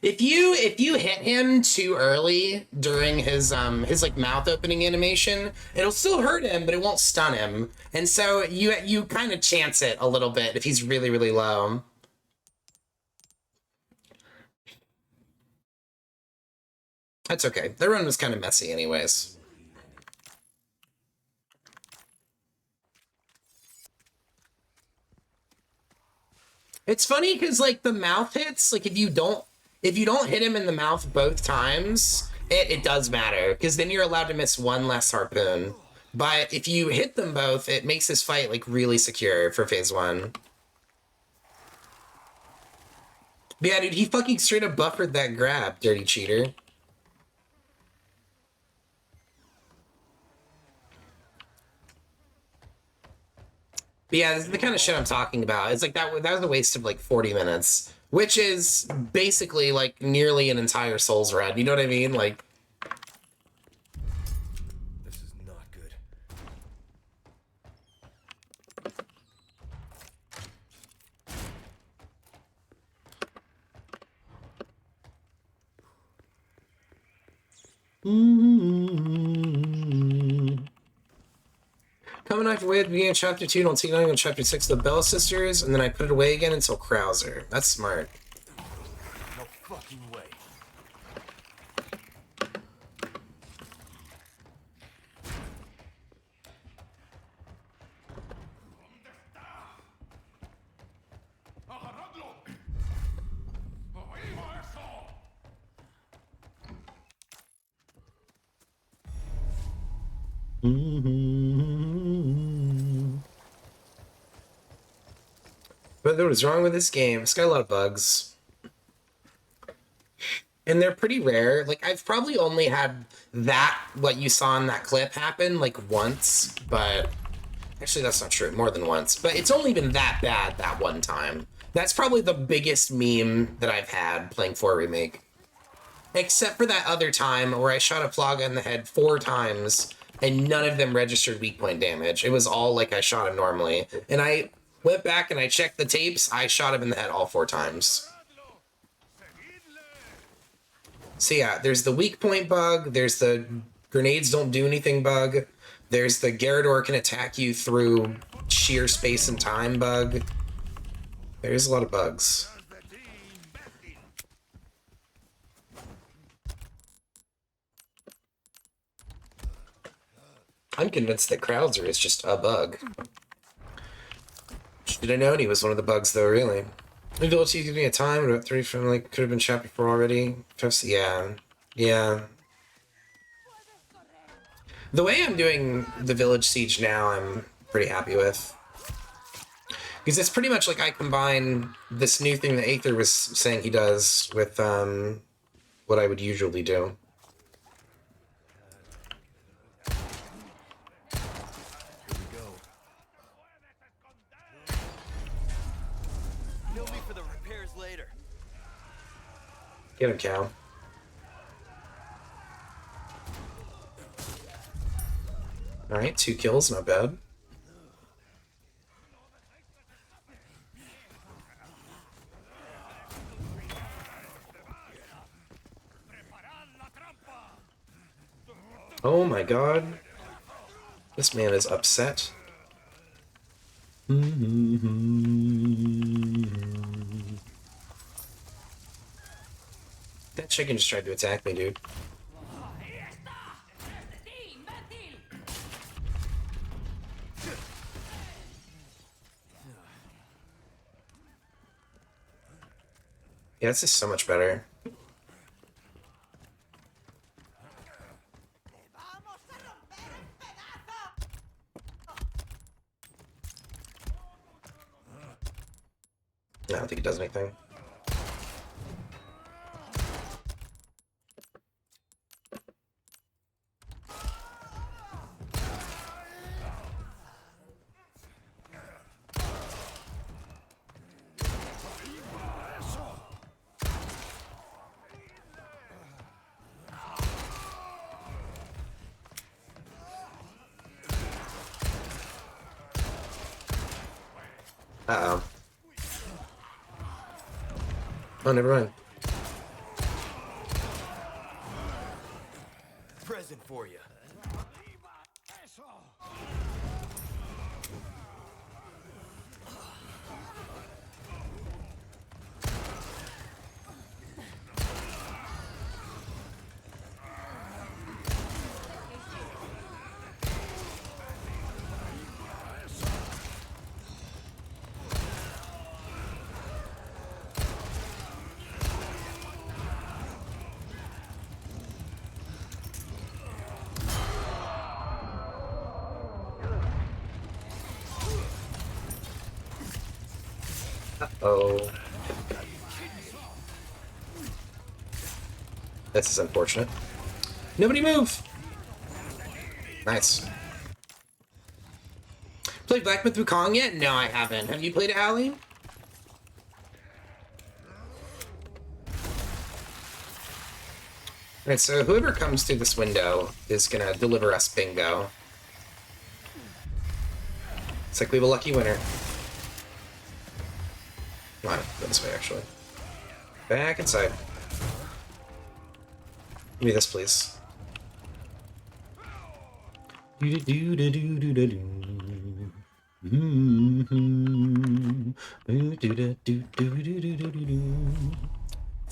If you hit him too early during his like mouth opening animation, it'll still hurt him, but it won't stun him. And so you kind of chance it a little bit if he's really, really low. That's okay. The run was kind of messy anyways. It's funny because like the mouth hits, like if you don't hit him in the mouth both times, it does matter because then you're allowed to miss one less harpoon. But if you hit them both, it makes this fight like really secure for phase 1. But yeah, dude, he fucking straight up buffered that grab, dirty cheater. But yeah, this is the kind of shit I'm talking about. It's like that was a waste of like 40 minutes, which is basically like nearly an entire Souls run. You know what I mean? Like, this is not good. Coming off away at the beginning of chapter 2, don't take nothing on chapter 6 of the Bell Sisters, and then I put it away again until Krauser. That's smart. No fucking way. But what is wrong with this game? It's got a lot of bugs. And they're pretty rare. Like, I've probably only had that, what you saw in that clip, happen, like, once. But, actually, that's not true. More than once. But it's only been that bad that one time. That's probably the biggest meme that I've had playing 4 Remake. Except for that other time where I shot a Plaga in the head 4 times, and none of them registered weak point damage. It was all like I shot him normally. And I went back and I checked the tapes. I shot him in the head all 4 times. So yeah, there's the weak point bug. There's the grenades don't do anything bug. There's the Garrador can attack you through sheer space and time bug. There's a lot of bugs. I'm convinced that Krauser is just a bug. Should have known he was one of the bugs, though, really. Maybe it'll give me a time, about 3 from, like, could have been chapter 4 already. Yeah. Yeah. The way I'm doing the Village Siege now, I'm pretty happy with. Because it's pretty much like I combine this new thing that Aether was saying he does with, what I would usually do. Get him, Cal. Alright, 2 kills, not bad. Oh my god. This man is upset. That chicken just tried to attack me, dude. Yeah, this is so much better. I don't think it does anything. Uh-oh. Oh, never mind. something for you. Oh. This is unfortunate. Nobody move! Nice. Played Black Myth Wukong yet? No, I haven't. Have you played it, Allie? Alright, so whoever comes through this window is gonna deliver us bingo. It's like we have a lucky winner. Come on, go this way, actually. Back inside. Give me this, please. It's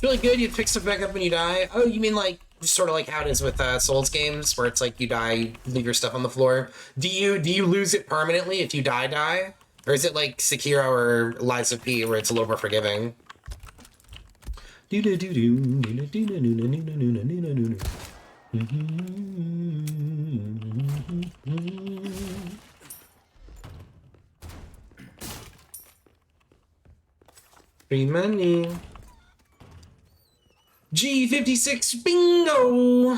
really good. You pick stuff back up when you die. Oh, you mean like sort of like how it is with Souls games, where it's like you die, leave your stuff on the floor. Do you lose it permanently if you die? Or is it like Sekiro or Lies of P, where it's a little more forgiving? Free money. G56 bingo!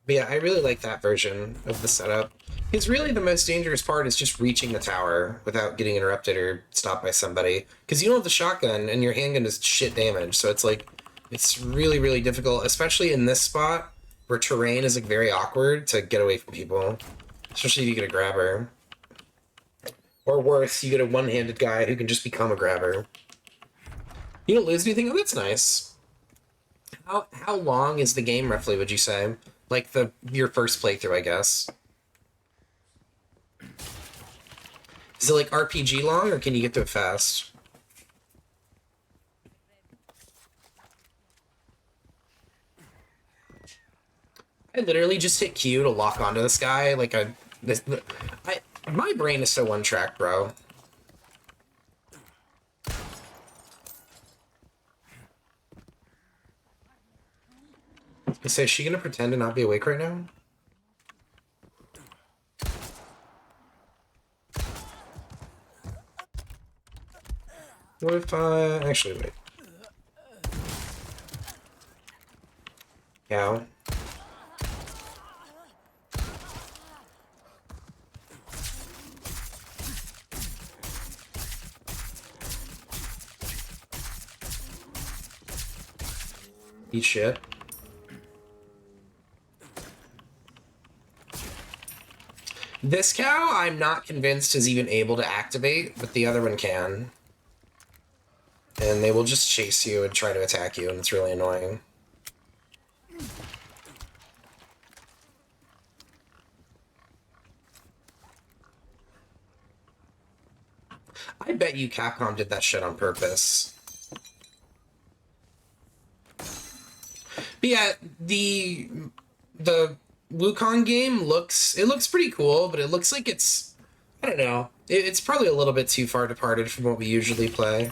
But yeah, I really like that version of the setup. Because really the most dangerous part is just reaching the tower without getting interrupted or stopped by somebody. Because you don't have the shotgun, and your handgun is shit damage, so it's like, it's really, really difficult, especially in this spot, where terrain is like very awkward to get away from people. Especially if you get a grabber. Or worse, you get a one-handed guy who can just become a grabber. You don't lose anything? Oh, that's nice. How long is the game, roughly, would you say? Like, your first playthrough, I guess. Is it, like, RPG long, or can you get to it fast? I literally just hit Q to lock onto this guy, like, my brain is so one-track, bro. So is she gonna pretend to not be awake right now? What if actually wait. Cow. Eat shit. This cow, I'm not convinced is even able to activate, but the other one can. And they will just chase you and try to attack you, and it's really annoying. I bet you Capcom did that shit on purpose. But yeah, the Wukong game looks pretty cool, but it looks like it's, I don't know, it's probably a little bit too far departed from what we usually play.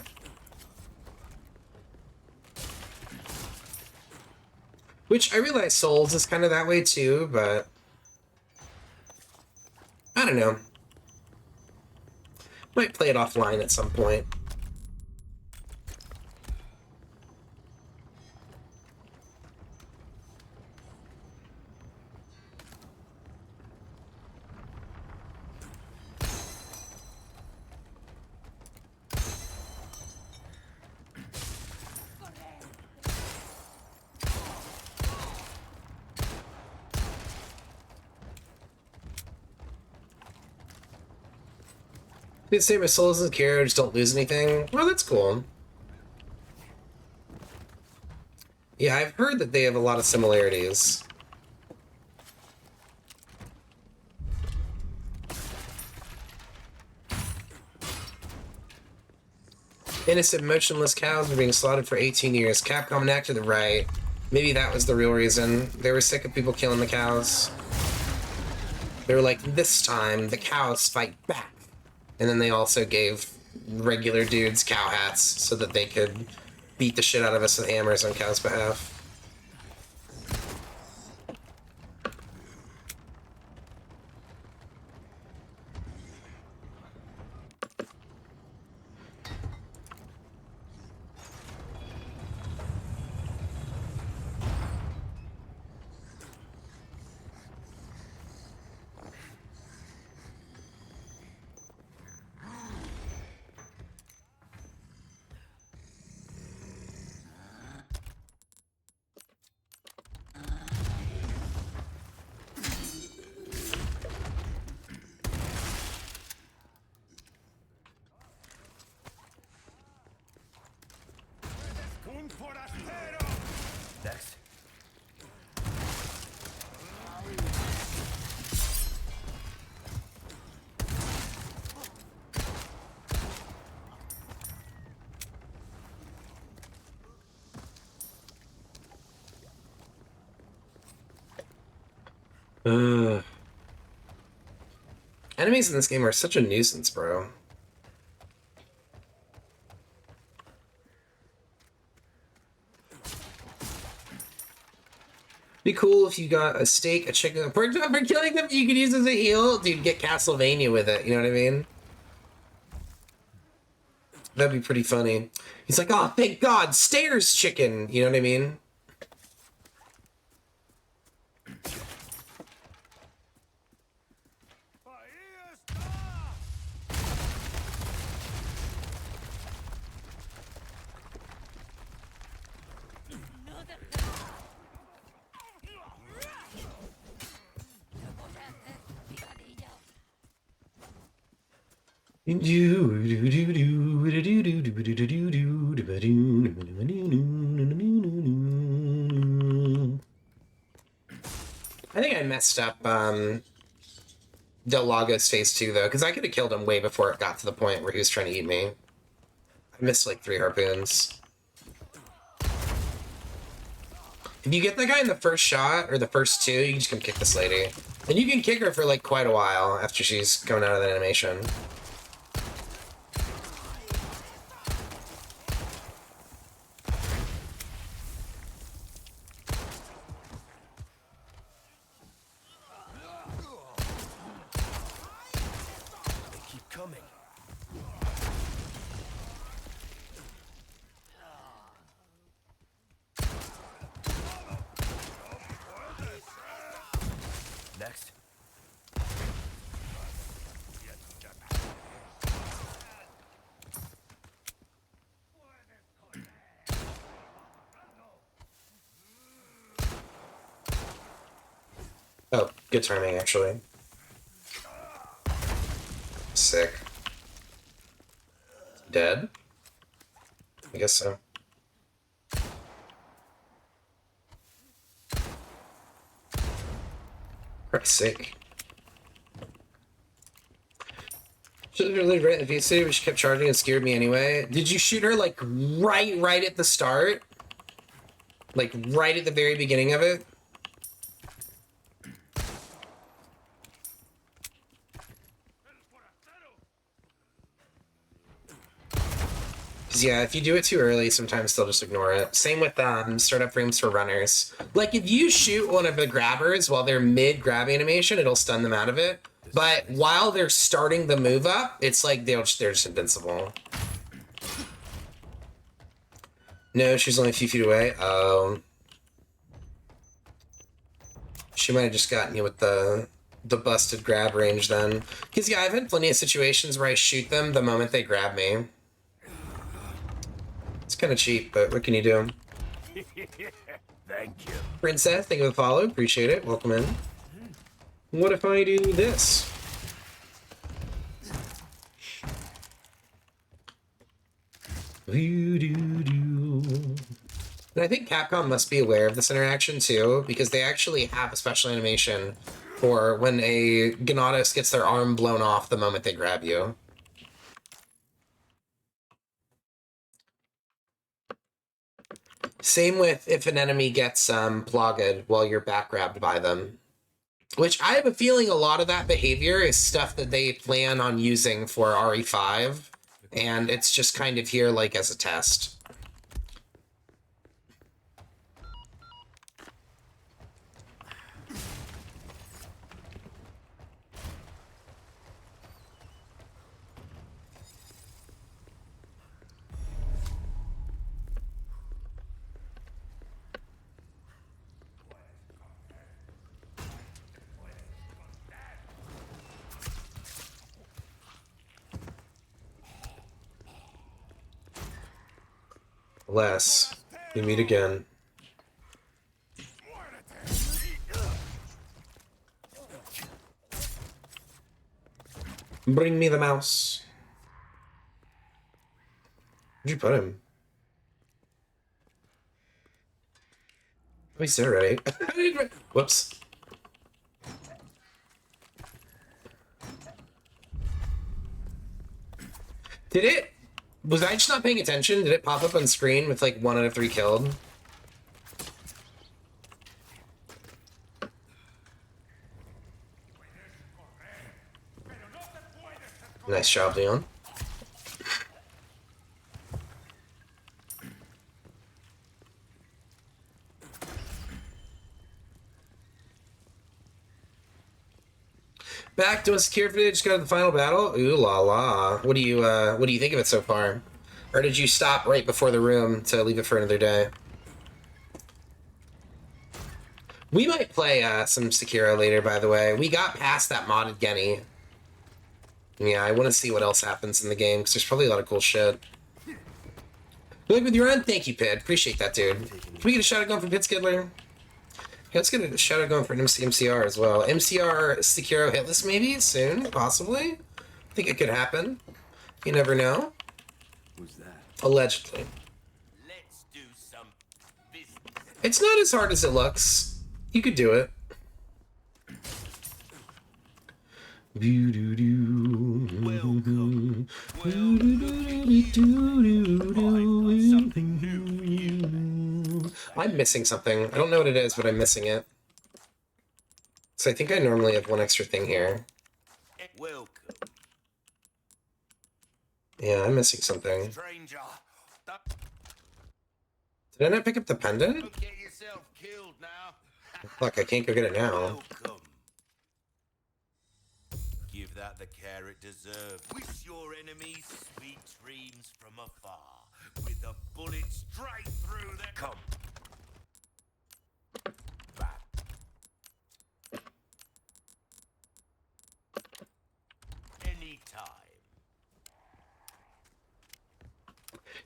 Which I realize Souls is kind of that way too, but I don't know. Might play it offline at some point. The same as Souls and Sekiro, just don't lose anything. Well, that's cool. Yeah, I've heard that they have a lot of similarities. Innocent, motionless cows were being slaughtered for 18 years. Capcom enacted the right. Maybe that was the real reason. They were sick of people killing the cows. They were like, this time, the cows fight back. And then they also gave regular dudes cow hats so that they could beat the shit out of us with hammers on cows' behalf. Next. Enemies in this game are such a nuisance, bro. Be cool if you got a steak, a chicken, a pork chop for killing them. You could use as a heal. Dude, get Castlevania with it. You know what I mean? That'd be pretty funny. He's like, oh, thank God, stairs chicken. You know what I mean? I think I messed up Del Lago's phase 2 though, because I could have killed him way before it got to the point where he was trying to eat me. I missed like 3 harpoons. If you get that guy in the first shot, or the first 2, you can just come kick this lady. And you can kick her for like quite a while after she's coming out of that animation. They keep coming. Next. Oh, good timing, actually. Sick. Dead? I guess so. Christ's sake. Should have really right in the VC, but she kept charging and scared me anyway. Did you shoot her like right at the start? Like right at the very beginning of it? Because yeah, if you do it too early, sometimes they'll just ignore it. Same with startup frames for runners. Like if you shoot one of the grabbers while they're mid-grab animation, it'll stun them out of it. But while they're starting the move up, it's like they're just invincible. No, she's only a few feet away. She might have just gotten you with the busted grab range then. Because yeah, I've had plenty of situations where I shoot them the moment they grab me. It's kind of cheap, but what can you do? Thank you. Princess, thank you for the follow. Appreciate it. Welcome in. What if I do this? And I think Capcom must be aware of this interaction too, because they actually have a special animation for when a Ganados gets their arm blown off the moment they grab you. Same with if an enemy gets plogged while you're back grabbed by them. Which I have a feeling a lot of that behavior is stuff that they plan on using for RE5, and it's just kind of here like as a test. Les, we meet again. Bring me the mouse. Where'd you put him? Oh, he's there already. Whoops. Did it? Was I just not paying attention? Did it pop up on screen with like 1 out of 3 killed? Nice job, Leon. Back to a secure footage, just got to the final battle. Ooh la la. What do you think of it so far? Or did you stop right before the room to leave it for another day? We might play some Sekiro later, by the way. We got past that modded Genny. Yeah, I want to see what else happens in the game, because there's probably a lot of cool shit. You like with your end? Thank you, Pid. Appreciate that, dude. Can we get a shout out going for Pid Skidler? Yeah, let's get a shout out going for an MCR as well. MCR Sekiro hitless maybe soon, possibly. I think it could happen. You never know. Who's that? Allegedly. Let's do some business. It's not as hard as it looks. You could do it. Welcome. I'm missing something. I don't know what it is, but I'm missing it. So I think I normally have one extra thing here. Welcome, Yeah, I'm missing something. stranger. Did I not pick up the pendant? Don't get yourself killed now. Fuck, I can't go get it now. Welcome. Give that the care it deserves. Wish your enemies sweet dreams from afar, with a bullet straight through their... Come. Back. Anytime.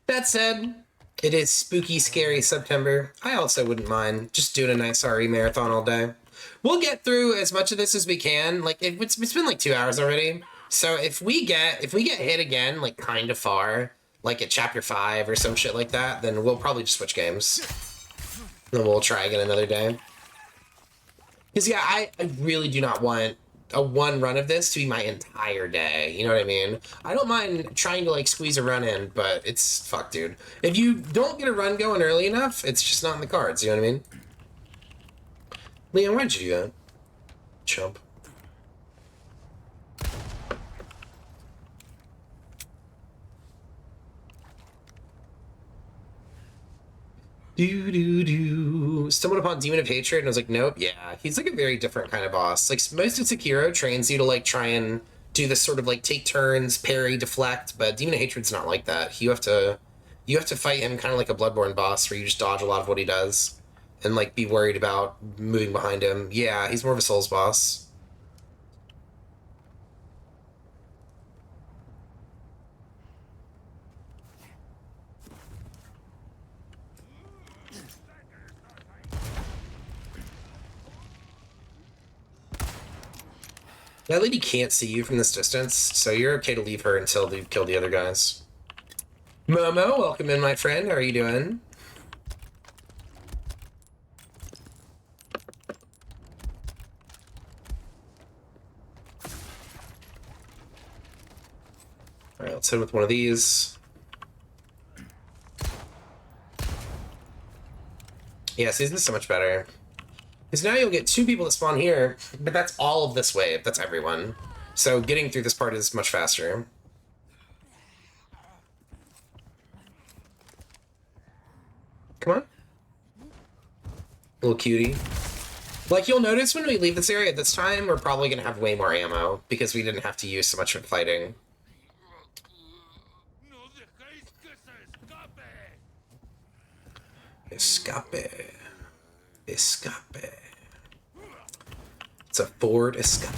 That said, it is spooky, scary September. I also wouldn't mind just doing a nice RE marathon all day. We'll get through as much of this as we can. Like it's been like 2 hours already. So if we get hit again, like kind of far, like at chapter 5 or some shit like that, then we'll probably just switch games. Then we'll try again another day. Because yeah, I really do not want a one run of this to be my entire day. You know what I mean? I don't mind trying to like squeeze a run in, but it's fuck, dude. If you don't get a run going early enough, it's just not in the cards. You know what I mean? Leon, why'd you do that? Chump. Stumbled upon Demon of Hatred and I was like, nope, yeah. He's like a very different kind of boss. Like most of Sekiro trains you to like try and do this sort of like take turns, parry, deflect, but Demon of Hatred's not like that. You have to fight him kind of like a Bloodborne boss where you just dodge a lot of what he does and like be worried about moving behind him. Yeah, he's more of a Souls boss. That lady can't see you from this distance, so you're okay to leave her until they've killed the other guys. Momo, welcome in, my friend. How are you doing? Alright, let's hit with one of these. Yeah, season's so much better. Because now you'll get 2 people that spawn here, but that's all of this wave. That's everyone. So getting through this part is much faster. Come on. Little cutie. Like, you'll notice when we leave this area this time, we're probably going to have way more ammo, because we didn't have to use so much of fighting. Escape. Escape. It's a Ford Escape.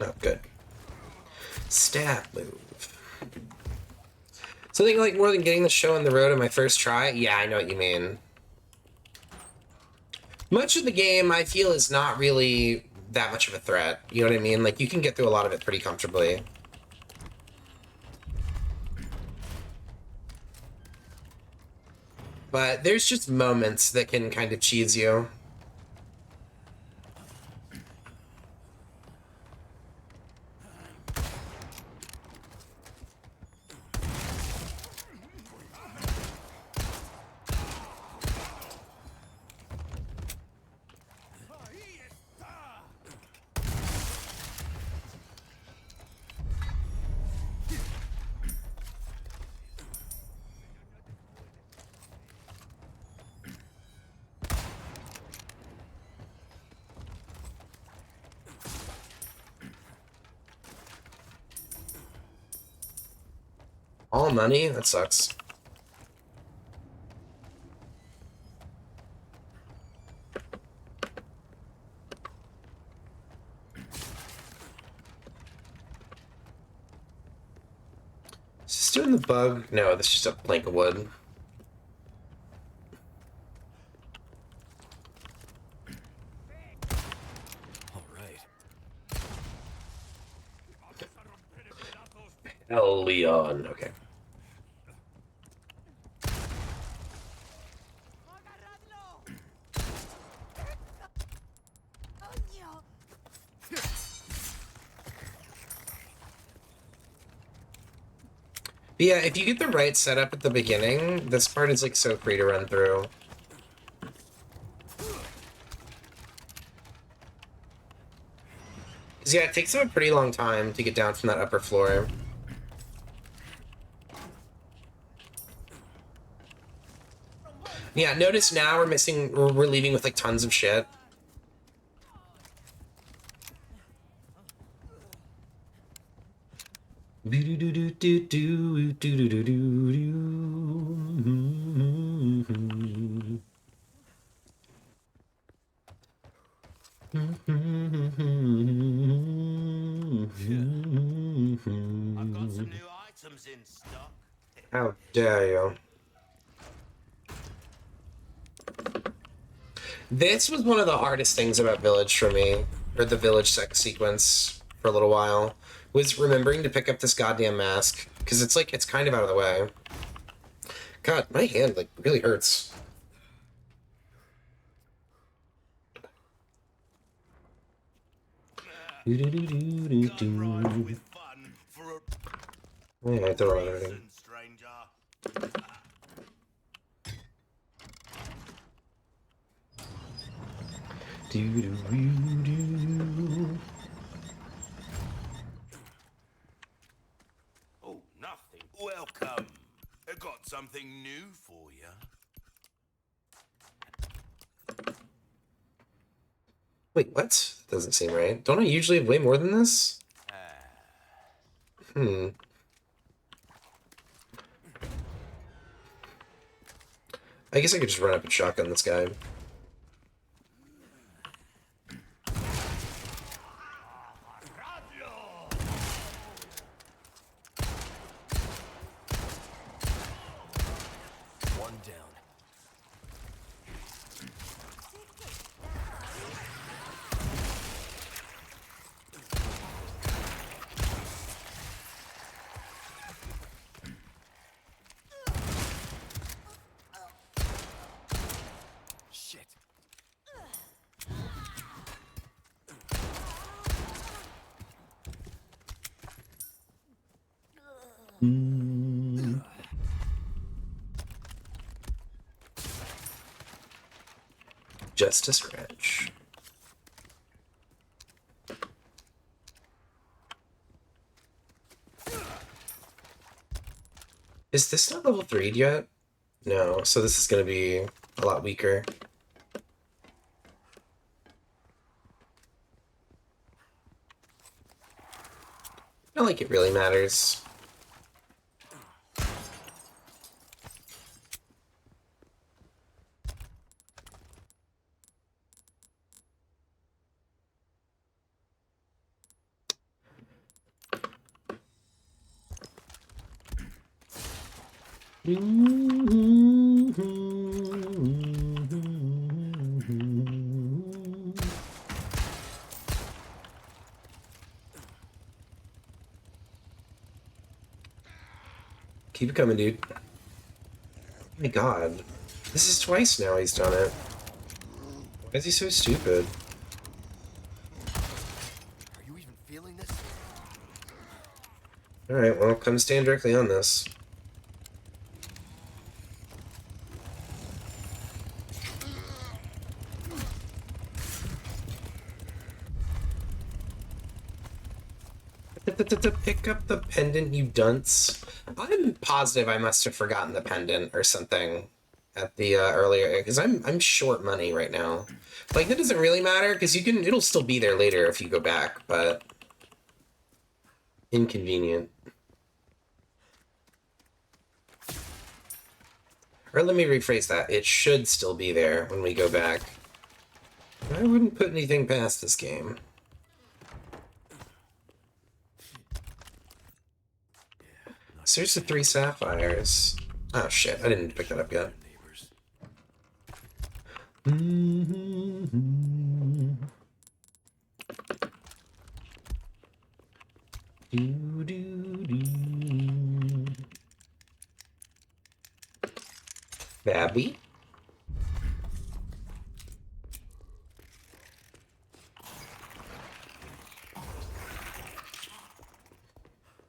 Oh, good. Stab move. Something like more than getting the show on the road on my first try? Yeah, I know what you mean. Much of the game, I feel, is not really that much of a threat. You know what I mean? Like, you can get through a lot of it pretty comfortably. But there's just moments that can kind of cheese you. All money? That sucks. Is this doing the bug? No, that's just a plank of wood. Hell, Leon. Okay. But yeah, if you get the right setup at the beginning, this part is like so free to run through. Because yeah, it takes them a pretty long time to get down from that upper floor. Yeah, notice now we're leaving with like tons of shit. I've got some new items in stock. How dare you? This was one of the hardest things about Village for me, or the Village sequence for a little while, was remembering to pick up this goddamn mask, because it's like, it's kind of out of the way. God, my hand, like, really hurts. Gun ride with fun for a Yeah, I throw it already. reason, stranger. Oh, nothing. Welcome. I got something new for you. Wait, what? Doesn't seem right. Don't I usually have way more than this? Hmm. I guess I could just run up and shotgun this guy. One down. Just a scratch. Is this not level 3'd yet? No, so this is going to be a lot weaker. Not like it really matters. Keep it coming, dude. Oh my god. This is twice now he's done it. Why is he so stupid? Are you even feeling this? Alright, well, come stand directly on this. Pick up the pendant, you dunce. I'm positive I must have forgotten the pendant or something at the earlier, because I'm short money right now. Like, that doesn't really matter, because it'll still be there later if you go back, but inconvenient. Or let me rephrase that. It should still be there when we go back. I wouldn't put anything past this game. So here's the 3 sapphires. Oh shit, I didn't pick that up yet. Babby.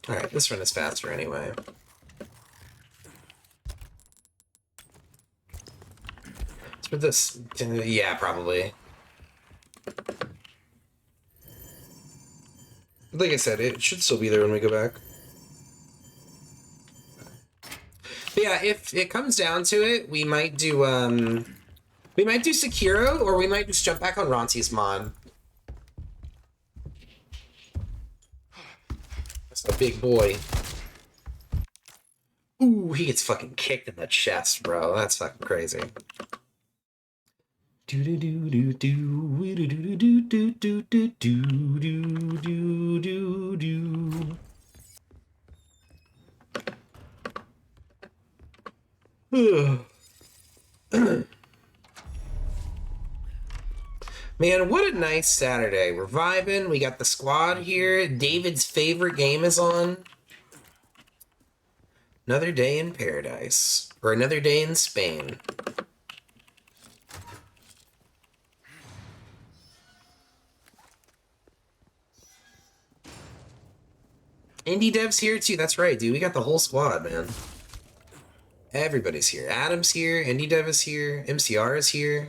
Alright, this run is faster anyway. For this, yeah, probably. Like I said, it should still be there when we go back. But yeah, if it comes down to it, we might do Sekiro, or we might just jump back on Ronti's mod. That's a big boy. Ooh, he gets fucking kicked in the chest, bro. That's fucking crazy. Do do do do do do do do do do do do do do do. Man, what a nice Saturday. We're vibing. We got the squad here. David's favorite game is on. Another day in paradise. Or another day in Spain. Indie devs here too. That's right, dude. We got the whole squad, man. Everybody's here. Adam's here. Indie dev is here. MCR is here.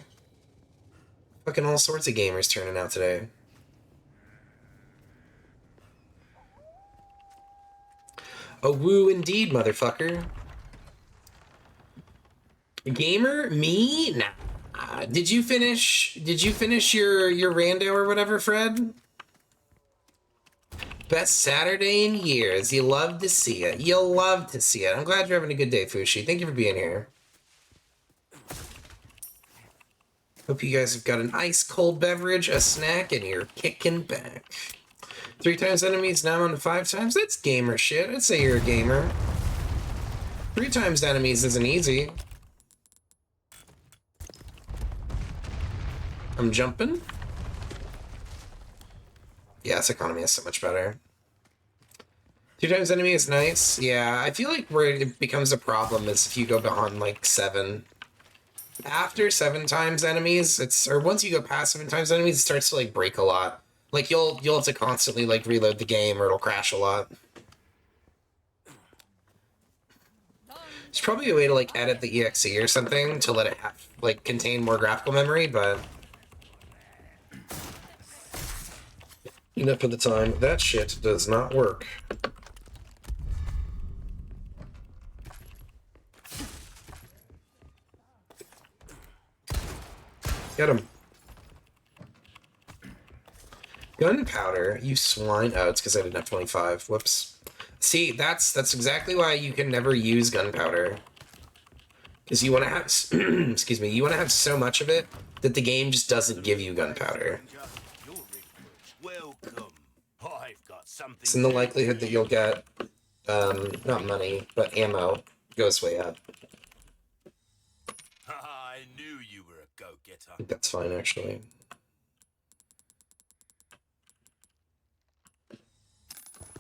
Fucking all sorts of gamers turning out today. A woo indeed, motherfucker. Gamer? Me? Nah. Did you finish your rando or whatever, Fred? Best Saturday in years. You love to see it. You'll love to see it. I'm glad you're having a good day, Fushi. Thank you for being here. Hope you guys have got an ice cold beverage, a snack, and you're kicking back. 3 times enemies, now on to 5 times? That's gamer shit. I'd say you're a gamer. 3 times enemies isn't easy. I'm jumping. Yeah, this economy is so much better. 2 times enemy is nice. Yeah, I feel like where it becomes a problem is if you go beyond like 7. After 7 times enemies, or once you go past 7 times enemies, it starts to like break a lot. Like you'll have to constantly like reload the game or it'll crash a lot. There's probably a way to like edit the exe or something to let it have, like contain more graphical memory, but enough of the time that shit does not work. Get him. Gunpowder, you swine. Oh, it's because I didn't have 25. Whoops. See, that's exactly why you can never use gunpowder. Because you want to have, excuse me, you want to have so much of it that the game just doesn't give you gunpowder. Welcome. I've got something. So the likelihood that you'll get, not money, but ammo goes way up. I knew you were a go-getter. I think that's fine, actually.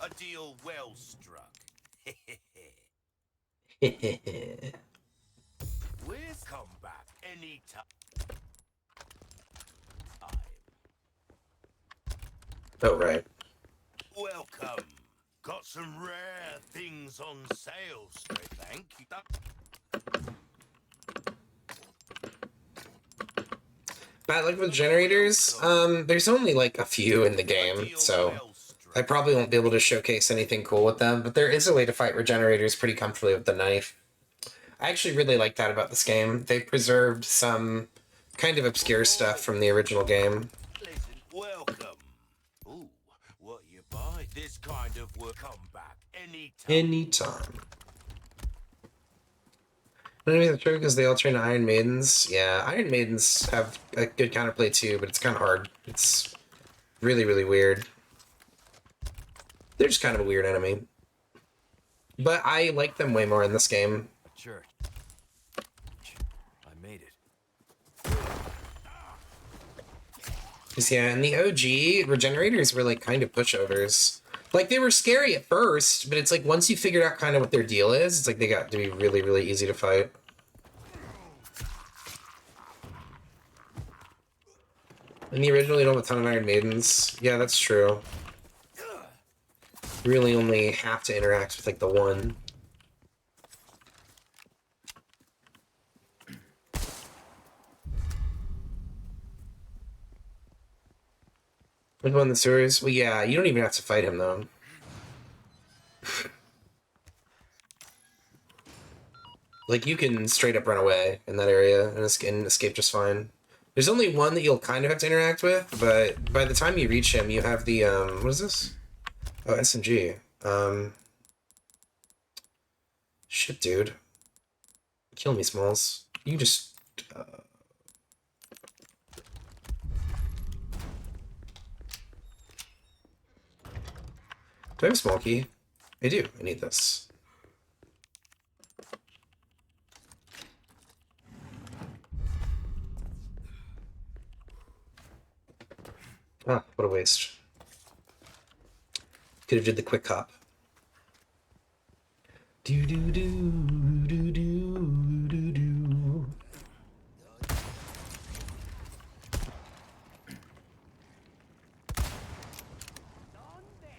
A deal well struck. We'll come back any time. Oh, right. Welcome. Got some rare things on sale, straight. Thank you. Bad luck with generators? There's only like a few in the game, so I probably won't be able to showcase anything cool with them, but there is a way to fight regenerators pretty comfortably with the knife. I actually really like that about this game. They preserved some kind of obscure stuff from the original game. Welcome. Ooh, what you buy? This kind of will come back anytime. Anytime. Maybe that's true because they all train Iron Maidens. Yeah, Iron Maidens have a good counterplay too, but it's kind of hard. It's really, really weird. They're just kind of a weird enemy. But I like them way more in this game. Sure. I made it. Because, yeah, in the OG, regenerators were like kind of pushovers. Like, they were scary at first, but it's like once you figured out kind of what their deal is, it's like they got to be really, really easy to fight. In the original, you don't have a ton of Iron Maidens. Yeah, that's true. You really only have to interact with, like, the one. Like one in the sewers? Well, yeah, you don't even have to fight him, though. Like, you can straight up run away in that area and escape just fine. There's only one that you'll kind of have to interact with, but by the time you reach him, you have the, what is this? Oh, SMG. Shit, dude. Kill me, Smalls. You just, Do I have a small key? I do. I need this. Ah, what a waste. Could have did the quick hop. Do do do do do do do.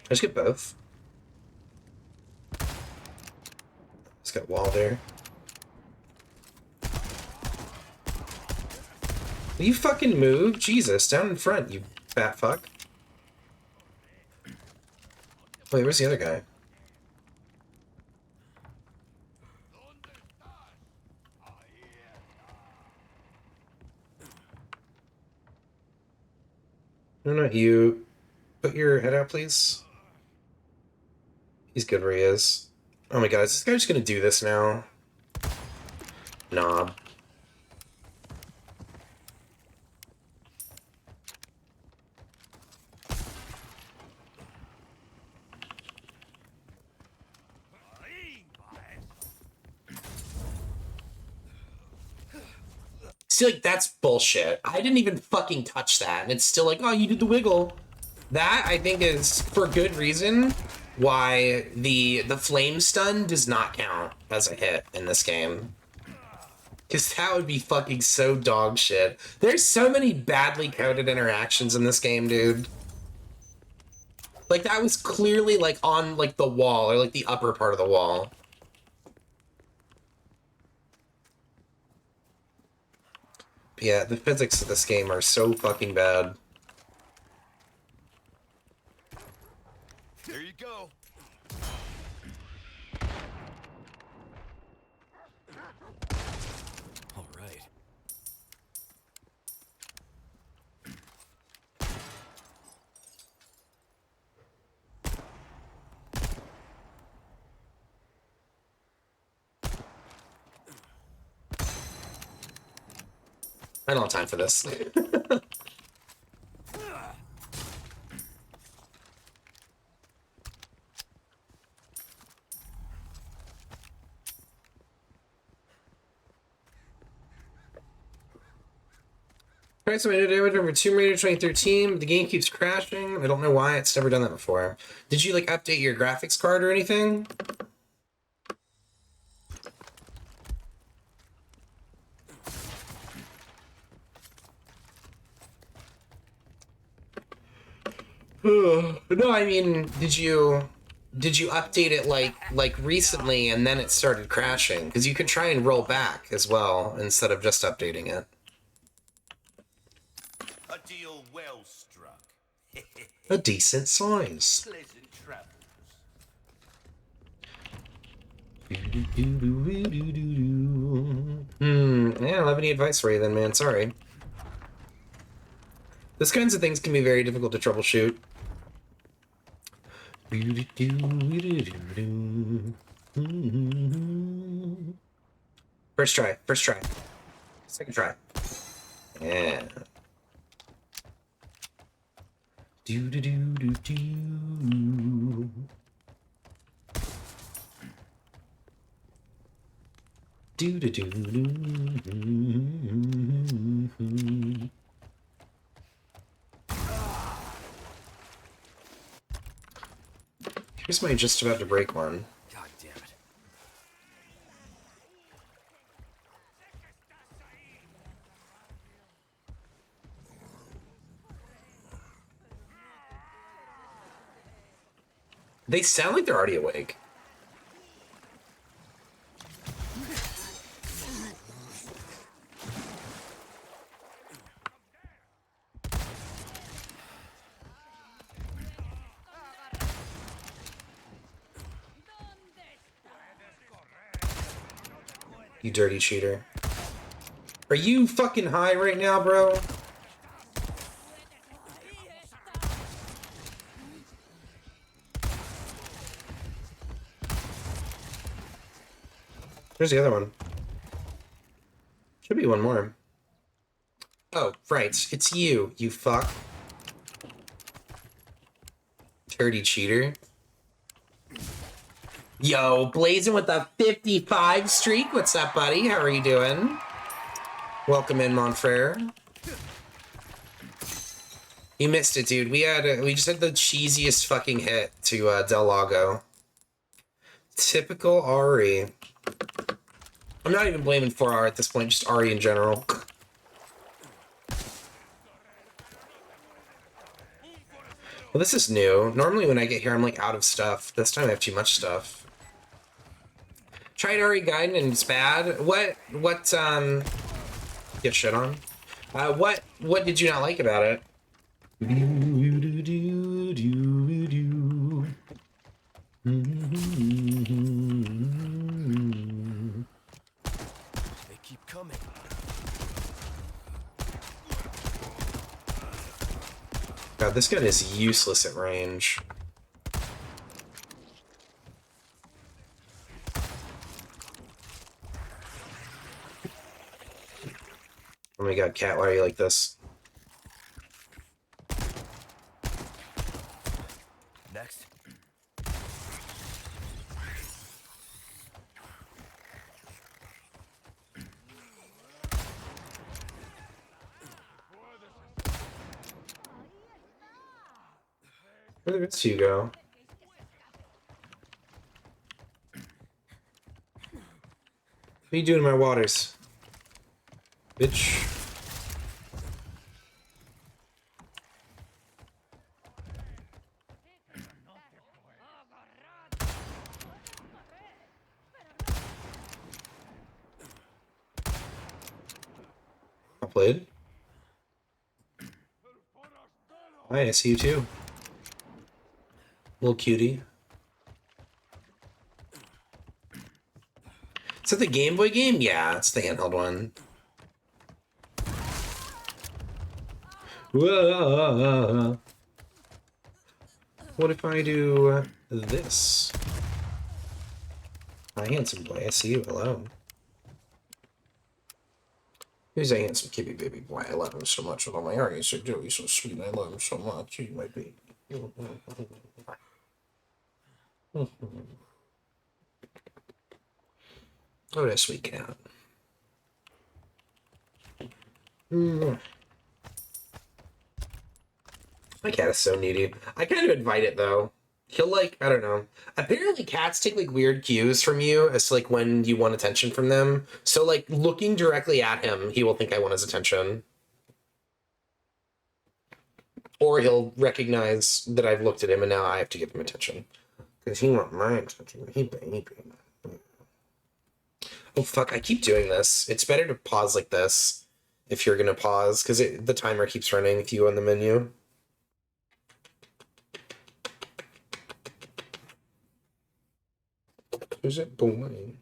I just get both. Just got wall there. Will you fucking move? Jesus, down in front, you fat fuck. Wait, where's the other guy? No, not you. Put your head out, please. He's good where he is. Oh my god, is this guy just gonna do this now? Knob. See, like, that's bullshit. I didn't even fucking touch that, and it's still like, oh, you did the wiggle. That, I think, is, for good reason, why the flame stun does not count as a hit in this game. Because that would be fucking so dog shit. There's so many badly coded interactions in this game, dude. Like, that was clearly, like, on, like, the wall, or, like, the upper part of the wall. Yeah, the physics of this game are so fucking bad. There you go. All right. I don't have time for this. Price of damage over Tomb Raider 2013. The game keeps crashing. I don't know why. It's never done that before. Did you like update your graphics card or anything? No, I mean, did you update it like recently and then it started crashing? Because you could try and roll back as well instead of just updating it. A deal well struck. A decent size. Pleasant travels. Yeah, I don't have any advice for you then, man. Sorry. Those kinds of things can be very difficult to troubleshoot. First try. First try. Second try. Yeah. Do do do do do. Do do do do. Here's my just about to break one. God damn it. They sound like they're already awake. You dirty cheater. Are you fucking high right now, bro? There's the other one. Should be one more. Oh, right. It's you, you fuck. Dirty cheater. Yo, blazing with a 55 streak. What's up, buddy? How are you doing? Welcome in, Monfrere. You missed it, dude. We just had the cheesiest fucking hit to Del Lago. Typical Ari. I'm not even blaming 4R at this point, just Ari in general. Well, this is new. Normally when I get here, I'm like out of stuff. This time I have too much stuff. Tried Ari Gaiden and it's bad. What, get shit on? What did you not like about it? They keep coming. God, this gun is useless at range. Oh my god, Cat, why are you like this? Next. Where the rest of you go? What are you doing in my waters? Bitch. Oh played. Hi, I see you too. Little cutie. Is that the Game Boy game? Yeah, it's the handheld one. Whoa. What if I do this? Hi, handsome boy. I see you. Hello. Who's a handsome kitty baby boy? I love him so much with all my heart. He's so good. He's so sweet. I love him so much. He's my baby. Oh, that sweet cat. My cat is so needy. I kind of invite it though. He'll like, I don't know. Apparently cats take like weird cues from you as to, like when you want attention from them. So like looking directly at him, he will think I want his attention. Or he'll recognize that I've looked at him and now I have to give him attention. Because he wants my attention. He baby. Oh fuck, I keep doing this. It's better to pause like this if you're gonna pause, because the timer keeps running with you on the menu. Who's that boy?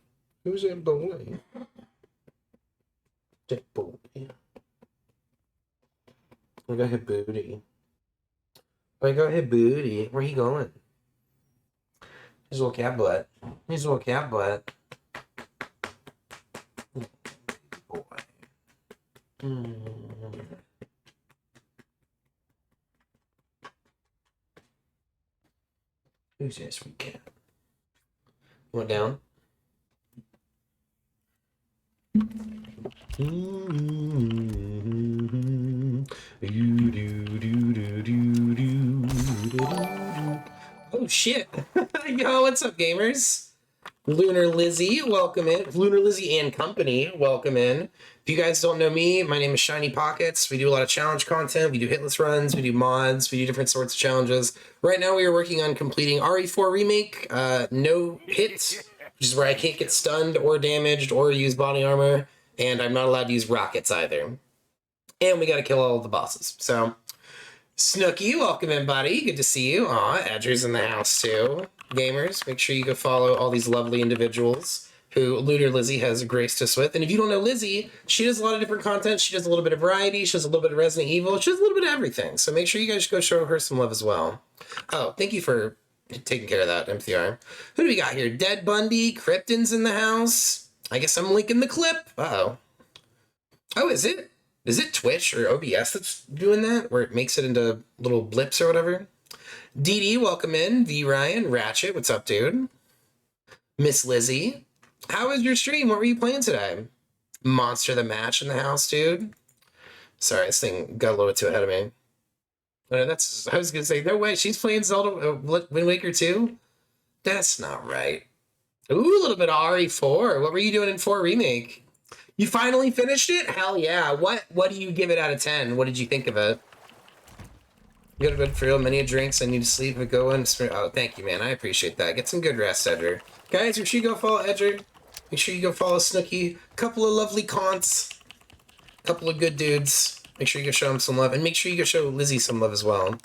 Who's that boy? That boy. I got his booty. I got his booty. Where he going? His little cat butt. His little cat butt. Boy. Who's that sweet cat? Went down. Oh shit. Yo, what's up, gamers? Lunar Lizzie, welcome in. Lunar Lizzie and company, welcome in. If you guys don't know me, my name is Shiny Pockets. We do a lot of challenge content. We do hitless runs. We do mods. We do different sorts of challenges. Right now we are working on completing RE4 Remake. No hits, which is where I can't get stunned or damaged or use body armor. And I'm not allowed to use rockets either. And we got to kill all of the bosses. So, Snooky, welcome in, buddy. Good to see you. Aw, Edger's in the house too. Gamers, make sure you go follow all these lovely individuals who Lunar Lizzie has graced us with. And if you don't know Lizzie, she does a lot of different content. She does a little bit of variety. She does a little bit of Resident Evil. She does a little bit of everything. So make sure you guys go show her some love as well. Oh, thank you for taking care of that, MCR. Who do we got here? Dead Bundy, Krypton's in the house. I guess I'm linking the clip. Uh-oh. Oh, is it? Is it Twitch or OBS that's doing that? Where it makes it into little blips or whatever? DD, welcome in. V Ryan, Ratchet, what's up, dude? Miss Lizzie, how was your stream? What were you playing today? Monster the Match in the house, dude. Sorry, this thing got a little bit too ahead of me. I was gonna say, no way, she's playing Zelda Wind Waker 2? That's not right. Ooh, a little bit of RE4. What were you doing in 4 Remake? You finally finished it? Hell yeah. What do you give it out of 10? What did you think of it? You got a good for real, many drinks. I need to sleep and go in. Oh, thank you, man. I appreciate that. Get some good rest, Edger. Guys, make sure you go follow Edger. Make sure you go follow Snooky. Couple of lovely cons. Couple of good dudes. Make sure you go show them some love. And make sure you go show Lizzie some love as well.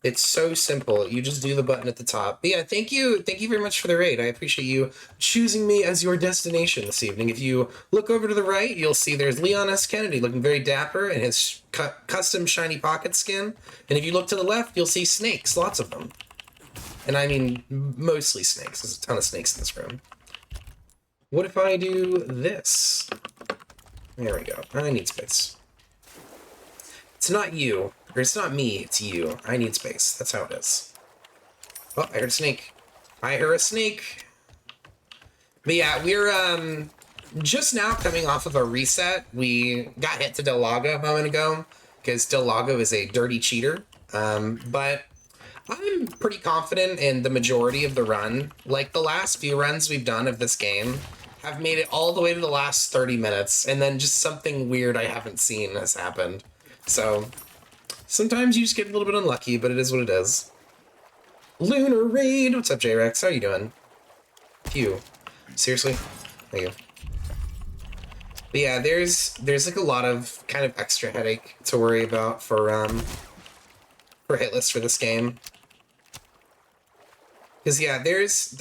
It's so simple. You just do the button at the top. But yeah, thank you. Thank you very much for the raid. I appreciate you choosing me as your destination this evening. If you look over to the right, you'll see there's Leon S. Kennedy looking very dapper in his custom shiny pocket skin. And if you look to the left, you'll see snakes, lots of them. And I mean, mostly snakes. There's a ton of snakes in this room. What if I do this? There we go. I need space. It's not you. Or it's not me, it's you. I need space. That's how it is. Oh, I heard a snake. I heard a snake. But yeah, we're just now coming off of a reset. We got hit to Del Lago a moment ago because Del Lago is a dirty cheater. But I'm pretty confident in the majority of the run. Like the last few runs we've done of this game have made it all the way to the last 30 minutes, and then just something weird I haven't seen has happened. So sometimes you just get a little bit unlucky, but it is what it is. Lunar Raid! What's up, J-Rex? How are you doing? Phew. Seriously? Thank you. But yeah, there's like a lot of kind of extra headache to worry about for hitless for this game. Because yeah,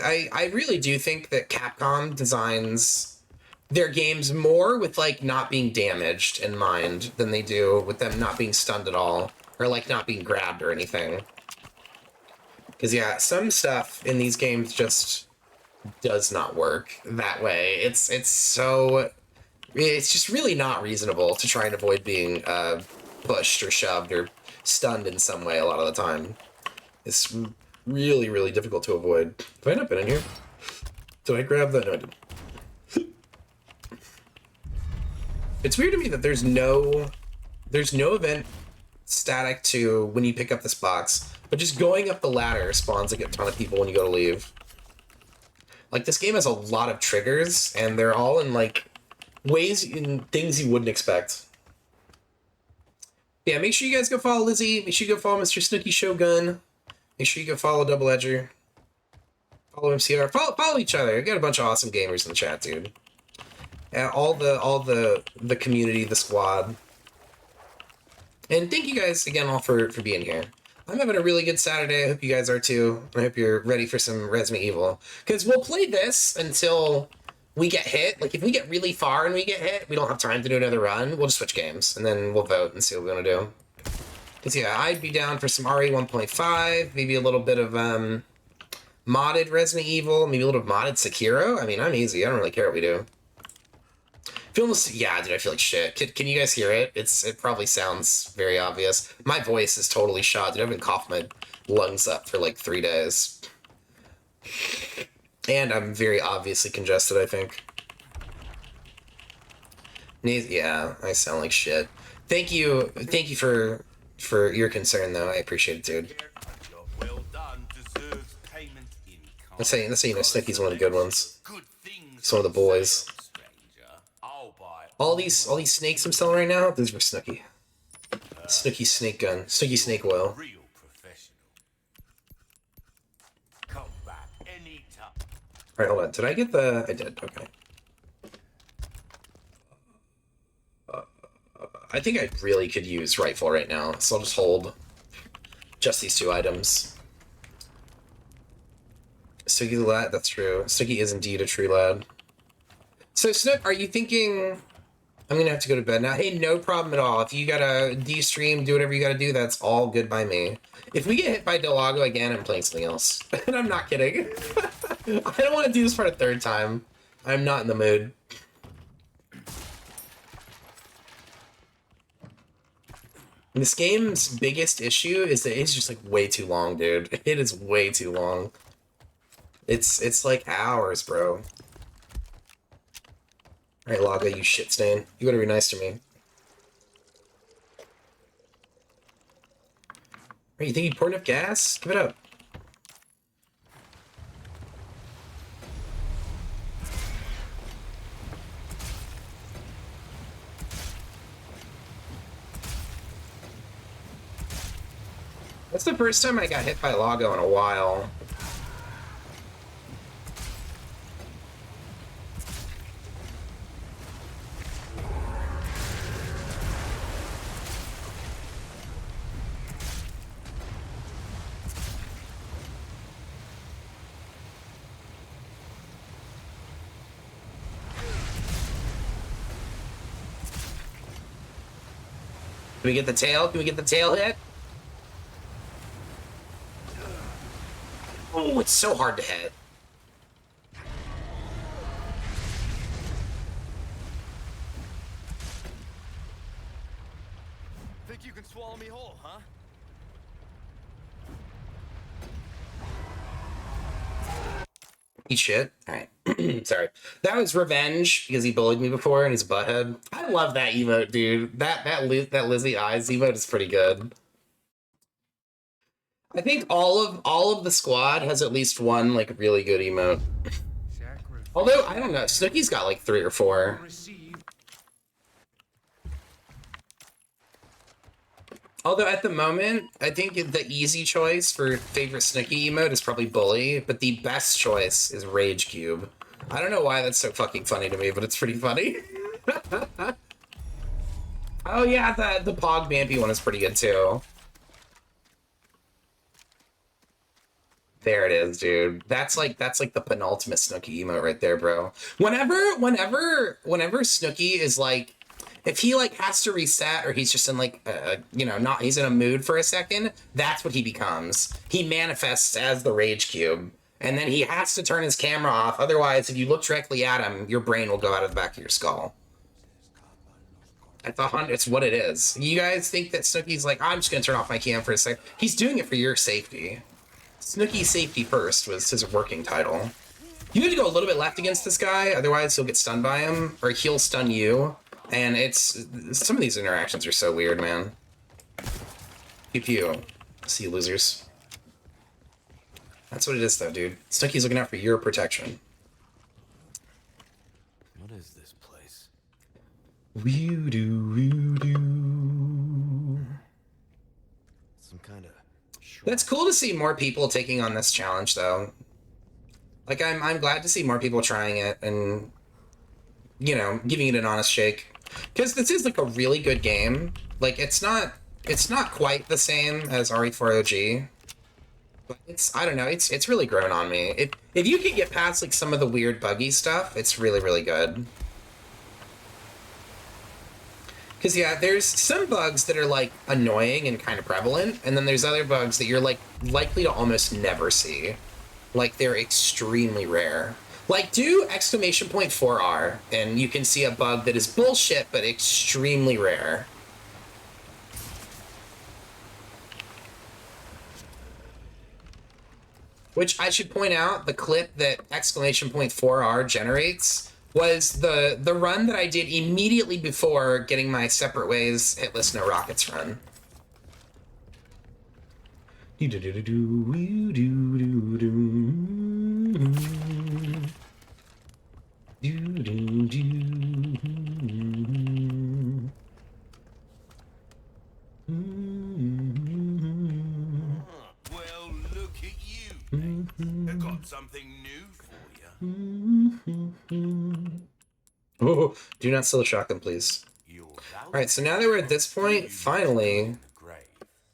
I really do think that Capcom designs their games more with like not being damaged in mind than they do with them not being stunned at all or like not being grabbed or anything. Because yeah, some stuff in these games just does not work that way. It's just really not reasonable to try and avoid being pushed or shoved or stunned in some way a lot of the time. It's really, really difficult to avoid. Have I not been in here? Did I grab that? No, I didn't. It's weird to me that there's no event static to when you pick up this box, but just going up the ladder spawns like a ton of people when you go to leave. Like, this game has a lot of triggers, and they're all in, like, ways in things you wouldn't expect. Yeah, make sure you guys go follow Lizzie. Make sure you go follow Mr. Snooky Shogun. Make sure you go follow Double Edger. Follow MCR. Follow each other. We got a bunch of awesome gamers in the chat, dude. And all the community, the squad. And thank you guys again all for being here. I'm having a really good Saturday. I hope you guys are too. I hope you're ready for some Resident Evil. Because we'll play this until we get hit. Like, if we get really far and we get hit, we don't have time to do another run, we'll just switch games. And then we'll vote and see what we want to do. Because, yeah, I'd be down for some RE 1.5, maybe a little bit of modded Resident Evil, maybe a little modded Sekiro. I mean, I'm easy. I don't really care what we do. Yeah, dude, I feel like shit. Can you guys hear it? It probably sounds very obvious. My voice is totally shot, dude. I've been coughing my lungs up for like 3 days. And I'm very obviously congested, I think. Yeah, I sound like shit. Thank you for your concern, though. I appreciate it, dude. Well done, deserves payment in kind. Let's say you know, Snicky's one of the good ones. He's one of the boys. All these snakes I'm selling right now, these were Snooky. Snooky snake gun. Snooky snake oil. Real professional. Come back anytime. Alright, hold on. Did I get the... I did. Okay. I think I really could use rifle right now, so I'll just hold just these 2 items. Snooky the lad, that's true. Snooky is indeed a true lad. So, Snook, are you thinking... I'm gonna have to go to bed now. Hey, no problem at all. If you gotta de-stream, do whatever you gotta do, that's all good by me. If we get hit by Delago again, I'm playing something else. And I'm not kidding. I don't want to do this for a 3rd time. I'm not in the mood. This game's biggest issue is that it's just like way too long, dude. It is way too long. It's like hours, bro. Alright, Laga, you shit stain. You better be nice to me. Alright, you think you poured enough gas? Give it up. That's the first time I got hit by Lago in a while. Can we get the tail? Can we get the tail hit? Oh, it's so hard to hit. Think you can swallow me whole, huh? Eat shit. Alright. Sorry. That was revenge because he bullied me before and he's a butthead. I love that emote, dude. That Lizzie Eyes emote is pretty good. I think all of the squad has at least one like really good emote. Although I don't know, Snooky's got like 3 or 4. Although at the moment, I think the easy choice for favorite Snooky emote is probably Bully, but the best choice is Rage Cube. I don't know why that's so fucking funny to me, but it's pretty funny. Oh yeah, the Pog Bampy one is pretty good too. There it is, dude. That's like the penultimate Snooki emote right there, bro. Whenever Snooki is like, if he like has to reset or he's just in like you know, not he's in a mood for a second, that's what he becomes. He manifests as the Rage Cube. And then he has to turn his camera off. Otherwise, if you look directly at him, your brain will go out of the back of your skull. It's what it is. You guys think that Snooki's like, I'm just gonna turn off my cam for a second. He's doing it for your safety. Snooki Safety First was his working title. You need to go a little bit left against this guy, otherwise he'll get stunned by him, or he'll stun you. And it's... some of these interactions are so weird, man. Pew pew. See you, losers. That's what it is, though, dude. Snooki's looking out for your protection. What is this place? Woo-doo. Some kind of... That's cool to see more people taking on this challenge, though. Like, I'm glad to see more people trying it and, you know, giving it an honest shake. Because this is, like, a really good game. Like, it's not quite the same as RE4 OG. But it's, I don't know, it's really grown on me. If you can get past, like, some of the weird buggy stuff, it's really, really good. Because, yeah, there's some bugs that are, like, annoying and kind of prevalent, and then there's other bugs that you're, like, likely to almost never see. Like, they're extremely rare. Like, do !4R, and you can see a bug that is bullshit, but extremely rare. Which I should point out, the clip that !4R generates was the run that I did immediately before getting my Separate Ways Hitless No Rockets run. Well, look at you, mate. I got something new for you. Oh, do not steal a shotgun, please. Alright, so now that we're at this point, finally,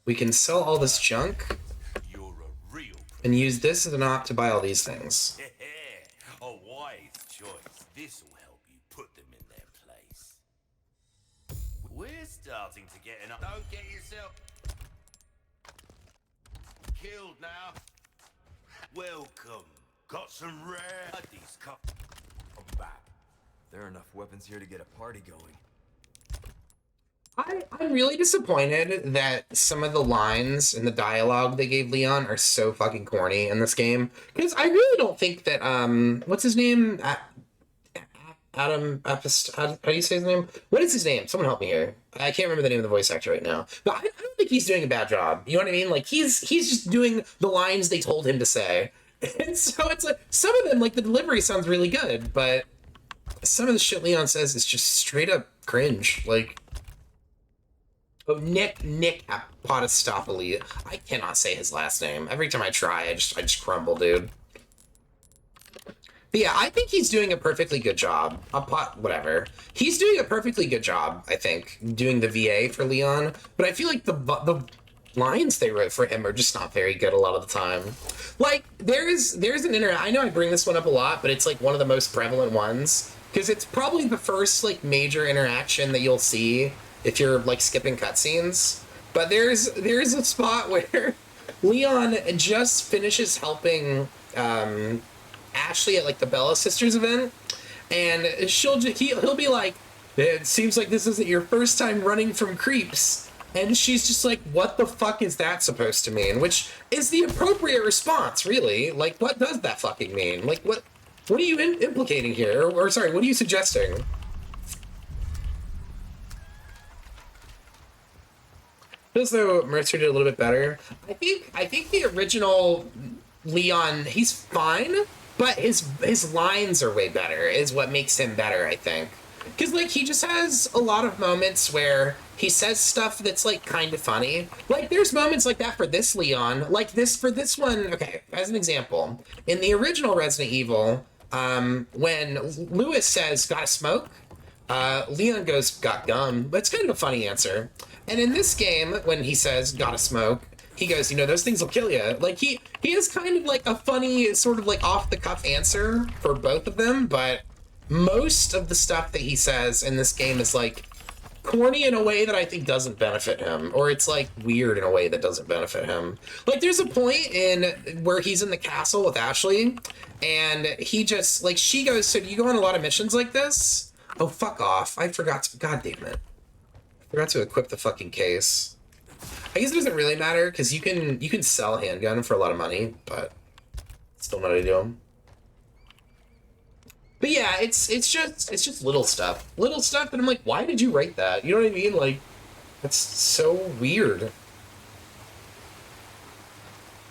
we can sell all this junk and use this as an op to buy all these things. A wise choice. This will help you put them in their place. We're starting to get enough. Don't get yourself killed now. Welcome. Got some rare buddies come back. There are enough weapons here to get a party going. I'm really disappointed that some of the lines in the dialogue they gave Leon are so fucking corny in this game. Because I really don't think that, what's his name? Adam, how do you say his name? What is his name? Someone help me here. I can't remember the name of the voice actor right now. But I don't think he's doing a bad job. You know what I mean? Like, he's just doing the lines they told him to say. And so it's like, some of them, like, the delivery sounds really good, but some of the shit Leon says is just straight up cringe. Like, oh, Nick Podestopoli. I cannot say his last name. Every time I try, I just crumble, dude. But yeah, I think he's doing a perfectly good job. Whatever. He's doing a perfectly good job, I think, doing the VA for Leon. But I feel like the lines they wrote for him are just not very good a lot of the time. Like, there's an I know I bring this one up a lot, but it's like one of the most prevalent ones. Because it's probably the first, like, major interaction that you'll see if you're, like, skipping cutscenes. But there's a spot where Leon just finishes helping Ashley at, like, the Bella Sisters event, and he'll be like, it seems like this isn't your first time running from creeps. And she's just like, what the fuck is that supposed to mean? Which is the appropriate response, really. Like, what does that fucking mean? Like, what are you implicating here? Or sorry, what are you suggesting? Feels though Mercer did a little bit better. I think the original Leon, he's fine, but his lines are way better, is what makes him better, I think. Because, like, he just has a lot of moments where he says stuff that's, like, kind of funny. Like, there's moments like that for this Leon. Like, for this one, okay, as an example, in the original Resident Evil, when Lewis says, gotta smoke, Leon goes, got gum. But it's kind of a funny answer. And in this game, when he says, gotta smoke, he goes, you know, those things will kill you. Like, he has kind of like a funny, sort of like off the cuff answer for both of them, but most of the stuff that he says in this game is like corny in a way that I think doesn't benefit him, or it's like weird in a way that doesn't benefit him. Like, there's a point in where he's in the castle with Ashley, and he just, like, she goes, so do you go on a lot of missions like this? Oh, fuck off. I forgot to, god damn it. I forgot to equip the fucking case. I guess it doesn't really matter, because you can sell a handgun for a lot of money, but still not to do them. But yeah, it's just little stuff. Little stuff that I'm like, why did you write that? You know what I mean? Like, that's so weird.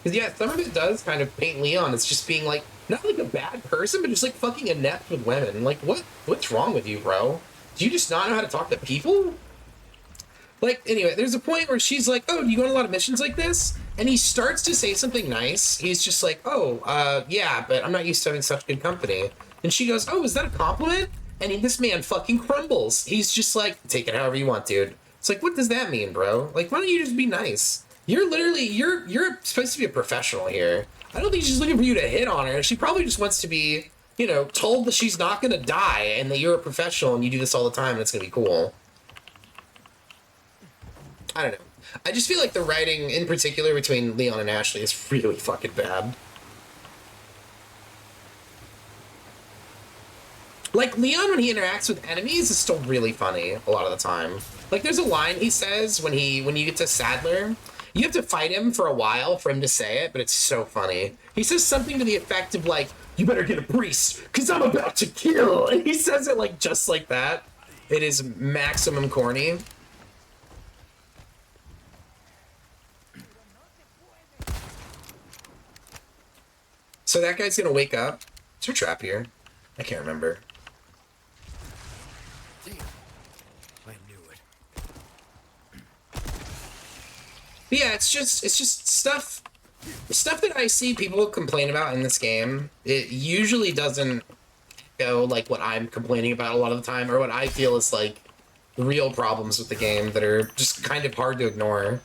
Because yeah, some of it does kind of paint Leon as just being like, not like a bad person, but just like fucking inept with women. Like, what's wrong with you, bro? Do you just not know how to talk to people? Like, anyway, there's a point where she's like, oh, do you go on a lot of missions like this? And he starts to say something nice. He's just like, oh, yeah, but I'm not used to having such good company. And she goes, oh, is that a compliment? And this man fucking crumbles. He's just like, take it however you want, dude. It's like, what does that mean, bro? Like, why don't you just be nice? You're literally, you're supposed to be a professional here. I don't think she's looking for you to hit on her. She probably just wants to be, you know, told that she's not going to die and that you're a professional and you do this all the time and it's going to be cool. I don't know. I just feel like the writing, in particular, between Leon and Ashley is really fucking bad. Like, Leon, when he interacts with enemies, is still really funny a lot of the time. Like, there's a line he says when you get to Sadler. You have to fight him for a while for him to say it, but it's so funny. He says something to the effect of, like, you better get a priest, because I'm about to kill. And he says it, like, just like that. It is maximum corny. So that guy's gonna wake up. Is there a trap here? I can't remember. Damn. I knew it. But yeah, it's just stuff that I see people complain about in this game. It usually doesn't go like what I'm complaining about a lot of the time, or what I feel is like real problems with the game that are just kind of hard to ignore.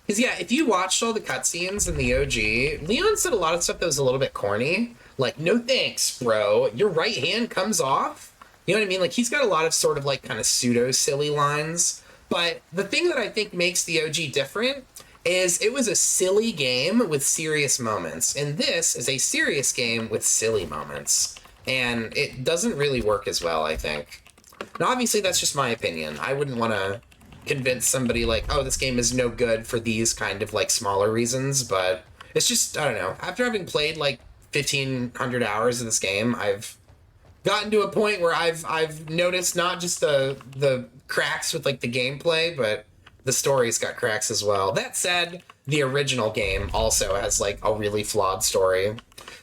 Because yeah, if you watched all the cutscenes in the OG, Leon said a lot of stuff that was a little bit corny. Like, no thanks, bro. Your right hand comes off. You know what I mean? Like, he's got a lot of sort of like kind of pseudo-silly lines. But the thing that I think makes the OG different is it was a silly game with serious moments. And this is a serious game with silly moments. And it doesn't really work as well, I think. Now, obviously, that's just my opinion. I wouldn't want to convince somebody like, oh, this game is no good for these kind of like smaller reasons, but it's just, I don't know. After having played like 1,500 hours of this game, I've gotten to a point where I've noticed not just the cracks with like the gameplay, but the story's got cracks as well. That said, the original game also has like a really flawed story.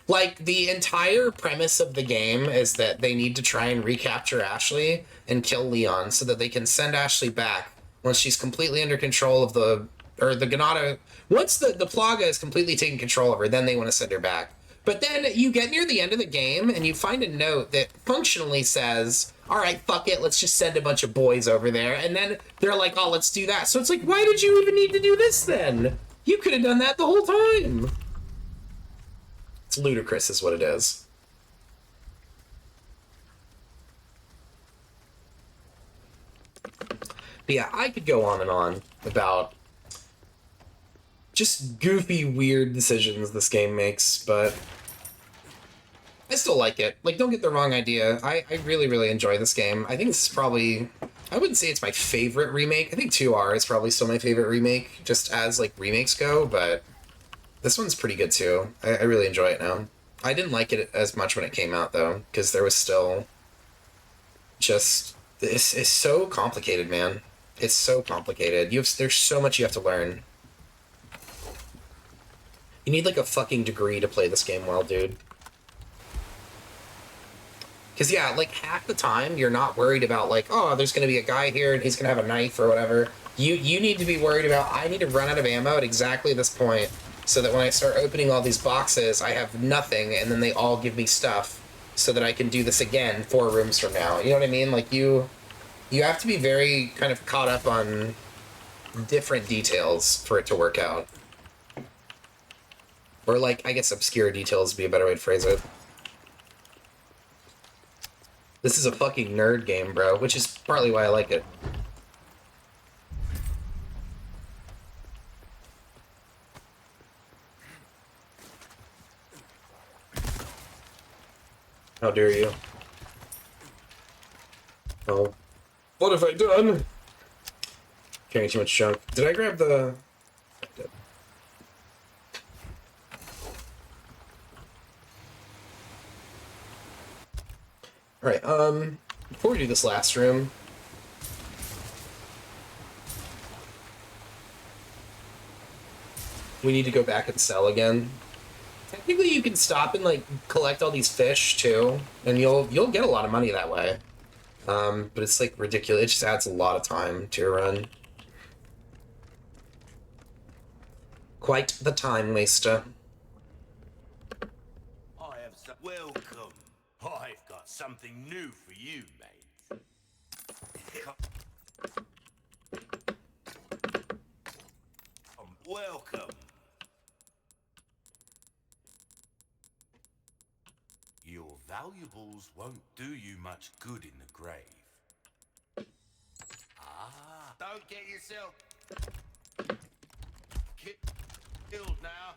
Like, the entire premise of the game is that they need to try and recapture Ashley and kill Leon so that they can send Ashley back once she's completely under control of the Ganado. Once the Plaga is completely taken control of her, then they want to send her back. But then you get near the end of the game and you find a note that functionally says, all right, fuck it, let's just send a bunch of boys over there. And then they're like, oh, let's do that. So it's like, why did you even need to do this then? You could have done that the whole time. It's ludicrous is what it is. But yeah, I could go on and on about just goofy, weird decisions this game makes, but I still like it. Like, don't get the wrong idea. I really, really enjoy this game. I think this is probably, I wouldn't say it's my favorite remake. I think 2R is probably still my favorite remake, just as, like, remakes go, but this one's pretty good, too. I really enjoy it now. I didn't like it as much when it came out, though, because there was still just, it's so complicated, man. It's so complicated. There's so much you have to learn. You need, like, a fucking degree to play this game well, dude. Because, yeah, like, half the time, you're not worried about, like, oh, there's going to be a guy here and he's going to have a knife or whatever. You need to be worried about, I need to run out of ammo at exactly this point so that when I start opening all these boxes, I have nothing and then they all give me stuff. so that I can do this again 4 rooms from now. You know what I mean? Like, you have to be very kind of caught up on different details for it to work out. Or, like, I guess obscure details would be a better way to phrase it. This is a fucking nerd game, bro, which is partly why I like it. How dare you? Oh. What have I done? Carrying too much junk. Did I grab the... I did. Alright, before we do this last room... we need to go back and sell again. Technically, you can stop and, like, collect all these fish, too, and you'll get a lot of money that way. But it's, like, ridiculous. It just adds a lot of time to your run. Quite the time waster. I have some... Welcome. I've got something new for you, mate. Welcome. Your valuables won't do you much good in the grave. Ah, don't get yourself killed now.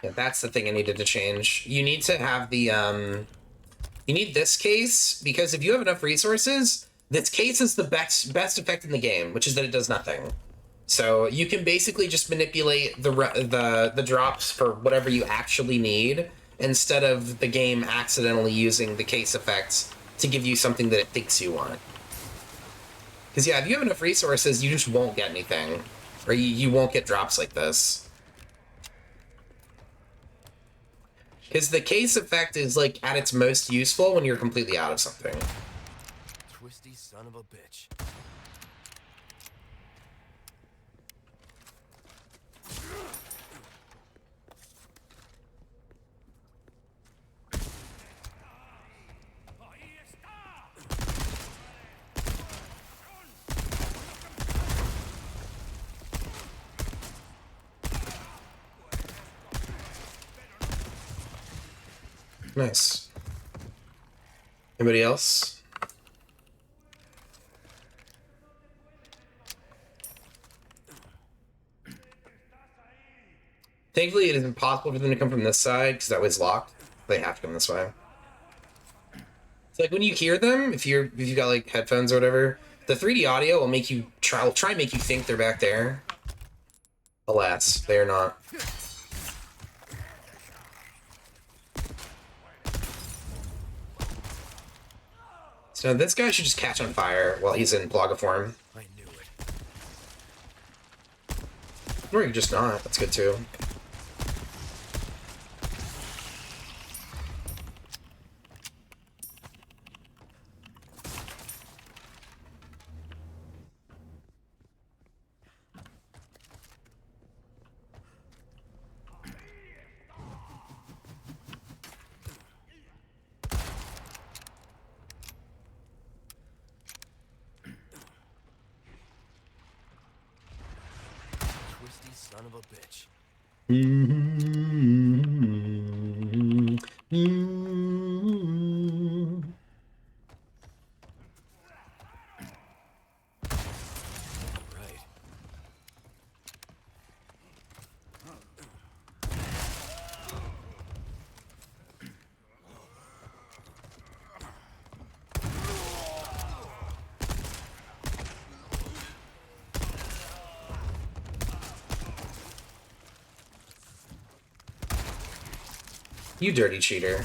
Yeah, that's the thing I needed to change. You need to have the, you need this case, because if you have enough resources, this case is the best effect in the game, which is that it does nothing. So you can basically just manipulate the drops for whatever you actually need, instead of the game accidentally using the case effects to give you something that it thinks you want. Because yeah, if you have enough resources, you just won't get anything. Or you won't get drops like this. Because the case effect is, like, at its most useful when you're completely out of something. Twisty son of a bitch. Nice. Anybody else? Thankfully, it is impossible for them to come from this side, because that way's locked. They have to come this way. It's like when you hear them, if you've got like headphones or whatever, the 3D audio will make you try and make you think they're back there. Alas, they are not. So this guy should just catch on fire while he's in Plaga form. I knew it. Or you just not. That's good too. Twisty son of a bitch. Right. You dirty cheater.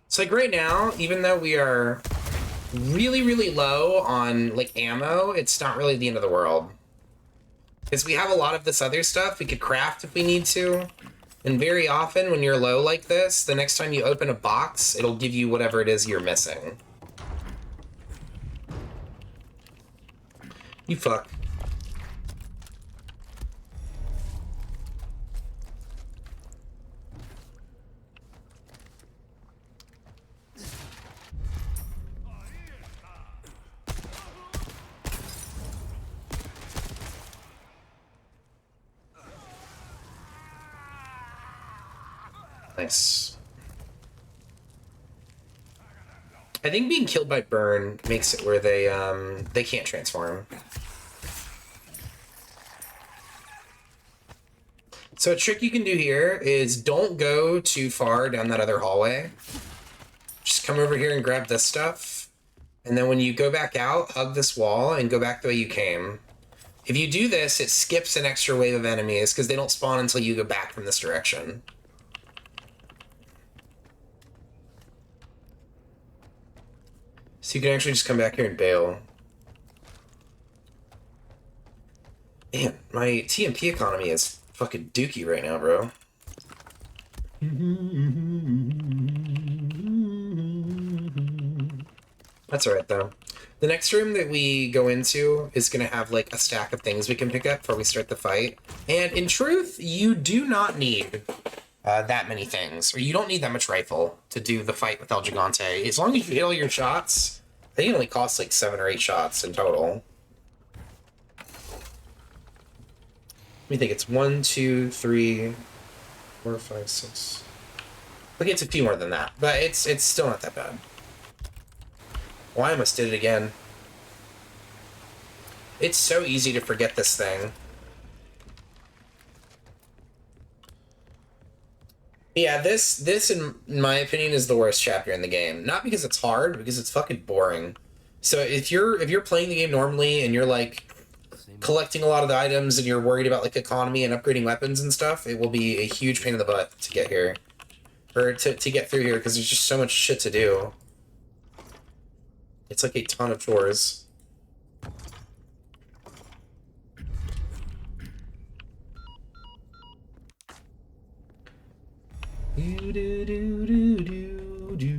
It's like right now, even though we are really, really low on, like, ammo, it's not really the end of the world. Because we have a lot of this other stuff we could craft if we need to. And very often when you're low like this, the next time you open a box, it'll give you whatever it is you're missing. You fuck. Nice. I think being killed by burn makes it where they can't transform. So a trick you can do here is don't go too far down that other hallway. Just come over here and grab this stuff. And then when you go back out, hug this wall and go back the way you came. If you do this, it skips an extra wave of enemies because they don't spawn until you go back from this direction. So you can actually just come back here and bail. Man, my TMP economy is fucking dookie right now, bro. That's alright, though. The next room that we go into is going to have, like, a stack of things we can pick up before we start the fight. And in truth, you do not need that many things. Or you don't need that much rifle to do the fight with El Gigante. As long as you hit all your shots, I think it only costs, like, 7 or 8 shots in total. Let me think, it's 1, 2, 3, 4, 5, 6. Look, it's a few more than that, but it's still not that bad. Well, I almost did it again. It's so easy to forget this thing. Yeah, this in my opinion is the worst chapter in the game. Not because it's hard, because it's fucking boring. So if you're playing the game normally and you're like collecting a lot of the items and you're worried about like economy and upgrading weapons and stuff, it will be a huge pain in the butt to get here. Or to get through here because there's just so much shit to do. It's like a ton of chores. Do, do, do, do, do, do.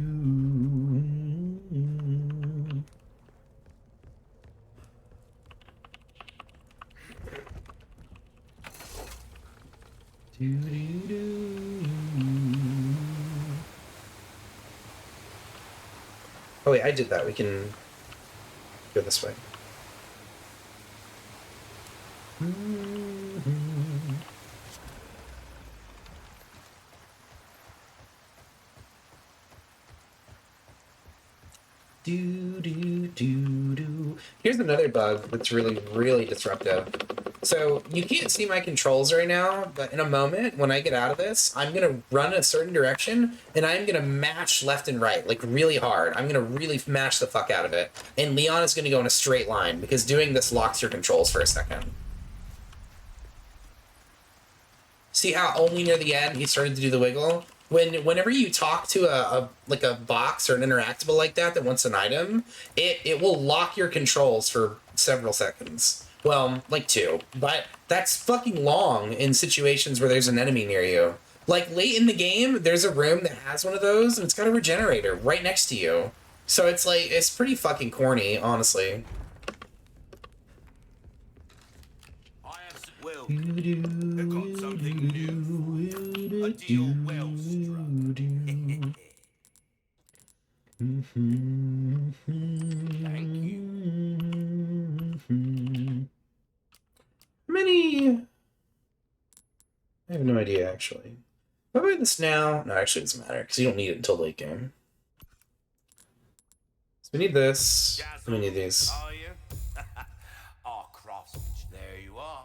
Do, do, do. Oh wait, I did that. We can go this way. Do, do, do, do. Here's another bug that's really, really disruptive. So you can't see my controls right now, but in a moment, when I get out of this, I'm going to run a certain direction, and I'm going to mash left and right, like really hard. I'm going to really mash the fuck out of it. And Leon is going to go in a straight line, because doing this locks your controls for a second. See how only near the end he started to do the wiggle? Whenever you talk to a box or an interactable like that wants an item, it will lock your controls for several seconds. Well, like 2, but that's fucking long in situations where there's an enemy near you. Like late in the game, there's a room that has one of those, and it's got a regenerator right next to you. So it's like, it's pretty fucking corny, honestly. I have got something new. A deal well struck. Thank you. Many... I have no idea, actually. If I buy this now... No, actually, it doesn't matter, because you don't need it until late game. So we need this, and we need these. Are you? Our craftsmanship. There you are.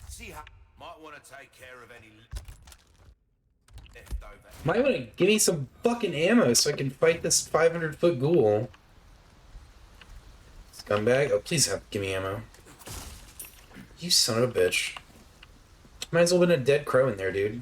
See how might want to take care of any leftover. Might want to give me some fucking ammo so I can fight this 500-foot ghoul. Scumbag. Oh, please give me ammo. You son of a bitch. Might as well have been a dead crow in there, dude.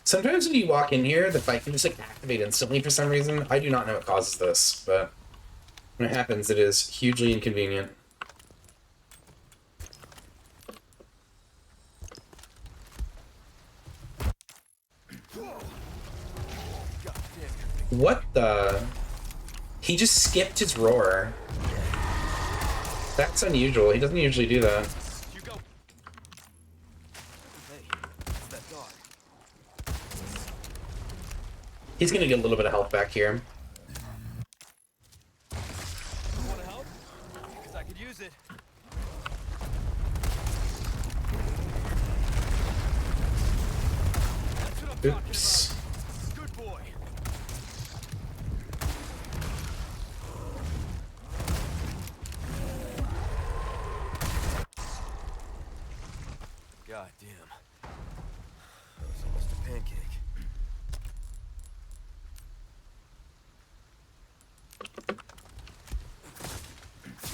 Sometimes when you walk in here, the fight can just like activate instantly for some reason. I do not know what causes this, but when it happens, it is hugely inconvenient. What the? He just skipped his roar. That's unusual. He doesn't usually do that. You go. Hey, it's that dog. He's gonna get a little bit of health back here. You want to help? Because I could use it. That's what I'm talking Oops. about. Good boy. God damn. That was almost a pancake.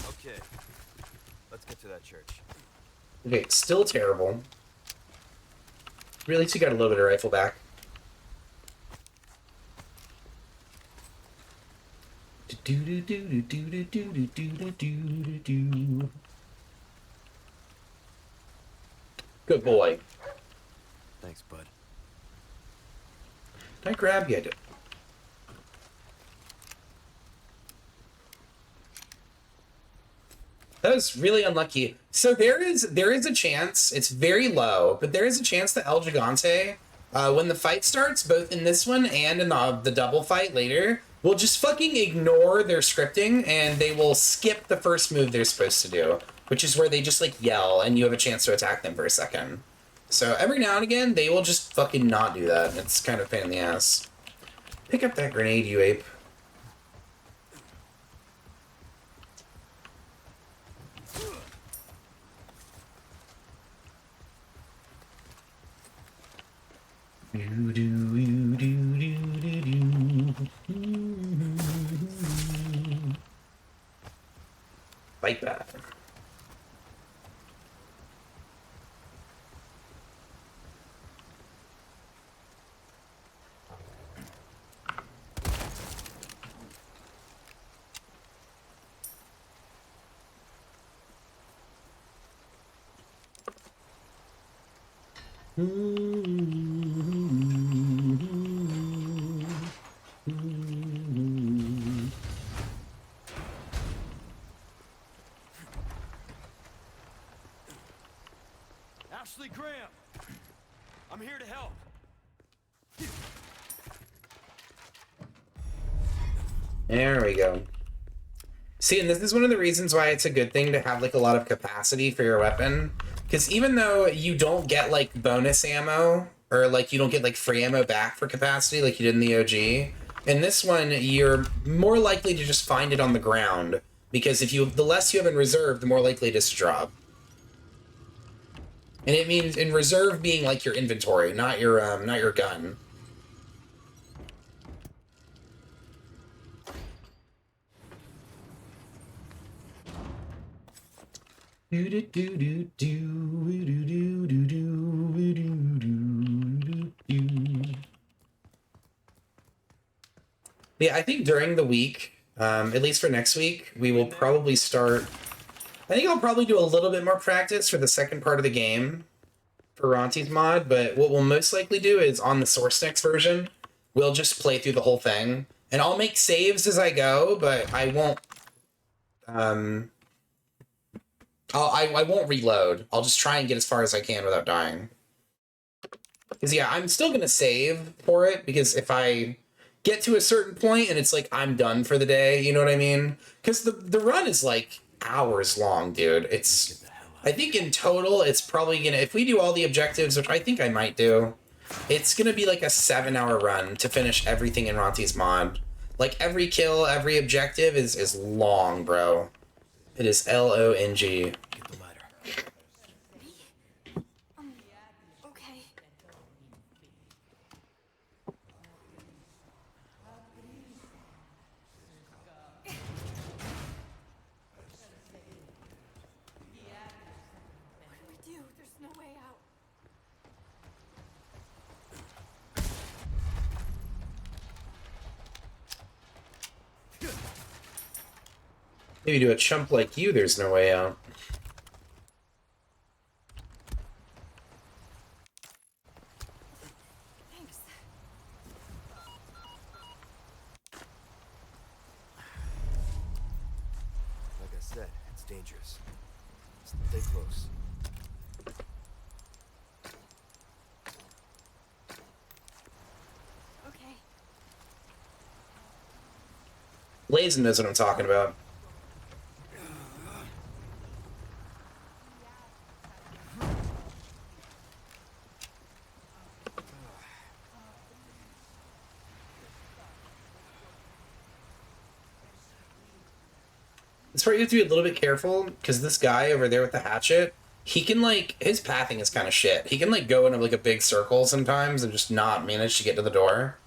Okay. Let's get to that church. Okay, still terrible. Really, too, got a little bit of rifle back. Good boy. Thanks, bud. Did I grab you? I did. That was really unlucky. So there is a chance, it's very low, but there is a chance that El Gigante, when the fight starts, both in this one and in the double fight later, will just fucking ignore their scripting and they will skip the first move they're supposed to do, which is where they just like yell and you have a chance to attack them for a second. So every now and again, they will just fucking not do that. It's kind of a pain in the ass. Pick up that grenade, you ape. Fight back. Ashley Graham! I'm here to help. There we go. See, and this is one of the reasons why it's a good thing to have like a lot of capacity for your weapon. Because even though you don't get like bonus ammo, or like you don't get like free ammo back for capacity like you did in the OG, in this one you're more likely to just find it on the ground. Because if the less you have in reserve, the more likely it is to drop. And it means in reserve being like your inventory, not your gun. Yeah, I think during the week, at least for next week, we will probably start. I think I'll probably do a little bit more practice for the second part of the game for Ronti's mod, but what we'll most likely do is on the Source Next version, we'll just play through the whole thing. And I'll make saves as I go, but I won't I won't reload. I'll just try and get as far as I can without dying. Because yeah, I'm still gonna save for it, because if I get to a certain point and it's like I'm done for the day, you know what I mean? Because the run is like hours long, dude. It's, I think in total it's probably gonna, if we do all the objectives, which I think I might do, it's gonna be like a 7-hour run to finish everything in Ronti's mod. Like every kill, every objective is long, bro. It is long. Get the ladder. Okay. Maybe to a chump like you, there's no way out. Thanks. Like I said, it's dangerous. Stay close. Okay. Blazin knows what I'm talking about. This part you have to be a little bit careful, because this guy over there with the hatchet, he can, like, his pathing is kind of shit. He can, like, go in, like, a big circle sometimes and just not manage to get to the door.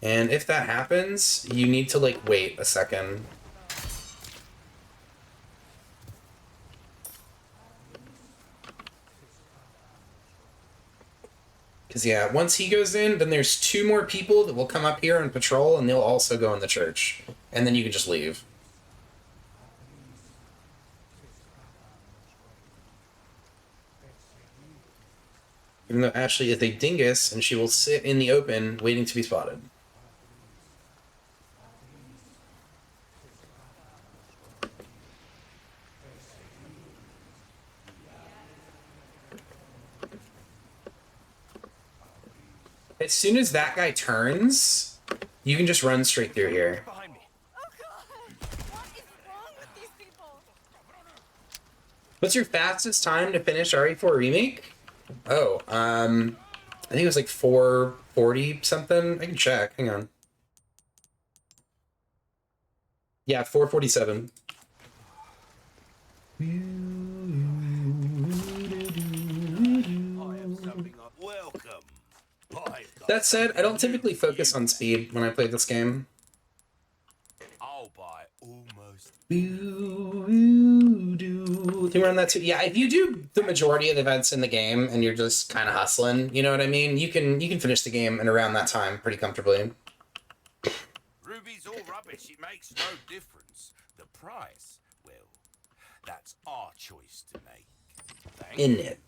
And if that happens, you need to, like, wait a second. Because, yeah, once he goes in, then there's 2 more people that will come up here and patrol, and they'll also go in the church. And then you can just leave. Even though Ashley is a dingus, and she will sit in the open, waiting to be spotted. As soon as that guy turns, you can just run straight through here. Behind me. Oh god! What is wrong with these people? What's your fastest time to finish RE4 Remake? Oh, I think it was like 440 something. I can check. Hang on. Yeah, 447. Welcome. That said, I don't typically focus on speed when I play this game. I'll buy almost. Think around that too. Yeah, if you do the majority of the events in the game and you're just kind of hustling, you know what I mean? You can finish the game in around that time pretty comfortably. Ruby's all rubbish. It makes no difference. The price, well, that's our choice to make. Thank In you. it.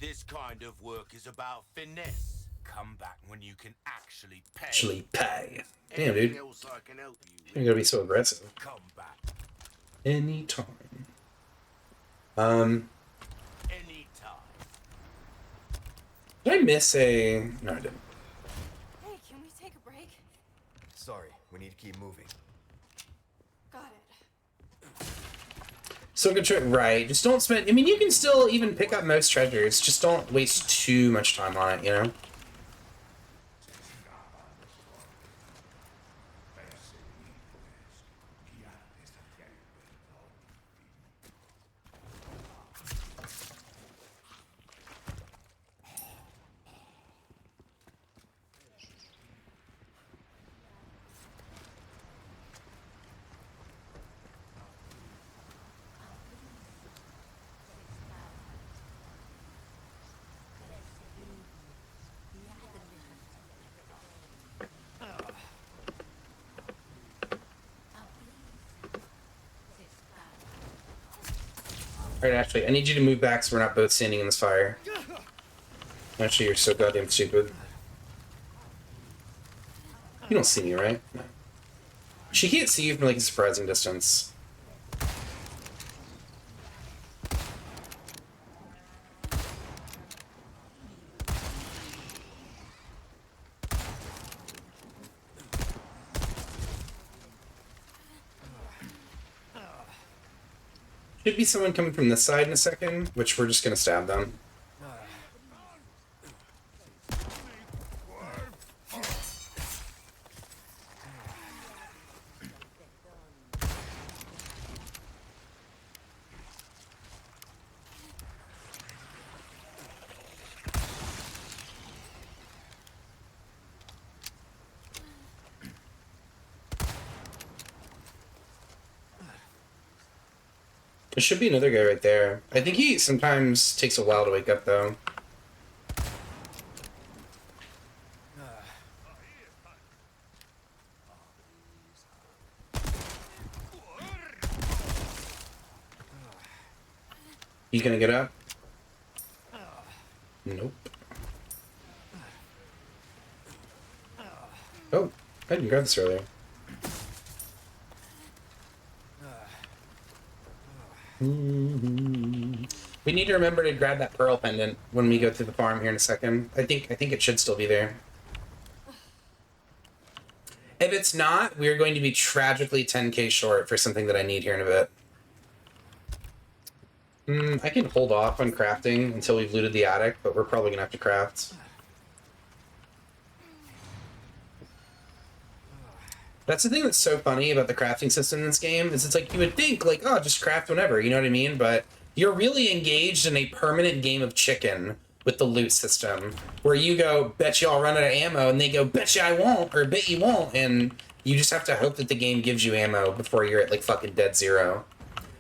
This kind of work is about finesse. Come back when you can actually pay. Actually pay. Damn, Anything dude. else I can help you with? You're gonna be so aggressive. Come back Anytime. anytime. Did I miss a... No, I didn't. Hey, can we take a break? Sorry, we need to keep moving. Got it. So good trick, right? Just don't spend... I mean, you can still even pick up most treasures. Just don't waste too much time on it, you know? Alright, Ashley, I need you to move back so we're not both standing in this fire. Actually, you're so goddamn stupid. You don't see me, right? No. She can't see you from, like, a surprising distance. Should be someone coming from this side in a second, which we're just gonna stab them. There should be another guy right there. I think he sometimes takes a while to wake up, though. You gonna get up? Nope. Oh, I didn't grab this earlier. We need to remember to grab that pearl pendant when we go through the farm here in a second. I think it should still be there. If it's not, we're going to be tragically 10k short for something that I need here in a bit. I can hold off on crafting until we've looted the attic, but we're probably gonna have to craft. That's the thing that's so funny about the crafting system in this game, is it's like, you would think, like, oh, just craft whenever, you know what I mean? But you're really engaged in a permanent game of chicken with the loot system, where you go, bet you I'll run out of ammo, and they go, bet you I won't, or bet you won't, and you just have to hope that the game gives you ammo before you're at, like, fucking dead zero.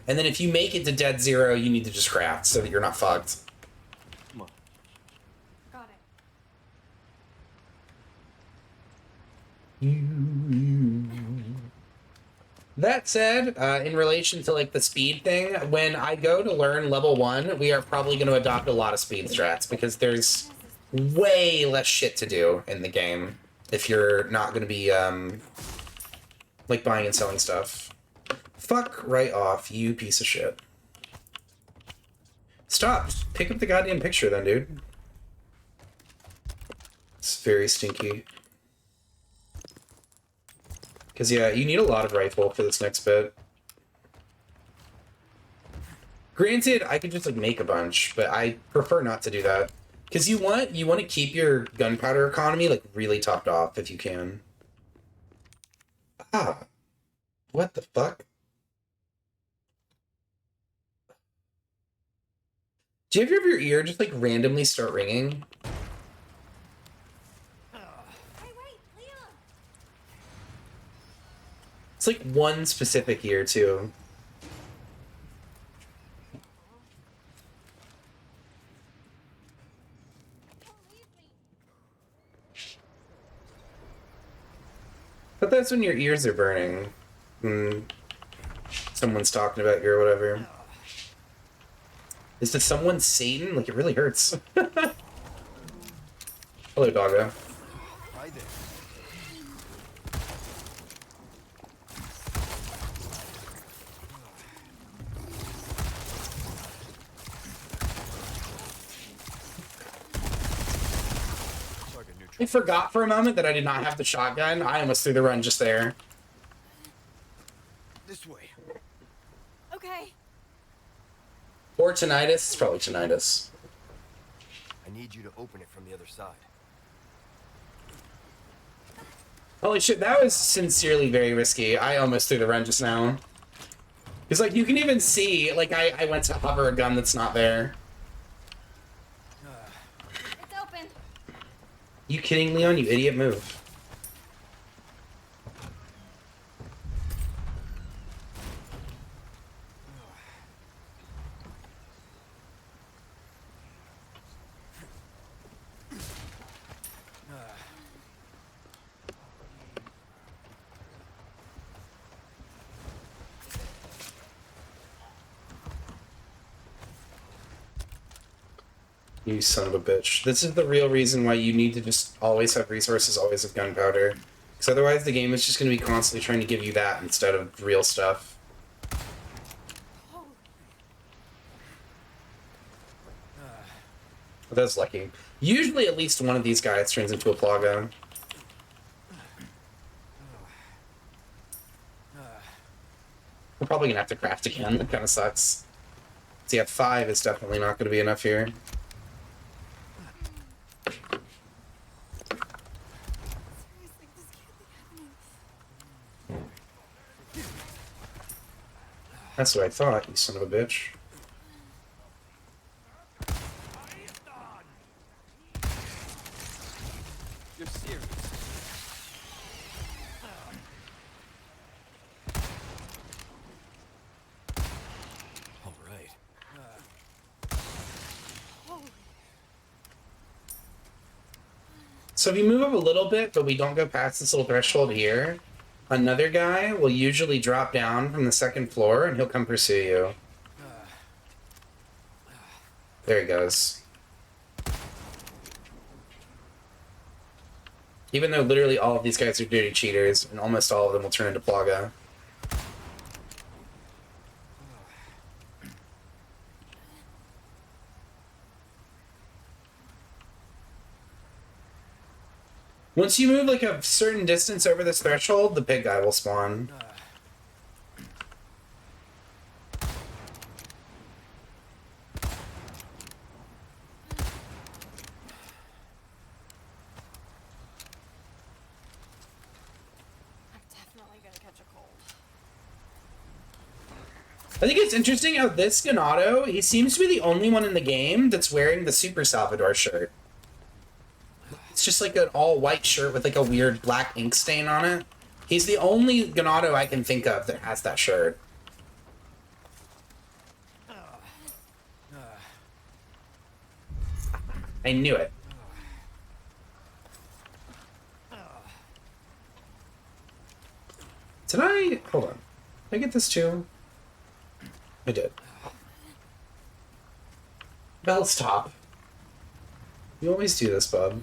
And then if you make it to dead zero, you need to just craft so that you're not fucked. Come on. Got it. That said, in relation to like the speed thing, when I go to learn level 1, we are probably going to adopt a lot of speed strats because there's way less shit to do in the game if you're not going to be like buying and selling stuff. Fuck right off, you piece of shit. Stop, just pick up the goddamn picture then, dude. It's very stinky. Because, yeah, you need a lot of rifle for this next bit. Granted, I could just, like, make a bunch, but I prefer not to do that. Because you want to keep your gunpowder economy, like, really topped off if you can. Ah. What the fuck? Do you ever have your ear just, like, randomly start ringing? Hey, wait, Leon! It's like one specific ear, too. Don't leave me. But that's when your ears are burning. Someone's talking about you or whatever. Is this someone Satan? Like, it really hurts. Hello, doggo. Hi there. I forgot for a moment that I did not have the shotgun. I almost threw the run just there. This way. Okay. Or tinnitus. It's probably tinnitus. I need you to open it from the other side. Holy shit, that was sincerely very risky. I almost threw the run just now. Because, like, you can even see, like, I went to hover a gun that's not there. It's open. You kidding, Leon? You idiot, move. You son of a bitch. This is the real reason why you need to just always have resources, always have gunpowder. Because otherwise the game is just going to be constantly trying to give you that instead of real stuff. Oh, But that's lucky. Usually at least one of these guys turns into a plaga. We're probably going to have to craft again. That kind of sucks. So yeah, 5 is definitely not going to be enough here. seriously, this can't be happening. That's what I thought, you son of a bitch. You're serious. All right. Holy. So if you move up a little bit, but we don't go past this little threshold here, another guy will usually drop down from the second floor and he'll come pursue you. There he goes. Even though literally all of these guys are dirty cheaters, and almost all of them will turn into Plaga. Once you move like a certain distance over this threshold, the pig guy will spawn. I'm definitely gonna catch a cold. I think it's interesting how this Ganado, he seems to be the only one in the game that's wearing the Super Salvador shirt. It's just like an all-white shirt with like a weird black ink stain on it. He's the only Ganado I can think of that has that shirt. I knew it. Did I... Hold on. Did I get this too? I did. Bell, stop. You always do this, bub.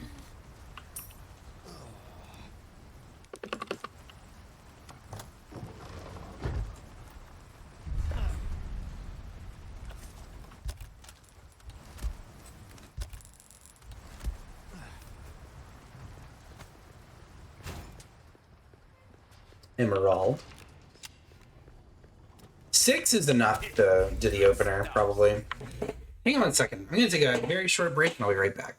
Emerald. 6 is enough to do the opener, probably. Hang on a second. I'm going to take a very short break and I'll be right back.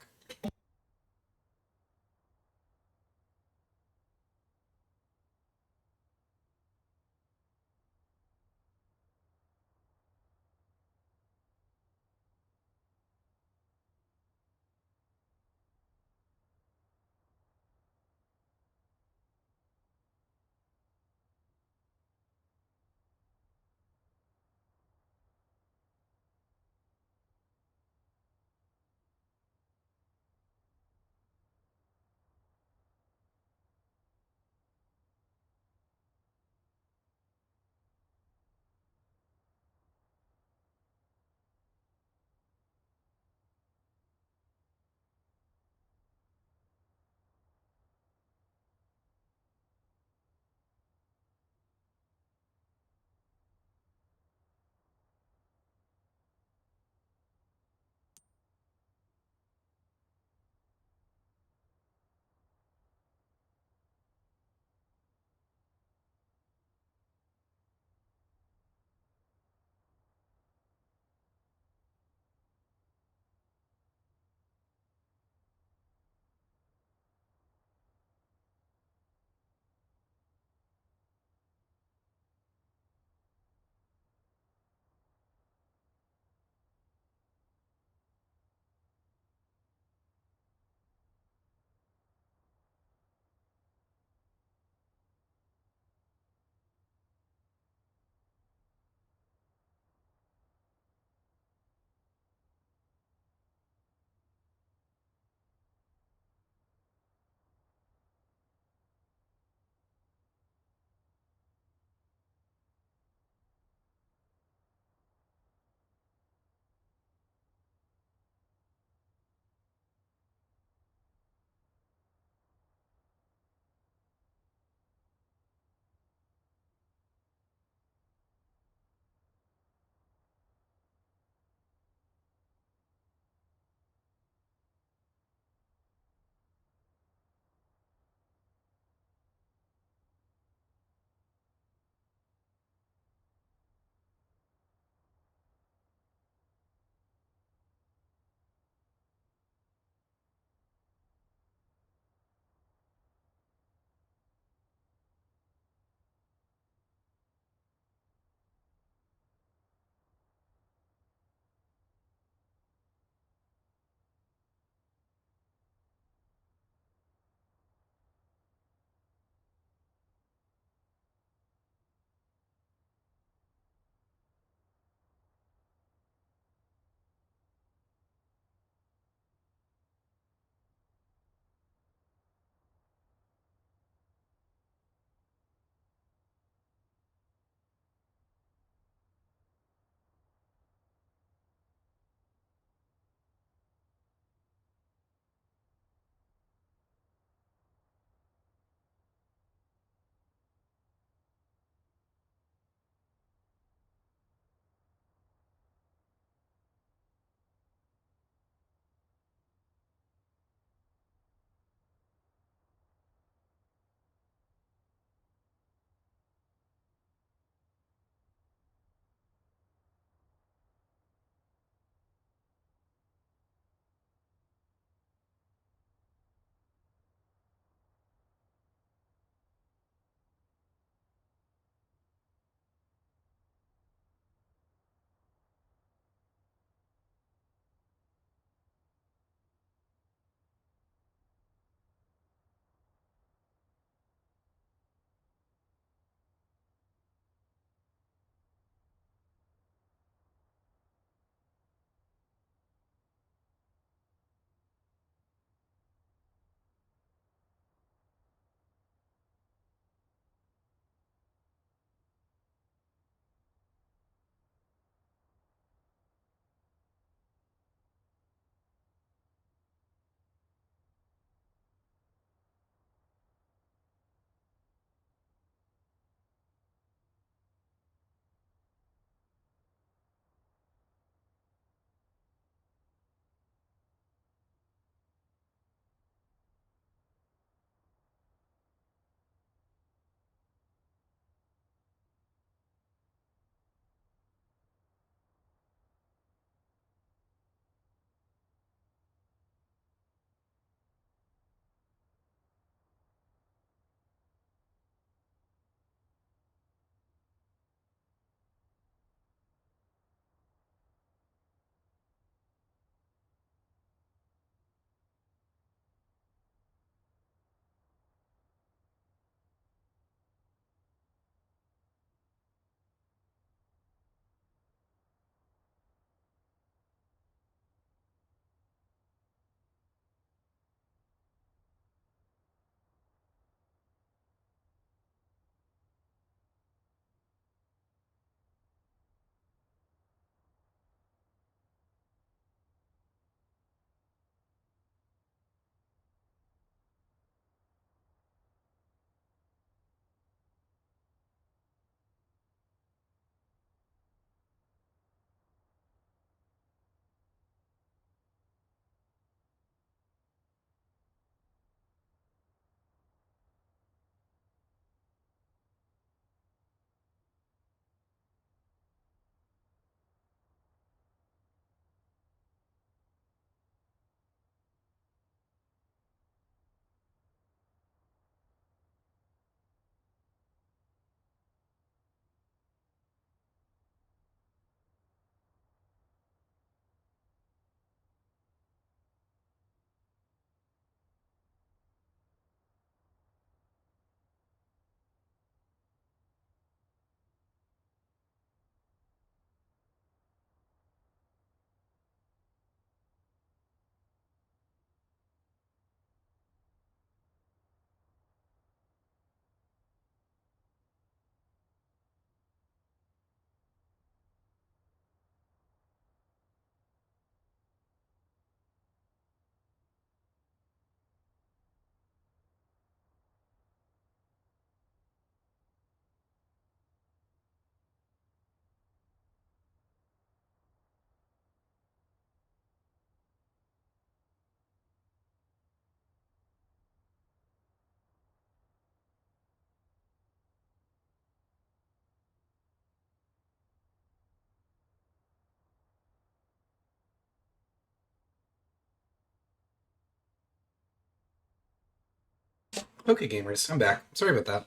Okay, gamers, I'm back. Sorry about that.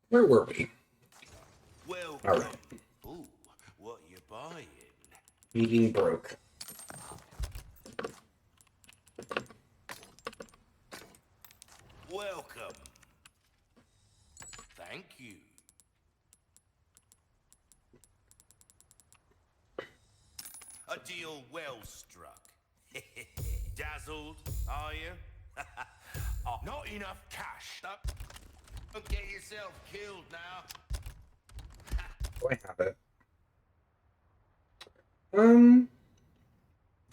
Where were we? Welcome. All right. Ooh, what you buying? Meeting broke. Welcome. Thank you. A deal well struck. Dazzled, are you? Oh, not enough cash. Don't get yourself killed now. Do I have it?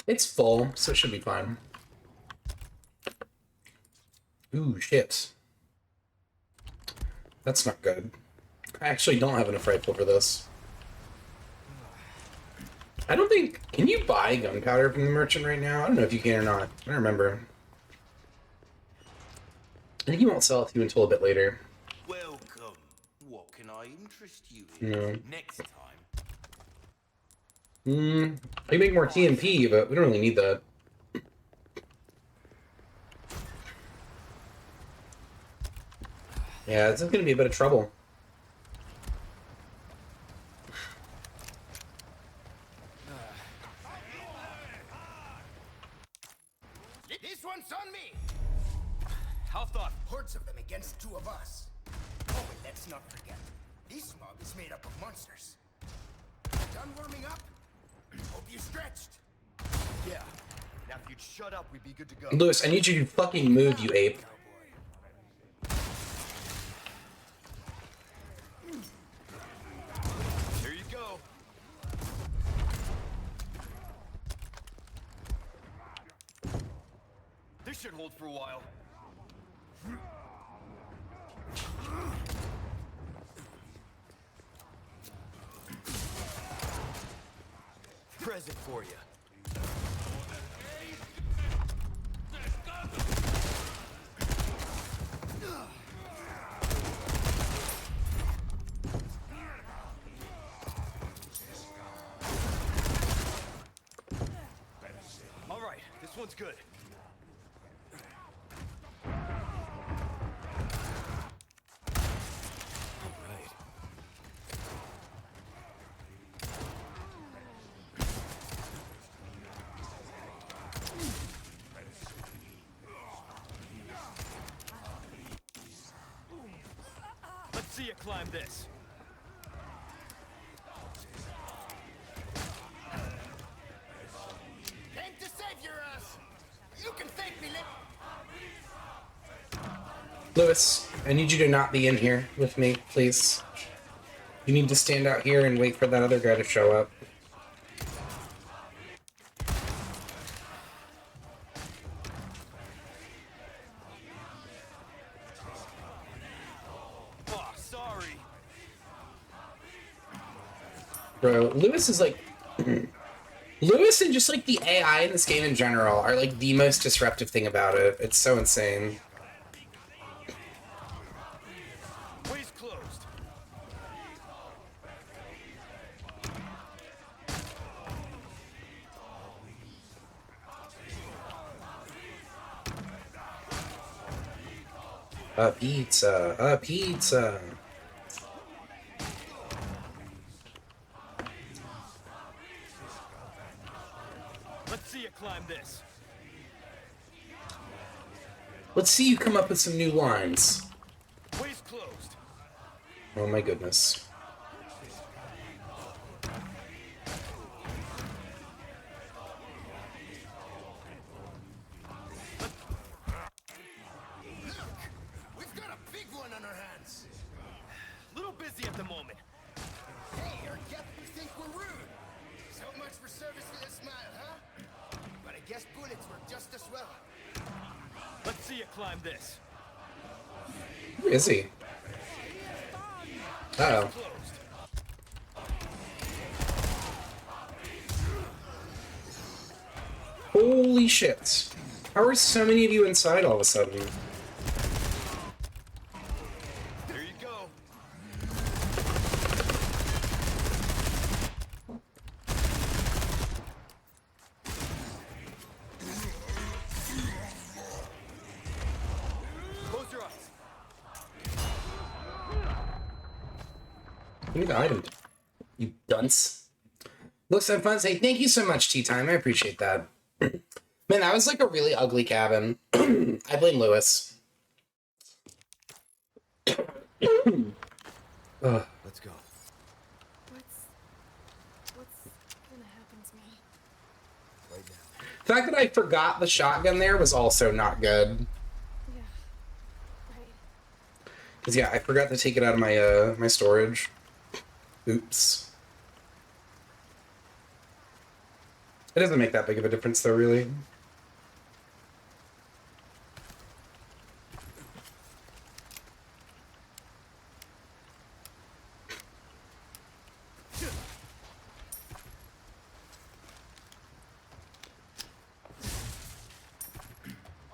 It's full, so it should be fine. Ooh, shit. That's not good. I actually don't have enough rifle for this. I don't think... Can you buy gunpowder from the merchant right now? I don't know if you can or not. I don't remember. I think he won't sell it to you until a bit later. Welcome. What can I interest you in? No. Next time. I can make more TNP, but we don't really need that. Yeah, this is going to be a bit of trouble. This one's on me! How thought? Hordes of them against two of us. Oh, and let's not forget, this mob is made up of monsters. Done warming up? Hope you stretched. Yeah. Now if you'd shut up, we'd be good to go. Lewis, I need you to fucking move, you ape. Here you go. This should hold for a while. Present for you. All right, this one's good. All right. Let's see you climb this. Came to save your ass! You can thank me, Lewis, I need you to not be in here with me, please. You need to stand out here and wait for that other guy to show up. Oh, sorry. Bro, Lewis is like... Lewis and just like the AI in this game in general are like the most disruptive thing about it. It's so insane. Way's closed. A pizza, a pizza. Let's see you climb this. Let's see you come up with some new lines. Way's closed. Oh my goodness. We've got a big one on our hands. Little busy at the moment. Hey, our captains think we're rude. So much for service with a smile, huh? But I guess bullets work just as well. Let's see you climb this. Who is he? Uh-oh. Closed. Holy shit. How are so many of you inside all of a sudden? There you go. Give me the item, you dunce. Looks like fun. Say thank you so much, Tea Time. I appreciate that. Man, that was like a really ugly cabin. I blame Lewis. Ugh. Let's go. What's gonna happen to me? Right now. The fact that I forgot the shotgun there was also not good. Yeah. Right. Cause yeah, I forgot to take it out of my my storage. Oops. It doesn't make that big of a difference though, really.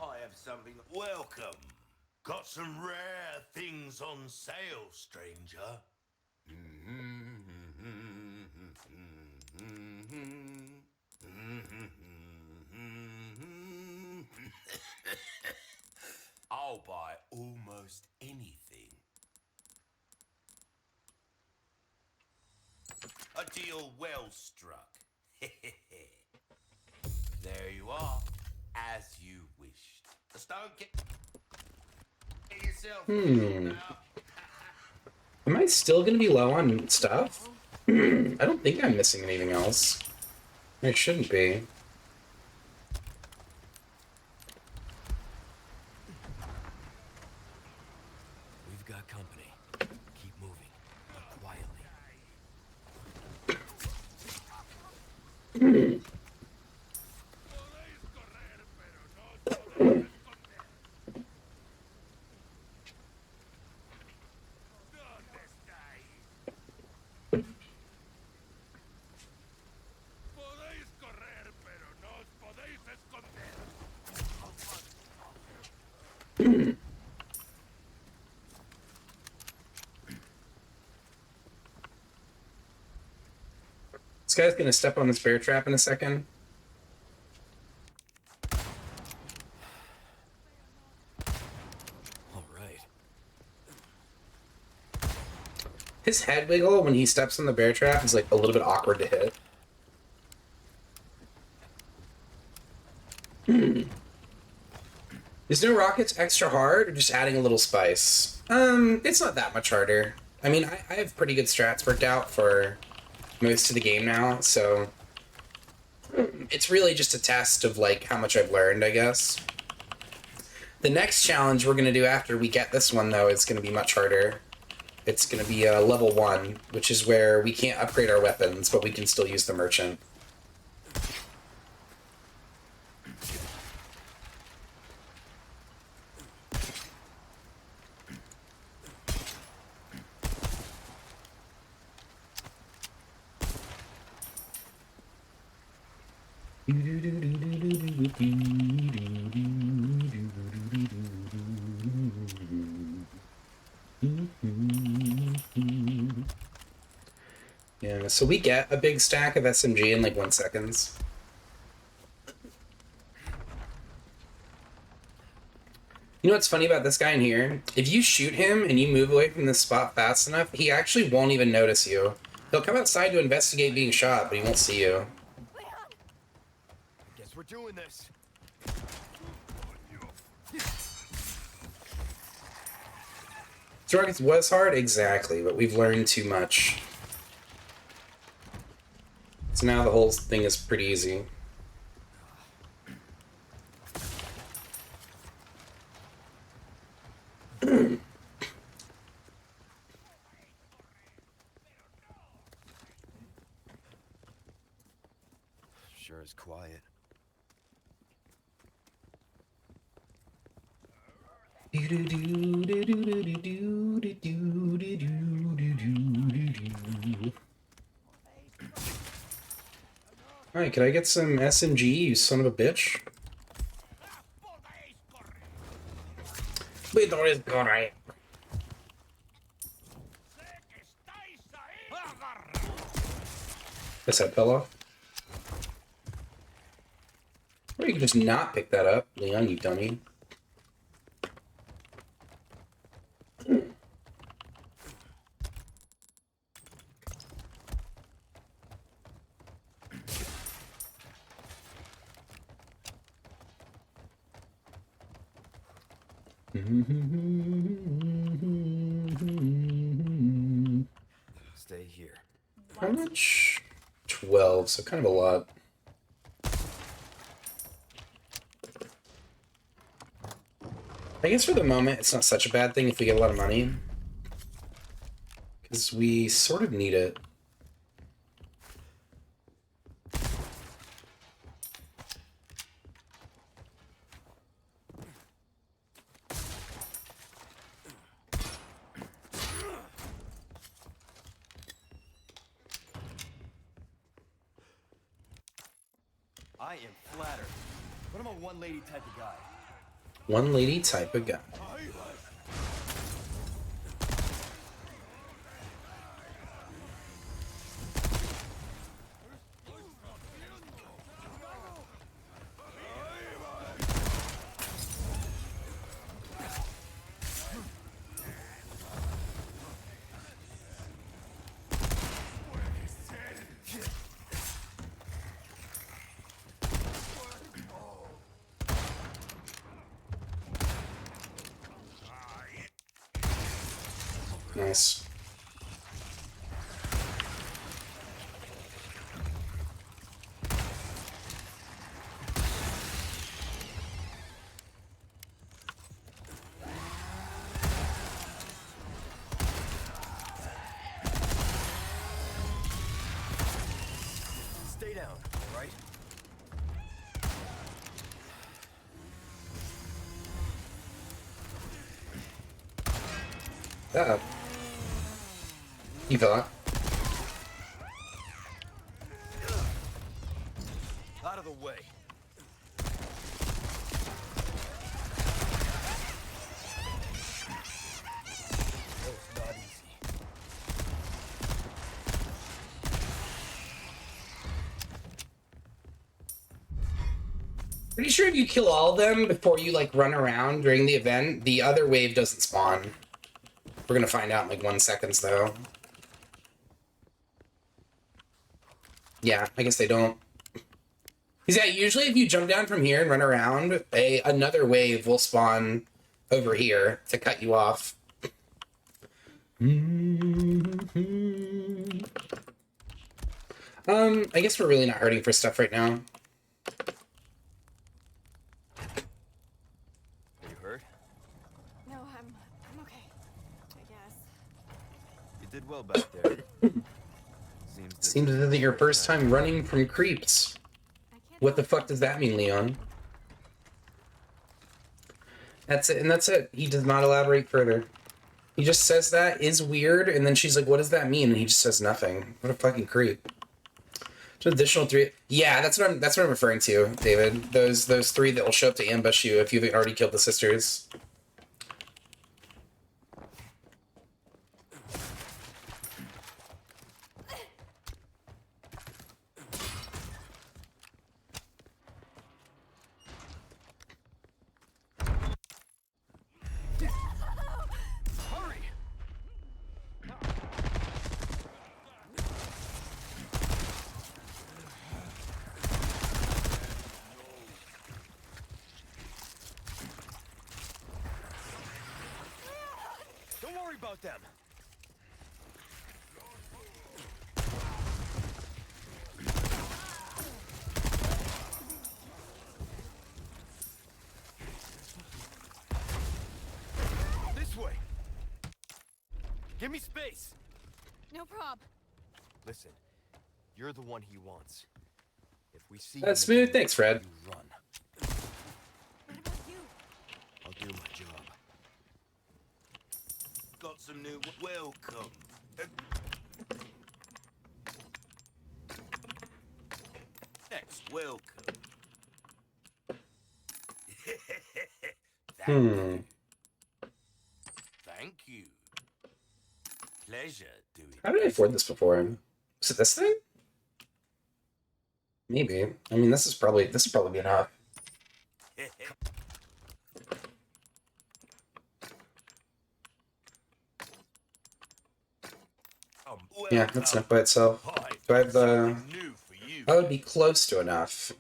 I have something. Welcome. Got some rare things on sale, stranger. I'll buy almost anything. A deal well struck. There you are, as you wished. Just don't get yourself killed now. Am I still gonna be low on stuff? I don't think I'm missing anything else. I shouldn't be. We've got company. Keep moving, but quietly. Podéis correr, pero no os podéis esconder. This guy's gonna step on this bear trap in a second. All right. His head wiggle when he steps on the bear trap is like a little bit awkward to hit. Is No Rockets extra hard or just adding a little spice? It's not that much harder. I mean, I have pretty good strats worked out for most of the game now, so it's really just a test of like how much I've learned, I guess. The next challenge we're gonna do after we get this one though is gonna be much harder. It's gonna be level 1, which is where we can't upgrade our weapons, but we can still use the merchant. Yeah, so we get a big stack of SMG in like 1 second. You know what's funny about this guy in here? If you shoot him and you move away from this spot fast enough, he actually won't even notice you. He'll come outside to investigate being shot, but he won't see you. Guess we're doing this. Rockets was hard? Exactly, but we've learned too much. So now the whole thing is pretty easy. Sure is quiet. Alright, can I get some SMG, you son of a bitch? Podéis correr. His head fell off. Or you can just not pick that up, Leon, you dummy. Stay here. How much? 12, so kind of a lot. I guess for the moment, it's not such a bad thing if we get a lot of money. Because we sort of need it. I am flattered, but I'm a one-lady type of guy. One lady type of guy. Nice. Stay down, all right? You thought? Out of the way. That was not easy. Pretty sure if you kill all of them before you like run around during the event, the other wave doesn't spawn. We're gonna find out in like 1 second though. Yeah, I guess they don't. Because yeah, usually if you jump down from here and run around, another wave will spawn over here to cut you off. I guess we're really not hurting for stuff right now. Are you hurt? No, I'm okay. I guess. You did well back there. Seems as if your first time running from creeps. I can't What the help fuck does that mean, Leon? That's it, and that's it. He does not elaborate further. He just says that is weird, and then she's like, what does that mean? And he just says nothing. What a fucking creep. So additional 3. Yeah, that's what I'm referring to, David. Those 3 that will show up to ambush you if you've already killed the sisters. Hurry! Don't worry about them. This way. Give me space. No prob. Listen, you're the one he wants. If we see That's him smooth. again, Thanks, Fred. you run. What about you? I'll do my job. Got some new welcome. Next welcome. Thank you. Pleasure doing. How did I afford this before? Was it this thing? Maybe. I mean, this is probably be enough. Yeah, that's enough by itself. Do I have the... New for you. That would be close to enough.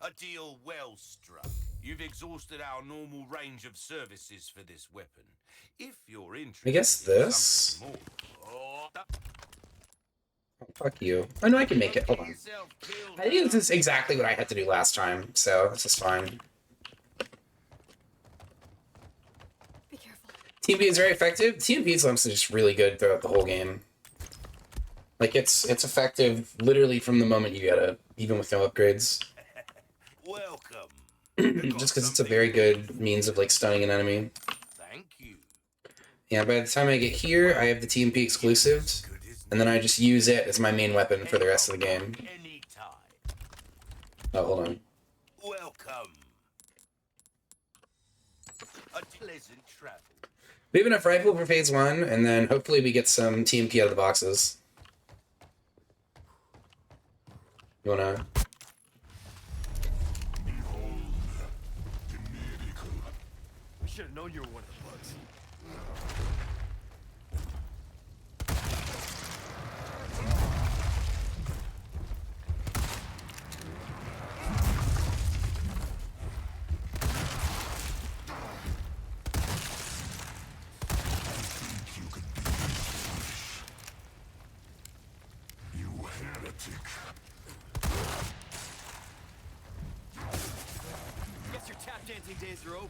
A deal well struck. You've exhausted our normal range of services for this weapon. If you're interested, I guess in this. something more. Oh, fuck you. I know I can make it. Hold on. I think this is exactly what I had to do last time, so this is fine. Be careful. TMP is very effective. TMP is honestly just really good throughout the whole game. Like, it's effective literally from the moment you get it, even with no upgrades. Welcome. Just because it's a very good means of, like, stunning an enemy. Thank you. Yeah, by the time I get here, I have the TMP exclusive, and then I just use it as my main weapon for the rest of the game. Anytime. Oh, hold on. Welcome. A pleasant travel. We have enough rifle for phase 1, and then hopefully we get some TMP out of the boxes. You wanna... We should have known you were one of the bugs. Guess your tap dancing days are over.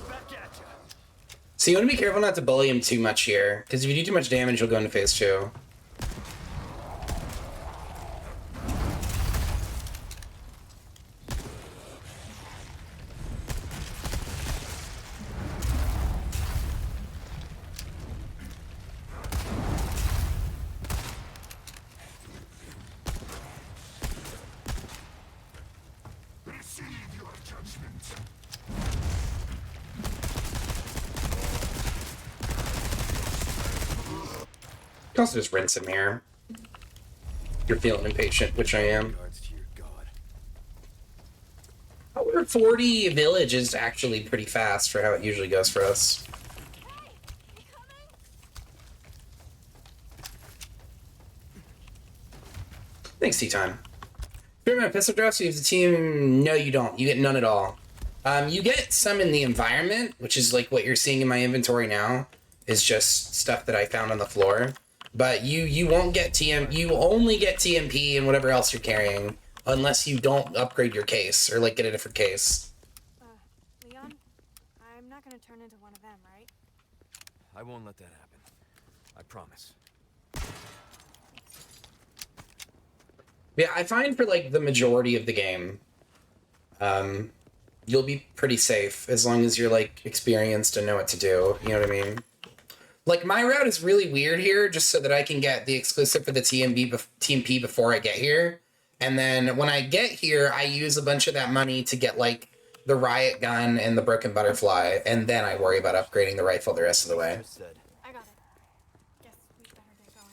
Back at ya. So you want to be careful not to bully him too much here, because if you do too much damage, you'll go into phase 2. You can also just rinse him here. If you're feeling impatient, which I am. Regards to your god. However, 40 village is actually pretty fast for how it usually goes for us. Hey, you coming? Thanks, T-Time. Fair amount of pistol drops, you have the team... No, you don't. You get none at all. You get some in the environment, which is like what you're seeing in my inventory now, is just stuff that I found on the floor. But you won't get you only get TMP and whatever else you're carrying, unless you don't upgrade your case, or like get a different case. Leon, I'm not gonna turn into one of them, right? I won't let that happen. I promise. Yeah, I find for like the majority of the game, you'll be pretty safe as long as you're like experienced and know what to do. You know what I mean? Like my route is really weird here, just so that I can get the exclusive for the TMP before I get here, and then when I get here, I use a bunch of that money to get like the riot gun and the broken butterfly, and then I worry about upgrading the rifle the rest of the way. Just said. I got it. Guess we better get going.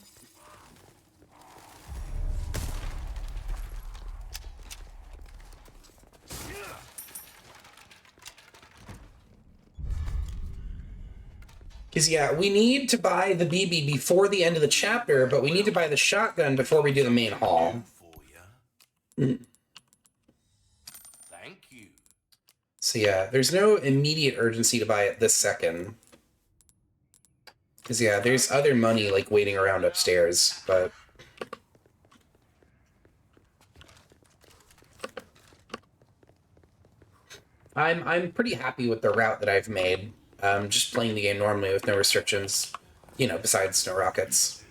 Because, yeah, we need to buy the BB before the end of the chapter, but we need to buy the shotgun before we do the main haul. For ya. Thank you. So, yeah, there's no immediate urgency to buy it this second. Because, yeah, there's other money, like, waiting around upstairs, but... I'm pretty happy with the route that I've made. Just playing the game normally with no restrictions, you know, besides no rockets.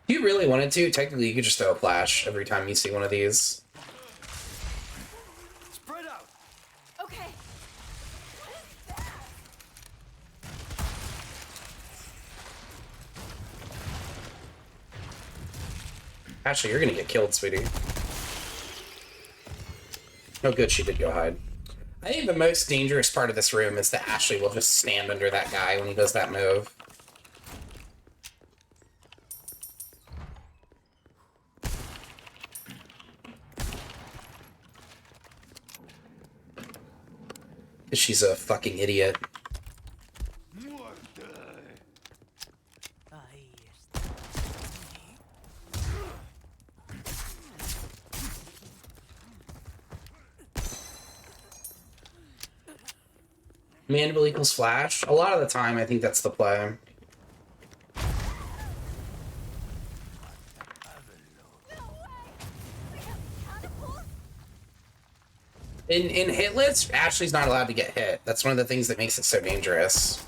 If you really wanted to, technically you could just throw a flash every time you see one of these. Spread out. Okay. What is that? Ashley, you're gonna get killed, sweetie. Oh good, she did go hide. I think the most dangerous part of this room is that Ashley will just stand under that guy when he does that move. She's a fucking idiot. Mandible equals flash. A lot of the time, I think that's the play. In hitless, Ashley's not allowed to get hit. That's one of the things that makes it so dangerous.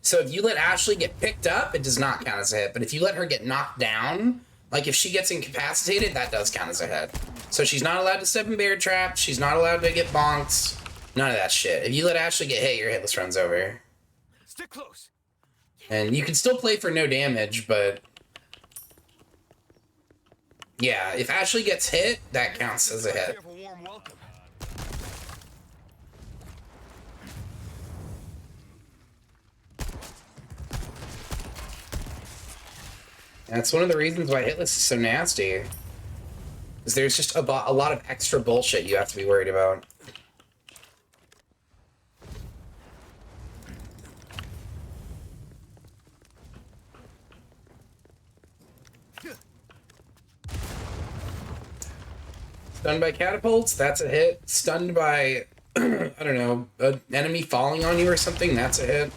So if you let Ashley get picked up, it does not count as a hit. But if you let her get knocked down, like if she gets incapacitated, that does count as a hit. So she's not allowed to step in bear trap. She's not allowed to get bonked. None of that shit. If you let Ashley get hit, your hitless run's over. Stick close. And you can still play for no damage, but... yeah, if Ashley gets hit, that counts as a hit. Have a warm welcome. That's one of the reasons why hitless is so nasty. Because there's just a lot of extra bullshit you have to be worried about. Stunned by catapults, that's a hit. Stunned by, I don't know, an enemy falling on you or something, that's a hit.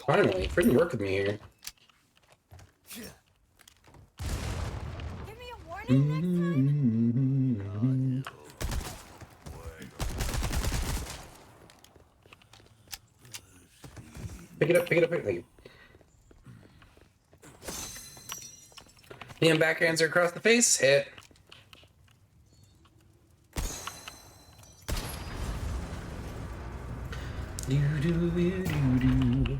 Finally, freaking work with me here. Give me a warning next time. Pick it up, pick it up, pick it up. Thank you. And backhands are across the face. Hit. Do do do do.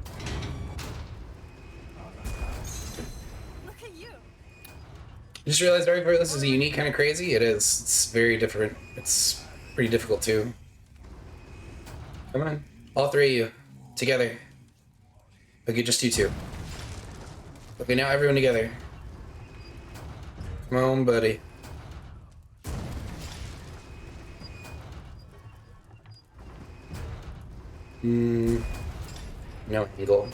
Look at you. I just realized Dark Heartless is a unique kind of crazy. It is. It's very different. It's pretty difficult too. Come on. All three of you. Together. Okay, just you two. Okay, now everyone together. Come on, buddy. No angle.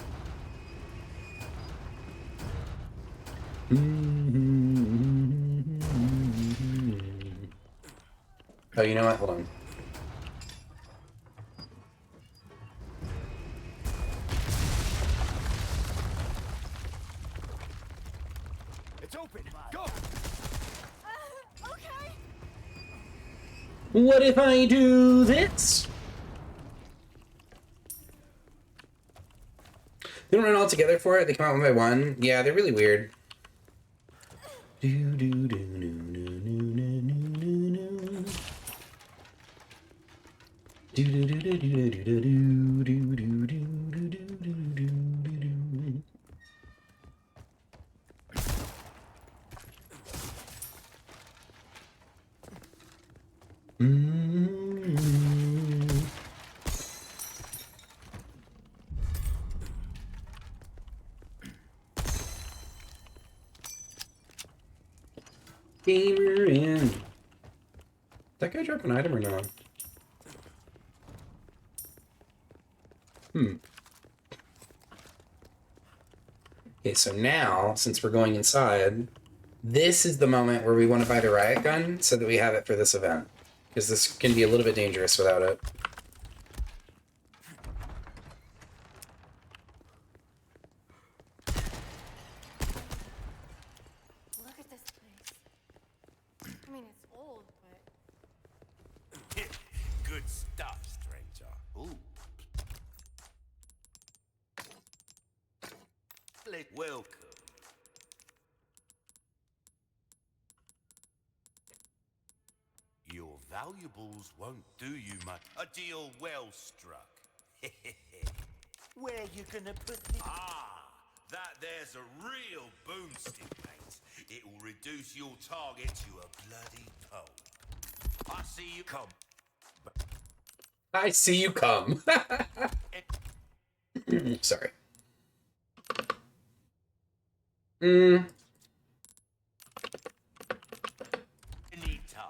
Oh, you know what? Hold on. It's open. Go. Okay. What if I do this? They don't run all together for it. They come out one by one. Yeah, they're really weird. Do do do do do do do do. Do do do do do do do do do do do do do do. Gamer in. That guy drop an item or not? Okay, so now, since we're going inside, this is the moment where we want to buy the riot gun so that we have it for this event. Because this can be a little bit dangerous without it. Look at this place. I mean, it's old, but Good stuff, stranger. Ooh. Welcome. Your valuables won't do you much. A deal well struck. Where you gonna put this? Ah, that there's a real boomstick, mate. It will reduce your target to a bloody pulp. I see you come. I see you come. Sorry. Any time.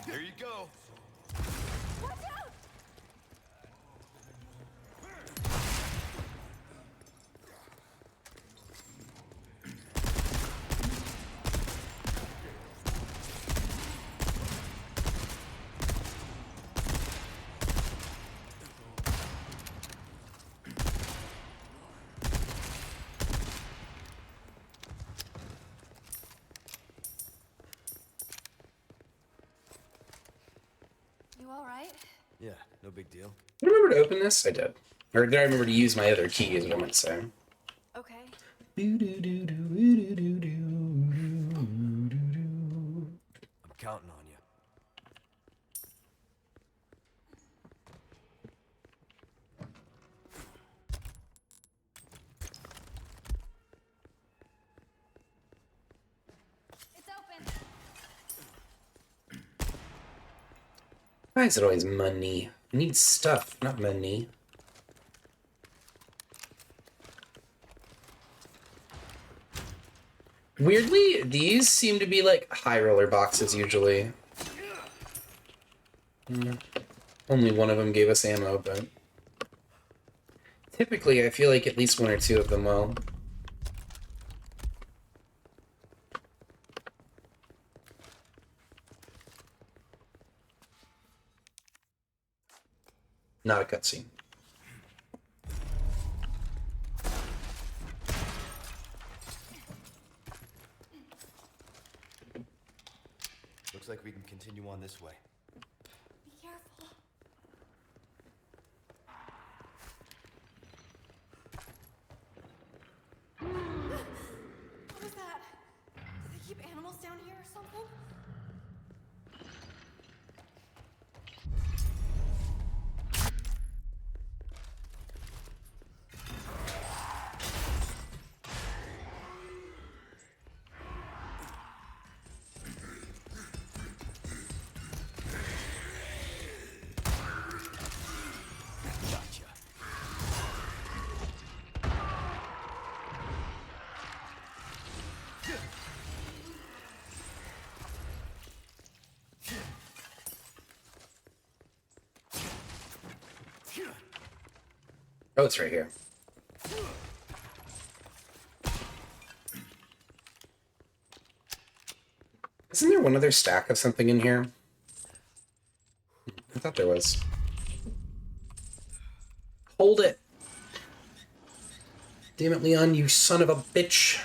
There you go. Watch out! You all right? Yeah, no big deal. Did I remember to open this? I did. Or did I remember to use my other key, is what I meant to say. Okay. I'm counting on you. It's open. Why is it always money? I need stuff, not money. Weirdly, these seem to be like high roller boxes usually. Only one of them gave us ammo, but typically I feel like at least one or two of them will. Not a cutscene. Looks like we can continue on this way. Be careful. What was that? Do they keep animals down here or something? Gotcha. Oh, it's right here. Isn't there one other stack of something in here? I thought there was. Hold it! Damn it, Leon, you son of a bitch!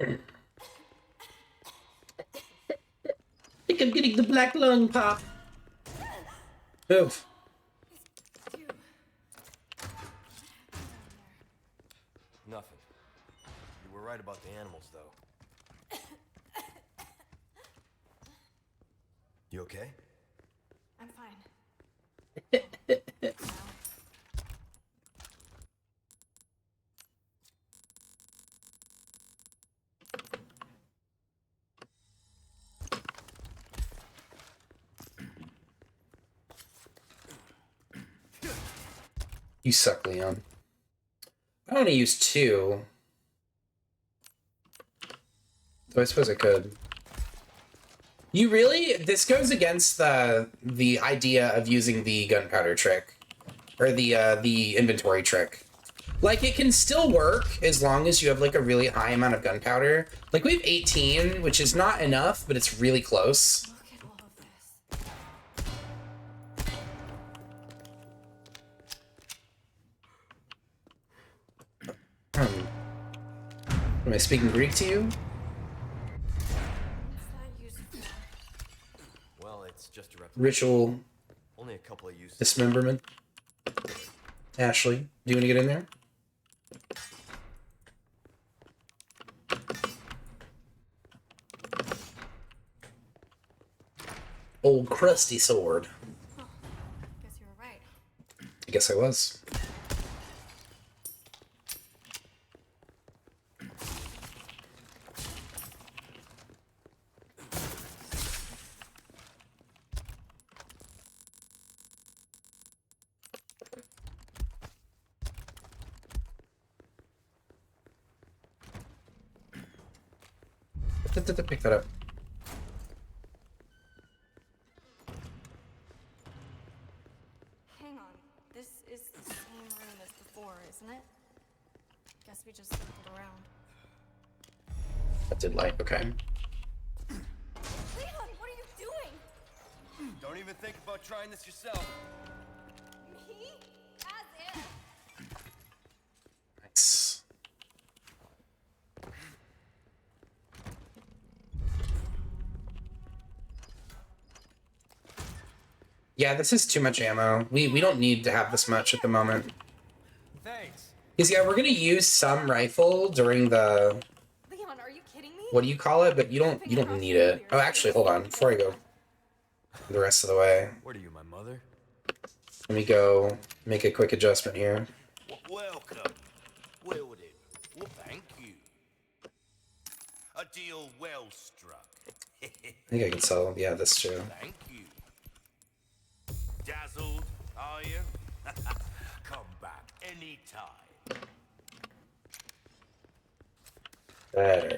I think I'm getting the black lung pop. Move. Dude. Nothing. You were right about the animals, though. You okay? I'm fine. You suck, Leon. I want to use two. Though I suppose I could. You really? This goes against the idea of using the gunpowder trick. Or the inventory trick. Like, it can still work as long as you have, like, a really high amount of gunpowder. Like, we have 18, which is not enough, but it's really close. Look at all of this. Am I speaking Greek to you? What's that used for? Well, it's just a replica. Ritual Only a couple of uses. dismemberment. Ashley, do you want to get in there? Old crusty sword. Huh. Guess you were right. I guess I was. Pick that up. Hang on. This is the same room as before, isn't it? Guess we just circled around. That did light. Okay. Leon, what are you doing? Don't even think about trying this yourself. Me? As if. Nice. Yeah, this is too much ammo. We don't need to have this much at the moment. Thanks. Because yeah, we're gonna use some rifle during the Leon, are you kidding me? what do you call it? But you don't need it. Oh, actually, hold on. Before I go the rest of the way, What are you, my mother? let me go make a quick adjustment here. Welcome. Well then, well, thank you. A deal well struck. I think I can sell. Yeah, this too. Thank you. Dazzled, are you? Come back anytime. Better.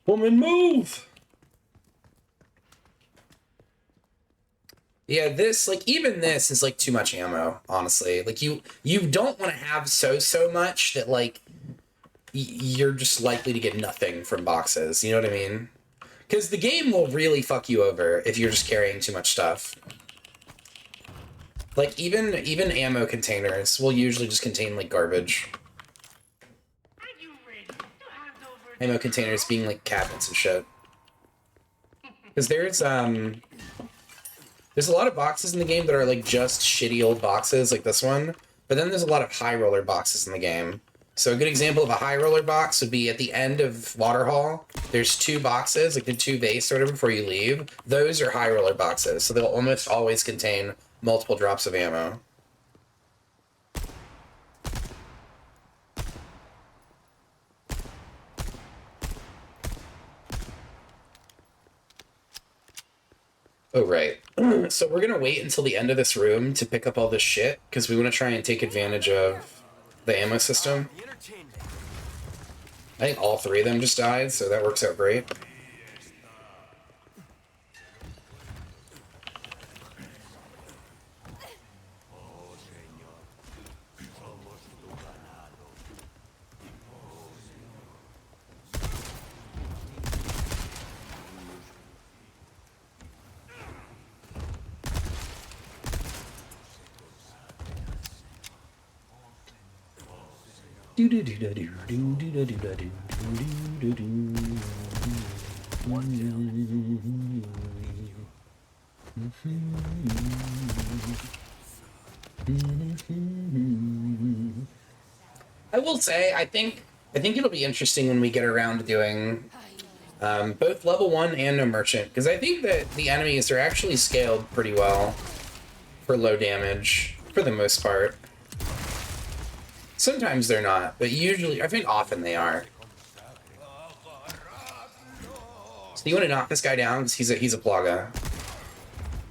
Woman, move! Yeah, this, like, even this is, like, too much ammo, honestly. Like, you don't want to have so much that, like, you're just likely to get nothing from boxes. You know what I mean? Because the game will really fuck you over if you're just carrying too much stuff. Like, even ammo containers will usually just contain, like, garbage. Ammo containers being, like, cabinets and shit. Because there's a lot of boxes in the game that are, like, just shitty old boxes, like this one. But then there's a lot of high roller boxes in the game. So a good example of a high roller box would be at the end of Waterhall. There's two boxes, like the two vase sort of before you leave. Those are high roller boxes, so they'll almost always contain multiple drops of ammo. Oh, right. So we're gonna wait until the end of this room to pick up all this shit, because we want to try and take advantage of the ammo system. You entertain me. I think all three of them just died, so that works out great. I will say, I think it'll be interesting when we get around to doing both level 1 and no merchant, because I think that the enemies are actually scaled pretty well for low damage, for the most part. Sometimes they're not, but usually, I think often they are. So you want to knock this guy down, because he's a plaga.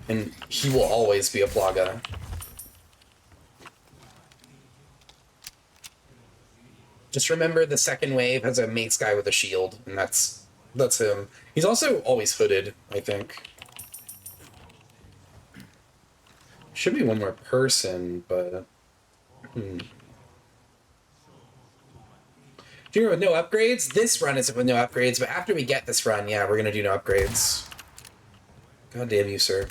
And he will always be a plaga. Just remember the second wave has a mace guy with a shield, and that's him. He's also always hooded, I think. Should be one more person, but... Do you remember with no upgrades? This run isn't with no upgrades, but after we get this run, yeah, we're gonna do no upgrades. God damn you, sir.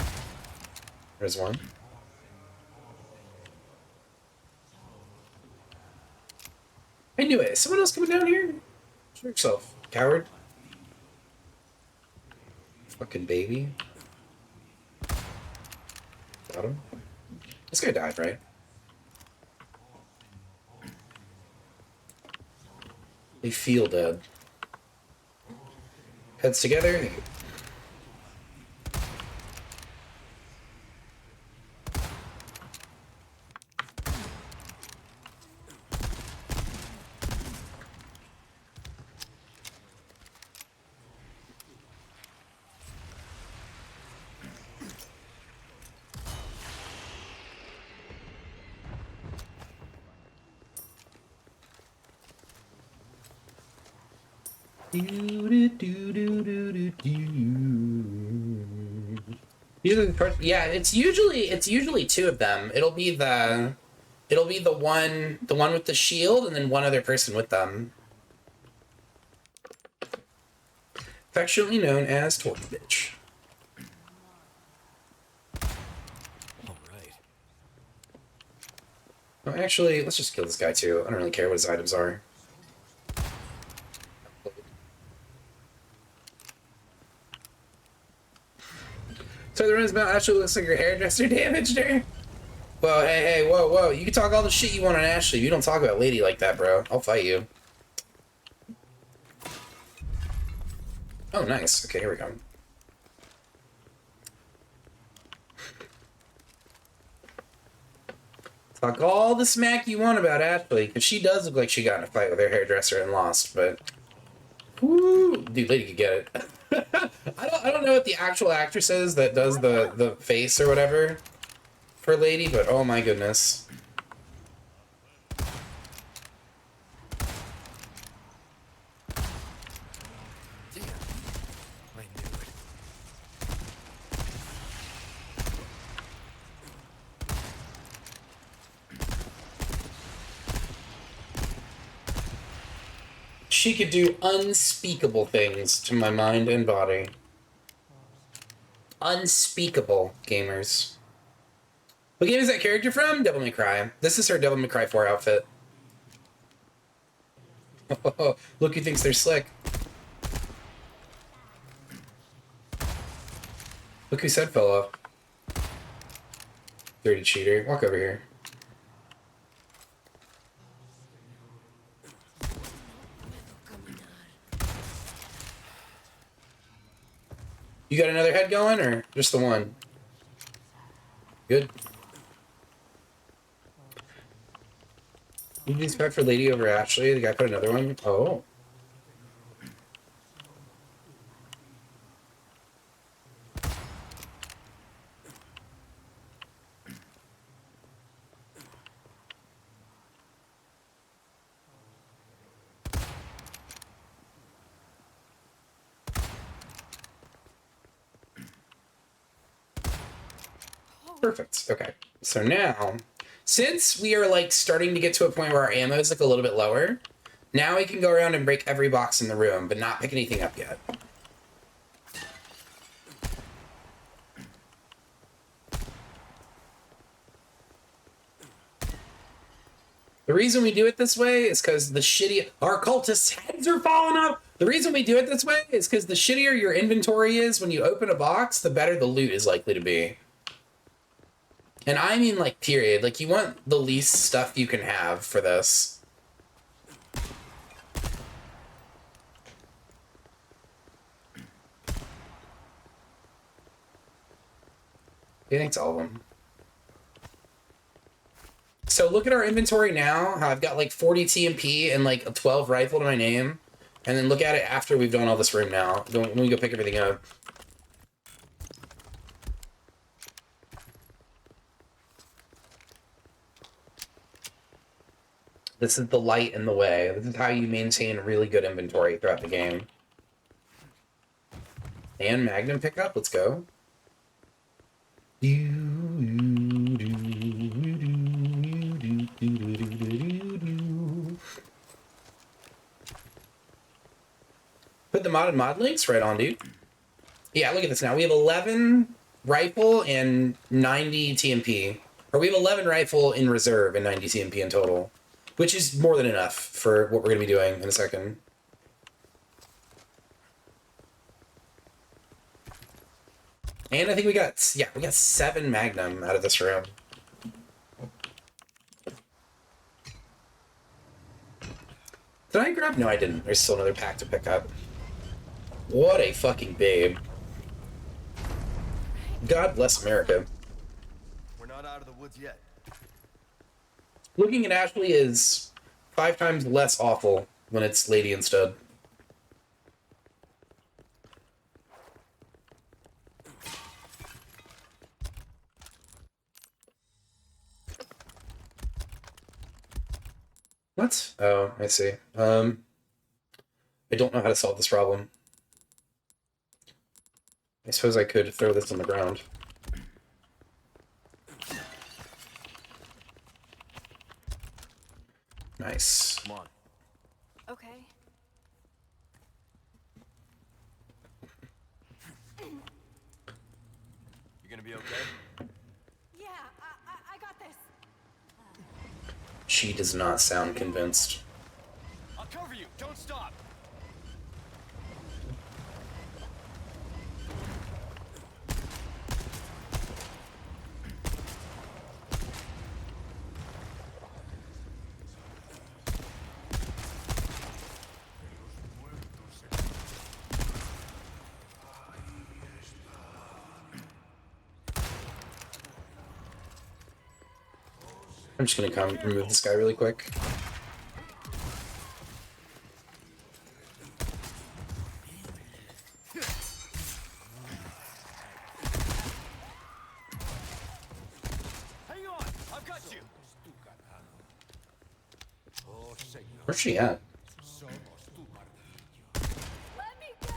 There's one. I knew it. Is someone else coming down here? Show yourself, coward. Fucking baby. Got him. This guy died, right? They feel dead. Heads together. Yeah, it's usually two of them. It'll be the one with the shield, and then one other person with them. Affectionately known as Torch Bitch. All right. Oh, actually, let's just kill this guy too. I don't really care what his items are. So the run's about Ashley looks like her hairdresser damaged her. Well, hey, whoa. You can talk all the shit you want on Ashley. You don't talk about Lady like that, bro. I'll fight you. Oh, nice. Okay, here we go. Talk all the smack you want about Ashley, because she does look like she got in a fight with her hairdresser and lost, but... Woo! Dude, Lady could get it. I don't know what the actual actress is that does the face or whatever for Lady, but oh my goodness. Damn. I knew it. She could do unspeakable things to my mind and body. Unspeakable, gamers. What game is that character from? Devil May Cry. This is her Devil May Cry 4 outfit. Look who thinks they're slick. Look who said fell off. Dirty cheater. Walk over here. You got another head going, or just the one? Good. You just back for Lady over Ashley. The guy put another one. Oh. Perfect. Okay. So now, since we are like starting to get to a point where our ammo is like a little bit lower, now we can go around and break every box in the room, but not pick anything up yet. The reason we do it this way is because our cultists' heads are falling off. The reason we do it this way is because the shittier your inventory is when you open a box, the better the loot is likely to be. And I mean, like, period. Like, you want the least stuff you can have for this. I think it's all of them. So look at our inventory now, how I've got like 40 TMP and like a 12 rifle to my name. And then look at it after we've done all this room now. When we go pick everything up. This is the light in the way. This is how you maintain really good inventory throughout the game. And Magnum pickup, let's go. Put the modded mod links right on, dude. Yeah, look at this now. We have 11 rifle and 90 TMP. Or we have 11 rifle in reserve and 90 TMP in total. Which is more than enough for what we're going to be doing in a second. And I think we got 7 Magnum out of this room. Did I grab? No, I didn't. There's still another pack to pick up. What a fucking babe. God bless America. We're not out of the woods yet. Looking at Ashley is 5 times less awful when it's Lady instead. What? Oh, I see. I don't know how to solve this problem. I suppose I could throw this on the ground. Nice. Come on. Okay. You gonna be okay? Yeah, I got this. She does not sound convinced. I'll cover you. Don't stop. I'm just gonna come remove this guy really quick. Hang on. I've got you. Where's she at? Let me go!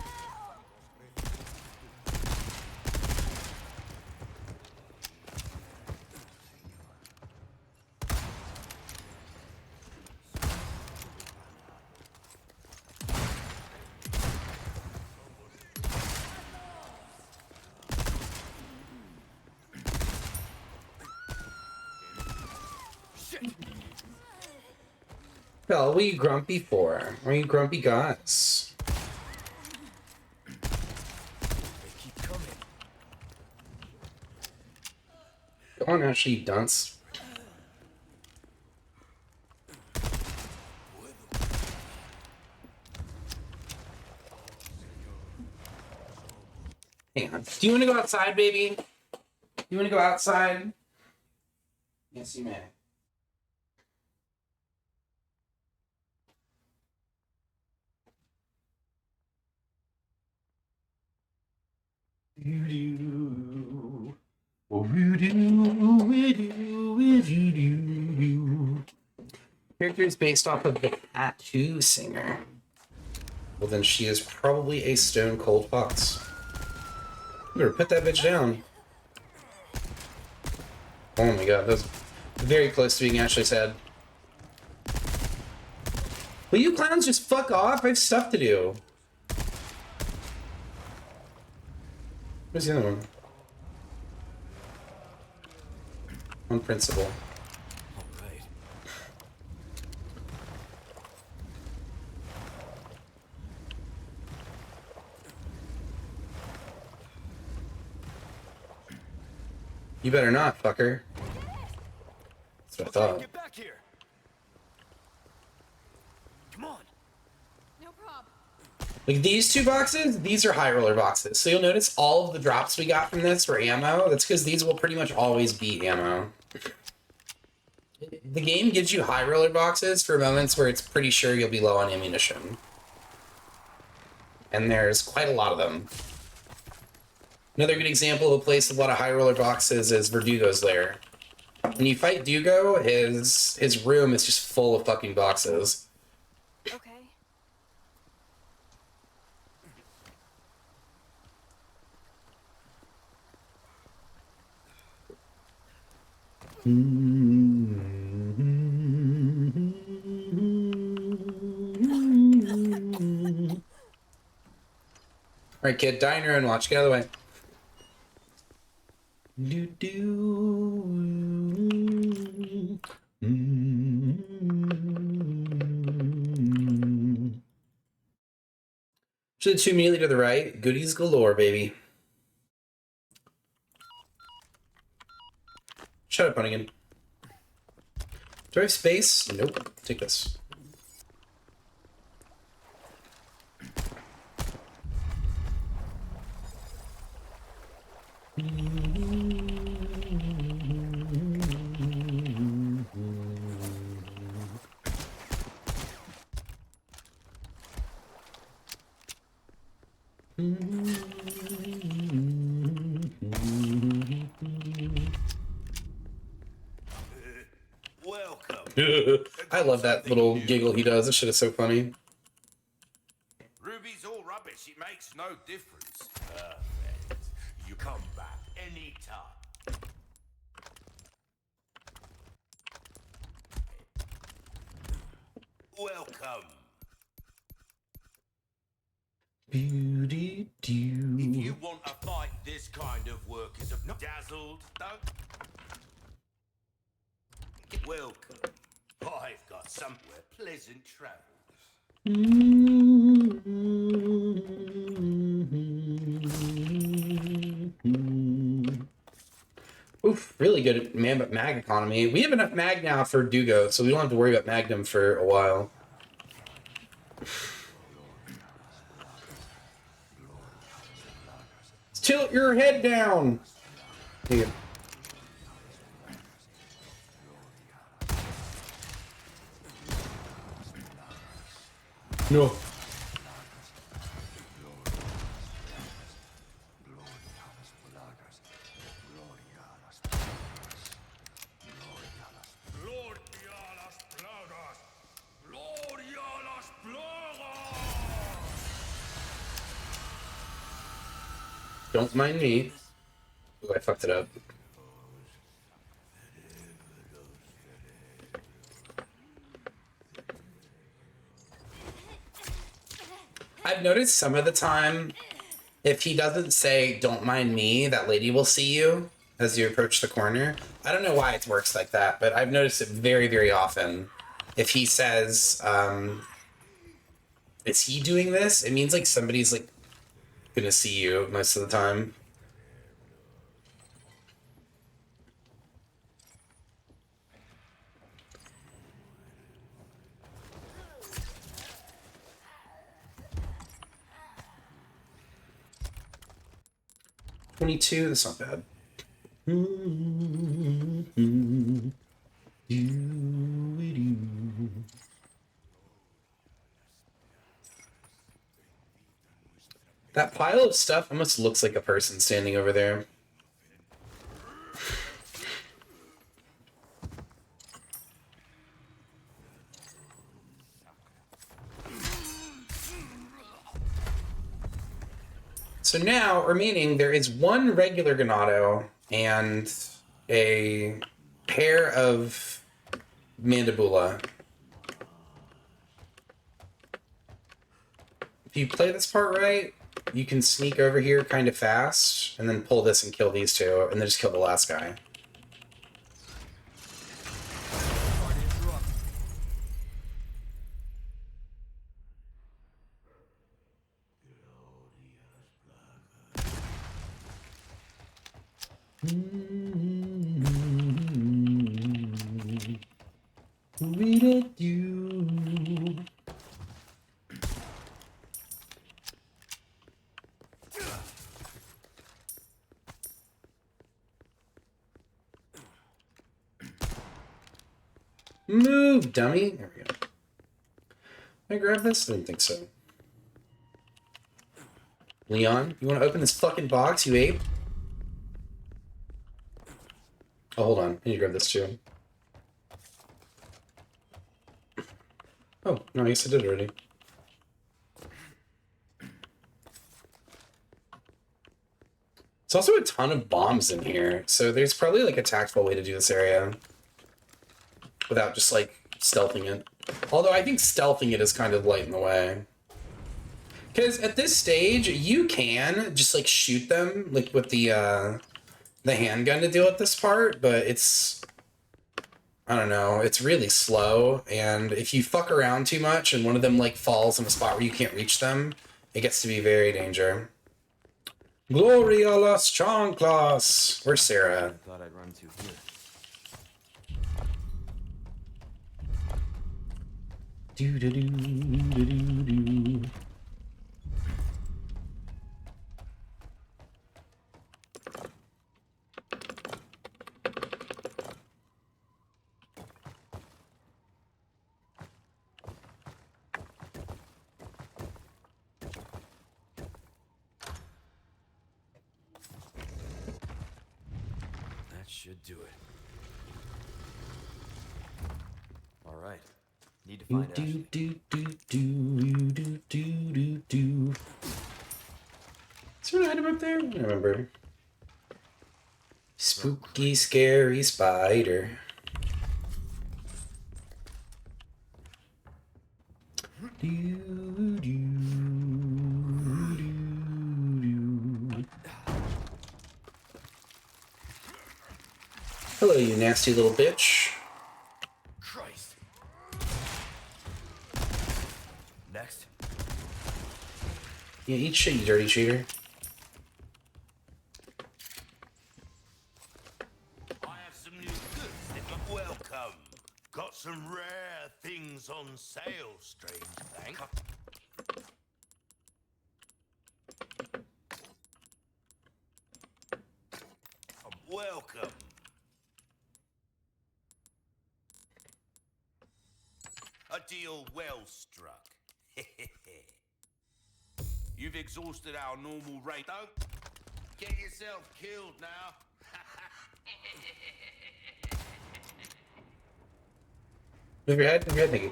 Well, what are you grumpy for? Why are you grumpy guys? They keep coming. Go on, Ashley, you dunce. Hang on. Do you want to go outside, baby? You want to go outside? Yes, you may. Character is based off of the Tattoo Singer. Well, then she is probably a stone cold fox. You better put that bitch down. Oh my god, that was very close to being Ashley's head. Will you clowns just fuck off? I have stuff to do. Where's the other one? On principle. All right. You better not, fucker. That's what I thought. Get back here. Come on. No problem. Like these two boxes, these are high roller boxes. So you'll notice all of the drops we got from this were ammo. That's because these will pretty much always be ammo. The game gives you high roller boxes for moments where it's pretty sure you'll be low on ammunition. And there's quite a lot of them. Another good example of a place with a lot of high roller boxes is Verdugo's lair. When you fight Dugo, his room is just full of fucking boxes. Okay. Alright, kid, die in your own watch. Get out of the way. To the two immediately to the right, goodies galore, baby. Shut up, Hunnigan. Do I have space? Nope. Take this. Welcome. I love that little giggle he does. This shit is so funny. promise it makes no difference. Perfect. You come back anytime. Welcome. Beauty If you want a fight, this kind of work is a dazzled, don't. Welcome. I've got somewhere pleasant travels. Oof, really good mag economy. We have enough mag now for Dugo, so we don't have to worry about Magnum for a while. Tilt your head down! Here you go. No. Don't mind me. Ooh, I fucked it up. I've noticed some of the time, if he doesn't say, "Don't mind me," that lady will see you as you approach the corner. I don't know why it works like that, but I've noticed it very, very often. If he says, is he doing this? It means like somebody's like gonna see you most of the time. $22, that's not bad. That pile of stuff almost looks like a person standing over there. So now, remaining, there is one regular Ganado and a pair of Mandibula. If you play this part right, you can sneak over here kind of fast, and then pull this and kill these two, and then just kill the last guy. Move, dummy. There we go. Can I grab this? I didn't think so. Leon, you want to open this fucking box, you ape? Oh, hold on. I need to grab this too. Oh, no, I guess I did already. There's also a ton of bombs in here, so there's probably like a tactful way to do this area without just like stealthing it. Although I think stealthing it is kind of light in the way. Because at this stage, you can just like shoot them like with the handgun to deal with this part, but it's, I don't know, it's really slow, and if you fuck around too much and one of them like falls in a spot where you can't reach them, it gets to be very dangerous. Glory a las chanclas! Where's Sarah? I thought I'd run to here. Do do do do do do. That should do it. All right. Need to find Do Ashley. do do do do do do do. I remember. Spooky, scary spider. Hello, you nasty little bitch. Christ. Next. Yeah, eat shit, you dirty cheater. I have some new goods. Welcome. Got some rare things on sale, strange thing. Welcome. A deal well struck. You've exhausted our normal rate. Don't get yourself killed now. Move your head, thank you.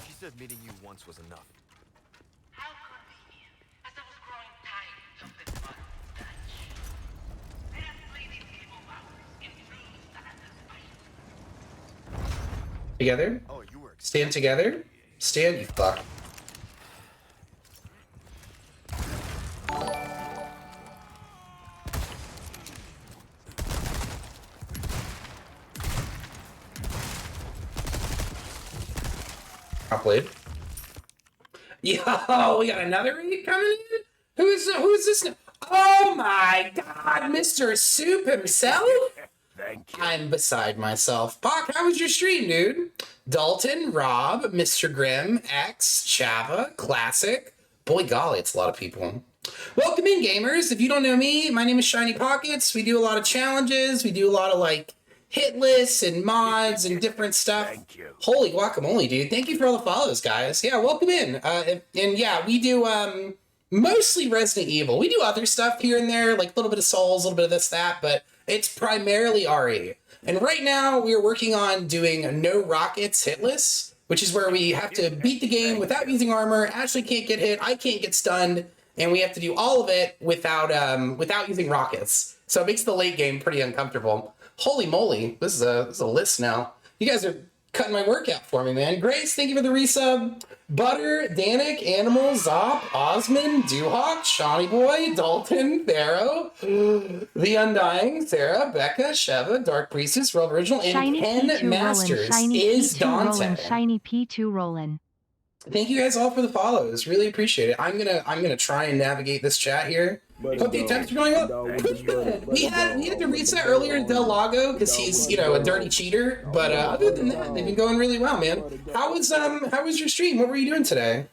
She said meeting you once was enough. How convenient, as I was growing tired of the bottom Dutch. Let us play this game of ours in true standard fight. Together? Oh, you were. Stand together? Stand, you fuck. Blade. Yo, we got another raid coming in? Who's this? Oh my god, Mr. Soup himself? Thank you. I'm beside myself. Bach, how was your stream, dude? Dalton, Rob, Mr. Grimm, X, Chava, Classic. Boy golly, it's a lot of people. Welcome in, gamers. If you don't know me, my name is Shiny Pockets. We do a lot of challenges. We do a lot of like hitless and mods and different stuff. Thank you. Holy guacamole, dude. Thank you for all the follows, guys. Yeah, welcome in. And yeah, we do mostly Resident Evil. We do other stuff here and there, like a little bit of Souls, a little bit of this, that, but it's primarily RE. And right now we are working on doing No Rockets Hitless, which is where we have to beat the game without using armor. Ashley can't get hit, I can't get stunned, and we have to do all of it without using rockets. So it makes the late game pretty uncomfortable. Holy moly, this is a list now. You guys are cutting my workout for me, man. Grace, thank you for the resub. Butter, Danik, Animal, Zop, Osmond, Duhawk, Shawnee Boy, Dalton, Pharaoh, The Undying, Sarah, Becca, Sheva, Dark Priestess, World Original, and Shiny Ken P2 Masters Rollin', Shiny is P2 Dante. Rollin', Shiny P2 Rollin'. Thank you guys all for the follows. Really appreciate it. I'm gonna try and navigate this chat here. Hope the attempts are going up. Pretty good. We had to reset earlier to Del Lago because he's a dirty cheater. But other than that, they've been going really well, man. How was your stream? What were you doing today?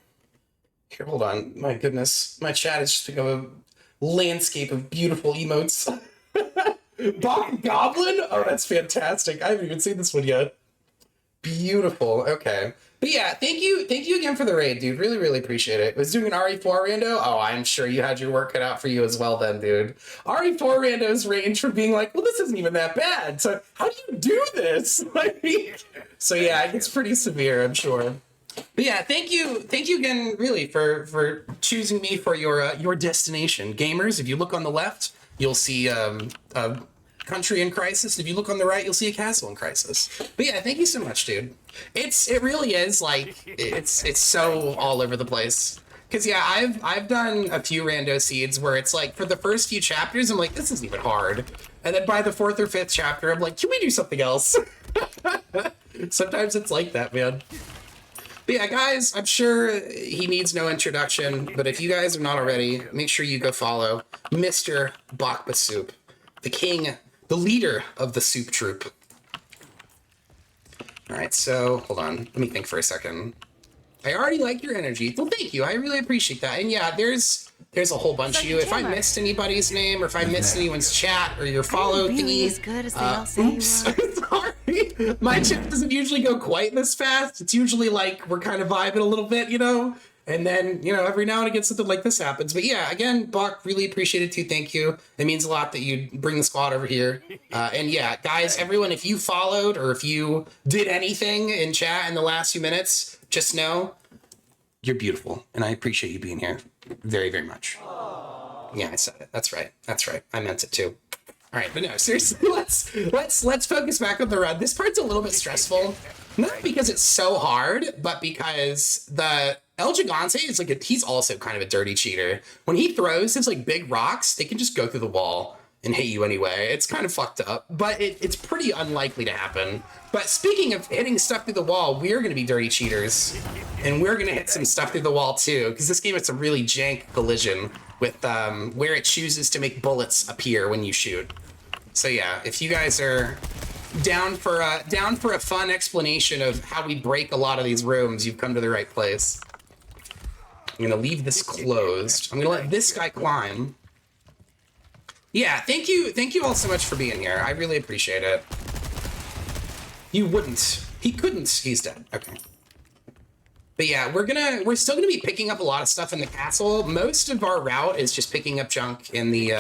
Here, hold on. My goodness, my chat is just become a landscape of beautiful emotes. Bach Goblin? Oh, that's fantastic. I haven't even seen this one yet. Beautiful. Okay. But yeah, thank you again for the raid, dude. Really, really appreciate it. Was doing an RE4 rando? Oh, I'm sure you had your work cut out for you as well then, dude. RE4 randos range from being like, well, this isn't even that bad. So how do you do this? So yeah, it gets pretty severe, I'm sure. But yeah, thank you again, really, for choosing me for your destination. Gamers, if you look on the left, you'll see a country in crisis. If you look on the right, you'll see a castle in crisis. But yeah, thank you so much, dude. It really is like it's so all over the place. Cause yeah, I've done a few rando seeds where it's like for the first few chapters, I'm like, this isn't even hard. And then by the 4th or 5th chapter, I'm like, can we do something else? Sometimes it's like that, man. But yeah, guys, I'm sure he needs no introduction, but if you guys are not already, make sure you go follow Mr. Bakba Soup, the king, the leader of the soup troop. All right, so hold on. Let me think for a second. I already like your energy. Well, thank you. I really appreciate that. And yeah, there's a whole bunch of you. If I missed anybody's name or if I missed anyone's chat or your follow really thingy, as good as they all say you oops, are. sorry. My chat doesn't usually go quite this fast. It's usually like we're kind of vibing a little bit, and then, every now and again something like this happens. But yeah, again, Buck, really appreciate it too. Thank you. It means a lot that you bring the squad over here. And yeah, guys, everyone, if you followed or if you did anything in chat in the last few minutes, just know You're beautiful, and I appreciate you being here very, very much. Yeah, I said it. That's right. That's right. I meant it too. All right, but no, seriously, let's focus back on the run. This part's a little bit stressful, not because it's so hard, but because the El Gigante is like he's also kind of a dirty cheater. When he throws his like big rocks, they can just go through the wall and hit you anyway. It's kind of fucked up, but it's pretty unlikely to happen. But speaking of hitting stuff through the wall, we're going to be dirty cheaters, and we're going to hit some stuff through the wall too, because this game it's a really jank collision with where it chooses to make bullets appear when you shoot. So yeah, if you guys are down for a fun explanation of how we break a lot of these rooms, you've come to the right place. I'm gonna leave this closed. I'm gonna let this guy climb. Yeah, thank you all so much for being here. I really appreciate it. You wouldn't. He couldn't. He's dead. Okay. But yeah, we're still gonna be picking up a lot of stuff in the castle. Most of our route is just picking up junk in the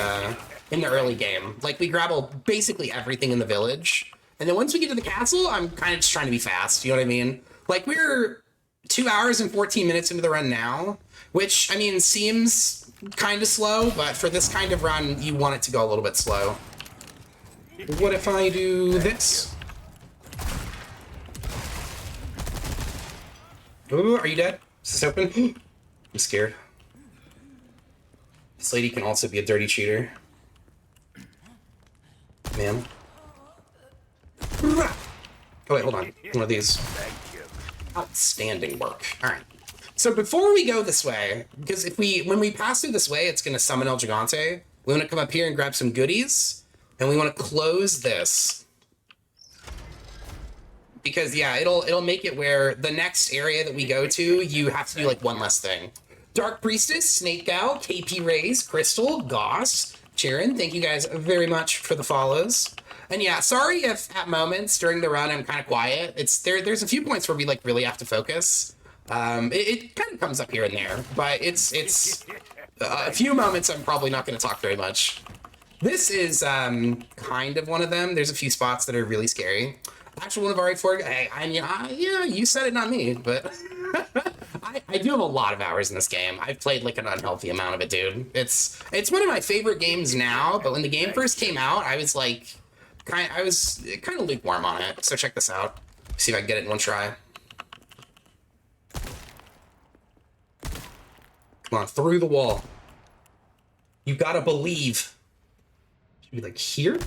early game. Like we grab basically everything in the village. And then once we get to the castle, I'm kind of just trying to be fast. You know what I mean? Like we're 2 hours and 14 minutes into the run now, which I mean seems kind of slow, but for this kind of run, you want it to go a little bit slow. What if I do this? Ooh, are you dead? Is this open? I'm scared. This lady can also be a dirty cheater. Ma'am. Oh wait, hold on. One of these. Outstanding work. All right. So before we go this way, because when we pass through this way, it's going to summon El Gigante. We want to come up here and grab some goodies, and we want to close this. Because yeah, it'll make it where the next area that we go to, you have to do like one less thing. Dark Priestess, Snake Gal, KP Rays, Crystal, Goss, Sharon, thank you guys very much for the follows. And yeah, sorry if at moments during the run I'm kind of quiet. There's a few points where we like really have to focus. It kind of comes up here and there, but it's a few moments I'm probably not going to talk very much. This is kind of one of them. There's a few spots that are really scary. Actually, one of our 4. Hey, yeah, you said it, not me, but I do have a lot of hours in this game. I've played like an unhealthy amount of it, dude. It's one of my favorite games now, but when the game first came out, I was like, kind of lukewarm on it. So check this out. See if I can get it in one try. Come on, through the wall. You gotta believe. Should be like here?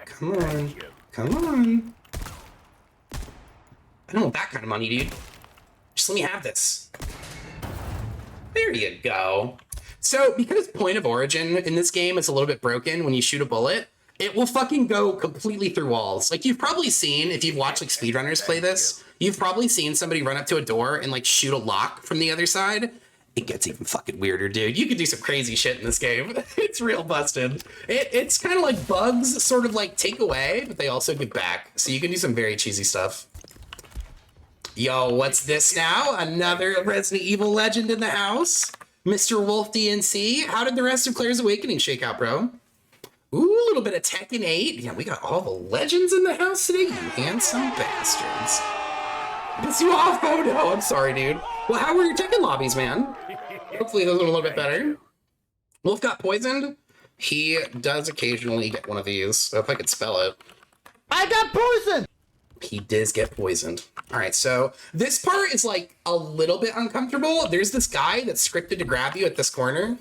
Come on. Come on. I don't want that kind of money, dude. Just let me have this. There you go. So, because point of origin in this game is a little bit broken when you shoot a bullet, it will fucking go completely through walls. Like, you've probably seen, if you've watched, like, speedrunners play this, you've probably seen somebody run up to a door and, like, shoot a lock from the other side. It gets even fucking weirder, dude. You can do some crazy shit in this game. It's real busted. It's kind of like bugs sort of like take away, but they also give back. So you can do some very cheesy stuff. Yo, what's this now? Another Resident Evil legend in the house. Mr. Wolf DNC. How did the rest of Claire's Awakening shake out, bro? Ooh, a little bit of Tekken 8. Yeah, we got all the legends in the house today, you handsome bastards. Piss you off? Oh no, I'm sorry, dude. Well, how were your Tekken lobbies, man? Hopefully those are a little bit better. Wolf got poisoned. He does occasionally get one of these. So if I could spell it. I got poisoned! He does get poisoned. All right, so this part is like a little bit uncomfortable. There's this guy that's scripted to grab you at this corner.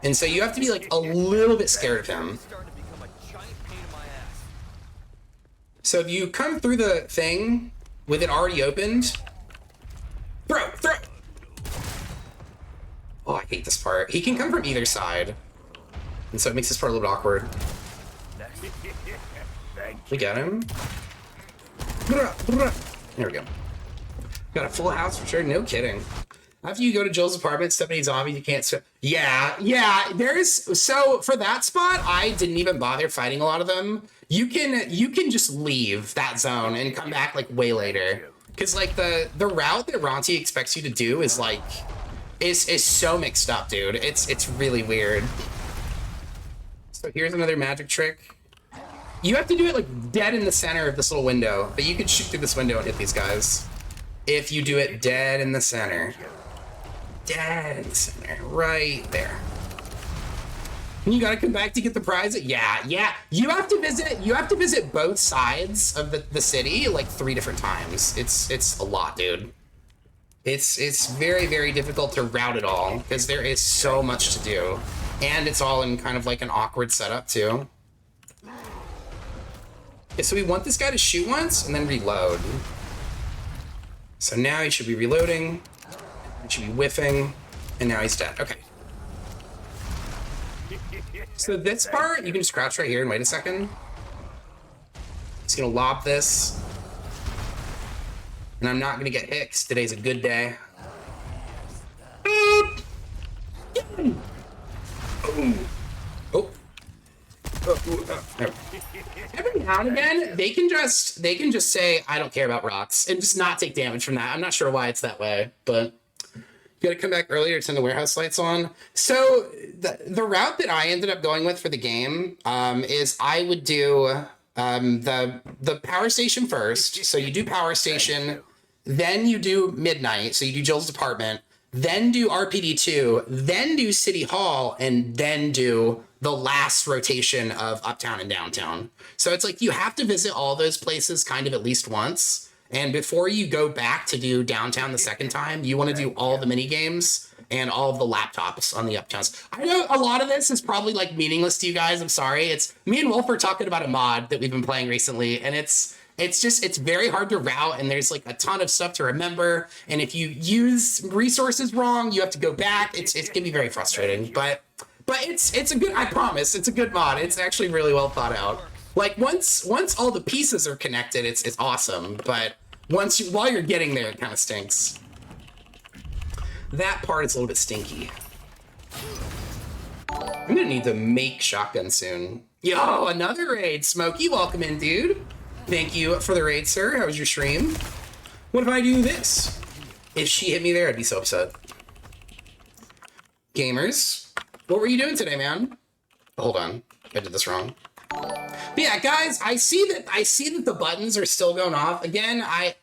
And so you have to be like a little bit scared of him. So if you come through the thing with it already opened, throw! Oh, I hate this part. He can come from either side. And so it makes this part a little bit awkward. We got him. There we go. Got a full house for sure, no kidding. After you go to Joel's apartment, 70 zombies, you can't... Yeah, so for that spot, I didn't even bother fighting a lot of them. You can just leave that zone and come back like way later. Because like the route that Ronti expects you to do is like... is so mixed up, dude. It's really weird. So here's another magic trick. You have to do it like dead in the center of this little window, but you can shoot through this window and hit these guys. if you do it dead in the center. Dead in the center, right there. You gotta come back to get the prize. Yeah. You have to visit both sides of the city like 3 different times. It's a lot, dude. It's very, very difficult to route it all because there is so much to do. And it's all in kind of like an awkward setup too. Okay, so we want this guy to shoot once and then reload. So now he should be reloading. He should be whiffing. And now he's dead. Okay. So this part, you can just crouch right here and wait a second. Just gonna lob this. And I'm not gonna get hit 'cause today's a good day. Oh. Every now and again, they can just say, I don't care about rocks, and just not take damage from that. I'm not sure why it's that way, but you gotta come back earlier to turn the warehouse lights on. So the route that I ended up going with for the game is I would do the power station first. So you do power station, then you do midnight. So you do Jill's apartment, then do RPD2, then do City Hall, and then do the last rotation of Uptown and Downtown. So it's like you have to visit all those places kind of at least once. And before you go back to do Downtown the second time, you want to do all the mini games and all of the laptops on the Uptowns. I know a lot of this is probably like meaningless to you guys. I'm sorry. It's me and Wolf are talking about a mod that we've been playing recently, and it's very hard to route, and there's like a ton of stuff to remember. And if you use resources wrong, you have to go back. It can be very frustrating, but it's a good, I promise, it's a good mod. It's actually really well thought out. Like once all the pieces are connected, it's awesome. But while you're getting there, it kind of stinks. That part is a little bit stinky. I'm gonna need to make shotgun soon. Yo, another raid. Smokey, welcome in, dude. Thank you for the raid, sir. How was your stream? What if I do this? If she hit me there, I'd be so upset. Gamers, what were you doing today, man? Hold on, I did this wrong. But yeah, guys, I see that the buttons are still going off. Again, I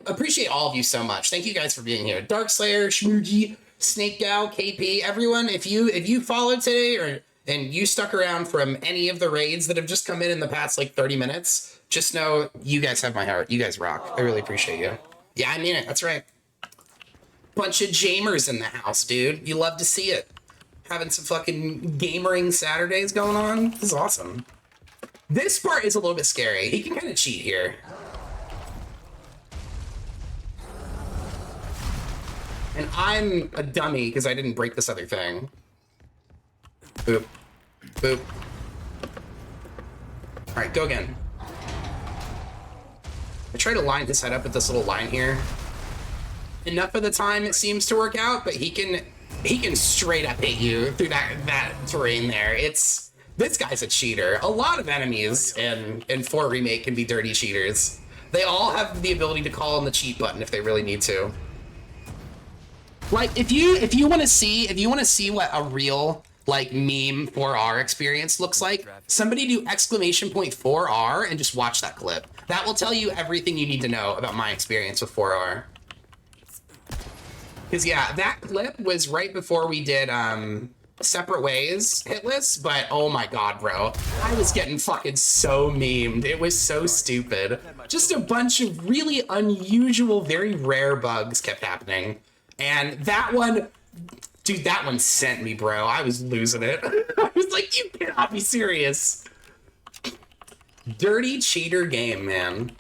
appreciate all of you so much. Thank you guys for being here. Darkslayer, Shmoogie, Snake Gal, KP, everyone. If you followed today and you stuck around from any of the raids that have just come in the past like 30 minutes, just know you guys have my heart. You guys rock. I really appreciate you. Yeah, I mean it. That's right. Bunch of jamers in the house, dude. You love to see it. Having some fucking gamering Saturdays going on. This is awesome. This part is a little bit scary. He can kind of cheat here. And I'm a dummy because I didn't break this other thing. Boop. Boop. All right, go again. I try to line his head up with this little line here. Enough of the time it seems to work out, but he can straight up hit you through that terrain there. This guy's a cheater. A lot of enemies in 4 Remake can be dirty cheaters. They all have the ability to call on the cheat button if they really need to. Like if you want to see what a real like meme 4R experience looks like, somebody do !4R and just watch that clip. That will tell you everything you need to know about my experience with 4R. Because yeah, that clip was right before we did Separate Ways hitless, but oh my god, bro. I was getting fucking so memed. It was so stupid. Just a bunch of really unusual, very rare bugs kept happening. And that one, dude, that one sent me, bro. I was losing it. I was like, you cannot be serious. Dirty cheater game, man.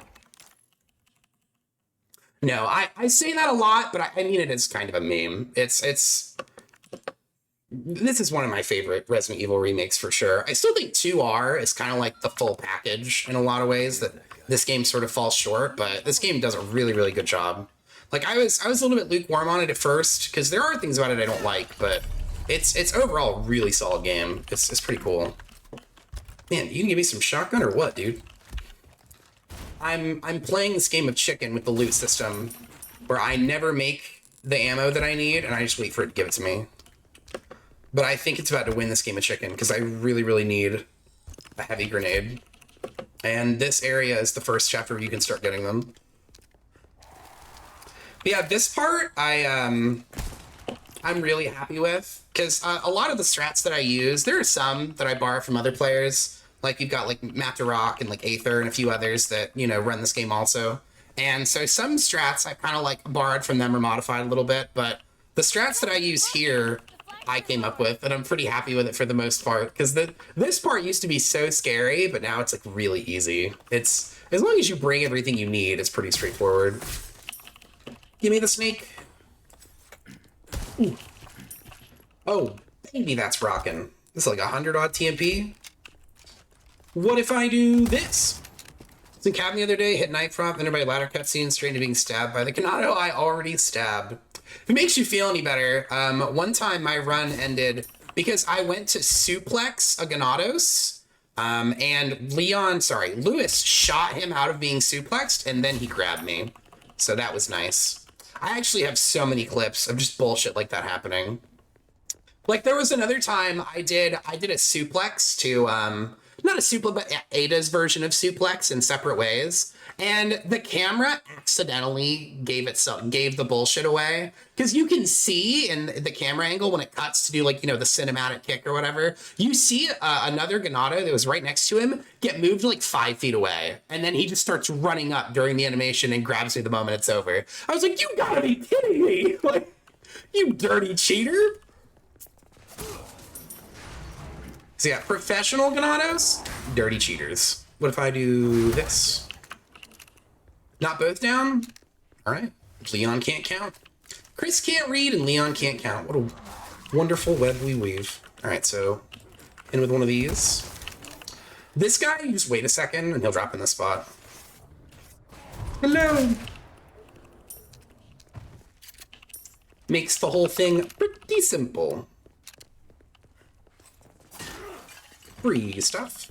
No, I say that a lot, but I mean it as kind of a meme. This is one of my favorite Resident Evil remakes for sure. I still think 2R is kind of like the full package in a lot of ways that this game sort of falls short, but this game does a really, really good job. Like I was a little bit lukewarm on it at first because there are things about it I don't like, but it's overall a really solid game. It's pretty cool. Man, you can give me some shotgun or what, dude? I'm playing this game of chicken with the loot system where I never make the ammo that I need and I just wait for it to give it to me. But I think it's about to win this game of chicken because I really, really need a heavy grenade. And this area is the first chapter where you can start getting them. But yeah, this part I'm really happy with, because a lot of the strats that I use, there are some that I borrow from other players. Like you've got like Map to Rock and like Aether and a few others that, you know, run this game also. And so some strats I kind of like borrowed from them or modified a little bit, but the strats that I use here, I came up with, and I'm pretty happy with it for the most part, because this part used to be so scary, but now it's like really easy. It's, as long as you bring everything you need, it's pretty straightforward. Give me the snake. Ooh. Oh, baby, that's rocking. This is like 100 odd TMP. What if I do this? I was in cabin the other day, hit knife prompt, entered by ladder cutscene, straight into being stabbed by the Ganado I already stabbed. If it makes you feel any better, one time my run ended because I went to suplex a Ganados, and Lewis shot him out of being suplexed, and then he grabbed me. So that was nice. I actually have so many clips of just bullshit like that happening. Like there was another time I did a suplex to, not a suplex, but Ada's version of suplex in separate ways. And the camera accidentally gave the bullshit away. Because you can see in the camera angle when it cuts to do like, you know, the cinematic kick or whatever, you see another Ganado that was right next to him get moved like 5 feet away. And then he just starts running up during the animation and grabs me the moment it's over. I was like, you gotta be kidding me. Like, you dirty cheater. So yeah, professional Ganados, dirty cheaters. What if I do this? Not both down? All right, Leon can't count. Chris can't read and Leon can't count. What a wonderful web we weave. All right, so in with one of these. This guy, you just wait a second and he'll drop in the spot. Hello. Makes the whole thing pretty simple. Free stuff.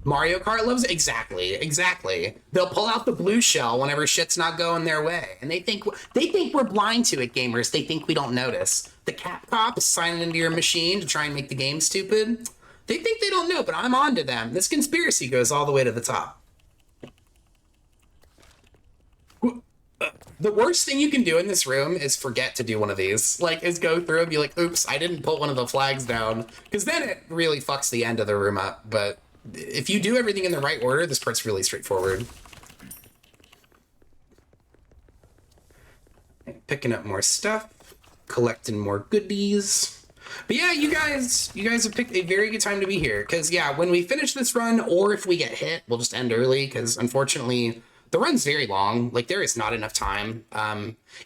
Mario Kart loves it. Exactly. They'll pull out the blue shell whenever shit's not going their way, and they think we're blind to it, gamers. They think we don't notice. The cap cops signing into your machine to try and make the game stupid. They think they don't know, but I'm on to them. This conspiracy goes all the way to the top. The worst thing you can do in this room is forget to do one of these. Like, is go through and be like, oops, I didn't put one of the flags down. Because then it really fucks the end of the room up. But if you do everything in the right order, this part's really straightforward. Picking up more stuff. Collecting more goodies. But yeah, you guys have picked a very good time to be here. Because, yeah, when we finish this run, or if we get hit, we'll just end early. Because, unfortunately, the run's very long. Like, there is not enough time.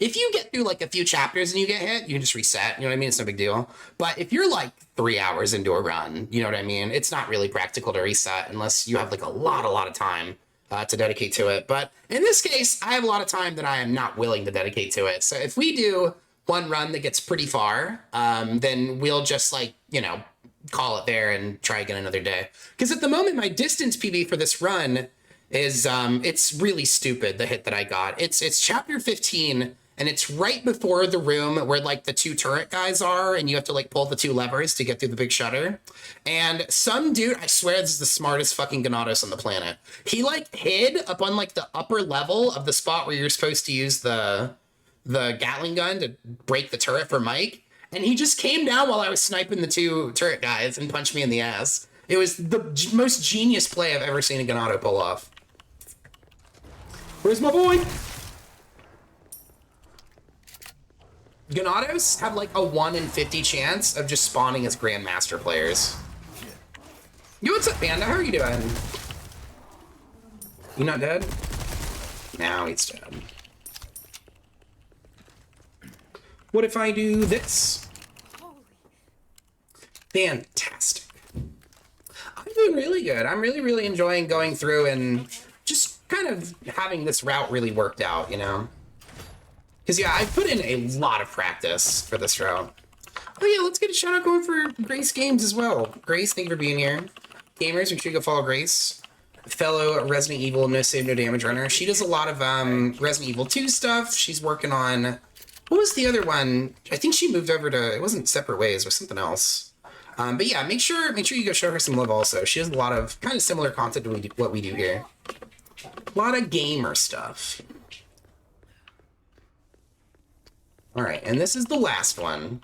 If you get through, like, a few chapters and you get hit, you can just reset. You know what I mean? It's no big deal. But if you're, like, 3 hours into a run, you know what I mean? It's not really practical to reset unless you have, like, a lot of time to dedicate to it. But in this case, I have a lot of time that I am not willing to dedicate to it. So if we do one run that gets pretty far, then we'll just, like, you know, call it there and try again another day. Because at the moment, my distance PB for this run is it's really stupid, the hit that I got. It's chapter 15, and it's right before the room where like the 2 turret guys are, and you have to like pull the 2 levers to get through the big shutter. And some dude, I swear this is the smartest fucking Ganados on the planet. He like hid up on like the upper level of the spot where you're supposed to use the Gatling gun to break the turret for Mike. And he just came down while I was sniping the 2 turret guys and punched me in the ass. It was the most genius play I've ever seen a Ganado pull off. Where's my boy? Ganados have like a 1 in 50 chance of just spawning as Grandmaster players. Yo, what's up, Panda? How are you doing? You not dead? Now he's dead. What if I do this? Fantastic. I'm doing really good. I'm really enjoying going through and just kind of having this route really worked out, you know? Because, yeah, I put in a lot of practice for this route. Oh, yeah, let's get a shout out going for Grace Games as well. Grace, thank you for being here. Gamers, make sure you go follow Grace. Fellow Resident Evil No Save No Damage runner. She does a lot of Resident Evil 2 stuff. She's working on... What was the other one? I think she moved over to... It wasn't Separate Ways, or something else. But yeah, make sure you go show her some love also. She has a lot of kind of similar content to what we do here. A lot of gamer stuff. All right, and this is the last one.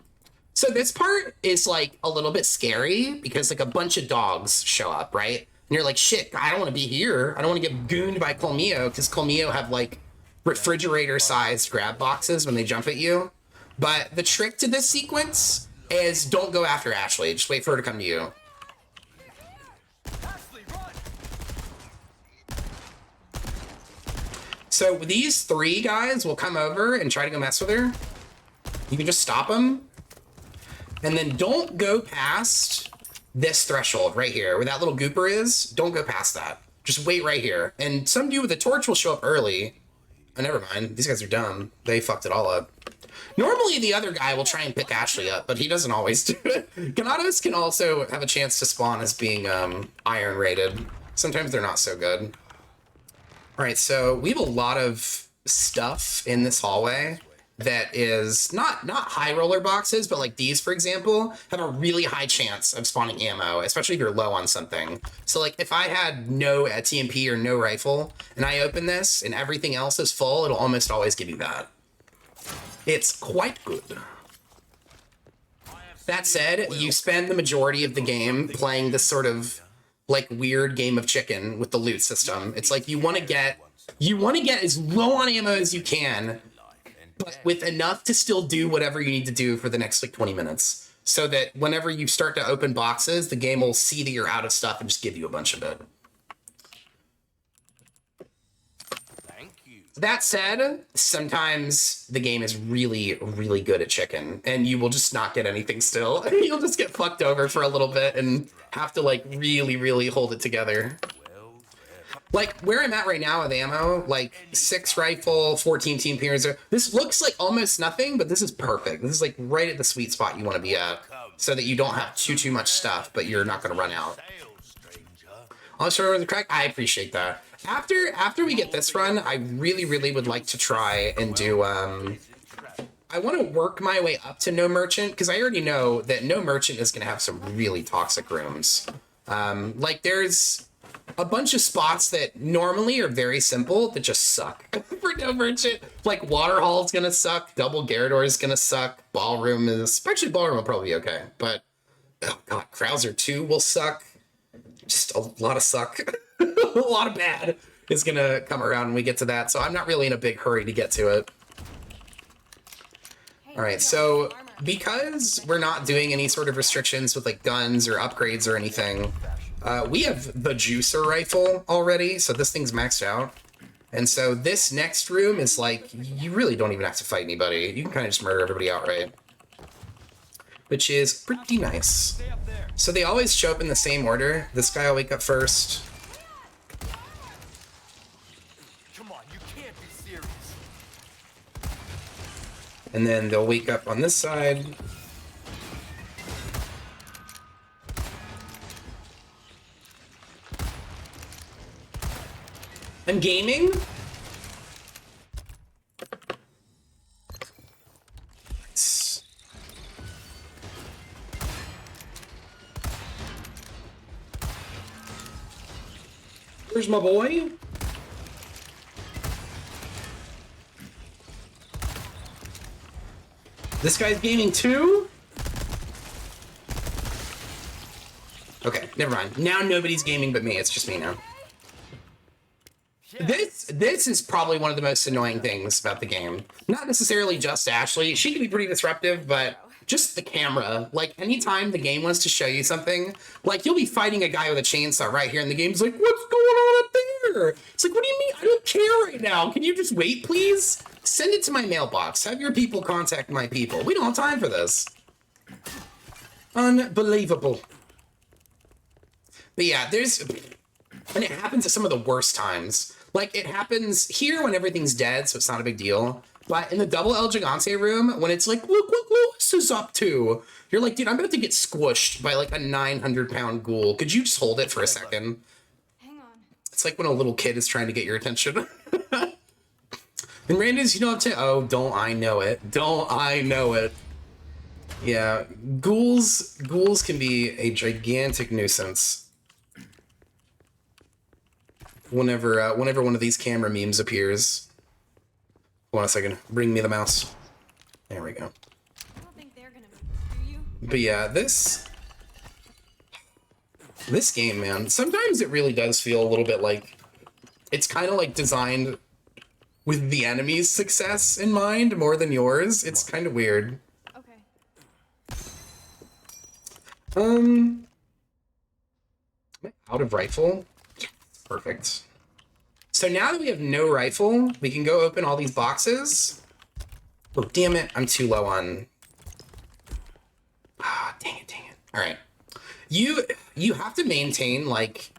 So this part is like a little bit scary because like a bunch of dogs show up, right? And you're like, shit, I don't want to be here. I don't want to get gooned by Colmillo because Colmillo have like refrigerator-sized grab boxes when they jump at you. But the trick to this sequence is don't go after Ashley. Just wait for her to come to you. So these three guys will come over and try to go mess with her. You can just stop them. And then don't go past this threshold right here where that little gooper is. Don't go past that. Just wait right here. And some dude with a torch will show up early. Oh, never mind. These guys are dumb. They fucked it all up. Normally the other guy will try and pick Ashley up, but he doesn't always do it. Ganados can also have a chance to spawn as being iron rated. Sometimes they're not so good. All right, so we have a lot of stuff in this hallway that is not high roller boxes, but like these, for example, have a really high chance of spawning ammo, especially if you're low on something. So like if I had no TMP or no rifle and I open this and everything else is full, it'll almost always give you that. It's quite good. That said, you spend the majority of the game playing this sort of like weird game of chicken with the loot system. It's like you want to get as low on ammo as you can, but with enough to still do whatever you need to do for the next like 20 minutes. So that whenever you start to open boxes, the game will see that you're out of stuff and just give you a bunch of it. That said, sometimes the game is really, really good at chicken, and you will just not get anything still. You'll just get fucked over for a little bit and have to, like, really, really hold it together. Like, where I'm at right now with ammo, like, 6 rifle, 14 team peers, this looks like almost nothing, but this is perfect. This is, like, right at the sweet spot you want to be at, so that you don't have too much stuff, but you're not going to run out. I'll show you the crack. I appreciate that. After we get this run, I really, really would like to try and do, I want to work my way up to no merchant, because I already know that no merchant is going to have some really toxic rooms. Like, there's a bunch of spots that normally are very simple that just suck for no merchant. Like, water hall's going to suck, double Garrador is going to suck, ballroom is, actually ballroom will probably be okay, but, oh god, Krauser 2 will suck. Just a lot of suck. A lot of bad is gonna come around when we get to that, so I'm not really in a big hurry to get to it. All right, so because we're not doing any sort of restrictions with like guns or upgrades or anything, we have the juicer rifle already, so this thing's maxed out. And so this next room is like, you really don't even have to fight anybody. You can kind of just murder everybody outright, which is pretty nice. So they always show up in the same order. This guy will wake up first. Come on, you can't be serious. And then they'll wake up on this side. I'm gaming. Where's my boy? This guy's gaming too? Okay, never mind. Now nobody's gaming but me. It's just me now. This is probably one of the most annoying things about the game. Not necessarily just Ashley. She can be pretty disruptive, but just the camera. Like, anytime the game wants to show you something, like, you'll be fighting a guy with a chainsaw right here, and the game's like, what's going on up there? It's like, what do you mean? I don't care right now. Can you just wait, please? Send it to my mailbox. Have your people contact my people. We don't have time for this. Unbelievable. But yeah, and it happens at some of the worst times. Like, it happens here when everything's dead, so it's not a big deal. But in the double El Gigante room, when it's like, look what Lewis is up to, you're like, dude, I'm about to get squished by like a 900-pound ghoul. Could you just hold it for a second? Hang on. It's like when a little kid is trying to get your attention. And Randy's, you know what I'm saying? Oh, don't I know it? Don't I know it? Yeah, ghouls can be a gigantic nuisance. Whenever one of these camera memes appears. Hold on a second. Bring me the mouse. There we go. I don't think they're gonna move, do you? But yeah, this game, man, sometimes it really does feel a little bit like it's kind of like designed with the enemy's success in mind more than yours. It's kind of weird. Okay. Am I out of rifle? Perfect. So now that we have no rifle, we can go open all these boxes. Oh, damn it. I'm too low on... Ah, dang it. All right. You have to maintain, like...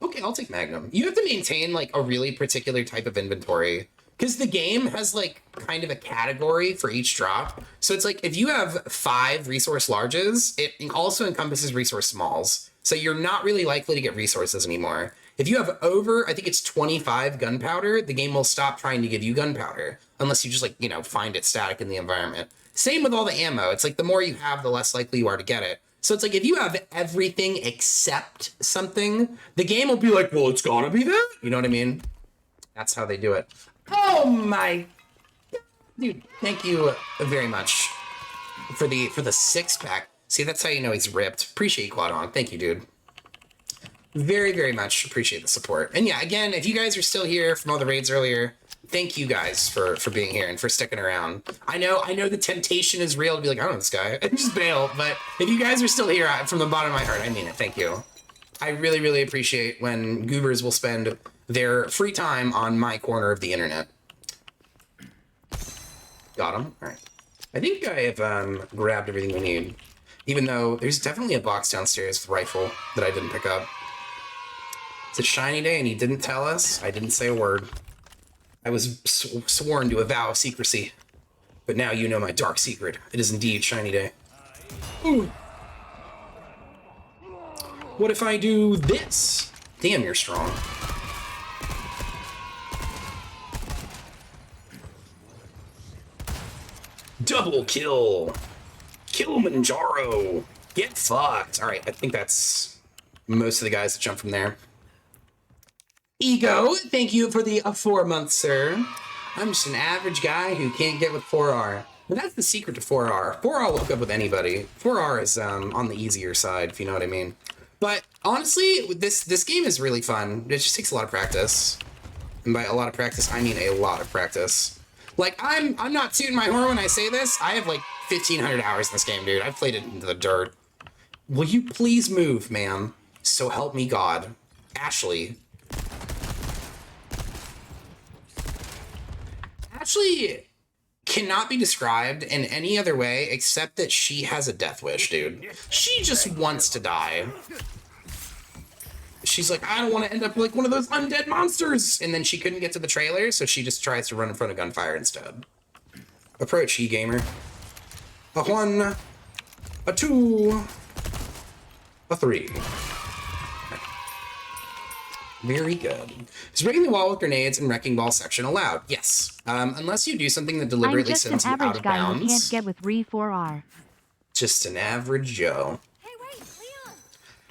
Okay, I'll take Magnum. You have to maintain, like, a really particular type of inventory. Because the game has, like, kind of a category for each drop. So it's like, if you have 5 resource larges, it also encompasses resource smalls. So you're not really likely to get resources anymore. If you have over, I think it's 25 gunpowder, the game will stop trying to give you gunpowder. Unless you just, like, you know, find it static in the environment. Same with all the ammo. It's like, the more you have, the less likely you are to get it. So it's like, if you have everything except something, the game will be like, well, it's gotta be that. You know what I mean? That's how they do it. Oh my... Dude, thank you very much for the 6-pack. See, that's how you know he's ripped. Appreciate you, Quadon. Thank you, dude. Very, very much appreciate the support. And yeah, again, if you guys are still here from all the raids earlier, thank you guys for being here and for sticking around. I know the temptation is real to be like, I don't know this guy, and just bail. But if you guys are still here, from the bottom of my heart, I mean it. Thank you. I really, really appreciate when goobers will spend their free time on my corner of the internet. Got him. All right. I think I have grabbed everything we need. Even though there's definitely a box downstairs with rifle that I didn't pick up. It's a shiny day and he didn't tell us. I didn't say a word. I was sworn to a vow of secrecy. But now you know my dark secret. It is indeed shiny day. Ooh. What if I do this? Damn, you're strong. Double kill. Kilimanjaro. Get fucked. All right, I think that's most of the guys that jump from there. Ego, thank you for the 4 months, sir. I'm just an average guy who can't get with 4R. And that's the secret to 4R. 4R will hook up with anybody. 4R is on the easier side, if you know what I mean. But honestly, this game is really fun. It just takes a lot of practice. And by a lot of practice, I mean a lot of practice. Like, I'm not tooting my horn when I say this. I have like 1,500 hours in this game, dude. I've played it into the dirt. Will you please move, ma'am? So help me God. Ashley. Ashley cannot be described in any other way except that she has a death wish, dude. She just wants to die. She's like, I don't want to end up like one of those undead monsters. And then she couldn't get to the trailer, so she just tries to run in front of gunfire instead. Approach, he-gamer. A 1, a 2, a 3. Very good. Is breaking the wall with grenades and wrecking ball section allowed? Yes. Unless you do something that I'm deliberately just sends an you out average of guy who bounds. can't get with Re4R. Just an average Joe. Hey, wait, Leon!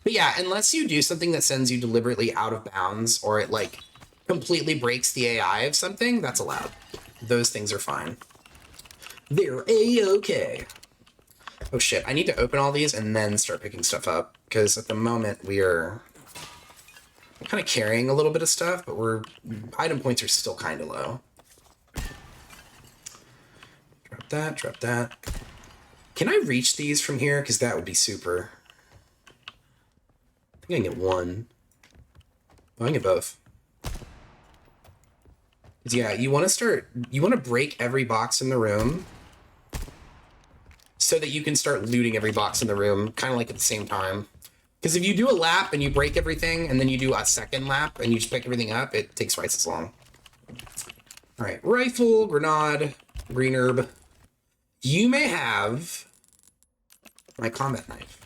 But yeah, unless you do something that sends you deliberately out of bounds or it like completely breaks the AI of something, that's allowed. Those things are fine. They're a-okay. Oh shit, I need to open all these and then start picking stuff up. Because at the moment we are kind of carrying a little bit of stuff, but item points are still kind of low. Drop that, drop that. Can I reach these from here? Because that would be super. I think I can get one. Oh, I can get both. Yeah, you want to break every box in the room so that you can start looting every box in the room, kind of like at the same time. Because if you do a lap and you break everything, and then you do a second lap and you just pick everything up, it takes twice as long. All right, rifle, grenade, green herb. You may have my combat knife.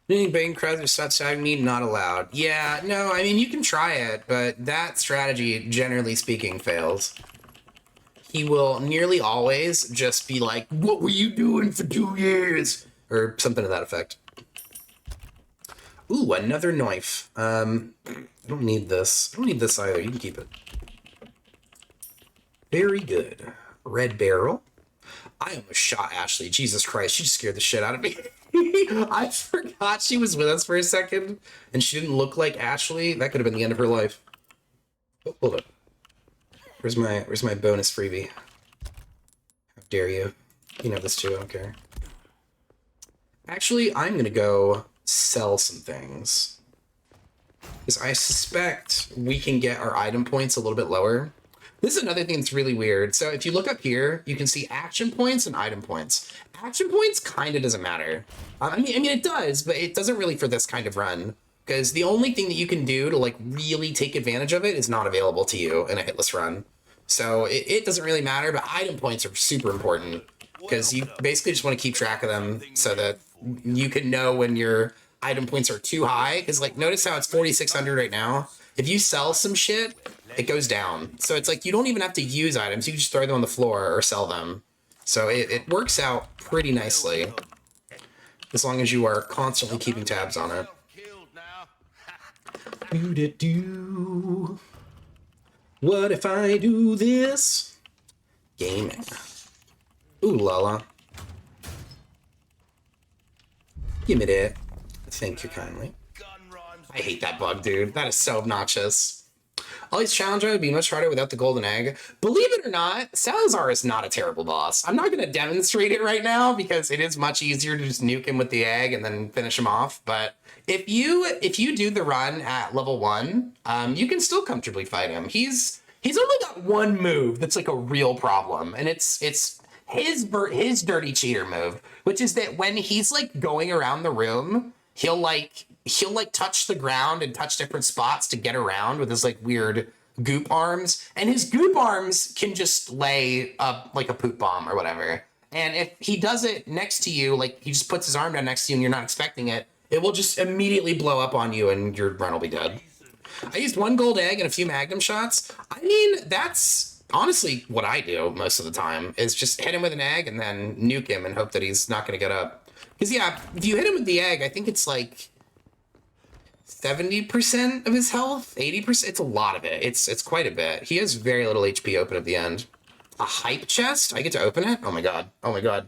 Doing bacon crowds or such stabbing me, not allowed. Yeah, no, I mean, you can try it, but that strategy, generally speaking, fails. He will nearly always just be like, what were you doing for 2 years? Or something to that effect. Ooh, another knife. I don't need this. I don't need this either. You can keep it. Very good. red barrel. I almost shot Ashley. Jesus Christ, she just scared the shit out of me. I forgot she was with us for a second, and she didn't look like Ashley. That could have been the end of her life. Oh, hold up. Where's my bonus freebie? How dare you? You know this too, I don't care. Actually, I'm gonna go sell some things. Because I suspect we can get our item points a little bit lower. This is another thing that's really weird. So if you look up here, you can see action points and item points. Action points kind of doesn't matter. I mean it does, but it doesn't really for this kind of run. Because the only thing that you can do to like really take advantage of it is not available to you in a hitless run. So it doesn't really matter, but item points are super important. Because you basically just want to keep track of them so that you can know when your item points are too high. Because like notice how it's 4,600 right now. If you sell some shit, it goes down. So it's like you don't even have to use items. You can just throw them on the floor or sell them. So it works out pretty nicely. As long as you are constantly keeping tabs on it. Do-do-do. What if I do this? Gaming. Ooh la la. Give me that. Thank you kindly. I hate that bug, dude. That is so obnoxious. All these challenges would be much harder without the golden egg. Believe it or not, Salazar is not a terrible boss. I'm not going to demonstrate it right now because it is much easier to just nuke him with the egg and then finish him off. But if you do the run at level 1, you can still comfortably fight him. He's only got one move that's like a real problem, and it's his dirty cheater move, which is that when he's like going around the room, he'll touch the ground and touch different spots to get around with his like weird goop arms, and his goop arms can just lay up like a poop bomb or whatever. And if he does it next to you, like he just puts his arm down next to you and you're not expecting it, it will just immediately blow up on you and your run will be dead. I used 1 gold egg and a few magnum shots. I mean, that's honestly what I do most of the time, is just hit him with an egg and then nuke him and hope that he's not going to get up. Because yeah, if you hit him with the egg, I think it's like 70% of his health, 80%. It's a lot of it. It's quite a bit. He has very little HP open at the end. A hype chest? I get to open it? Oh my god. Oh my god.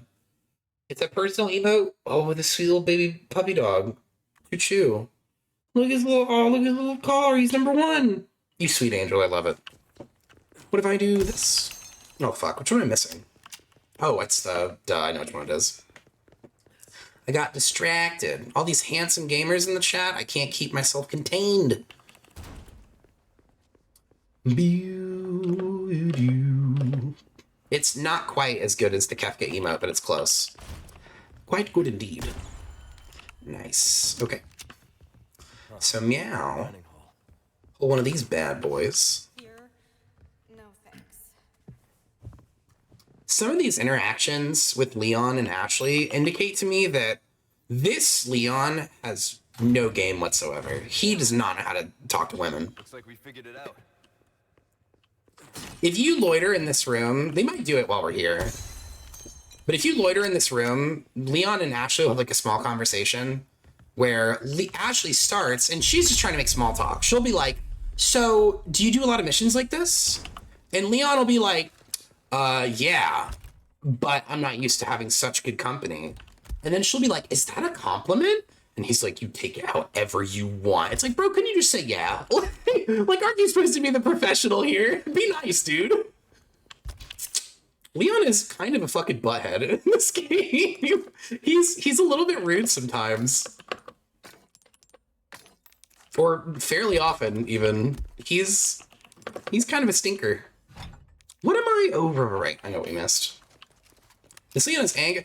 It's a personal emote. Oh, with a sweet little baby puppy dog. Choo-choo. Look at his little collar. He's #1. You sweet angel. I love it. What if I do this? Oh, fuck. Which one am I missing? Oh, it's the... Duh, I know which one it is. I got distracted. All these handsome gamers in the chat. I can't keep myself contained. It's not quite as good as the Kefka emote, but it's close. Quite good indeed. Nice. Okay. So meow. Pull one of these bad boys. Here? No thanks. Some of these interactions with Leon and Ashley indicate to me that this Leon has no game whatsoever. He does not know how to talk to women. Looks like we figured it out. If you loiter in this room, they might do it while we're here. But if you loiter in this room, Leon and Ashley will have like a small conversation where Ashley starts and she's just trying to make small talk. She'll be like, so do you do a lot of missions like this? And Leon will be like, yeah, but I'm not used to having such good company. And then she'll be like, is that a compliment? And he's like, you take it however you want. It's like, bro, couldn't you just say yeah? Like, aren't you supposed to be the professional here? Be nice, dude. Leon is kind of a fucking butthead in this game. He's a little bit rude sometimes. Or fairly often, even. He's kind of a stinker. What am I over? Right, I know what we missed. This Leon's anger.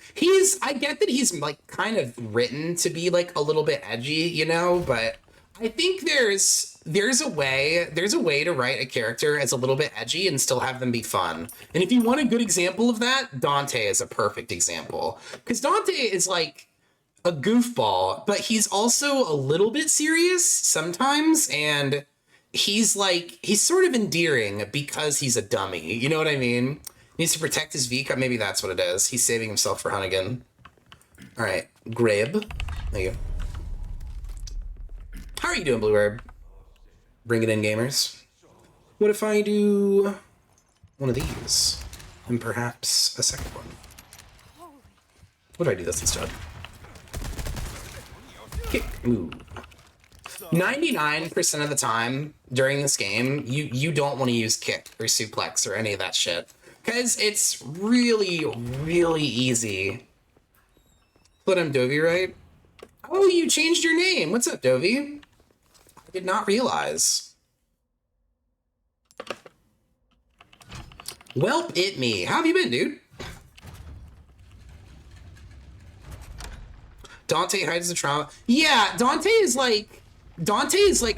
I get that he's like kind of written to be like a little bit edgy, you know, but I think there's a way to write a character as a little bit edgy and still have them be fun. And if you want a good example of that, Dante is a perfect example. Because Dante is like a goofball, but he's also a little bit serious sometimes, and he's sort of endearing because he's a dummy. You know what I mean? He needs to protect his V-Cup. Maybe that's what it is. He's saving himself for Hunnigan. All right, Grib. There you go. How are you doing, Blue Herb? Bring it in, gamers. What if I do one of these? and perhaps a second one. What do I do this instead? Kick, move. 99% of the time during this game, you don't want to use kick or suplex or any of that shit. Because it's really, really easy. But I'm Dovey, right? Oh, you changed your name. What's up, Dovey? I did not realize. Welp it me. How have you been, dude? Dante hides the trauma. Yeah, Dante is like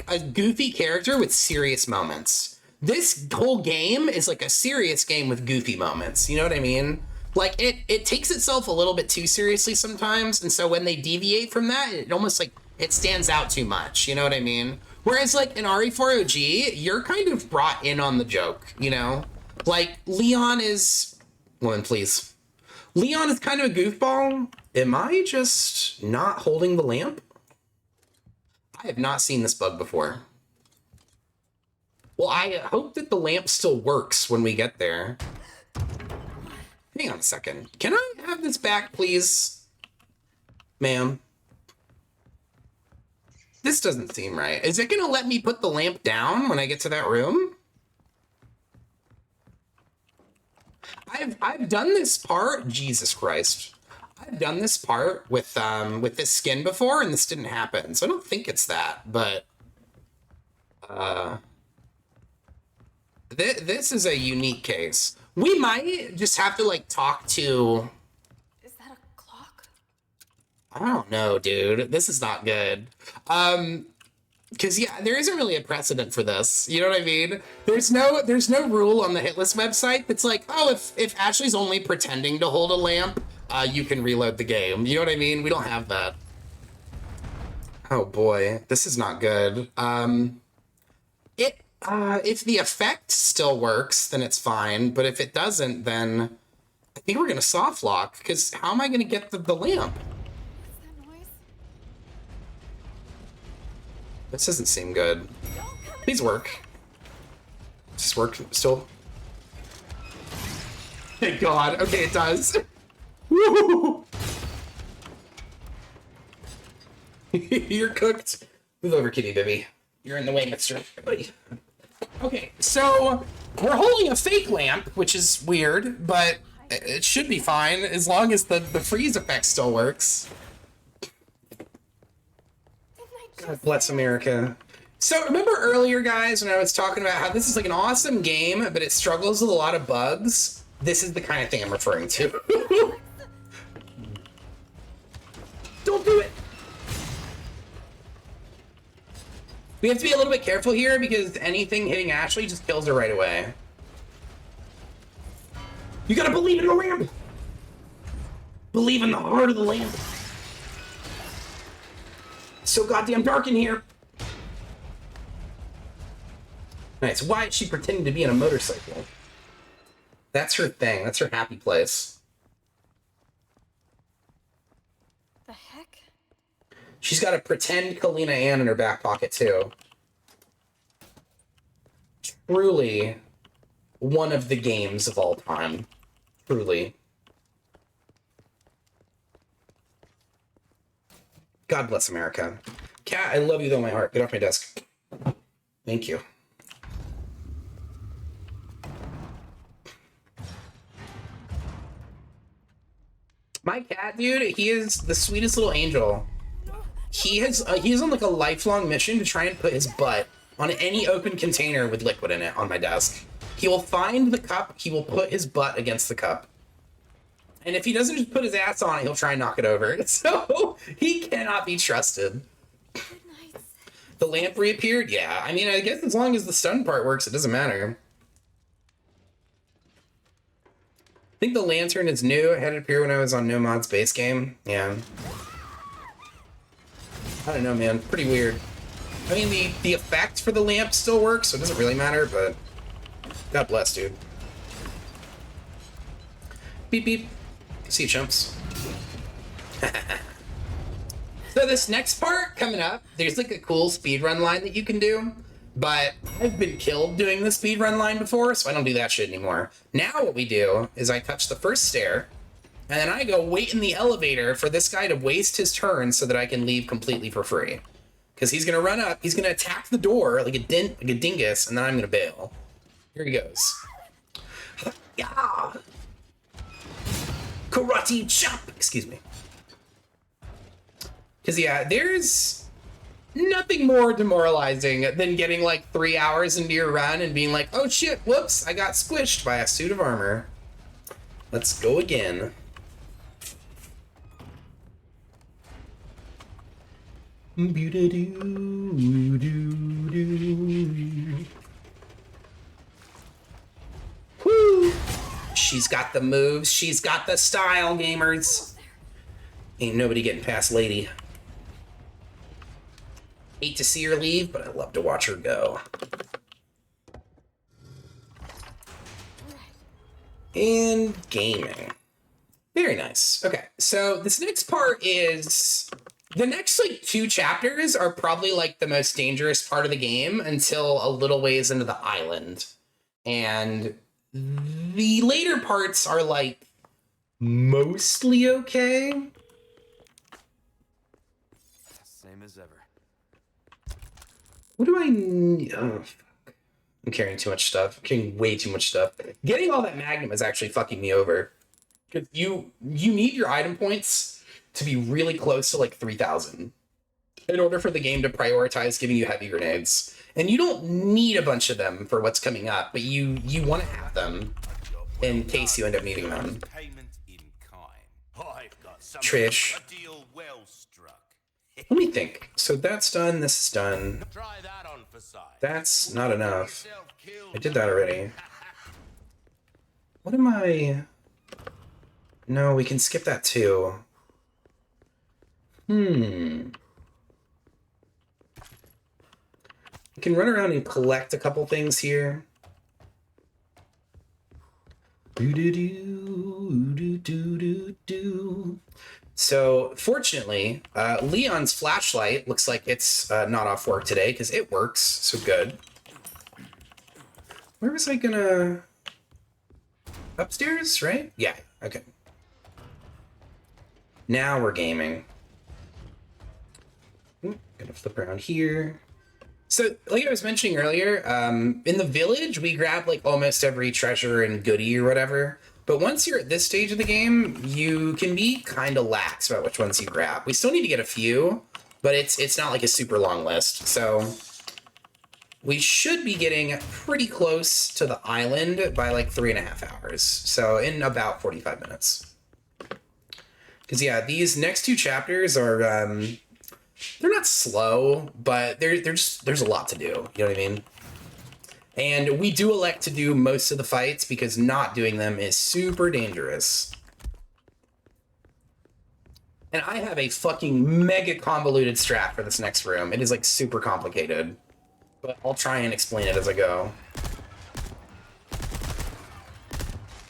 a goofy character with serious moments. This whole game is like a serious game with goofy moments. You know what I mean? Like it takes itself a little bit too seriously sometimes, and so when they deviate from that, it almost like it stands out too much. You know what I mean? Whereas like in RE4OG, you're kind of brought in on the joke. You know, like Leon is. Woman, please. Leon is kind of a goofball. Am I just not holding the lamp? I have not seen this bug before. Well, I hope that the lamp still works when we get there. Hang on a second. Can I have this back, please? Ma'am. This doesn't seem right. Is it gonna let me put the lamp down when I get to that room? I've done this part, Jesus Christ. I've done this part with this skin before, and this didn't happen. So I don't think it's that, but this is a unique case. We might just have to like talk to. Is that a clock? I don't know, dude. This is not good. Because yeah, there isn't really a precedent for this. You know what I mean? There's no rule on the Hitless website that's like, oh, if Ashley's only pretending to hold a lamp, you can reload the game. You know what I mean? We don't have that. Oh boy, this is not good. If the effect still works, then it's fine. But if it doesn't, then I think we're gonna soft lock. Because how am I gonna get the lamp? What's that noise? This doesn't seem good. Please work. Does this work still? Thank God. Okay, it does. Woo! You're cooked. Move over, kitty baby. You're in the way, mister. Buddy. Okay, so we're holding a fake lamp, which is weird, but it should be fine as long as the freeze effect still works. God bless America. So remember earlier, guys, when I was talking about how this is like an awesome game, but it struggles with a lot of bugs? This is the kind of thing I'm referring to. Don't do it! We have to be a little bit careful here because anything hitting Ashley just kills her right away. You gotta believe in the lamp! Believe in the heart of the lamp. It's so goddamn dark in here. Nice. Why is she pretending to be in a motorcycle? That's her thing. That's her happy place. The heck? She's got a pretend Kalina Ann in her back pocket, too. Truly one of the games of all time. Truly. God bless America. Cat, I love you though, my heart. Get off my desk. Thank you. My cat, dude, he is the sweetest little angel. He is on like a lifelong mission to try and put his butt on any open container with liquid in it on my desk. He will find the cup, he will put his butt against the cup. And if he doesn't just put his ass on it, he'll try and knock it over. So he cannot be trusted. The lamp reappeared? Yeah. I mean, I guess as long as the stun part works, it doesn't matter. I think the lantern is new. It had it appear when I was on No Mod's base game. Yeah. I don't know, man. Pretty weird. I mean, the effect for the lamp still works, so it doesn't really matter, but God bless, dude. Beep, beep. See you, chumps. So this next part coming up, there's like a cool speedrun line that you can do. But I've been killed doing the speedrun line before, so I don't do that shit anymore. Now what we do is I touch the first stair, and then I go wait in the elevator for this guy to waste his turn so that I can leave completely for free. Because he's going to run up, he's going to attack the door like a dingus, and then I'm going to bail. Here he goes. Yeah. Karate chop! Excuse me. Because, yeah, there's nothing more demoralizing than getting like 3 hours into your run and being like, oh shit, whoops, I got squished by a suit of armor. Let's go again. Woo! She's got the moves, she's got the style, gamers. Ain't nobody getting past Lady. Hate to see her leave, but I love to watch her go. And gaming. Very nice. Okay, so this next part is... The next, like, 2 chapters are probably, like, the most dangerous part of the game until a little ways into the island. And the later parts are, like, mostly okay. Same as ever. What do I need? Oh, fuck. I'm carrying too much stuff. I'm carrying way too much stuff. Getting all that magnum is actually fucking me over. Because you need your item points to be really close to like 3,000 in order for the game to prioritize giving you heavy grenades. And you don't need a bunch of them for what's coming up, but you want to have them in case you end up needing them. Payment in kind. I've got Trish. a deal well struck. Let me think. So that's done, this is done. Try that on for size. That's not enough. Self-killed. I did that already. What am I... No, we can skip that too. We can run around and collect a couple things here. So, fortunately, Leon's flashlight looks like it's not off work today because it works, so good. Where was I gonna... Upstairs, right? Yeah, okay. Now we're gaming. Gonna flip around here. So, like I was mentioning earlier, in the village, we grab like almost every treasure and goodie or whatever. But once you're at this stage of the game, you can be kind of lax about which ones you grab. We still need to get a few, but it's not like a super long list. So we should be getting pretty close to the island by like 3.5 hours. So in about 45 minutes. Because yeah, these next 2 chapters are they're not slow, but there's a lot to do. You know what I mean? And we do elect to do most of the fights because not doing them is super dangerous. And I have a fucking mega convoluted strat for this next room. It is like super complicated, but I'll try and explain it as I go.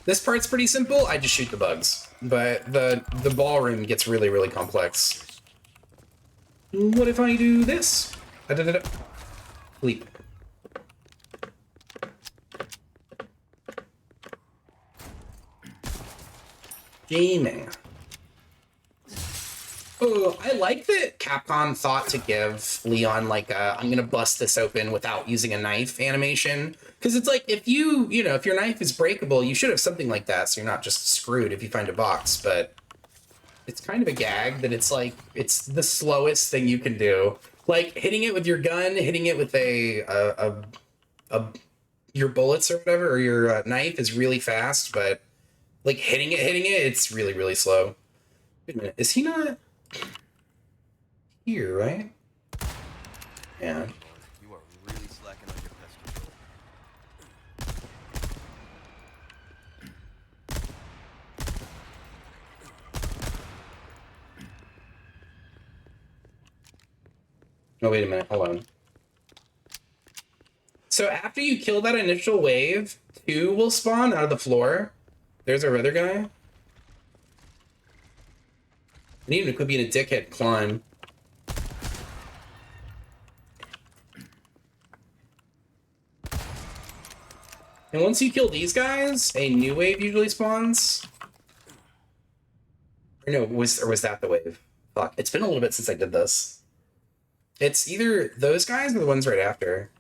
This part's pretty simple. I just shoot the bugs, but the ballroom gets really, really complex. What if I do this? Leap. Gaming. Oh, I like that Capcom thought to give Leon like a I'm gonna bust this open without using a knife animation. Because it's like if if your knife is breakable, you should have something like that so you're not just screwed if you find a box, but it's kind of a gag that it's like it's the slowest thing you can do. Like hitting it with your gun, hitting it with your bullets or whatever, or your knife is really fast, but like hitting it, it's really, really slow. Wait a minute, is he not here, right? Yeah. You are really slacking on your pest control. Oh, wait a minute, hold on. So after you kill that initial wave, 2 will spawn out of the floor. There's our other guy. I need him to quit being a dickhead climb. And once you kill these guys, a new wave usually spawns. Or no, was that the wave? Fuck, it's been a little bit since I did this. It's either those guys or the ones right after.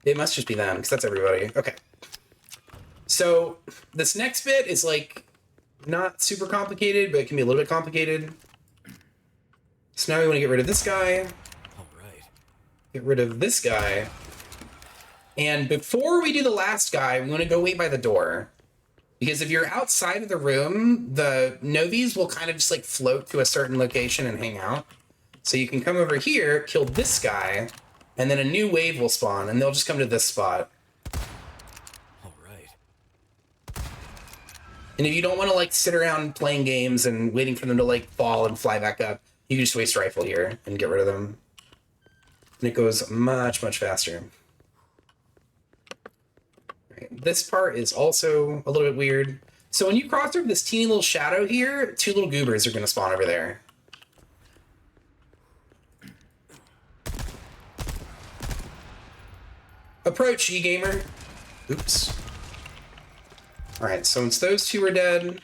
It must just be them, because that's everybody. Okay. So, this next bit is, like, not super complicated, but it can be a little bit complicated. So now we want to get rid of this guy. All right. Get rid of this guy. And before we do the last guy, we want to go wait by the door. Because if you're outside of the room, the Novies will kind of just, like, float to a certain location and hang out. So you can come over here, kill this guy, and then a new wave will spawn, and they'll just come to this spot. All right. And if you don't want to, like, sit around playing games and waiting for them to, like, fall and fly back up, you can just waste rifle here and get rid of them. And it goes much, much faster. Right. This part is also a little bit weird. So when you cross over this teeny little shadow here, 2 little goobers are going to spawn over there. Approach, ye-gamer. Oops. Alright, so once those 2 are dead,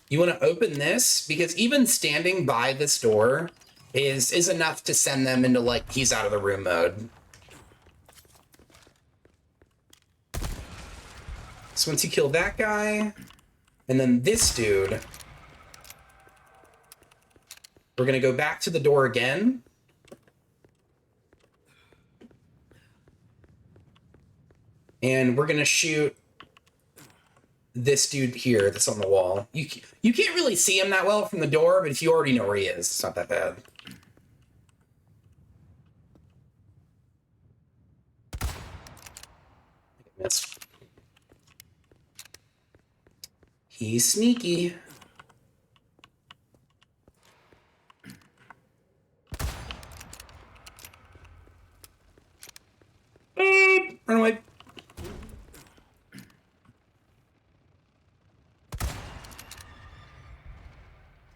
you want to open this, because even standing by this door is enough to send them into, like, he's out of the room mode. So once you kill that guy, and then this dude, we're going to go back to the door again. And we're going to shoot this dude here that's on the wall. You can't really see him that well from the door, but if you already know where he is, it's not that bad. I missed. He's sneaky. Run away.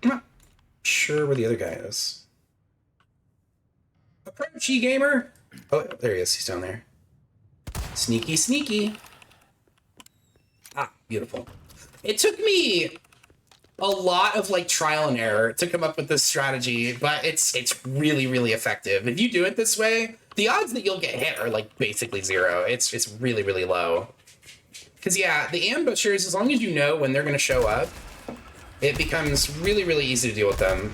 I'm not sure where the other guy is. Approach, ye-gamer! Oh, there he is. He's down there. Sneaky, sneaky. Ah, beautiful. It took me a lot of, like, trial and error to come up with this strategy, but it's really, really effective. If you do it this way, the odds that you'll get hit are, like, basically 0. It's really, really low. Because, yeah, the ambushers, as long as you know when they're going to show up, it becomes really, really easy to deal with them.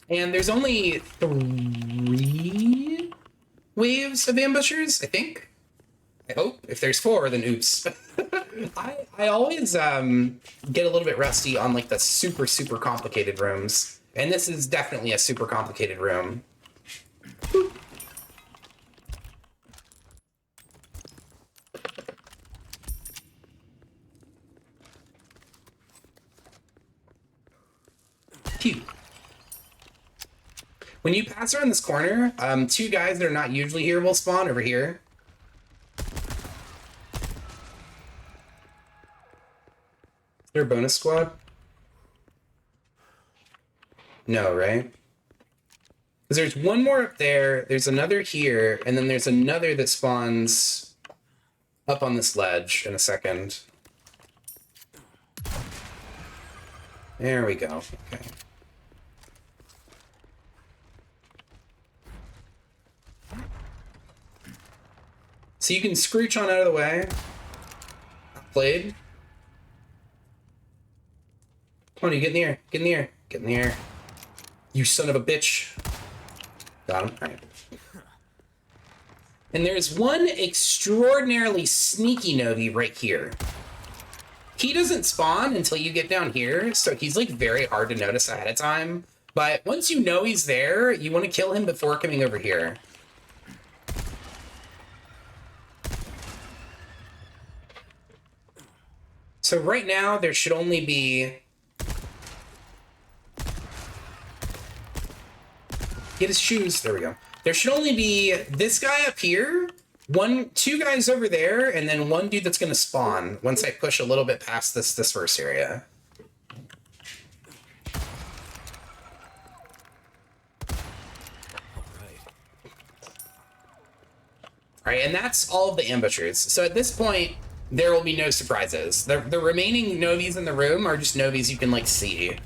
And there's only 3 waves of ambushers, I think. I hope. If there's 4, then oops. I always get a little bit rusty on, like, the super, super complicated rooms. And this is definitely a super complicated room. Phew. When you pass around this corner, 2 guys that are not usually here will spawn over here. Is there a bonus squad? No, right? Because there's one more up there, there's another here, and then there's another that spawns up on this ledge in a second. There we go. Okay. So you can scrooch on out of the way. Played. Come on, you get in the air. Get in the air. Get in the air. You son of a bitch. Got him. All right. And there's one extraordinarily sneaky Novi right here. He doesn't spawn until you get down here, so he's, like, very hard to notice ahead of time. But once you know he's there, you want to kill him before coming over here. So right now, there should only be... Get his shoes. There we go. There should only be this guy up here, 2 guys over there, and then 1 dude that's going to spawn once I push a little bit past this first area. All right. All right, and that's all of the ambushers. So at this point, there will be no surprises. The remaining novies in the room are just novies you can, like, see.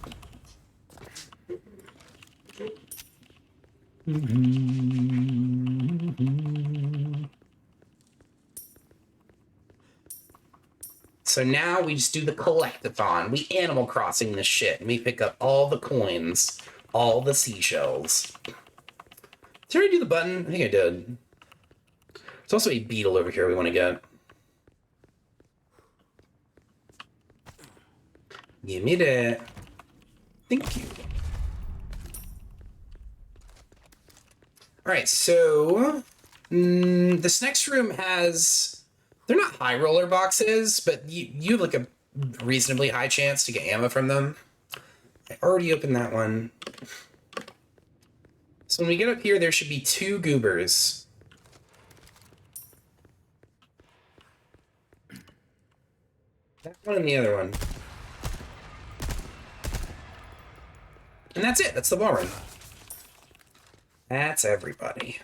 So now we just do the collectathon. We Animal Crossing this shit, and we pick up all the coins, all the seashells. Did I already do the button? I think I did. There's also a beetle over here we want to get. Give me that. Thank you. Alright, so this next room has, they're not high roller boxes, but you have like a reasonably high chance to get ammo from them. I already opened that one. So when we get up here, there should be 2 goobers. That one and the other one. And that's it. That's the ballroom. That's everybody.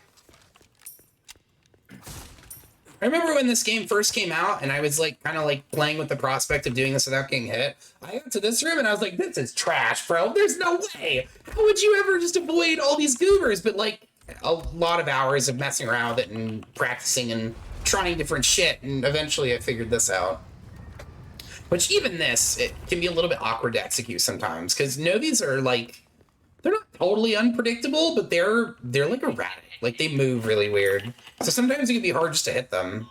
I remember when this game first came out and I was like kind of like playing with the prospect of doing this without getting hit. I got to this room and I was like, this is trash, bro. There's no way. How would you ever just avoid all these goobers? But like a lot of hours of messing around with it and practicing and trying different shit. And eventually I figured this out. Which even this, it can be a little bit awkward to execute sometimes because novies are like, they're not totally unpredictable, but they're like erratic. Like they move really weird. So sometimes it can be hard just to hit them.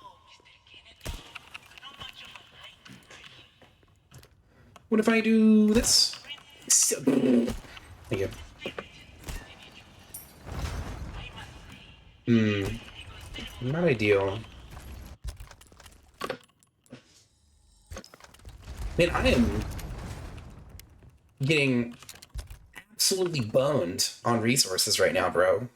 What if I do this? Thank you. Not ideal. Man, I am getting absolutely boned on resources right now, bro.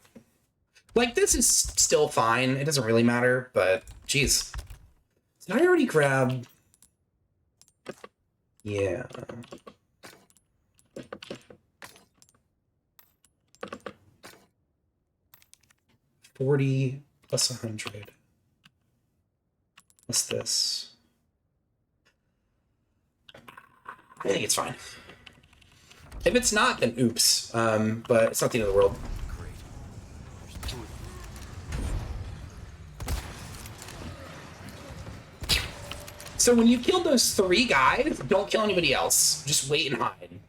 Like, this is still fine. It doesn't really matter, but geez. Did I already grab? Yeah. $40 plus 100. What's this? I think it's fine. If it's not, then oops. But it's not the end of the world. So when you killed those 3 guys, don't kill anybody else. Just wait and hide.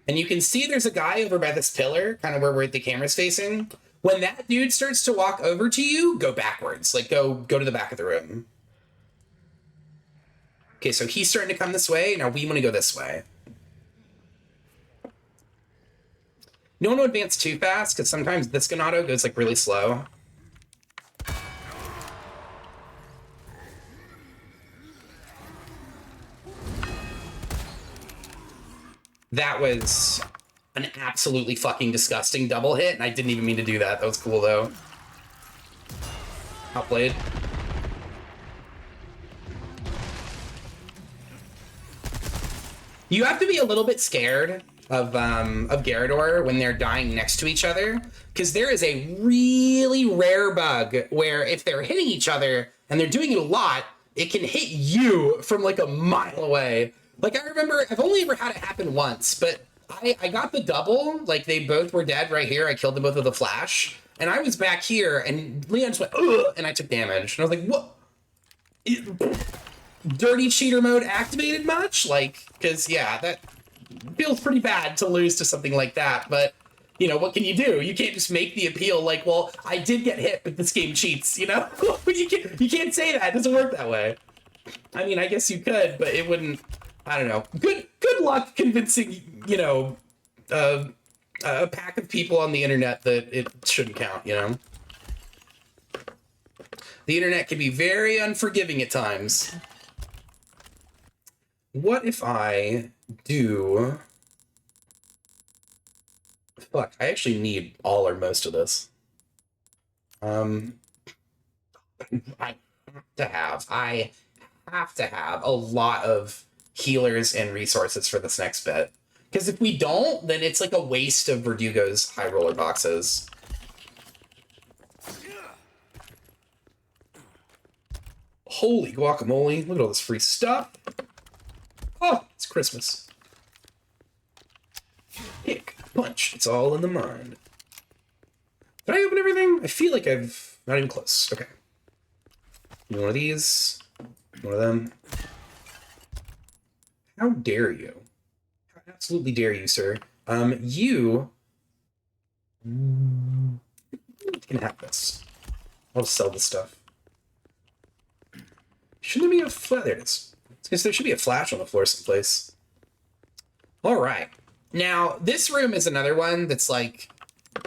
And you can see there's a guy over by this pillar, kind of where the camera's facing. When that dude starts to walk over to you, go backwards. Like, go to the back of the room. Okay, so he's starting to come this way. Now we want to go this way. You don't want to advance too fast, because sometimes this Ganado goes, like, really slow. That was an absolutely fucking disgusting double hit, and I didn't even mean to do that. That was cool, though. Outplayed. You have to be a little bit scared of Garrador when they're dying next to each other, because there is a really rare bug where if they're hitting each other and they're doing it a lot, it can hit you from like a mile away. Like, I remember, I've only ever had it happen once, but I got the double. Like, they both were dead right here. I killed them both with a flash. And I was back here, and Leon just went, ugh, and I took damage. And I was like, what? Dirty cheater mode activated much? Like, because, yeah, that feels pretty bad to lose to something like that. But, you know, what can you do? You can't just make the appeal like, well, I did get hit, but this game cheats, you know? you can't say that. It doesn't work that way. I mean, I guess you could, but it wouldn't... I don't know. Good luck convincing, you know, a pack of people on the internet that it shouldn't count, you know? The internet can be very unforgiving at times. What if I do... Fuck, I actually need all or most of this. I have to have a lot of healers and resources for this next bit. Because if we don't, then it's like a waste of Verdugo's high roller boxes. Holy guacamole. Look at all this free stuff. Oh, it's Christmas. Kick, punch. It's all in the mind. Did I open everything? I feel like I've... Not even close. Okay. One of these. One of them. How dare you? How absolutely dare you, sir? You... can have this. I'll just sell this stuff. Shouldn't there be a flash? There it is. Because there should be a flash on the floor someplace. All right. Now, this room is another one that's, like,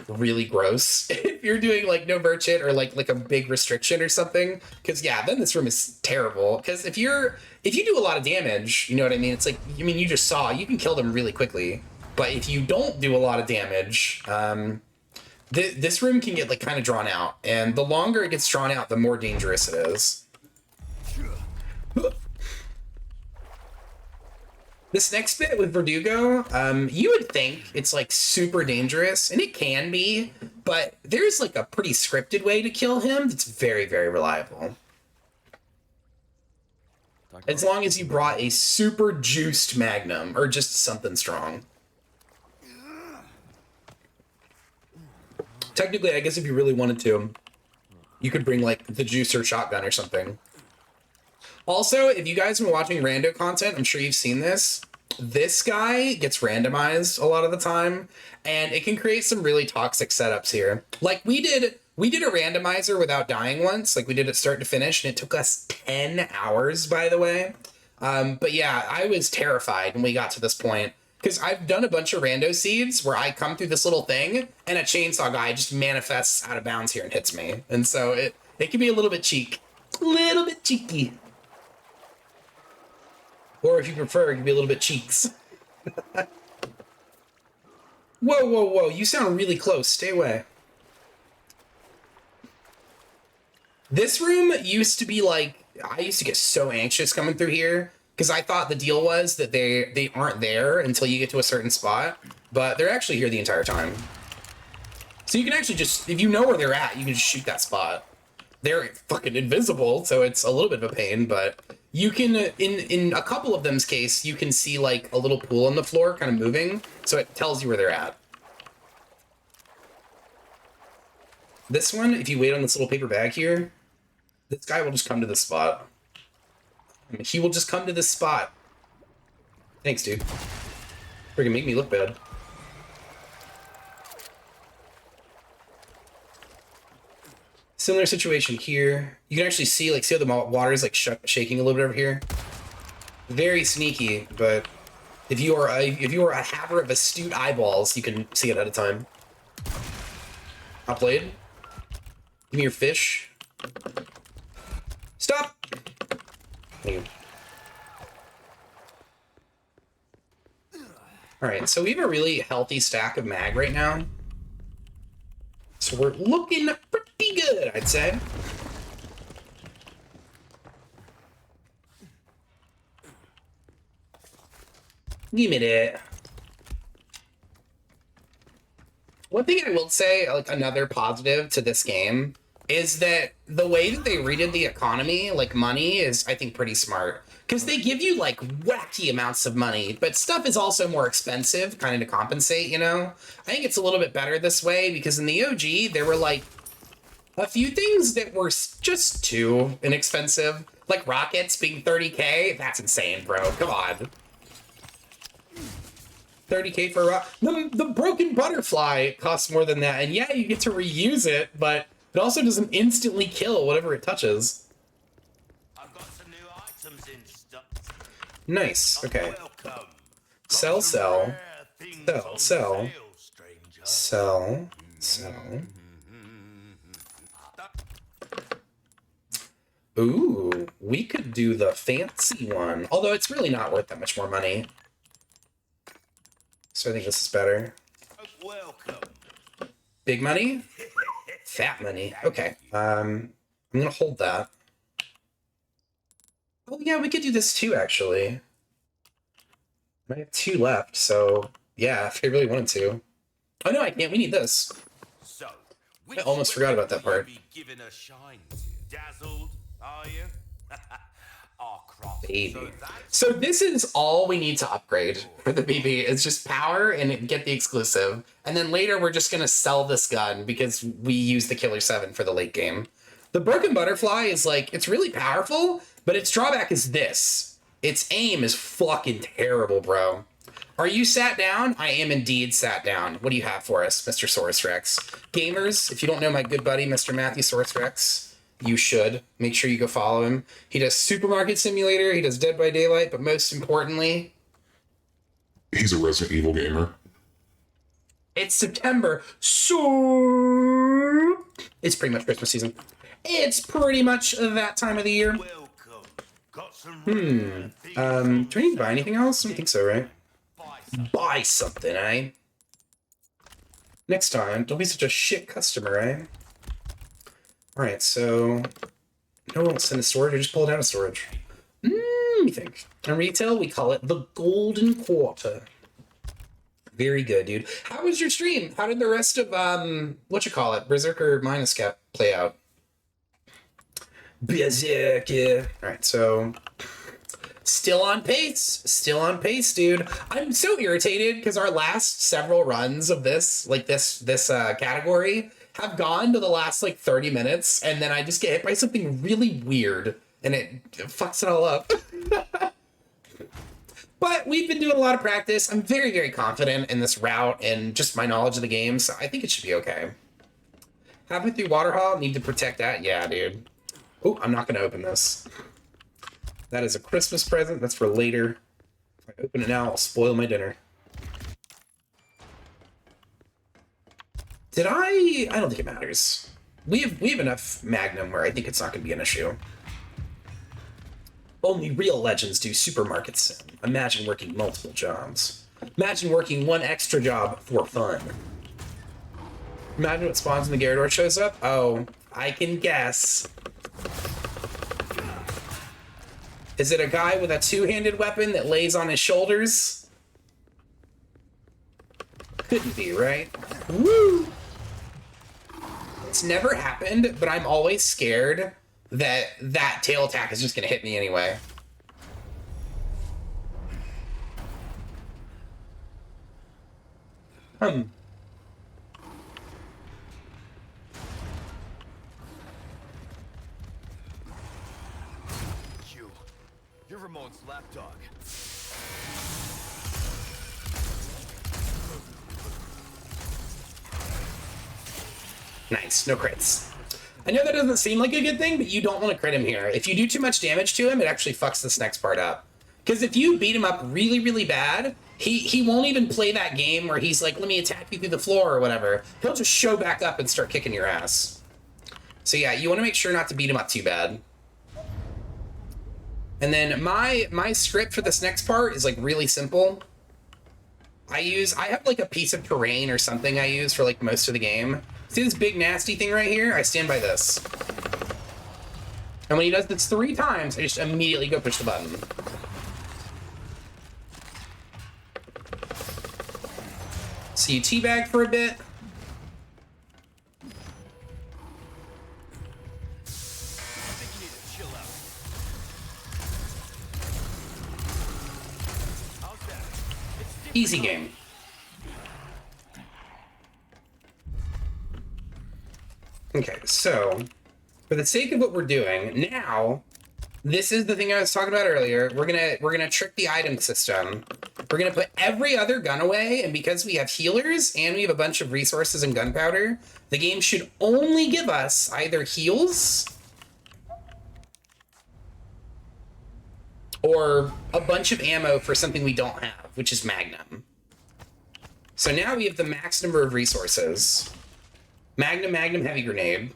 really gross. If you're doing, like, no merchant or, like a big restriction or something. Because, yeah, then this room is terrible. Because if you do a lot of damage, you know what I mean? It's like, I mean, you just saw, you can kill them really quickly. But if you don't do a lot of damage, this room can get, like, kind of drawn out. And the longer it gets drawn out, the more dangerous it is. This next bit with Verdugo, you would think it's, like, super dangerous, and it can be, but there's, like, a pretty scripted way to kill him that's very, very reliable. As long as you brought a super juiced Magnum, or just something strong. Technically, I guess if you really wanted to, you could bring, like, the juicer shotgun or something. Also, if you guys have been watching rando content, I'm sure you've seen this. This guy gets randomized a lot of the time, and it can create some really toxic setups here. Like, we did a randomizer without dying once. Like, we did it start to finish, and it took us 10 hours, by the way. But yeah, I was terrified when we got to this point, because I've done a bunch of rando seeds where I come through this little thing, and a chainsaw guy just manifests out of bounds here and hits me. And so it can be a little bit cheeky. A little bit cheeky. Or if you prefer, it can be a little bit cheeks. Whoa, whoa, whoa. You sound really close. Stay away. This room used to be like... I used to get so anxious coming through here, because I thought the deal was that they aren't there until you get to a certain spot, but they're actually here the entire time. So you can actually just... If you know where they're at, you can just shoot that spot. They're fucking invisible, so it's a little bit of a pain, but... You can, in a couple of them's case, you can see, like, a little pool on the floor kind of moving, so it tells you where they're at. This one, if you wait on this little paper bag here, this guy will just come to this spot. I mean, he will just come to this spot. Thanks, dude. Freaking make me look bad. Similar situation here. You can actually see, like, see how the water is, like, shaking a little bit over here. Very sneaky, but if you are a haver of astute eyeballs, you can see it at a time. Hot blade. Give me your fish. Stop. Thank you. All right, so we have a really healthy stack of mag right now. So we're looking pretty good, I'd say. Give me that. One thing I will say, like, another positive to this game is that the way that they redid the economy, like, money, is, I think, pretty smart. Because they give you, like, wacky amounts of money, but stuff is also more expensive, kind of to compensate, you know? I think it's a little bit better this way, because in the OG, there were, like, a few things that were just too inexpensive. Like rockets being 30k? That's insane, bro. Come on. 30k for a rock. The broken butterfly costs more than that, and yeah, you get to reuse it, but it also doesn't instantly kill whatever it touches. Nice. Okay. Sell, sell. Sell, sell. Sell, sell. Ooh, we could do the fancy one. Although it's really not worth that much more money. So I think this is better. Big money? Fat money. Okay. I'm gonna hold that. Oh yeah, we could do this too, actually. I have 2 left, so yeah, if I really wanted to. Oh no, I can't. We need this. I almost forgot about that part. Dazzled, are you? Our craft. Baby. So this is all we need to upgrade for the BB. It's just power and get the exclusive. And then later we're just going to sell this gun because we use the Killer 7 for the late game. The Broken Butterfly is like, it's really powerful, but its drawback is this. Its aim is fucking terrible, bro. Are you sat down? I am indeed sat down. What do you have for us, Mr. Source Rex? Gamers, if you don't know my good buddy, Mr. Matthew Source Rex, you should. Make sure you go follow him. He does Supermarket Simulator, he does Dead by Daylight, but most importantly... he's a Resident Evil gamer. It's September, so... it's pretty much Christmas season. It's pretty much that time of the year. Welcome. Got some Do we need to buy anything else? I don't think so, right? Buy something, eh? Next time, don't be such a shit customer, eh? Alright, so... no one will send a storage, I just pull it out of storage. Let me think. In retail, we call it the Golden Quarter. Very good, dude. How was your stream? How did the rest of, Berserker Minus Cap play out? Berserker. Alright, so... still on pace, dude. I'm so irritated because our last several runs of this, like this category, have gone to the last like 30 minutes, and then I just get hit by something really weird, and it fucks it all up. But we've been doing a lot of practice. I'm very, very confident in this route and just my knowledge of the game, so I think it should be okay. Halfway through Waterhall, need to protect that? Yeah, dude. Oh, I'm not going to open this. That is a Christmas present. That's for later. If I open it now, I'll spoil my dinner. Did I don't think it matters. We have enough Magnum where I think it's not going to be an issue. Only real legends do supermarket sim. Imagine working multiple jobs. Imagine working one extra job for fun. Imagine what spawns when the Gyarados shows up. Oh, I can guess. Is it a guy with a two-handed weapon that lays on his shoulders? Couldn't be, right? Woo! It's never happened, but I'm always scared that that tail attack is just gonna hit me anyway. You're Ramon's lapdog. Nice, no crits. I know that doesn't seem like a good thing, but you don't want to crit him here. If you do too much damage to him, it actually fucks this next part up. Because if you beat him up really, really bad, he won't even play that game where he's like, let me attack you through the floor or whatever. He'll just show back up and start kicking your ass. So yeah, you want to make sure not to beat him up too bad. And then my script for this next part is like really simple. I have like a piece of terrain or something I use for like most of the game. See this big nasty thing right here? I stand by this. And when he does this 3 times, I just immediately go push the button. So you teabag for a bit. Easy game. Okay, so for the sake of what we're doing now, this is the thing I was talking about earlier. We're gonna trick the item system. We're gonna put every other gun away, and because we have healers and we have a bunch of resources and gunpowder, the game should only give us either heals or a bunch of ammo for something we don't have, which is Magnum. So now we have the max number of resources. Magnum, heavy grenade.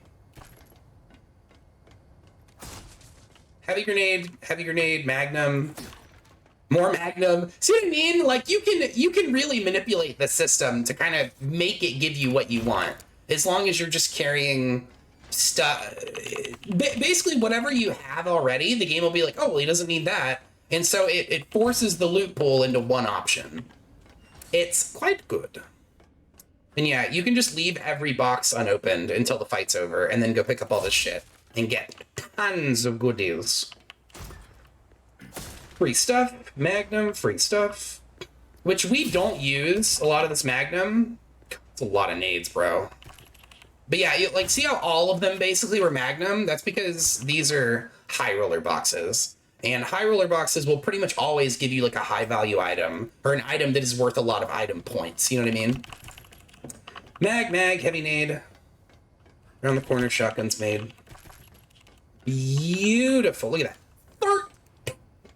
Heavy grenade, Magnum. More Magnum. See what I mean? Like, you can really manipulate the system to kind of make it give you what you want. As long as you're just carrying stuff. Basically, whatever you have already, the game will be like, oh, well, he doesn't need that. And so it forces the loot pool into one option. It's quite good. And yeah, you can just leave every box unopened until the fight's over, and then go pick up all this shit and get tons of goodies. Free stuff. Magnum, free stuff. Which we don't use a lot of this Magnum. It's a lot of nades, bro. But yeah, you, like, see how all of them basically were Magnum? That's because these are high roller boxes. And high roller boxes will pretty much always give you like a high value item, or an item that is worth a lot of item points. You know what I mean? Mag, heavy nade. Around the corner, shotgun's made. Beautiful. Look at that.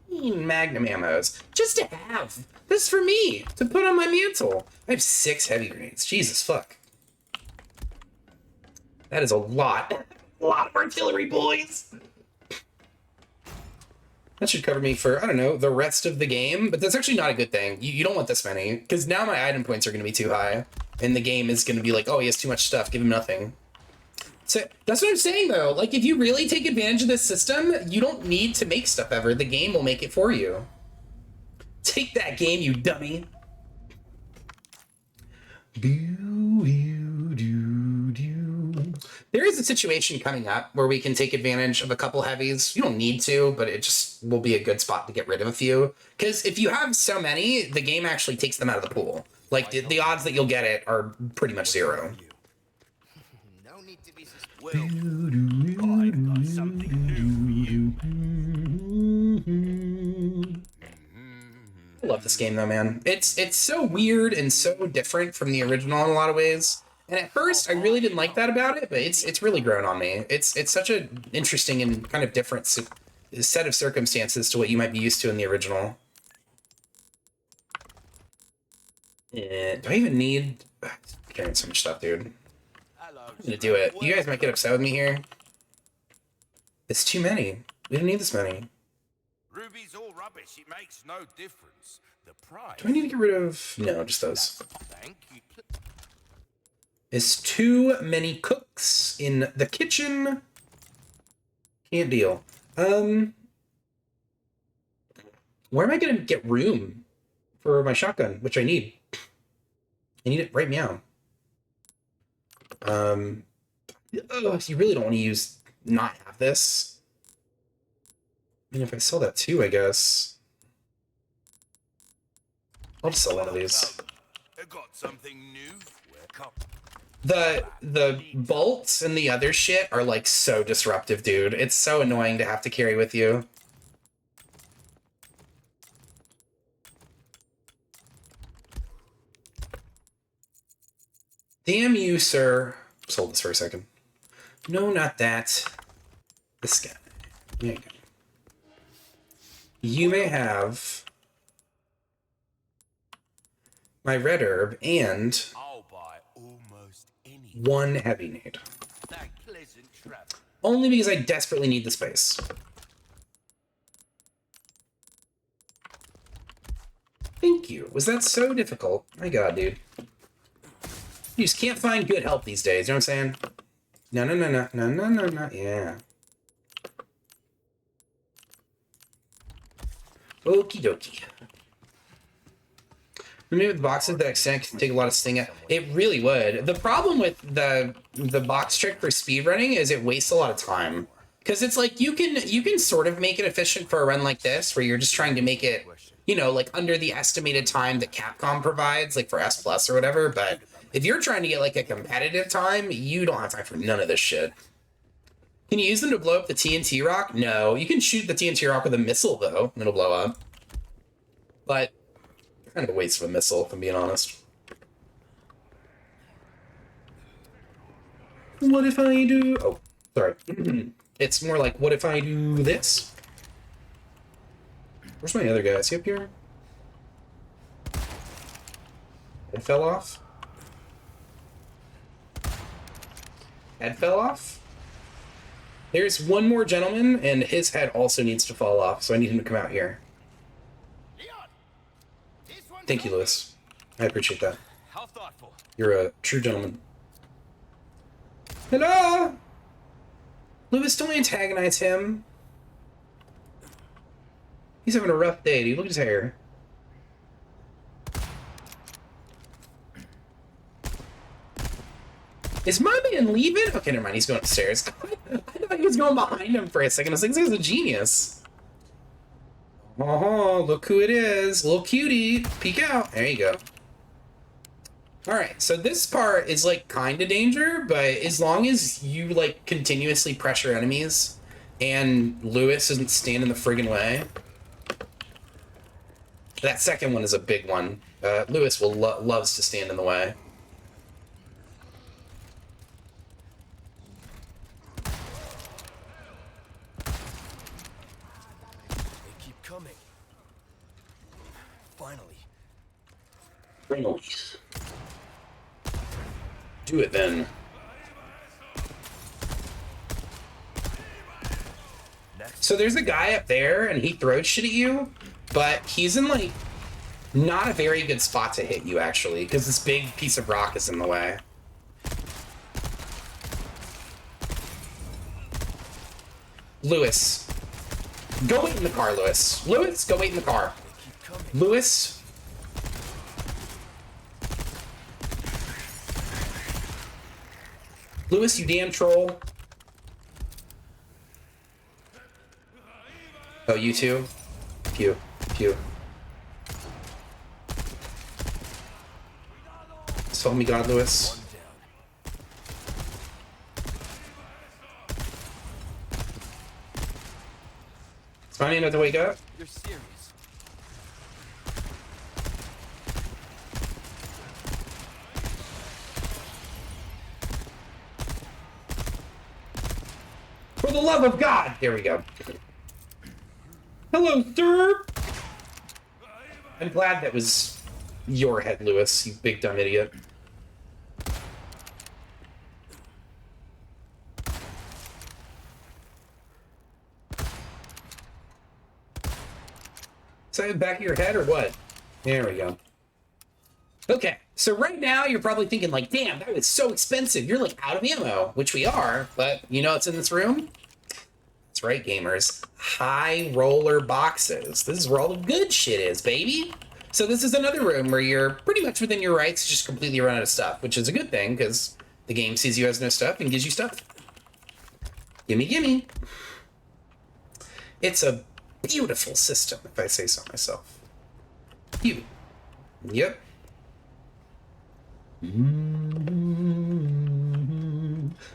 13 Magnum ammos. Just to have. This is for me, to put on my mantle. I have 6 heavy grenades. Jesus fuck. That is a lot. A lot of artillery, boys. That should cover me for, I don't know, the rest of the game. But that's actually not a good thing. You don't want this many. Because now my item points are going to be too high. And the game is going to be like, oh, he has too much stuff. Give him nothing. So that's what I'm saying, though. Like, if you really take advantage of this system, you don't need to make stuff ever. The game will make it for you. Take that, game, you dummy. There is a situation coming up where we can take advantage of a couple heavies. You don't need to, but it just will be a good spot to get rid of a few. Because if you have so many, the game actually takes them out of the pool. Like, the odds that you'll get it are pretty much 0. No need to be Well, I've got something new for you. I love this game though, man. It's so weird and so different from the original in a lot of ways. And at first, I really didn't like that about it, but it's really grown on me. It's such an interesting and kind of different set of circumstances to what you might be used to in the original. Do I even need... I'm carrying so much stuff, dude. Hello, I'm gonna do it. You guys might get upset with me here. It's too many. We don't need this many. Ruby's all rubbish. It makes no difference. The price. Do I need to get rid of... No, just those. Thank you. Is too many cooks in the kitchen. Can't deal. Where am I gonna get room for my shotgun, which I need? I need it right now. You really don't want to not have this. I mean, if I sell that too, I guess. I'll just sell one of these. I got something new. Come. The bolts and the other shit are like so disruptive, dude. It's so annoying to have to carry with you. Damn you, sir. Just hold this for a second. No, not that. This guy. There you go. You may have my red herb and I'll buy almost any. 1 heavy nade. That pleasant travel. Only because I desperately need the space. Thank you. Was that so difficult? My god, dude. You just can't find good help these days, you know what I'm saying? No. Yeah. Okie dokie. Maybe with boxes that extent can take a lot of sting out. It really would. The problem with the box trick for speedrunning is it wastes a lot of time. Because it's like you can sort of make it efficient for a run like this, where you're just trying to make it, you know, like under the estimated time that Capcom provides, like for S Plus or whatever. But if you're trying to get like a competitive time, you don't have time for none of this shit. Can you use them to blow up the TNT rock? No. You can shoot the TNT rock with a missile though, and it'll blow up. But kind of a waste of a missile, if I'm being honest. What if I do... Oh, sorry. It's more like, what if I do this? Where's my other guy? Is he up here? Head fell off? Head fell off? There's one more gentleman, and his head also needs to fall off, so I need him to come out here. Thank you, Lewis. I appreciate that. How thoughtful. You're a true gentleman. Hello? Lewis, don't antagonize him. He's having a rough day, dude. Look at his hair. Is my man leaving? Okay, never mind. He's going upstairs. I thought he was going behind him for a second. I was like, this guy's a genius. Oh, look who it is. Little cutie. Peek out. There you go. Alright, so this part is, like, kind of danger, but as long as you, like, continuously pressure enemies and Lewis doesn't stand in the friggin' way. That second one is a big one. Lewis loves to stand in the way. They keep coming. Finally. Reynolds. Do it then. So there's a guy up there, and he throws shit at you, but he's in, like, not a very good spot to hit you, actually, because this big piece of rock is in the way. Lewis. Go wait in the car, Lewis. Lewis, go wait in the car. Lewis. Lewis, you damn troll. Oh, you too? Pew. Pew. So help me God, Lewis. It's funny enough to wake up. You're serious. For the love of God! There we go. Hello, sir! I'm glad that was your head, Lewis, you big dumb idiot. Is that the back of your head or what? There we go. Okay, so right now you're probably thinking like, damn, that was so expensive. You're like out of ammo, which we are, but you know what's in this room? That's right, gamers. High roller boxes. This is where all the good shit is, baby. So this is another room where you're pretty much within your rights to just completely run out of stuff, which is a good thing because the game sees you as no stuff and gives you stuff. Gimme, gimme. It's a beautiful system, if I say so myself. Yep.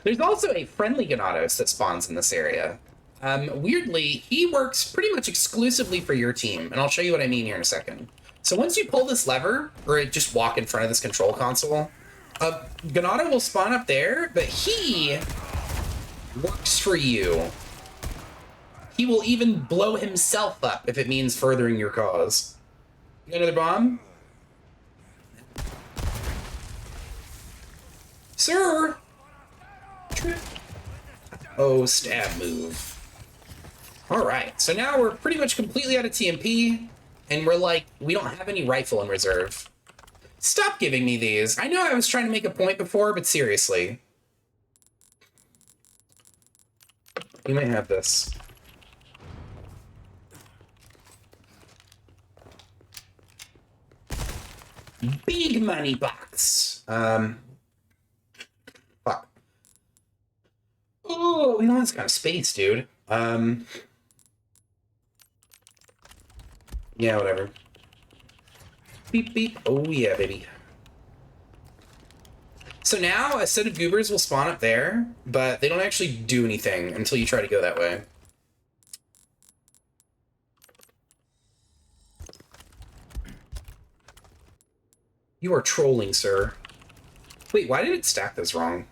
There's also a friendly Ganados that spawns in this area. Weirdly, he works pretty much exclusively for your team, and I'll show you what I mean here in a second. So once you pull this lever, or just walk in front of this control console, Ganado will spawn up there, but he works for you. He will even blow himself up if it means furthering your cause. You got another bomb? Sir! Oh, stab move. Alright, so now we're pretty much completely out of TMP, and we're like, we don't have any rifle in reserve. Stop giving me these. I know I was trying to make a point before, but seriously. You might have this. Big money box. Fuck. Oh, we don't have this kind of space, dude. Yeah, whatever. Beep, beep. Oh, yeah, baby. So now a set of goobers will spawn up there, but they don't actually do anything until you try to go that way. You are trolling, sir. Wait, why did it stack this wrong?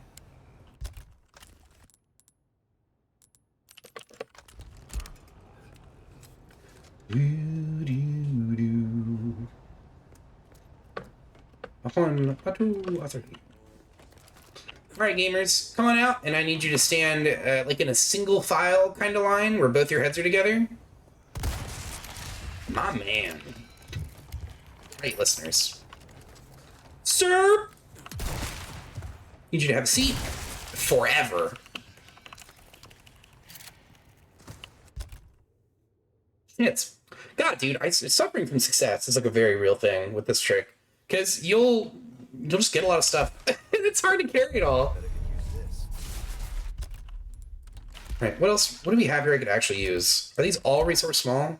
Alright, gamers, come on out, and I need you to stand like in a single file kind of line where both your heads are together. My man. Right, listeners. Sir! Need you to have a seat forever. It's God, dude. Suffering from success is like a very real thing with this trick, because you'll just get a lot of stuff. It's hard to carry it all. All right, what else? What do we have here I could actually use? Are these all resource small?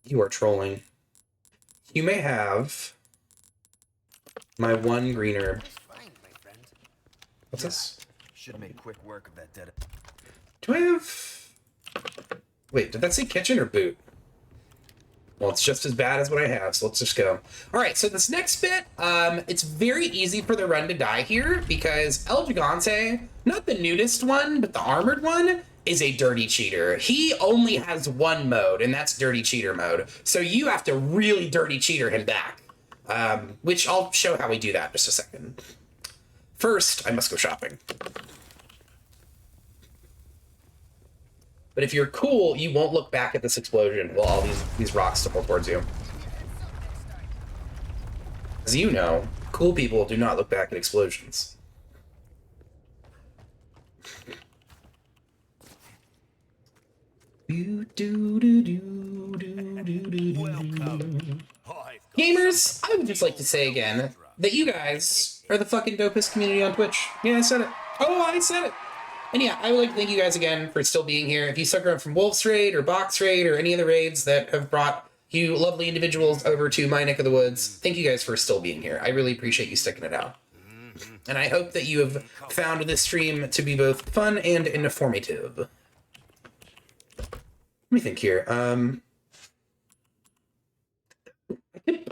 You are trolling. You may have my one green herb. Fine, my friend. What's this? Should make quick work of that dead. Do I have... Wait, did that say kitchen or boot? Well, it's just as bad as what I have, so let's just go. All right, so this next bit, it's very easy for the run to die here because El Gigante, not the nudist one, but the armored one, is a dirty cheater. He only has one mode, and that's dirty cheater mode. So you have to really dirty cheater him back, which I'll show how we do that in just a second. First, I must go shopping. But if you're cool, you won't look back at this explosion while all these rocks tumble towards you. As you know, cool people do not look back at explosions. Gamers, I would just like to say again that you guys are the fucking dopest community on Twitch. Yeah, I said it. Oh, I said it. And yeah, I would like to thank you guys again for still being here. If you stuck around from Wolf's Raid or Box Raid or any of the raids that have brought you lovely individuals over to my neck of the woods, thank you guys for still being here. I really appreciate you sticking it out. And I hope that you have found this stream to be both fun and informative. Let me think here.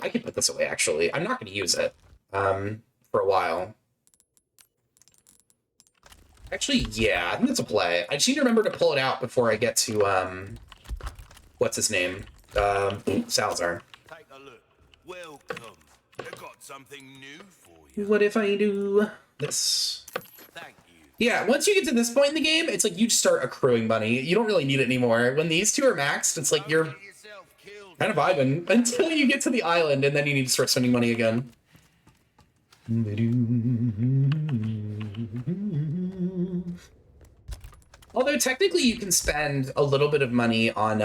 I could put this away, actually. I'm not going to use it for a while. Actually, yeah, I think that's a play. I just need to remember to pull it out before I get to, what's his name? Salazar. Take a look. Welcome. I've got something new for you. What if I do this? Thank you. Yeah, once you get to this point in the game, it's like you just start accruing money. You don't really need it anymore. When these two are maxed, it's like you're Get yourself killed. kind of vibing until you get to the island, and then you need to start spending money again. Although technically you can spend a little bit of money on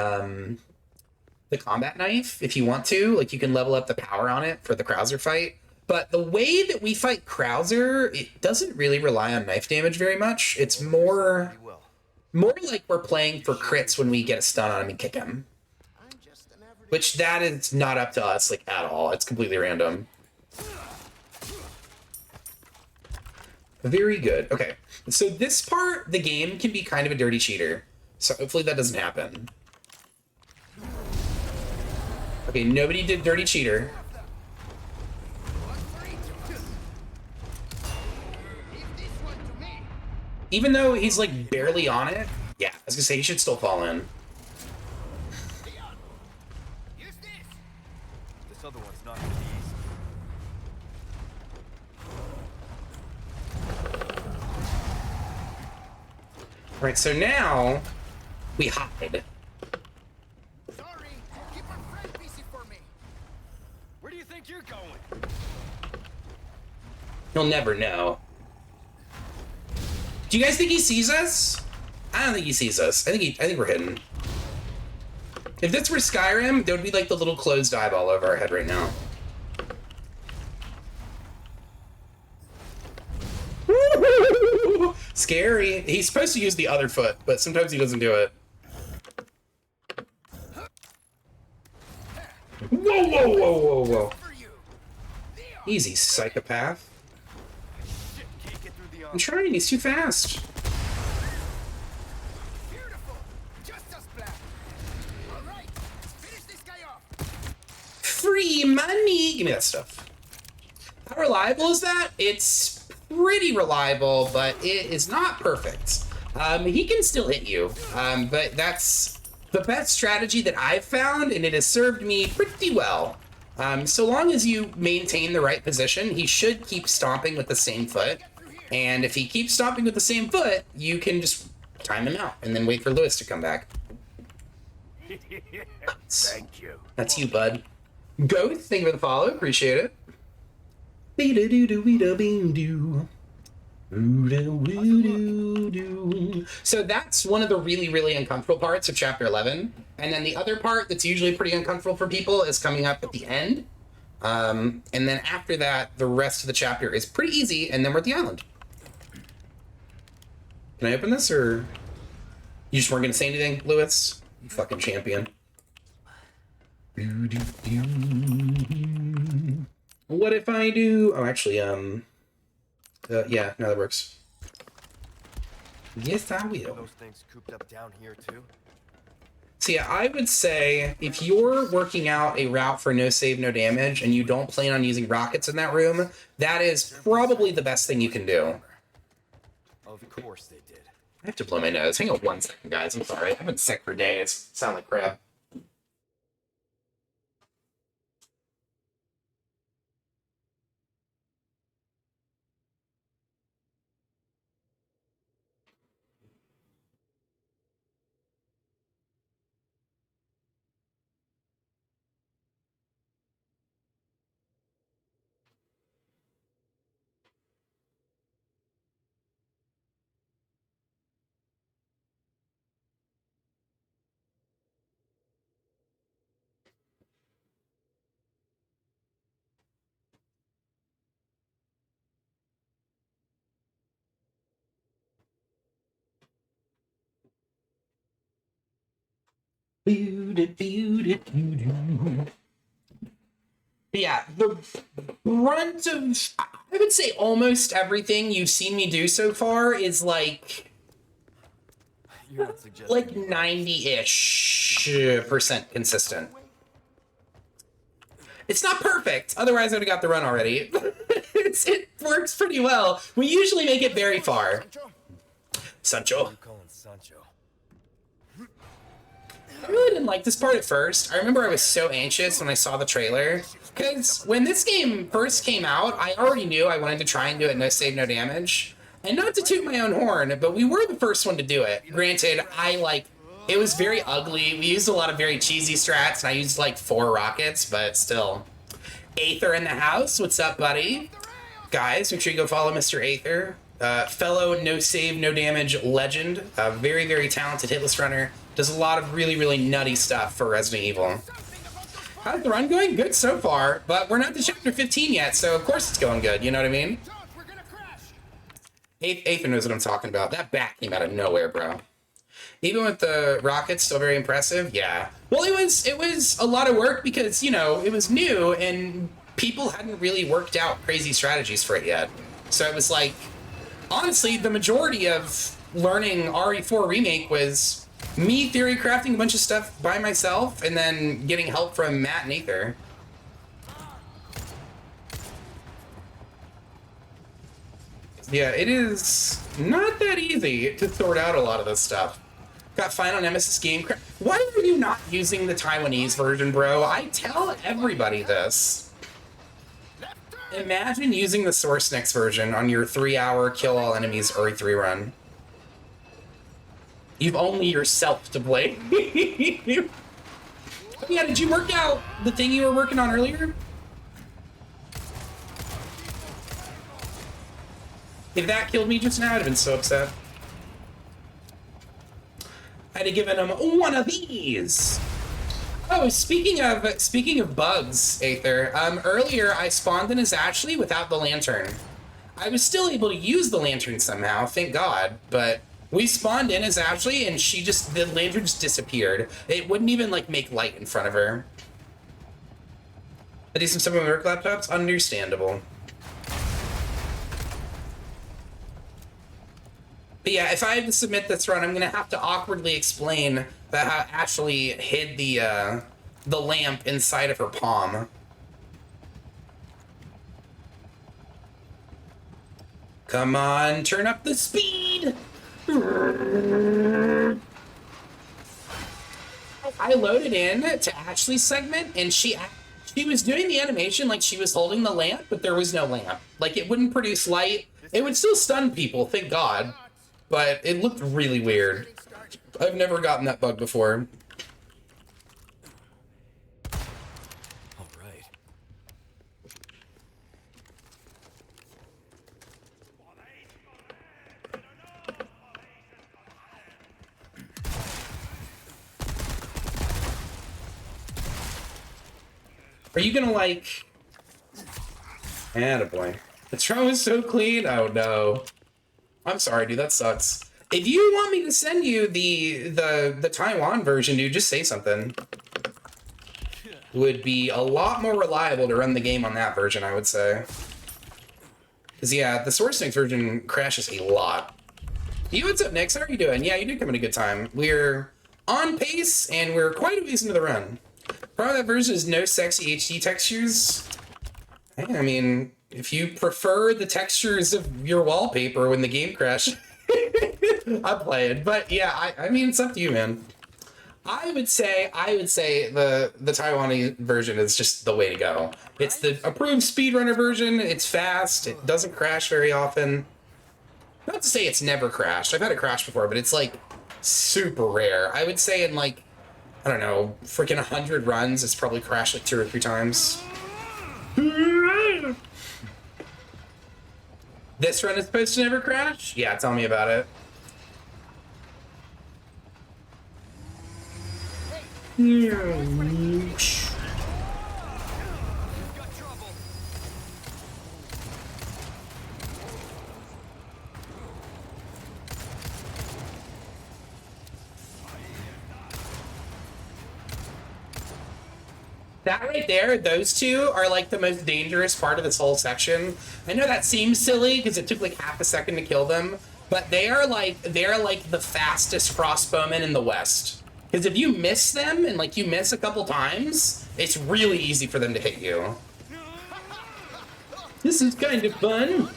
the combat knife if you want to. Like you can level up the power on it for the Krauser fight. But the way that we fight Krauser, it doesn't really rely on knife damage very much. It's more like we're playing for crits when we get a stun on him and kick him. Which that is not up to us like at all. It's completely random. Very good. Okay, so this part, the game can be kind of a dirty cheater. So hopefully that doesn't happen. Okay, nobody did dirty cheater. Even though he's like barely on it, yeah, I was gonna say he should still fall in. This other one's not gonna be easy. Right, so now we hide. Sorry, keep our friend busy for me. Where do you think you're going? He'll never know. Do you guys think he sees us? I don't think he sees us. I think we're hidden. If this were Skyrim, there would be like the little closed eyeball over our head right now. Scary. He's supposed to use the other foot, but sometimes he doesn't do it. Whoa, whoa, whoa, whoa, whoa. Easy, psychopath. Shit, can't get through the I'm trying, he's too fast. Beautiful, just as planned. All right, finish this guy off. Free money! Give me that stuff. How reliable is that? It's pretty reliable, but it is not perfect. He can still hit you, but that's the best strategy that I've found, and it has served me pretty well. So long as you maintain the right position, he should keep stomping with the same foot. And if he keeps stomping with the same foot, you can just time him out and then wait for Lewis to come back. Thank you. That's you, bud. Ghost, thank you for the follow. Appreciate it. So that's one of the really, really uncomfortable parts of chapter 11. And then the other part that's usually pretty uncomfortable for people is coming up at the end. And then after that, the rest of the chapter is pretty easy, and then we're at the island. Can I open this, or you just weren't going to say anything, Lewis? You fucking champion. What if I do? Oh, actually, yeah, no, that works. Yes, I will. Those things cooped up down here too. So yeah, I would say if you're working out a route for no save, no damage, and you don't plan on using rockets in that room, that is probably the best thing you can do. Of course they did. I have to blow my nose. Hang on 1 second, guys. I'm sorry. I've been sick for days. Sound like crap. Yeah, the brunt of, I would say almost everything you've seen me do so far is like You're not suggesting like 90-ish% consistent. It's not perfect, otherwise I would have got the run already. It works pretty well. We usually make it very far. Sancho. you calling Sancho? I really didn't like this part at first. I remember I was so anxious when I saw the trailer. Because when this game first came out, I already knew I wanted to try and do it no save, no damage. And not to toot my own horn, but we were the first one to do it. Granted, it was very ugly. We used a lot of very cheesy strats, and I used like 4 rockets, but still. Aether in the house, what's up, buddy? Guys, make sure you go follow Mr. Aether. Fellow no save, no damage legend. Very, very talented hitless runner. Does a lot of really, really nutty stuff for Resident Evil. How's the run going? Good so far, but we're not to chapter 15 yet, so of course it's going good, you know what I mean? Aether knows what I'm talking about. That bat came out of nowhere, bro. Even with the rockets, still very impressive. Yeah. Well, it was a lot of work because, you know, it was new and people hadn't really worked out crazy strategies for it yet. So it was like, honestly, the majority of learning RE4 Remake was me theory crafting a bunch of stuff by myself and then getting help from Matt and Aether. Yeah, it is not that easy to sort out a lot of this stuff. Got fine on Nemesis Game Craft. Why are you not using the Taiwanese version, bro? I tell everybody this. Imagine using the Source Next version on your 3-hour kill all enemies RE3 run. You've only yourself to blame. Yeah, did you work out the thing you were working on earlier? If that killed me just now, I'd have been so upset. I'd have given him one of these. Oh, speaking of bugs, Aether, earlier I spawned in as Ashley without the lantern. I was still able to use the lantern somehow, thank God, but we spawned in as Ashley and the lantern just disappeared. It wouldn't even like make light in front of her. I do some stuff on work laptops? Understandable. But yeah, if I have to submit this run, I'm gonna have to awkwardly explain about how Ashley hid the lamp inside of her palm. Come on, turn up the speed! I loaded in to Ashley's segment, and she was doing the animation like she was holding the lamp, but there was no lamp. Like, it wouldn't produce light. It would still stun people, thank God. But it looked really weird. I've never gotten that bug before. All right. Are you gonna like... Attaboy. The throw is so clean. Oh no. I'm sorry, dude, that sucks. If you want me to send you the Taiwan version, dude, just say something. would be a lot more reliable to run the game on that version, I would say. Because, yeah, the Source Next version crashes a lot. You, what's up, Nix? How are you doing? Yeah, you did come in a good time. We're on pace, and we're quite a ways into the run. Part of that version is no sexy HD textures. Hey, I mean, if you prefer the textures of your wallpaper when the game crashes, I'm playing. But yeah, I mean, it's up to you, man. I would say the Taiwanese version is just the way to go. It's the approved speedrunner version. It's fast. It doesn't crash very often. Not to say it's never crashed. I've had it crash before, but it's like super rare. I would say in like, I don't know, freaking 100 runs, it's probably crashed like 2 or 3 times. This run is supposed to never crash? Yeah, tell me about it. That right there, those two are like the most dangerous part of this whole section. I know that seems silly because it took like half a second to kill them, but they're like the fastest crossbowmen in the West. Because if you miss them and like you miss a couple times, it's really easy for them to hit you. This is kind of fun.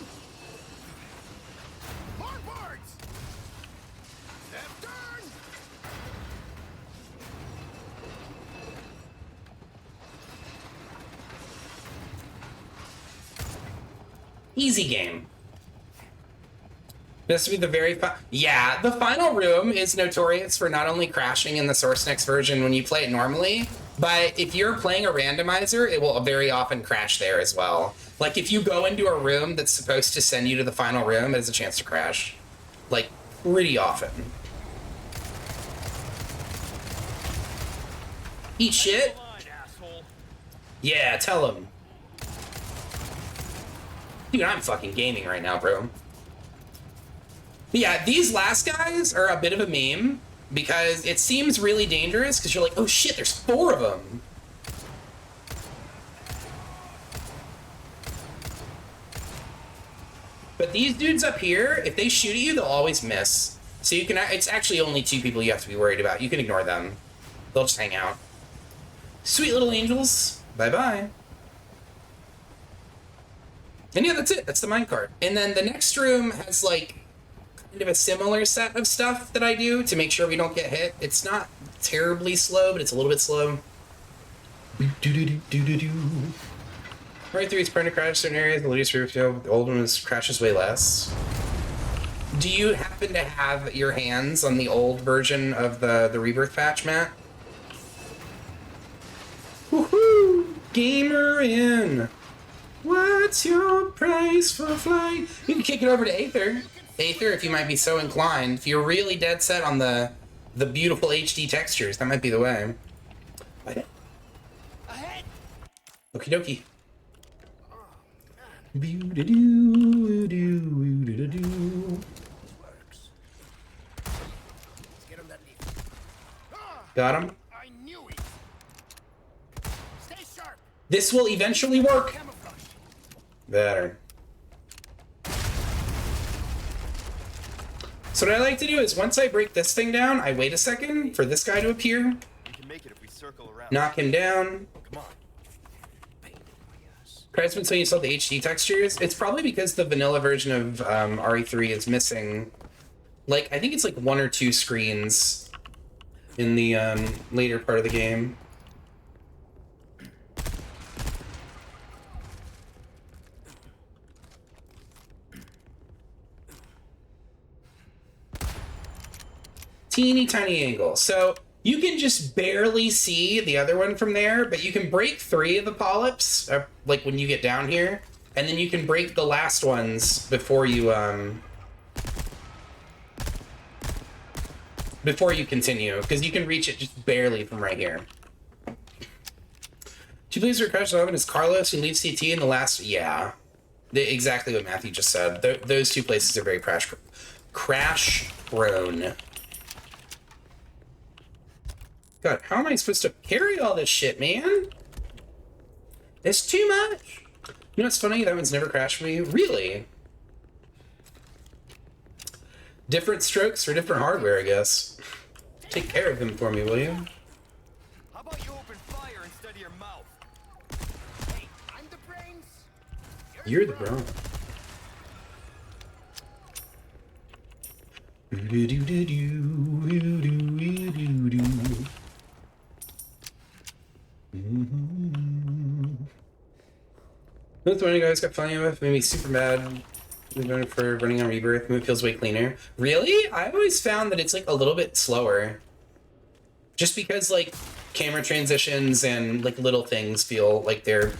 Easy game. This would be the very yeah, the final room is notorious for not only crashing in the Source Next version when you play it normally, but if you're playing a randomizer, it will very often crash there as well. Like if you go into a room that's supposed to send you to the final room, it has a chance to crash. Like pretty often. Eat shit. Yeah, tell him. Dude, I'm fucking gaming right now, bro. But yeah, these last guys are a bit of a meme because it seems really dangerous because you're like, oh shit, there's 4 of them. But these dudes up here, if they shoot at you, they'll always miss. So you can, it's actually only 2 people you have to be worried about. You can ignore them. They'll just hang out. Sweet little angels. Bye-bye. And yeah, that's it. That's the minecart. And then the next room has like kind of a similar set of stuff that I do to make sure we don't get hit. It's not terribly slow, but it's a little bit slow. Right through, it's prone to crash certain areas. The latest roof, the old one crashes way less. Do you happen to have your hands on the old version of the Rebirth patch, Matt? Woohoo! Gamer in! What's your price for flight? You can kick it over to Aether. Aether, if you might be so inclined. If you're really dead set on the beautiful HD textures, that might be the way. Ahead. Okie dokie. Got him. This will eventually work. Better. So what I like to do is once I break this thing down, I wait a second for this guy to appear. We can make it if we circle around. Knock him down. Come on. Credits when you saw the HD textures. It's probably because the vanilla version of RE3 is missing, like, I think it's like 1 or 2 screens in the later part of the game. Teeny tiny angle. So you can just barely see the other one from there, but you can break 3 of the polyps, like when you get down here, and then you can break the last ones before you continue, because you can reach it just barely from right here. Two players are crash 11 is Carlos who leaves CT in the last. Yeah, exactly what Matthew just said. Those 2 places are very crash prone. God, how am I supposed to carry all this shit, man? It's too much. You know what's funny? That one's never crashed for me. Really? Different strokes for different hardware, I guess. Take care of him for me, will you? How about you open fire instead of your mouth? Hey, I'm the brains. You're the bro. That's one you guys got funny with. Made me super mad. For running on Rebirth, it feels way cleaner. Really? I always found that it's like a little bit slower. Just because like camera transitions and like little things feel like they're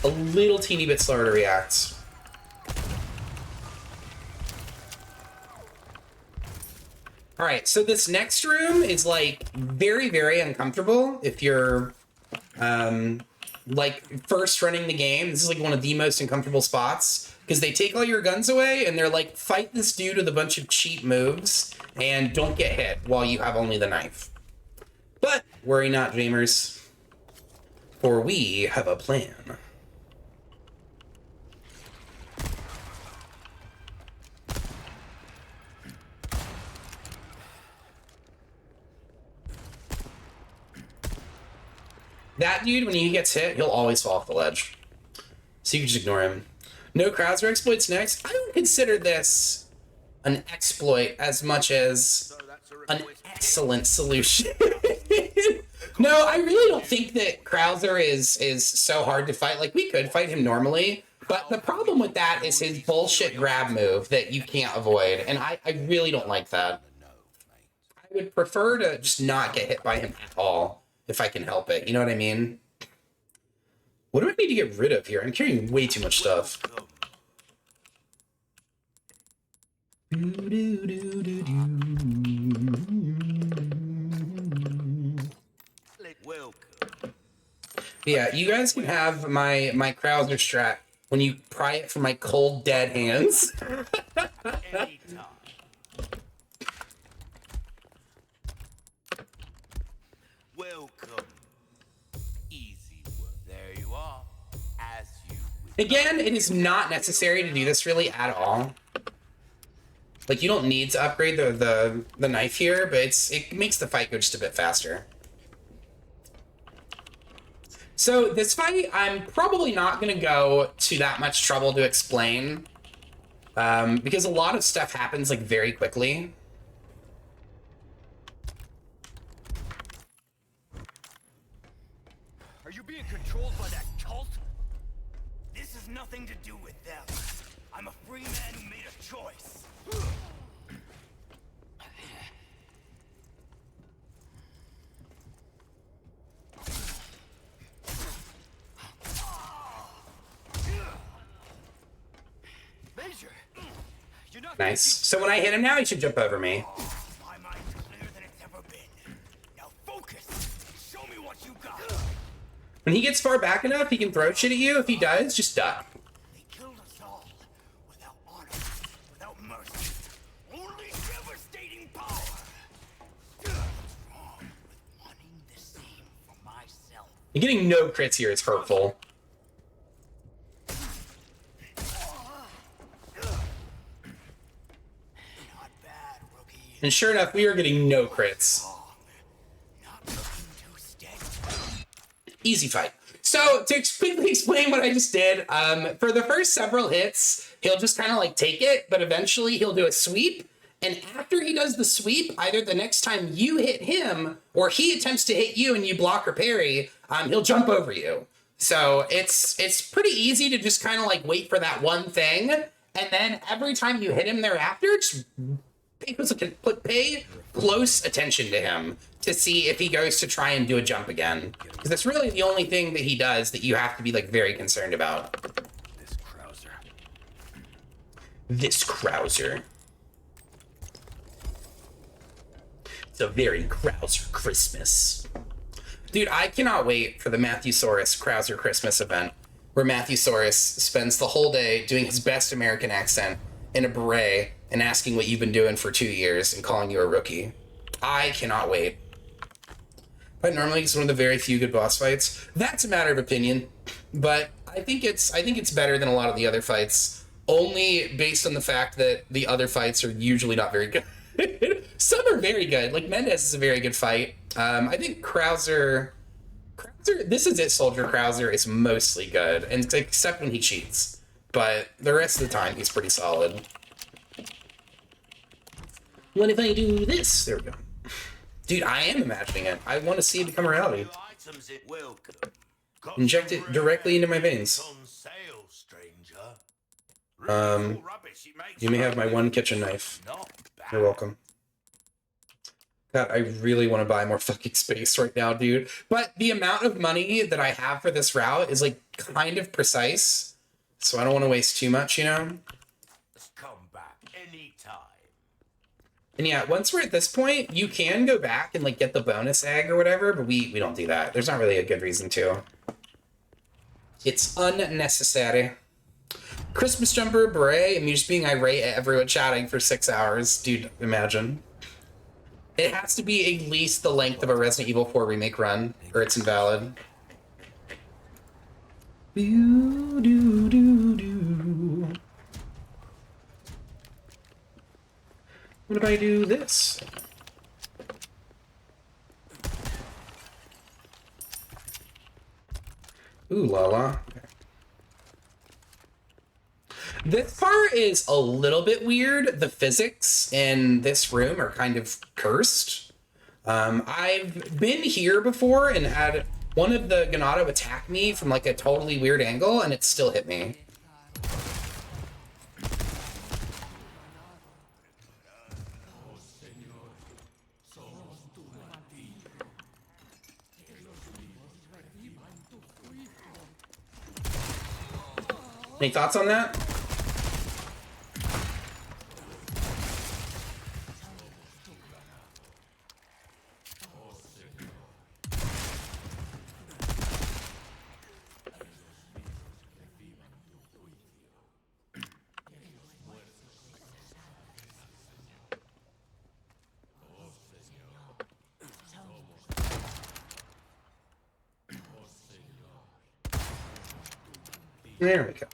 a little teeny bit slower to react. All right, so this next room is like very, very uncomfortable if you're like first running the game. This is like one of the most uncomfortable spots because they take all your guns away and they're like, fight this dude with a bunch of cheap moves and don't get hit while you have only the knife. But worry not, dreamers, for we have a plan. That dude, when he gets hit, he'll always fall off the ledge. So you can just ignore him. No Krauser exploits next. I don't consider this an exploit as much as an excellent solution. No, I really don't think that Krauser is so hard to fight. Like, we could fight him normally, but the problem with that is his bullshit grab move that you can't avoid, and I really don't like that. I would prefer to just not get hit by him at all, if I can help it. You know what I mean? What do I need to get rid of here? I'm carrying way too much stuff. Yeah, you guys can have my Krauser strat when you pry it from my cold, dead hands. Welcome. Easy work. There you are. As you wish. Again, it is not necessary to do this really at all. Like, you don't need to upgrade the knife here, but it makes the fight go just a bit faster. So this fight, I'm probably not going to go to that much trouble to explain, because a lot of stuff happens like very quickly. Are you being controlled by that cult? This has nothing to do with them. I'm a free man who made a choice. Major, you're not Nice. So when I hit him now, he should jump over me. My mind's clearer than it's ever been. Now focus. Show me what you got. When he gets far back enough, he can throw shit at you. If he does, just duck. They killed us all without honor, without mercy. Only devastating power. What's wrong with wanting the same for myself? And getting no crits here is hurtful. Not bad, rookie. And sure enough, we are getting no crits. Not looking too steady. Easy fight. So to quickly explain what I just did, for the first several hits, he'll just kind of like take it, but eventually he'll do a sweep. And after he does the sweep, either the next time you hit him or he attempts to hit you and you block or parry, he'll jump over you. So it's pretty easy to just kind of like wait for that one thing. And then every time you hit him thereafter, just pay close attention to him to see if he goes to try and do a jump again. Because that's really the only thing that he does that you have to be like very concerned about. This Krauser. This Krauser. It's a very Krauser Christmas. Dude, I cannot wait for the Matthew Saurus Krauser Christmas event, where Matthew Saurus spends the whole day doing his best American accent in a beret and asking what you've been doing for 2 years and calling you a rookie. I cannot wait. But normally it's one of the very few good boss fights. That's a matter of opinion. but I think it's better than a lot of the other fights, only based on the fact that the other fights are usually not very good. Some are very good. Like Mendez is a very good fight. I think Krauser, this is it. Soldier Krauser is mostly good, and except when he cheats. But the rest of the time, he's pretty solid. What if I do this? There we go. Dude, I am imagining it. I want to see it become a reality. Inject it directly into my veins. You may have my one kitchen knife. You're welcome. God, I really want to buy more fucking space right now, dude. But the amount of money that I have for this route is like kind of precise. So I don't want to waste too much, you know? Come back anytime. And yeah, once we're at this point, you can go back and like get the bonus egg or whatever, but we don't do that. There's not really a good reason to. It's unnecessary. Christmas jumper, beret, and me just being irate at everyone chatting for 6 hours. Dude, imagine. It has to be at least the length of a Resident Evil 4 remake run, or it's invalid. What if I do this? Ooh la la. This part is a little bit weird. The physics in this room are kind of cursed. I've been here before and had one of the Ganado attack me from like a totally weird angle, and it still hit me. Any thoughts on that? There we go.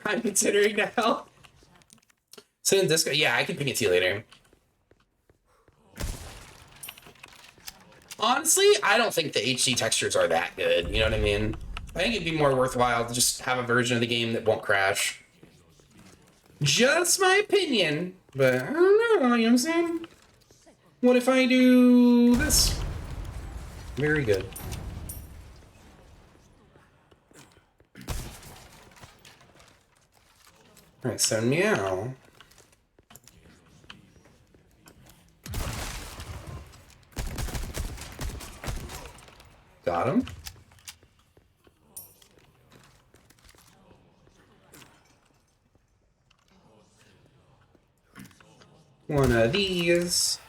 I'm considering now. So in this guy, yeah, I can ping it to you later. Honestly, I don't think the HD textures are that good. You know what I mean? I think it'd be more worthwhile to just have a version of the game that won't crash. Just my opinion, but I don't know, you know what I'm saying? What if I do this? Very good. Alright, so meow. Got him. One of these.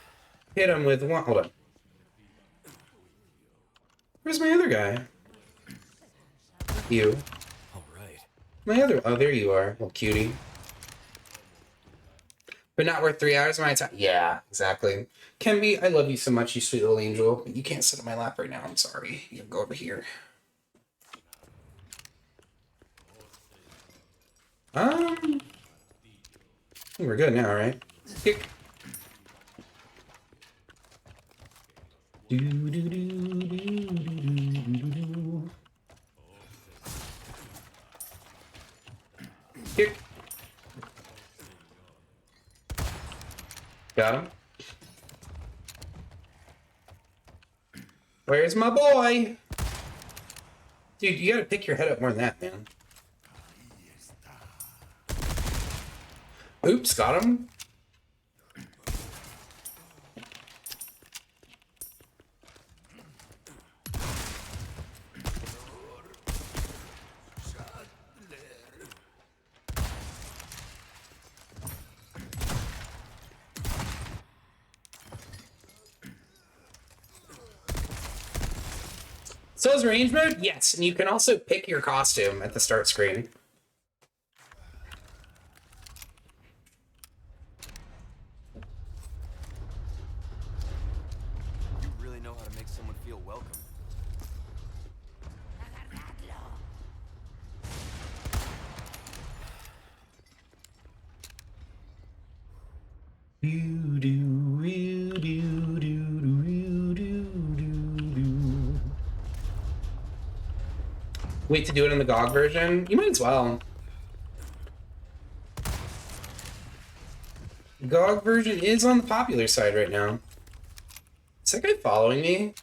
Hit him with one. Hold on. Where's my other guy? You. All right. My other. Oh, there you are, little cutie. But not worth 3 hours of my time. Yeah, exactly. Kenby, I love you so much, you sweet little angel. But you can't sit on my lap right now. I'm sorry. You can go over here. I think we're good now, right? Kick. Do do do do do do do. Kick. Got him. Where's my boy? Dude, you gotta pick your head up more than that, man. Oops, got him. So is range mode? Yes, and you can also pick your costume at the start screen. You really know how to make some feel welcome. Wait to do it in the GOG version? You might as well. The GOG version is on the popular side right now. Is that guy following me?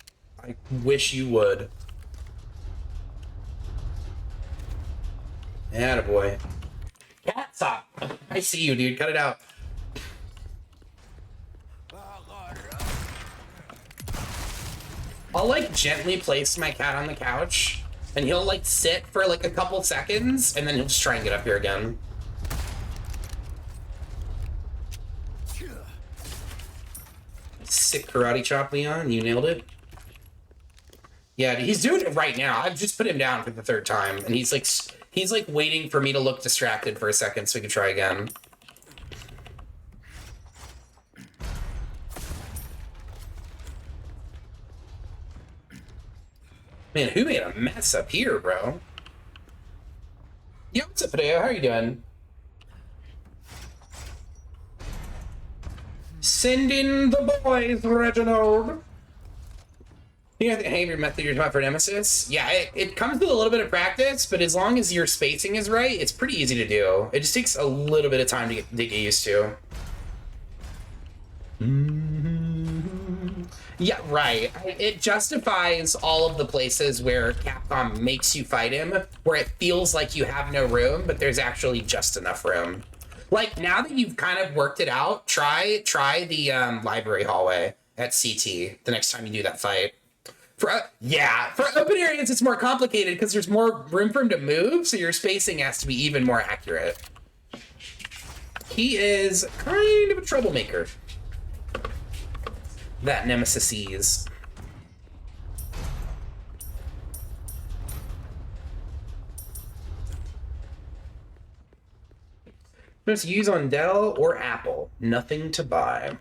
I wish you would. Attaboy. Cat stop. I see you, dude. Cut it out. I'll like gently place my cat on the couch and he'll like sit for like a couple seconds and then he'll just try and get up here again. Sick karate chop, Leon. You nailed it. Yeah, he's doing it right now. I've just put him down for the third time and he's like waiting for me to look distracted for a second so we can try again. Man, who made a mess up here, bro? Yo, what's up, Hideo? How are you doing? Send in the boys, Reginald. You know the behavior method you're talking about for Nemesis? Yeah, it comes with a little bit of practice, but as long as your spacing is right, it's pretty easy to do. It just takes a little bit of time to get used to. Yeah, right. It justifies all of the places where Capcom makes you fight him, where it feels like you have no room, but there's actually just enough room. Like, now that you've kind of worked it out, try the library hallway at CT the next time you do that fight. For open areas, it's more complicated because there's more room for him to move, so your spacing has to be even more accurate. He is kind of a troublemaker. That Nemesis is. Just use on Dell or Apple. Nothing to buy.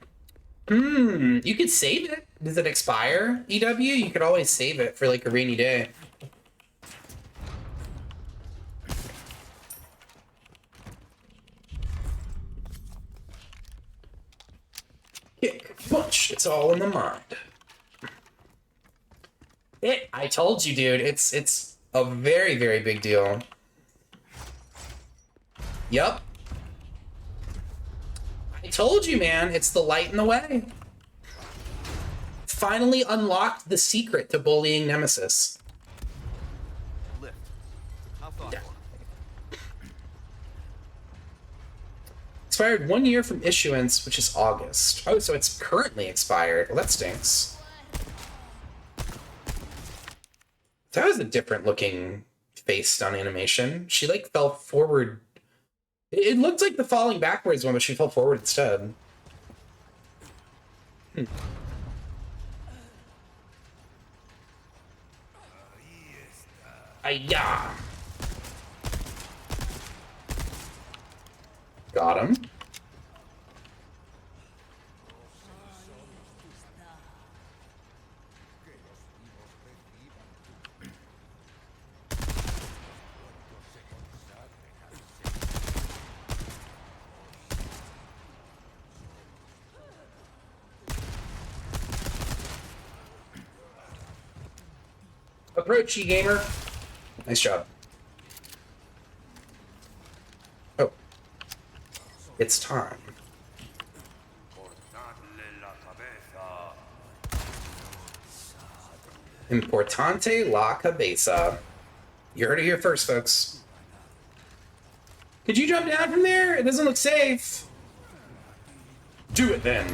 You could save it. Does it expire, EW? You could always save it for like a rainy day. Kick, punch, it's all in the mind. I told you, dude, it's a very, very big deal. Yup. I told you, man, it's the light in the way. Finally unlocked the secret to bullying Nemesis. Lift. How thoughtful. Expired 1 year from issuance, which is August. Oh, so it's currently expired. Well, that stinks. That was a different looking face on animation. She like fell forward. It looked like the falling backwards one, but she fell forward instead. Ayah! Got him. Approach, you gamer. Nice job. Oh. It's time. Importante la cabeza. You heard it here first, folks. Could you jump down from there? It doesn't look safe. Do it then.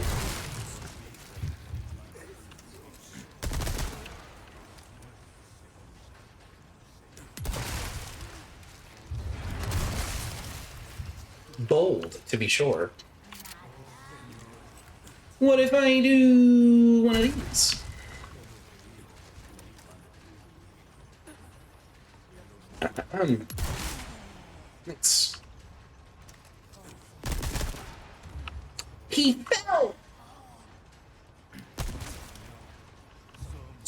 Bold, to be sure. What if I do one of these? Thanks. He fell!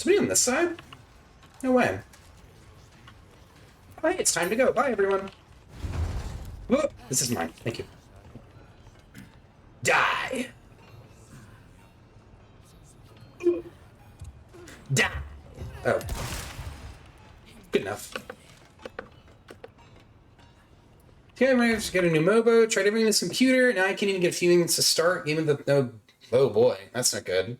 Somebody on this side? No way. Oh, hey, it's time to go. Bye, everyone. Whoa, this is mine. Thank you. Die. Die. Oh. Good enough. Okay, I'm ready to get a new MOBO. Tried everything on this computer. Now I can't even get a few things to start. Even the no. Oh boy, that's not good.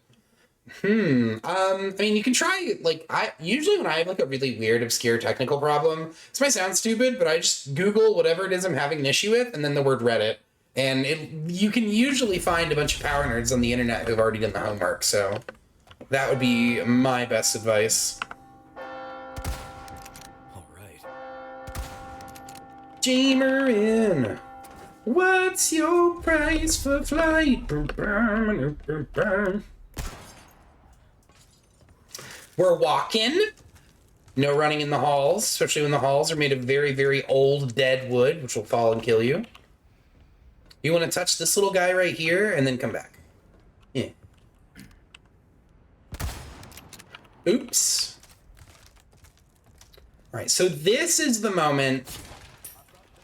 I mean, you can try, like, usually when I have, like, a really weird, obscure technical problem, this might sound stupid, but I just Google whatever it is I'm having an issue with, and then the word Reddit. And you can usually find a bunch of power nerds on the internet who've already done the homework, so that would be my best advice. All right. Jamer in. What's your price for flight? We're walking. No running in the halls, especially when the halls are made of very, very old dead wood, which will fall and kill you. You want to touch this little guy right here and then come back. Yeah. Oops. All right, so this is the moment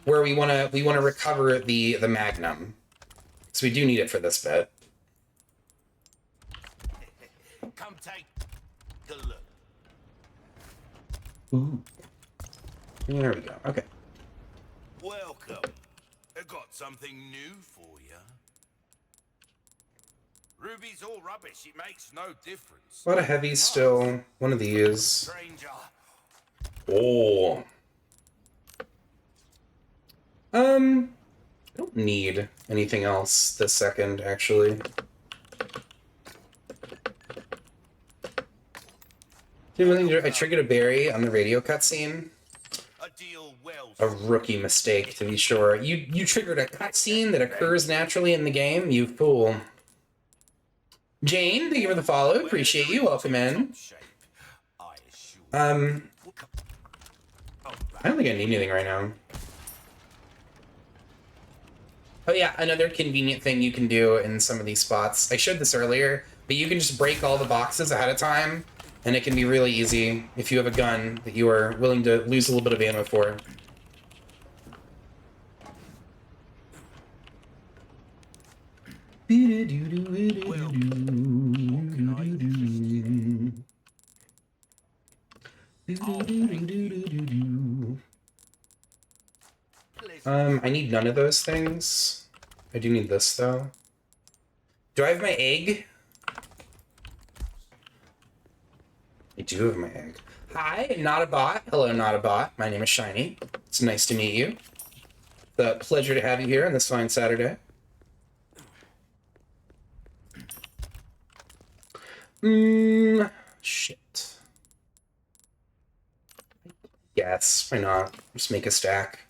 where we want to recover the magnum. So we do need it for this bit. Come take a look. Ooh. There we go. Okay. Welcome. I got something new for you. Ruby's all rubbish. It makes no difference. A lot of heavies still. One of these. Stranger. Oh. I don't need anything else this second, actually. I triggered a berry on the radio cutscene. A deal well. A rookie mistake, to be sure. You triggered a cutscene that occurs naturally in the game, you fool. Jane, thank you for the follow. Appreciate you. Welcome in. I don't think I need anything right now. Oh yeah, another convenient thing you can do in some of these spots. I showed this earlier, but you can just break all the boxes ahead of time, and it can be really easy if you have a gun that you are willing to lose a little bit of ammo for. I need none of those things. I do need this, though. Do I have my egg? I do have my egg. Hi, not a bot. Hello, not a bot. My name is Shiny. It's nice to meet you. It's a pleasure to have you here on this fine Saturday. Shit. Yes, why not? Just make a stack.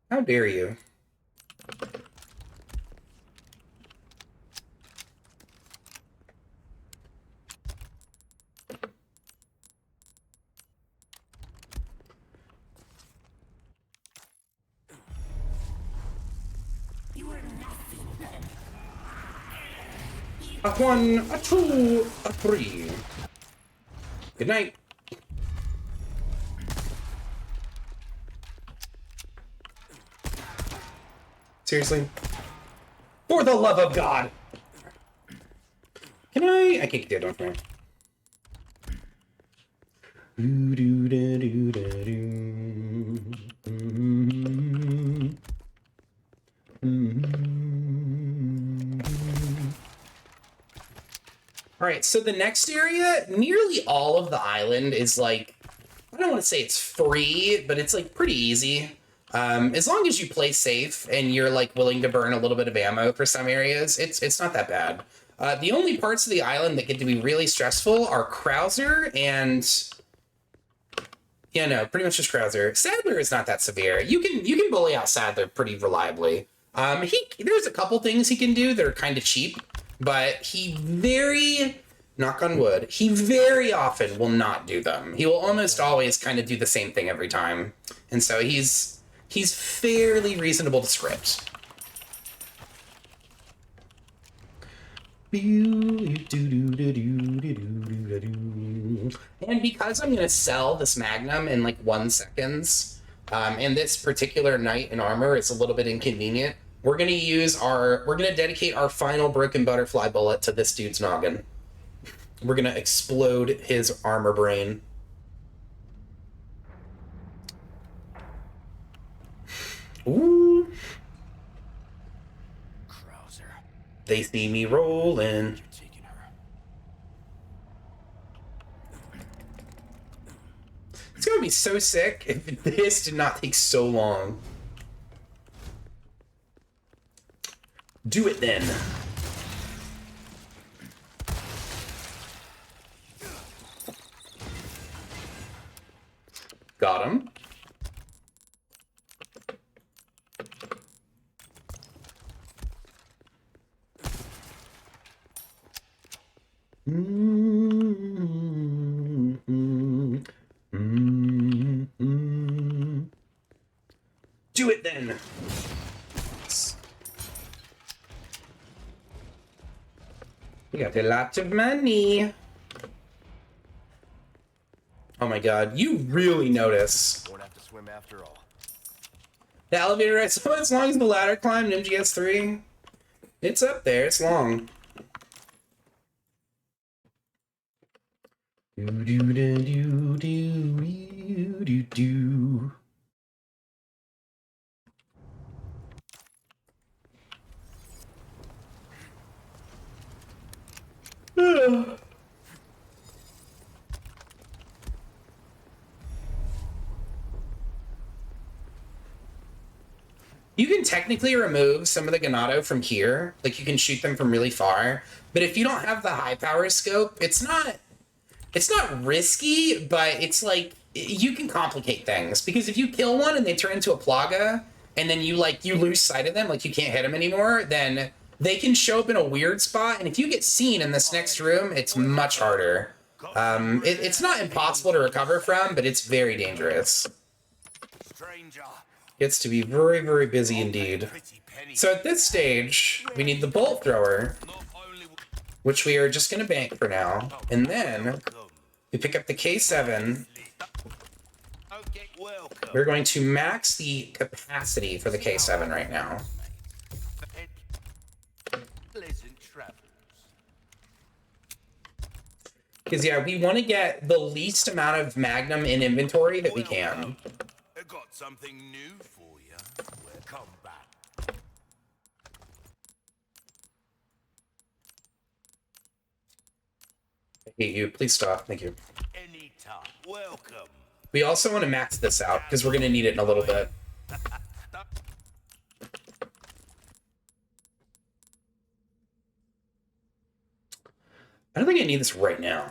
How dare you? A one, a two, a three. Good night. Seriously? For the love of God! Can I? I can't get the other one. Alright, so the next area, nearly all of the island is like, I don't want to say it's free, but it's like pretty easy. As long as you play safe and you're like willing to burn a little bit of ammo for some areas, it's not that bad. The only parts of the island that get to be really stressful are Krauser and, yeah, no, pretty much just Krauser. Sadler is not that severe. You can bully out Sadler pretty reliably. There's a couple things he can do that are kind of cheap, but he very, knock on wood, he very often will not do them. He will almost always kind of do the same thing every time, and so he's fairly reasonable to script. And because I'm gonna sell this Magnum in like 1 second, and this particular knight in armor is a little bit inconvenient, we're gonna dedicate our final broken butterfly bullet to this dude's noggin. We're gonna explode his armor brain. Ooh. Krauser. They see me rolling. You're taking her. It's gonna be so sick if this did not take so long. Do it then. Got him. Do it then. We got a lot of money. Oh my god, you really notice. Won't have to swim after all. The elevator ride so as long as the ladder climb in MGS3. It's up there, it's long. Do do do do do do do. You can technically remove some of the Ganado from here. Like, you can shoot them from really far. But if you don't have the high power scope, it's not risky, but it's like, you can complicate things. Because if you kill one and they turn into a Plaga, and then you lose sight of them, like you can't hit them anymore, then they can show up in a weird spot. And if you get seen in this next room, it's much harder. It's not impossible to recover from, but it's very dangerous. Stranger. Gets to be very, very busy indeed. So at this stage, we need the bolt thrower, which we are just going to bank for now. And then we pick up the K7. We're going to max the capacity for the K7 right now. Because, yeah, we want to get the least amount of Magnum in inventory that we can. I got something new for you. Welcome back. I hate you. Please stop. Thank you. Anytime. Welcome. We also want to max this out because we're going to need it in a little bit. I don't think I need this right now.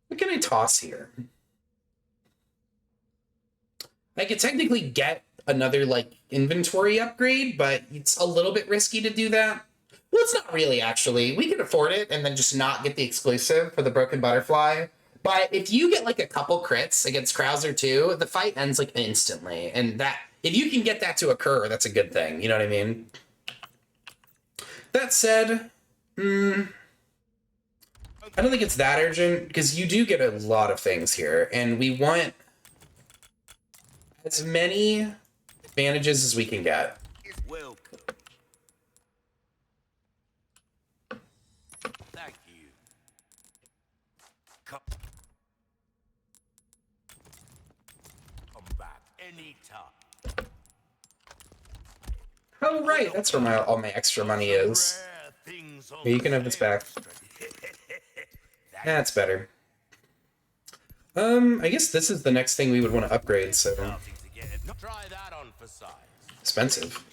What can I toss here? I could technically get another, like, inventory upgrade, but it's a little bit risky to do that. Well, it's not really, actually. We can afford it and then just not get the exclusive for the Broken Butterfly. But if you get, like, a couple crits against Krauser, too, the fight ends, like, instantly. And that, if you can get that to occur, that's a good thing. You know what I mean? That said, I don't think it's that urgent, because you do get a lot of things here, and we want as many advantages as we can get. Welcome. Thank you. Come back anytime. Oh, right, that's where all my extra money is. Yeah, you can have this back. That's better. I guess this is the next thing we would want to upgrade, so... Try that on for size. Expensive.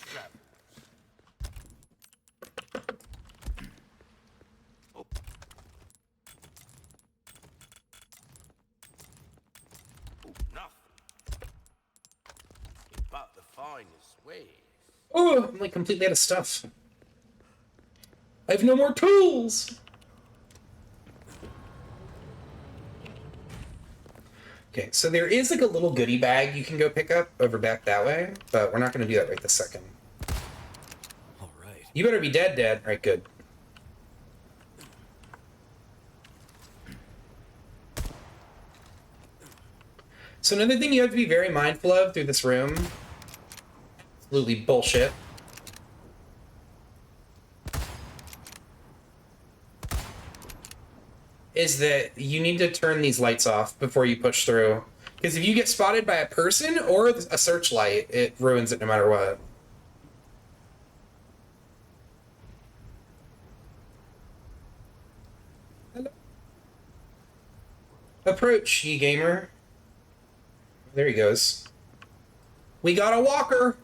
But the finest ways. Oh, I'm like completely out of stuff. I have no more tools! Okay, so there is like a little goodie bag you can go pick up over back that way, but we're not going to do that right this second. All right. You better be dead, dead. All right, good. So another thing you have to be very mindful of through this room, absolutely bullshit, is that you need to turn these lights off before you push through. Because if you get spotted by a person or a searchlight, it ruins it no matter what. Hello. Approach, ye gamer. There he goes. We got a walker!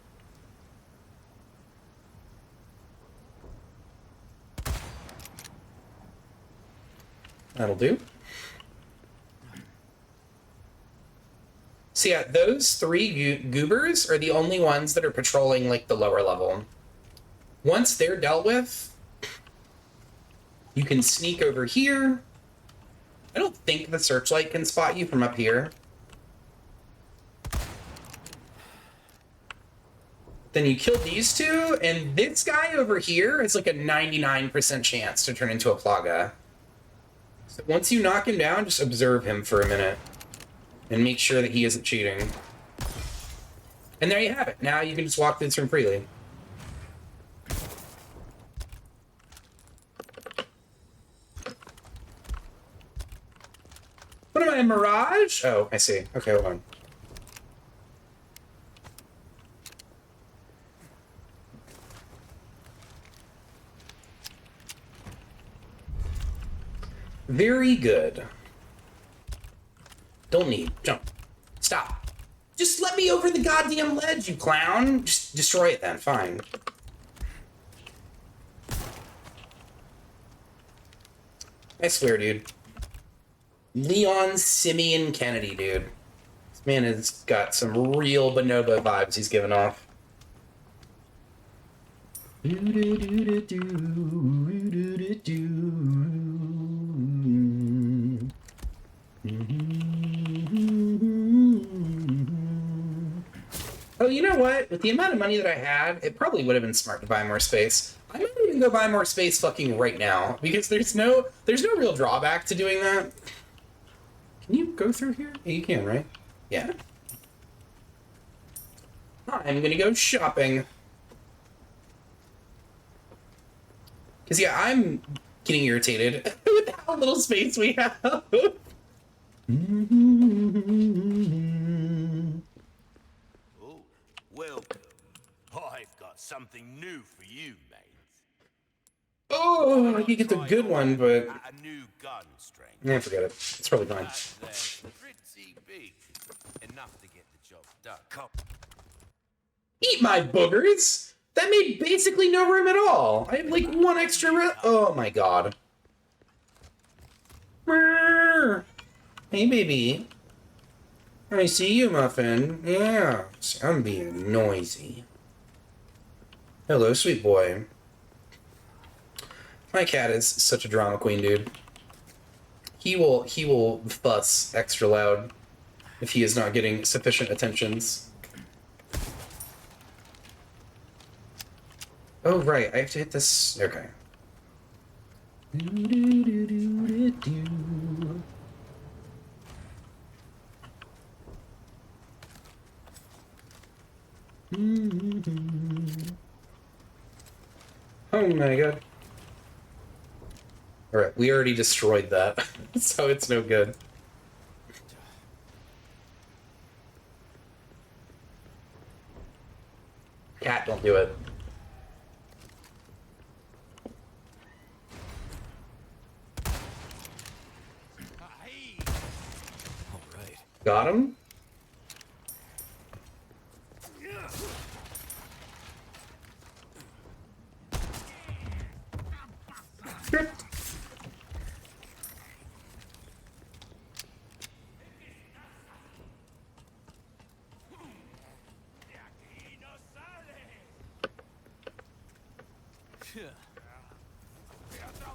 That'll do. So yeah, those three goobers are the only ones that are patrolling like the lower level. Once they're dealt with, you can sneak over here. I don't think the searchlight can spot you from up here. Then you kill these two, and this guy over here has like a 99% chance to turn into a plaga. So once you knock him down, just observe him for a minute and make sure that he isn't cheating. And there you have it. Now you can just walk through this room freely. What am I, a mirage? Oh, I see. Okay, hold on. Very good. Don't need. Jump. Stop. Just let me over the goddamn ledge, you clown. Just destroy it then. Fine. I swear, dude. Leon Simeon Kennedy, dude. This man has got some real bonobo vibes he's giving off. Oh, you know what? With the amount of money that I had, it probably would have been smart to buy more space. I might even go buy more space fucking right now, because there's no real drawback to doing that. Can you go through here? Yeah, you can, right? Yeah. I'm gonna go shopping. Because, yeah, I'm getting irritated with how little space we have. Oh, welcome. I've got something new for you, mate. Oh, I could get the good one, but... A new gun strength. Yeah, forget it. It's probably fine. That's pretty big. Enough to get the job done. Come. Eat my boogers! That made basically no room at all. I have like one extra room. Oh my god. Hey, baby. I see you, Muffin. Yeah, I'm being noisy. Hello, sweet boy. My cat is such a drama queen, dude. He will fuss extra loud if he is not getting sufficient attentions. Oh, right, I have to hit this. Okay. Oh my god. Alright, we already destroyed that, so it's no good. Cat, don't do it. Got him?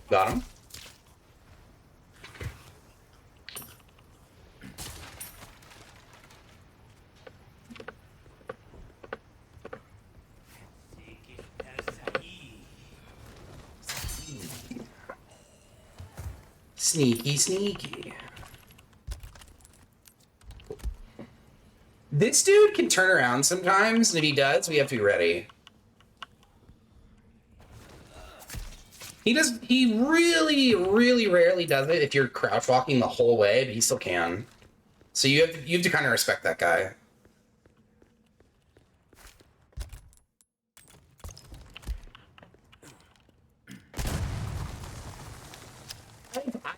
Got him? Sneaky, sneaky. This dude can turn around sometimes, and if he does, we have to be ready. He really, really rarely does it if you're crouch walking the whole way, but he still can. So you have to kind of respect that guy.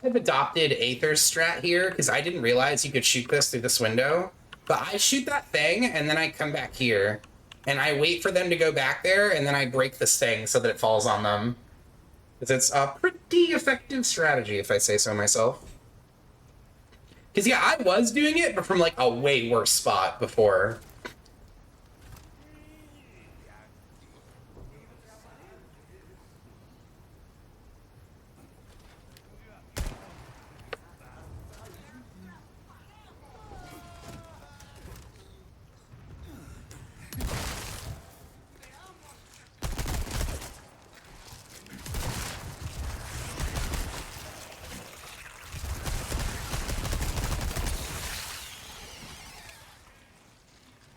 I've adopted Aether's strat here because I didn't realize you could shoot this through this window. But I shoot that thing, and then I come back here. And I wait for them to go back there, and then I break this thing so that it falls on them. Because it's a pretty effective strategy, if I say so myself. Because, yeah, I was doing it, but from, like, a way worse spot before.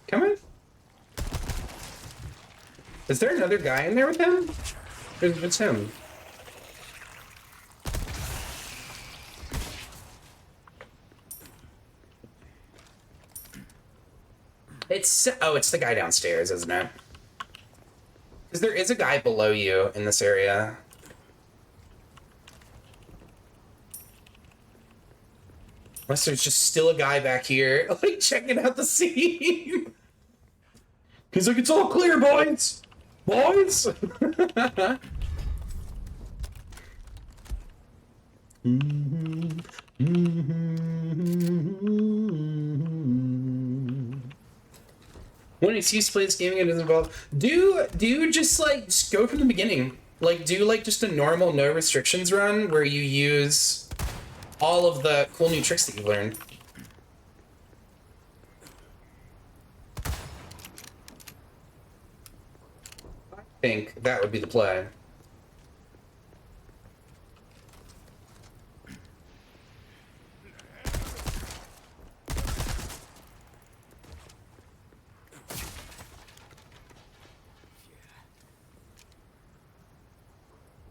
Come on. Is there another guy in there with him? It's him. It's the guy downstairs, isn't it? Because there is a guy below you in this area. Unless there's just still a guy back here, like, checking out the scene. He's like, it's all clear, boys! Boys! When an excuse to play this game, it doesn't involve... Do just, like, just go from the beginning. Like, do, like, just a normal no restrictions run where you use all of the cool new tricks that you've learned. I think that would be the play.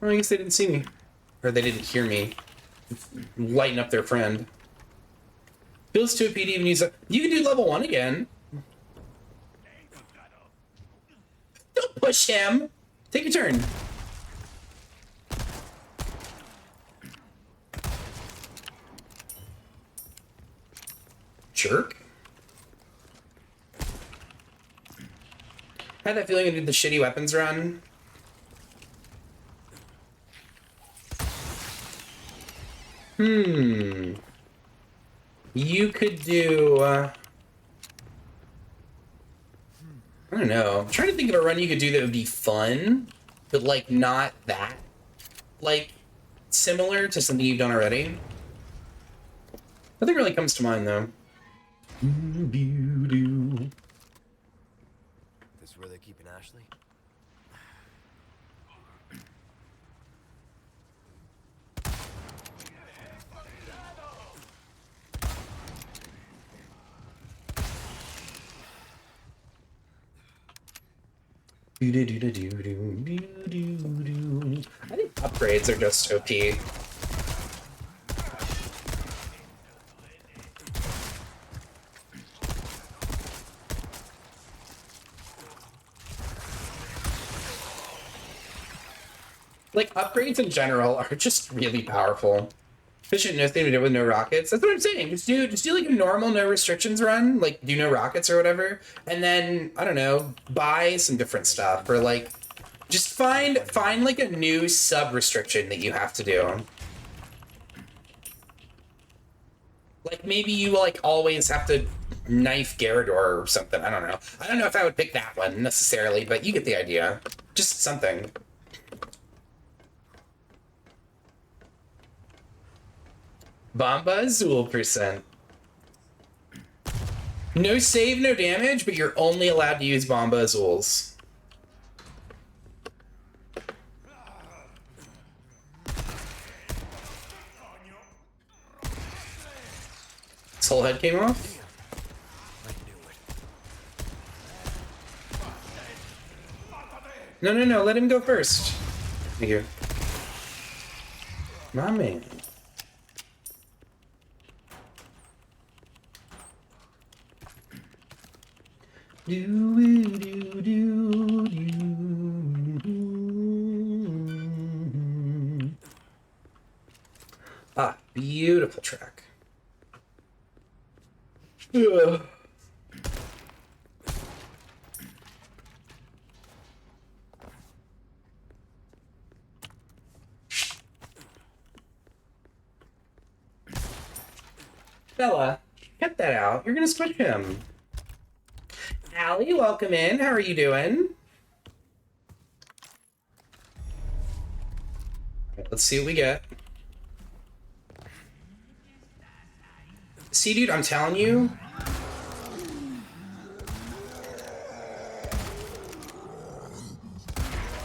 Well, I guess they didn't see me. Or they didn't hear me lighten up their friend. Feels too OP to even use a... You can do level 1 again. Don't push him! Take your turn. Jerk. I had that feeling I did the shitty weapons run. You could do... I don't know. I'm trying to think of a run you could do that would be fun, but, like, not that, like, similar to something you've done already. Nothing really comes to mind, though. This is where they're keeping Ashley? I think upgrades are just OP. Like, upgrades in general are just really powerful. Efficient, no thing to do with no rockets. That's what I'm saying. Just do like a normal no restrictions run, like do no rockets or whatever, and then I don't know, buy some different stuff, or like just find like a new sub restriction that you have to do. Like maybe you like always have to knife Garador or something. I don't know. I don't know if I would pick that one necessarily, but you get the idea. Just something. Bomba Azul %. No save, no damage, but you're only allowed to use Bomba Azuls. His whole head came off? I knew it. No, no, no, let him go first. Here. My man. Ah, beautiful track. Ugh. Bella, cut that out. You're gonna squish him. Allie, welcome in. How are you doing? Let's see what we get. See, dude, I'm telling you.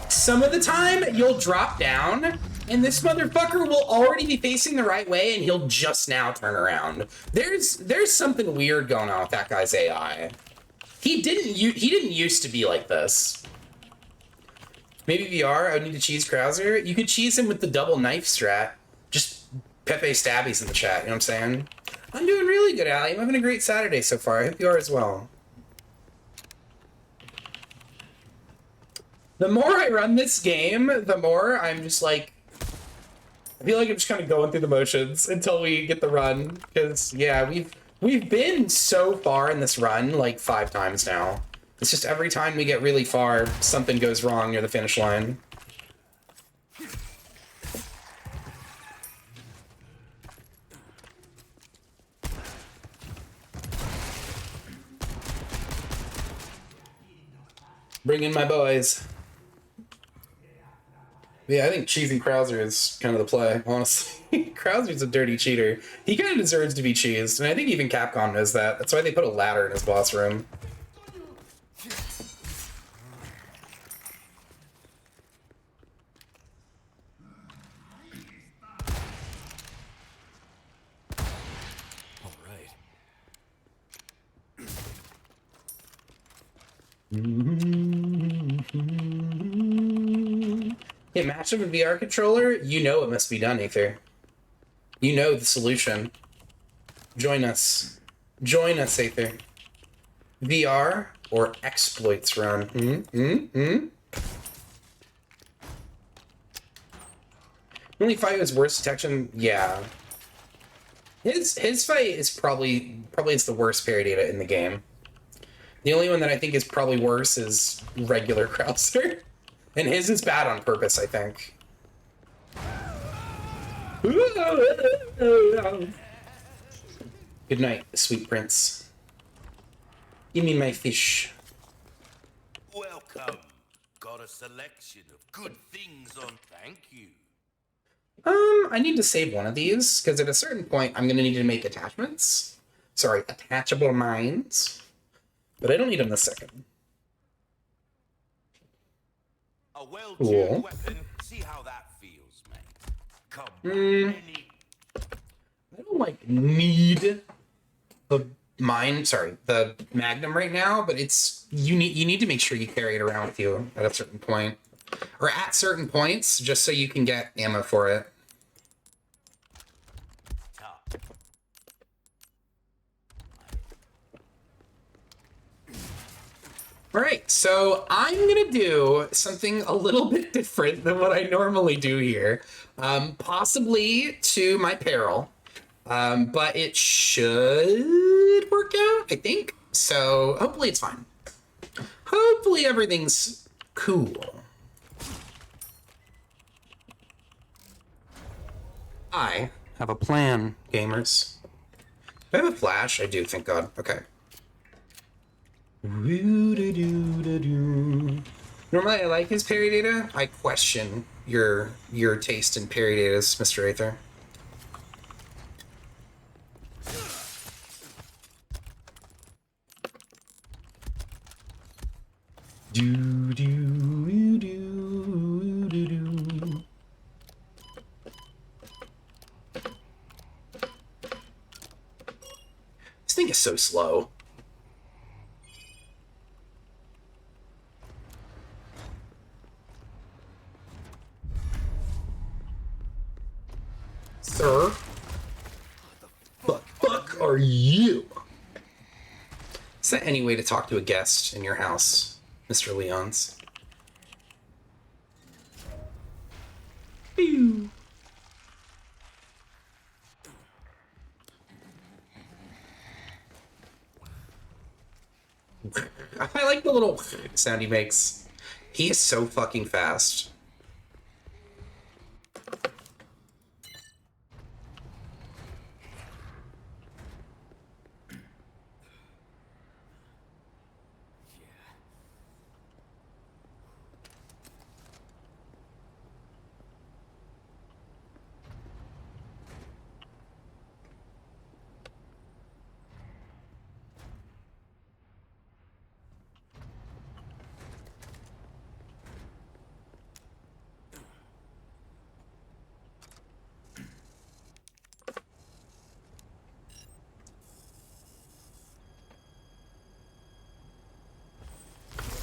Some of the time, you'll drop down, and this motherfucker will already be facing the right way, and he'll just now turn around. There's something weird going on with that guy's AI. He didn't used to be like this. Maybe VR, I would need to cheese Krauser. You could cheese him with the double knife strat. Just Pepe Stabbies in the chat, you know what I'm saying? I'm doing really good, Allie. I'm having a great Saturday so far. I hope you are as well. The more I run this game, the more I'm just like... I feel like I'm just kind of going through the motions until we get the run. Because, yeah, we've been so far in this run, like 5 times now. It's just every time we get really far, something goes wrong near the finish line. Bring in my boys. Yeah, I think cheesing Krauser is kind of the play, honestly. Krauser's a dirty cheater. He kind of deserves to be cheesed, and I think even Capcom knows that. That's why they put a ladder in his boss room. All right. Hey, match up a VR controller? You know it must be done, Aether. You know the solution. Join us. Join us, Aether. VR or exploits run? Only fight was worst detection? Yeah. His fight is probably it's the worst parry data in the game. The only one that I think is probably worse is regular Krauser. And his is bad on purpose, I think. Good night, sweet prince. Give me my fish. Welcome. Got a selection of good things on thank you. I need to save one of these, because at a certain point, I'm going to need to make attachments. Sorry, attachable mines. But I don't need them this second. A well-tuned Cool. weapon. See how that feels, mate. Come I don't, like, need the the Magnum right now, but it's... You need to make sure you carry it around with you at a certain point. Or at certain points, just so you can get ammo for it. Alright, so I'm gonna do something a little bit different than what I normally do here. Possibly to my peril. But it should work out, I think. So hopefully it's fine. Hopefully everything's cool. I have a plan, gamers. Do I have a flash? I do, thank God. Okay. Normally I like his parry data. I question your taste in parry data, Mr. Aether. thing is so slow. Sir? The fuck are you? Is that any way to talk to a guest in your house, Mr. Leons? Pew. I like the little sound he makes. He is so fucking fast.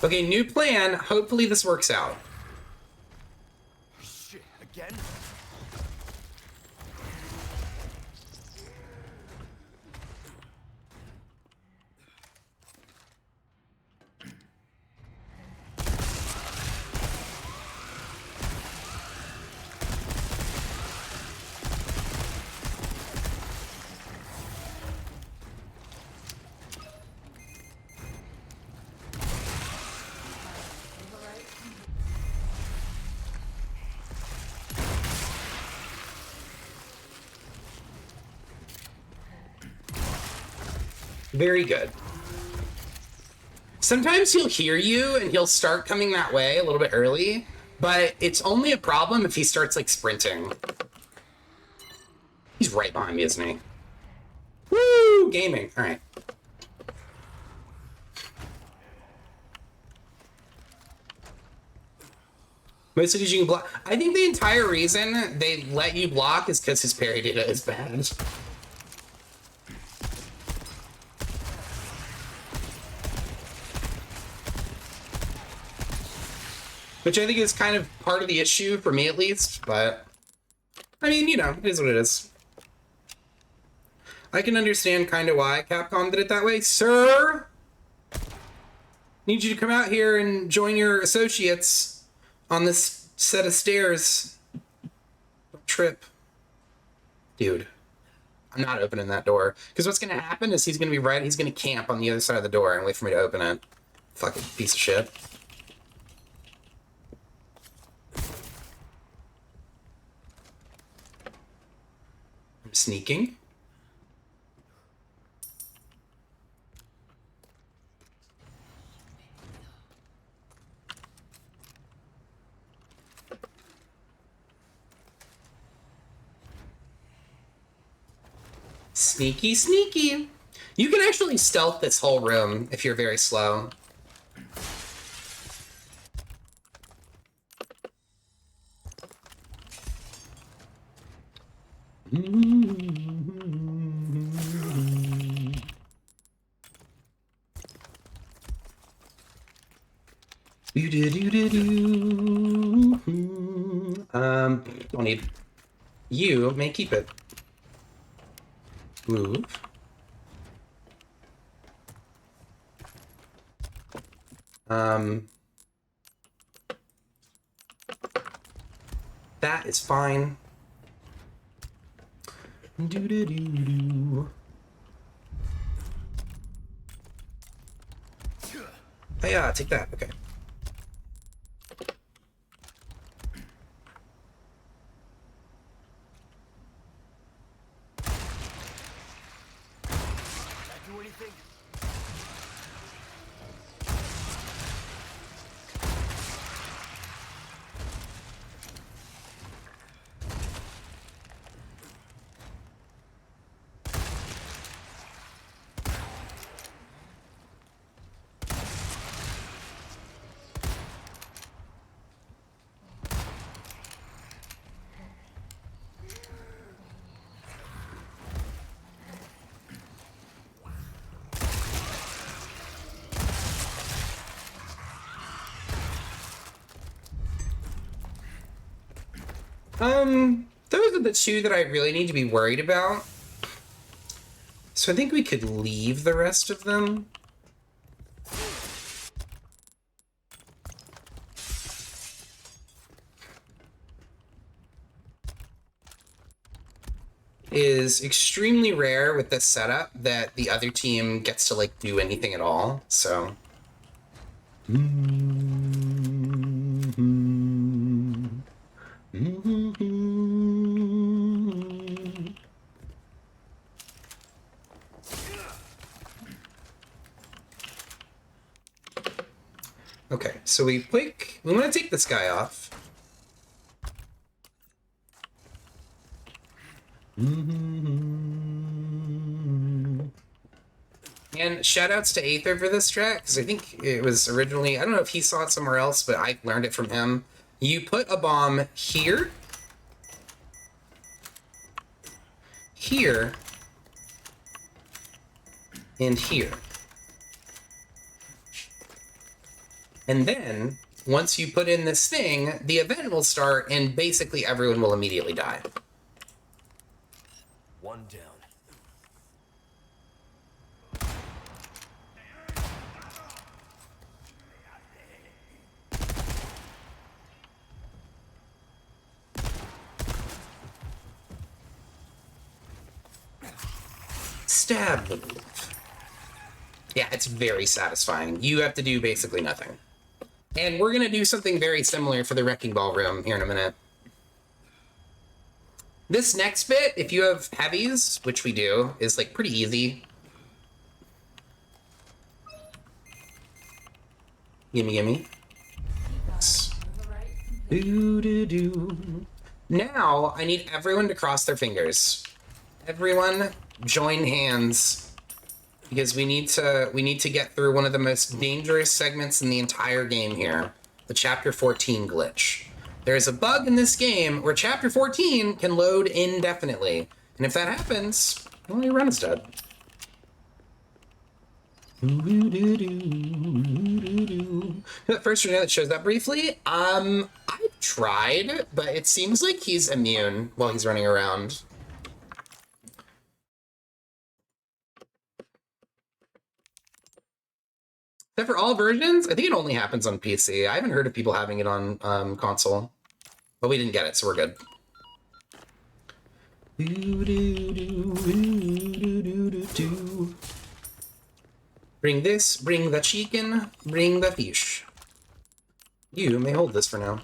Okay, new plan. Hopefully this works out. Shit, again? Very good. Sometimes he'll hear you and he'll start coming that way a little bit early, but it's only a problem if he starts like sprinting. He's right behind me, isn't he? Woo! Gaming. All right. Mostly because you can block. I think the entire reason they let you block is because his parry data is bad. Which I think is kind of part of the issue, for me at least, but... I mean, you know, it is what it is. I can understand kind of why Capcom did it that way. Sir! Need you to come out here and join your associates on this set of stairs. Don't trip. Dude. I'm not opening that door. Because what's going to happen is he's going to be right... He's going to camp on the other side of the door and wait for me to open it. Fucking piece of shit. I'm sneaking. Sneaky, sneaky. You can actually stealth this whole room if you're very slow. Don't need. You may keep it. Move. That is fine. Do-do-do-do. Oh yeah, take that. Okay. Do anything? Those are the two that I really need to be worried about. So I think we could leave the rest of them. Is extremely rare with this setup that the other team gets to like do anything at all, so. Okay, so we want to take this guy off. And shoutouts to Aether for this strat, because I think it was originally, I don't know if he saw it somewhere else, but I learned it from him. You put a bomb here, here, and here. And then, once you put in this thing, the event will start and basically everyone will immediately die. One down. Stab the move. Yeah, it's very satisfying. You have to do basically nothing. And we're gonna do something very similar for the Wrecking Ball room here in a minute. This next bit, if you have heavies, which we do, is like pretty easy. Gimme, gimme. Do. Now, I need everyone to cross their fingers. Everyone, join hands, because we need to get through one of the most dangerous segments in the entire game here, the Chapter 14 glitch. There's a bug in this game where Chapter 14 can load indefinitely, and if that happens, well, your run is dead. That first grenade that shows up briefly, I tried, but it seems like he's immune while he's running around. Except for all versions, I think it only happens on PC. I haven't heard of people having it on console. But we didn't get it, so we're good. Bring this, bring the chicken, bring the fish. You may hold this for now,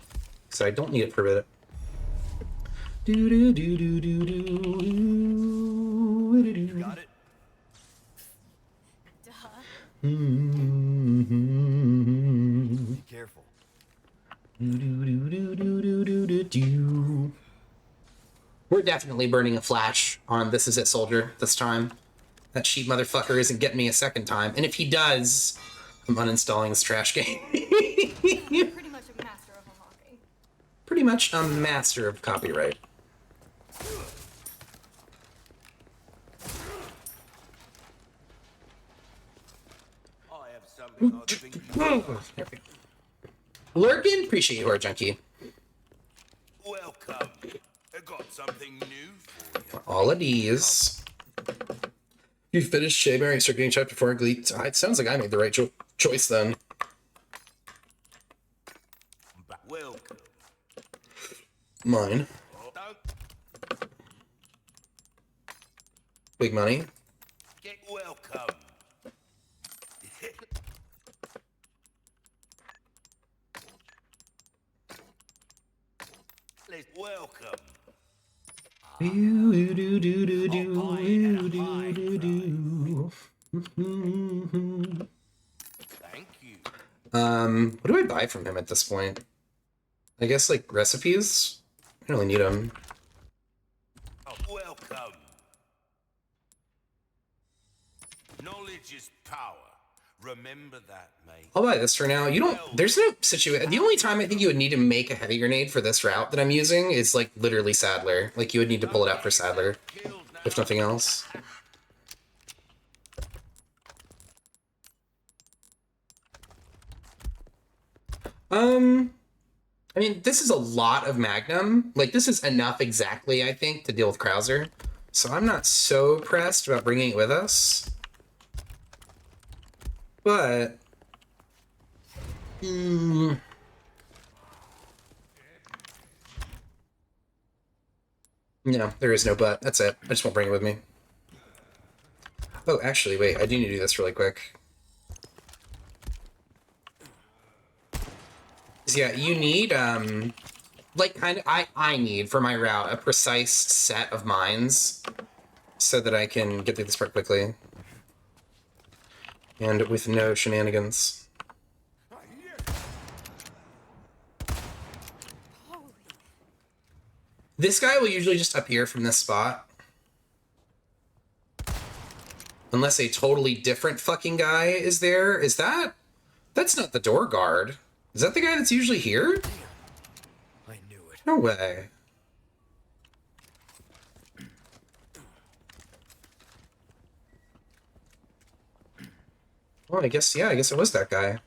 because I don't need it for a bit. Got it? Be careful. We're definitely burning a flash on This Is It Soldier this time. That cheap motherfucker isn't getting me a second time. And if he does, I'm uninstalling this trash game. I'm pretty much a master of unlocking. Pretty much a master of copyright. I have something I think you Lurkin, appreciate you, Horror Junkie. welcome. I got something new for you. All of these. You finished Shaberry, start getting chapter 4 Glee. It sounds like I made the right choice then. Welcome. Mine. Don't Big money. get welcome. Let's welcome. Thank you. What do I buy from him at this point? I guess, like, recipes? I don't really need them. Welcome. Knowledge is power. Remember that, mate. I'll buy this for now. You don't... There's no situation... The only time I think you would need to make a heavy grenade for this route that I'm using is, like, literally Sadler. Like, you would need to pull it out for Sadler, if nothing else. I mean, this is a lot of Magnum. Like, this is enough exactly, I think, to deal with Krauser. So I'm not so pressed about bringing it with us. But... No, there is no but. That's it. I just won't bring it with me. Oh, actually, wait. I do need to do this really quick. So yeah, you need, like, kind of, I need, for my route, a precise set of mines so that I can get through this part quickly. And with no shenanigans. This guy will usually just appear from this spot. Unless a totally different fucking guy is there. Is that? That's not the door guard. Is that the guy that's usually here? I knew it. No way. Well, I guess, yeah, I guess it was that guy.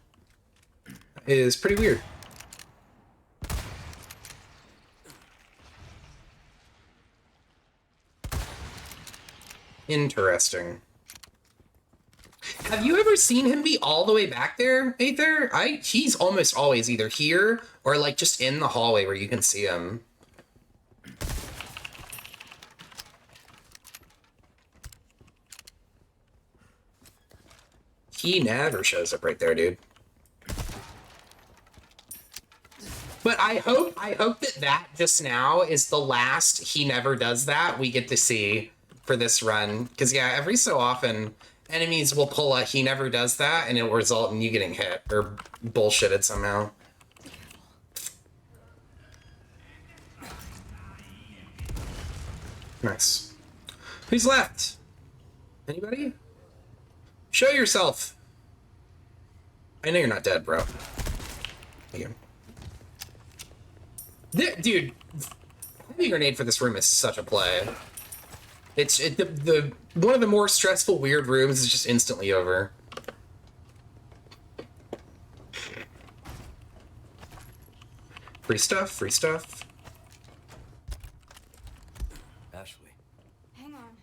It is pretty weird. Interesting. Have you ever seen him be all the way back there, Aether? He's almost always either here or like just in the hallway where you can see him. He never shows up right there, dude. But I hope that just now is the last he never does that we get to see for this run. Because yeah, every so often enemies will pull a he never does that and it will result in you getting hit or bullshitted somehow. Nice. Who's left? Anybody? Show yourself. I know you're not dead, bro. Thank you. Dude, heavy grenade for this room is such a play. It's the one of the more stressful weird rooms is just instantly over. Free stuff, free stuff. Ashley. Hang on.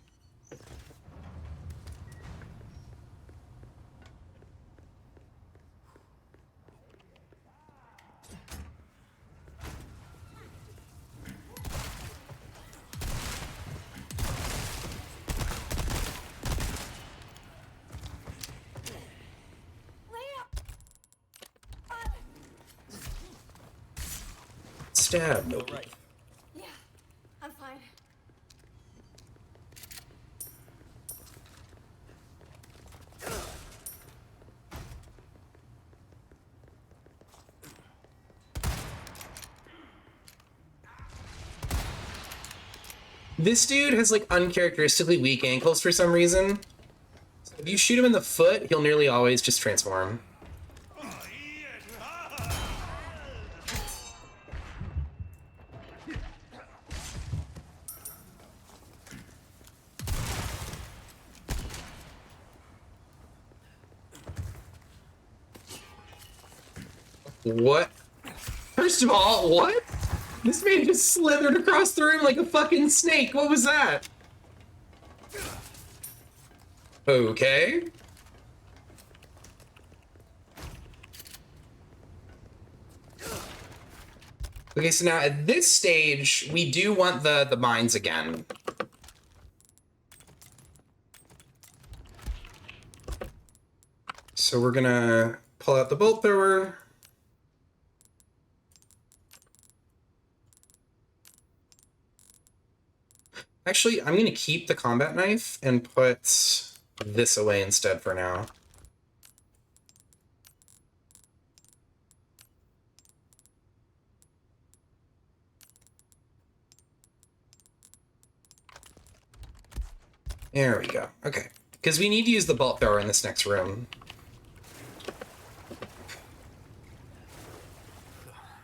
Stab. Nope. All right. Yeah, I'm fine. This dude has like uncharacteristically weak ankles for some reason. So if you shoot him in the foot, he'll nearly always just transform. What? First of all, what? This man just slithered across the room like a fucking snake. What was that? Okay. Okay, so now at this stage, we do want the mines again. So we're gonna pull out the bolt thrower. Actually, I'm going to keep the combat knife and put this away instead for now. There we go. Okay. Because we need to use the bolt thrower in this next room.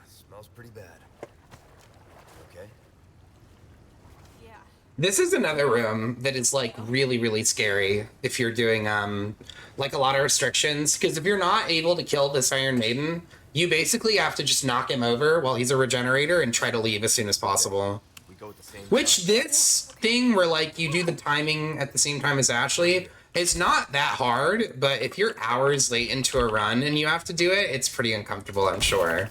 Smells pretty bad. Okay. Yeah. This is another room that is like really, really scary if you're doing like a lot of restrictions. Because if you're not able to kill this Iron Maiden, You basically have to just knock him over while he's a regenerator and try to leave as soon as possible. We go at the same Which time. this thing where like you do the timing at the same time as Ashley, it's not that hard, but if you're hours late into a run and you have to do it, it's pretty uncomfortable, I'm sure.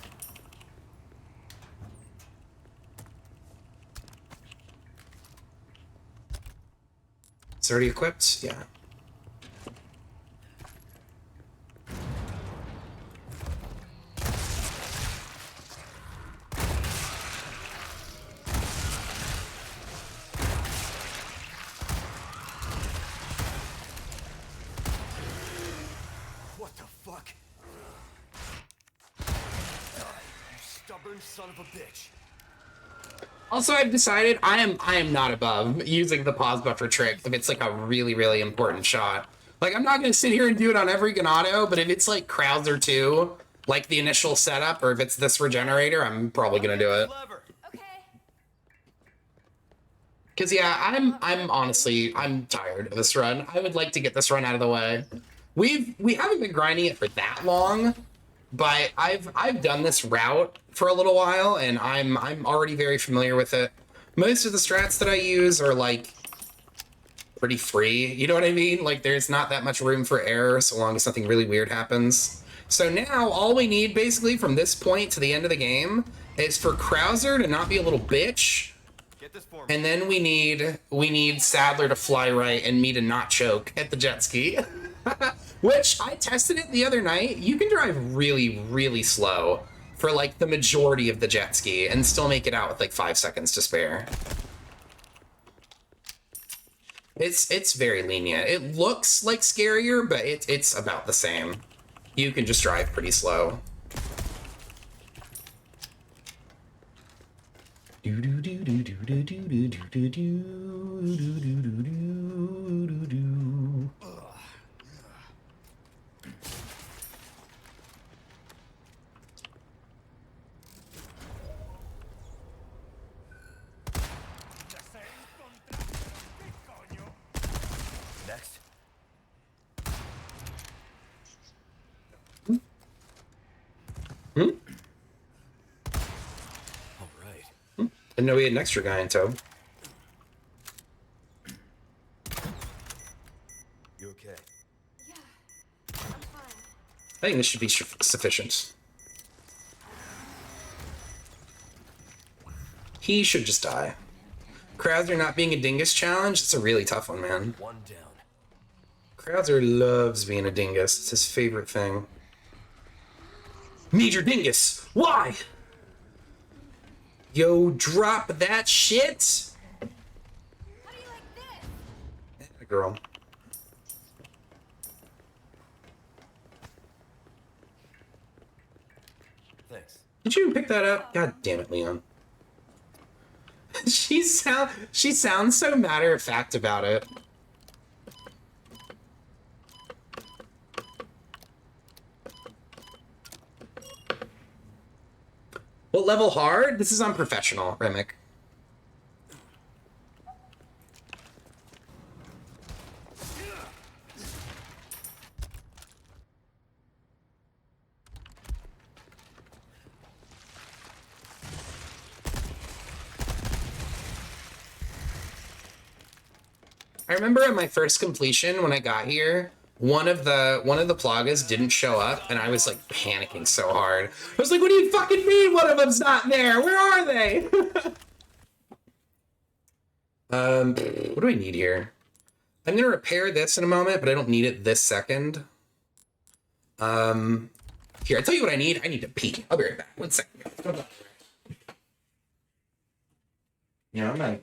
It's already equipped? Yeah. What the fuck? You stubborn son of a bitch. Also, I've decided I am not above using the pause buffer trick if it's like a really, really important shot. Like, I'm not going to sit here and do it on every Ganado, but if it's like Krauser 2, like the initial setup, or if it's this regenerator, I'm probably going to do it. Okay. Because, yeah, I'm honestly, I'm tired of this run. I would like to get this run out of the way. We haven't been grinding it for that long, but I've done this route for a little while, and I'm already very familiar with it. Most of the strats that I use are like pretty free, you know what I mean? Like there's not that much room for error so long as something really weird happens. So now all we need basically from this point to the end of the game is for Krauser to not be a little bitch. Get this for me. And then we need Sadler to fly right and me to not choke at the jet ski. Which I tested it the other night. You can drive really, really slow for like the majority of the jet ski and still make it out with like 5 seconds to spare. It's very lenient. It looks like scarier, but it's about the same. You can just drive pretty slow. Next. Hmm? All right. Didn't know we had an extra guy in tow. You okay? Yeah. I'm fine. I think this should be sufficient. He should just die. Krauser not being a dingus challenge, it's a really tough one, man. One down. Krauser loves being a dingus. It's his favorite thing. Major dingus! Why? Yo, drop that shit! How do you like this? Girl. Thanks. Did you pick that up? God damn it, Leon. She sounds so matter of fact about it. What level hard? This is on professional, Remake. I remember at my first completion when I got here, one of the plagas didn't show up, and I was like panicking so hard. I was like, "What do you fucking mean one of them's not there? Where are they?" What do I need here? I'm gonna repair this in a moment, but I don't need it this second. Here, I'll tell you what I need. I need to pee. I'll be right back. 1 second. Yeah, I'm not.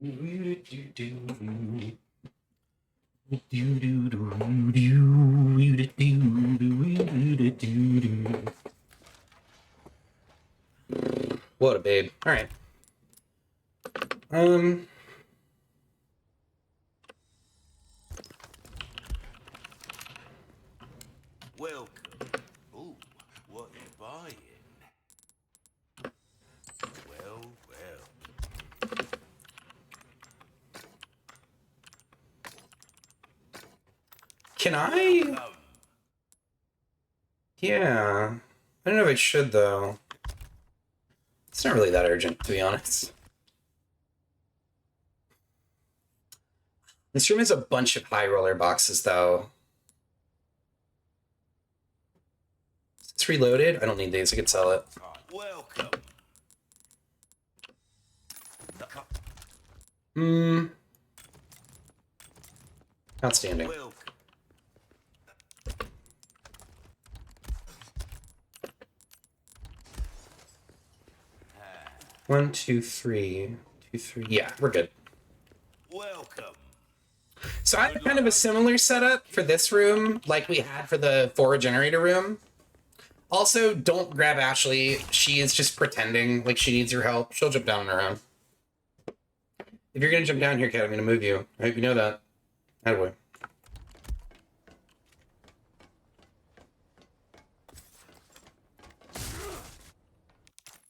What a babe. All right. Welcome. Ooh, what you buying? Well, well. Can I? Yeah. I don't know if I should, though. It's not really that urgent, to be honest. This room has a bunch of high roller boxes, though. It's reloaded. I don't need these. I could sell it. Welcome. Outstanding. Welcome. 1, 2, 3. 2, 3. Yeah, we're good. Welcome. So I have kind of a similar setup for this room like we had for the forward generator room. Also, don't grab Ashley. She is just pretending like she needs your help. She'll jump down on her own. If you're going to jump down here, Kat, I'm going to move you. I hope you know that. Attaboy.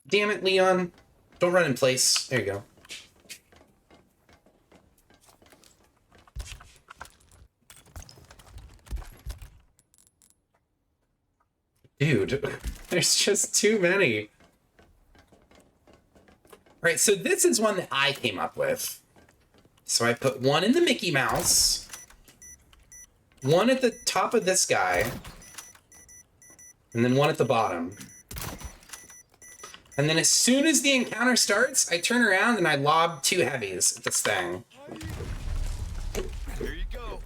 Damn it, Leon. Don't run in place. There you go. Dude, there's just too many. All right, so this is one that I came up with. So I put one in the Mickey Mouse, one at the top of this guy, and then one at the bottom. And then as soon as the encounter starts, I turn around and I lob 2 heavies at this thing. Here you go.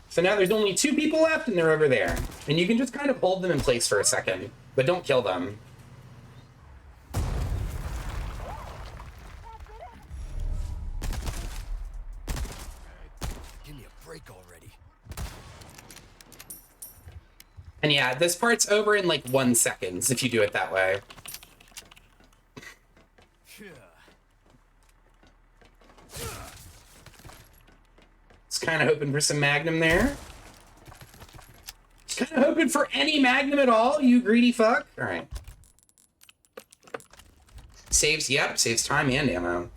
So now there's only 2 people left and they're over there. And you can just kind of hold them in place for a second, but don't kill them. Give me a break already. And yeah, this part's over in like 1 second if you do it that way. Just kind of hoping for some Magnum there. Just kind of hoping for any Magnum at all, you greedy fuck. All right. Saves, yep, saves time and ammo.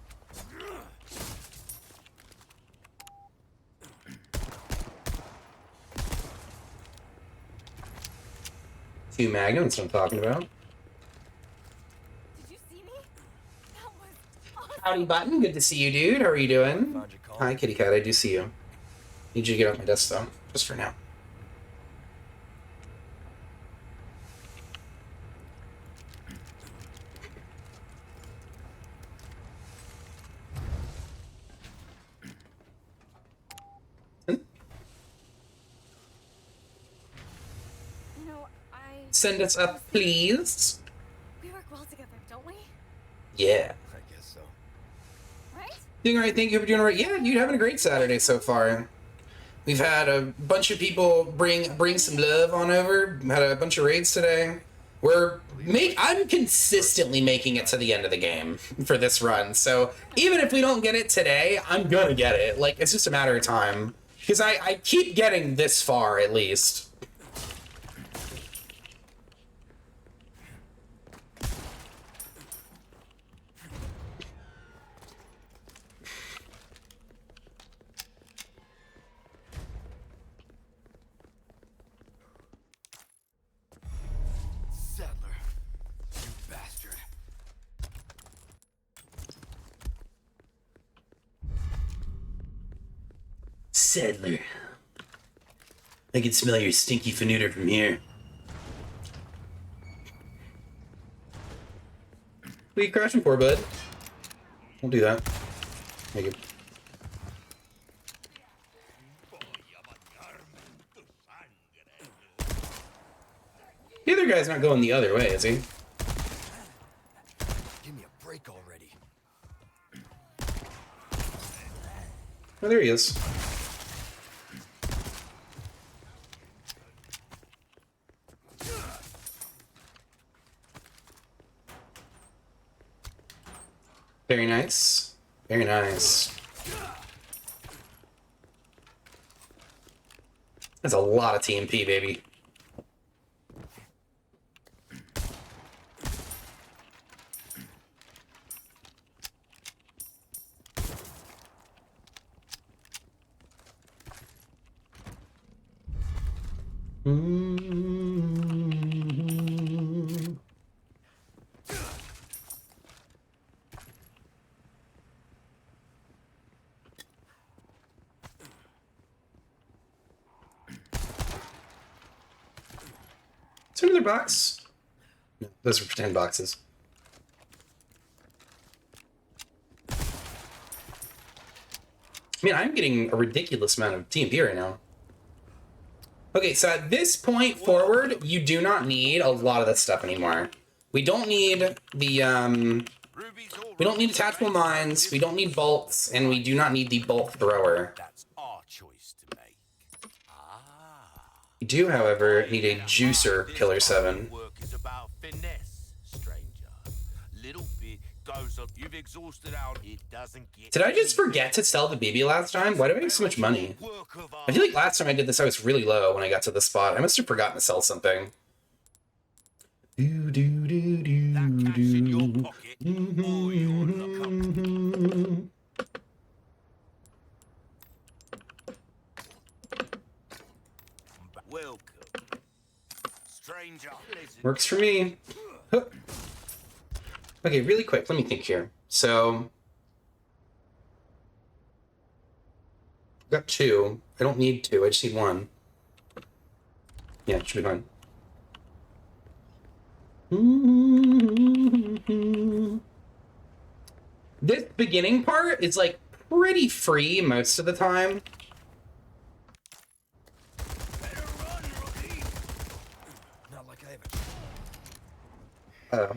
Two Magnum, that's what I'm talking about. Did you see me? That was awesome. Howdy, Button. Good to see you, dude. How are you doing? Found your call. Hi, Kitty Cat. I do see you. Need you to get off my desk, though. Just for now. You know, Send us up, please. we work well together, don't we? Yeah. I guess so. Right? Doing all right. Thank you for doing all right. Yeah, dude, having a great Saturday so far. We've had a bunch of people bring some love on over. Had a bunch of raids today. I'm consistently making it to the end of the game for this run. So even if we don't get it today, I'm gonna get it. Like, it's just a matter of time. Because I keep getting this far, at least. Settler. You bastard. Settler. I can smell your stinky fanooter from here. What are you crashing for, bud? We'll do that. Thank you. other guy's not going the other way, is he? Give me a break already. Oh, there he is. Very nice. Very nice. That's a lot of TMP, baby. Is there another box? No, those are pretend boxes. I mean, I'm getting a ridiculous amount of TMP right now. Okay, so at this point forward, you do not need a lot of this stuff anymore. We don't need the, we don't need attachable mines, we don't need bolts, and we do not need the bolt thrower. That's our choice to make. We do, however, need a juicer Killer 7. Work is about finesse, stranger. Little bit goes up. You've exhausted out. It doesn't get. Did I just forget to sell the BB last time? Why do I have so much money? I feel like last time I did this, I was really low when I got to this spot. I must have forgotten to sell something. That cash in your pocket, or you're the company. Welcome, stranger. Works for me. Huh. Okay, really quick, let me think here. So, I've got 2. I don't need 2, I just need 1. Yeah, it should be fine. This beginning part is like pretty free most of the time. Better run, rookie. Not like I have Oh.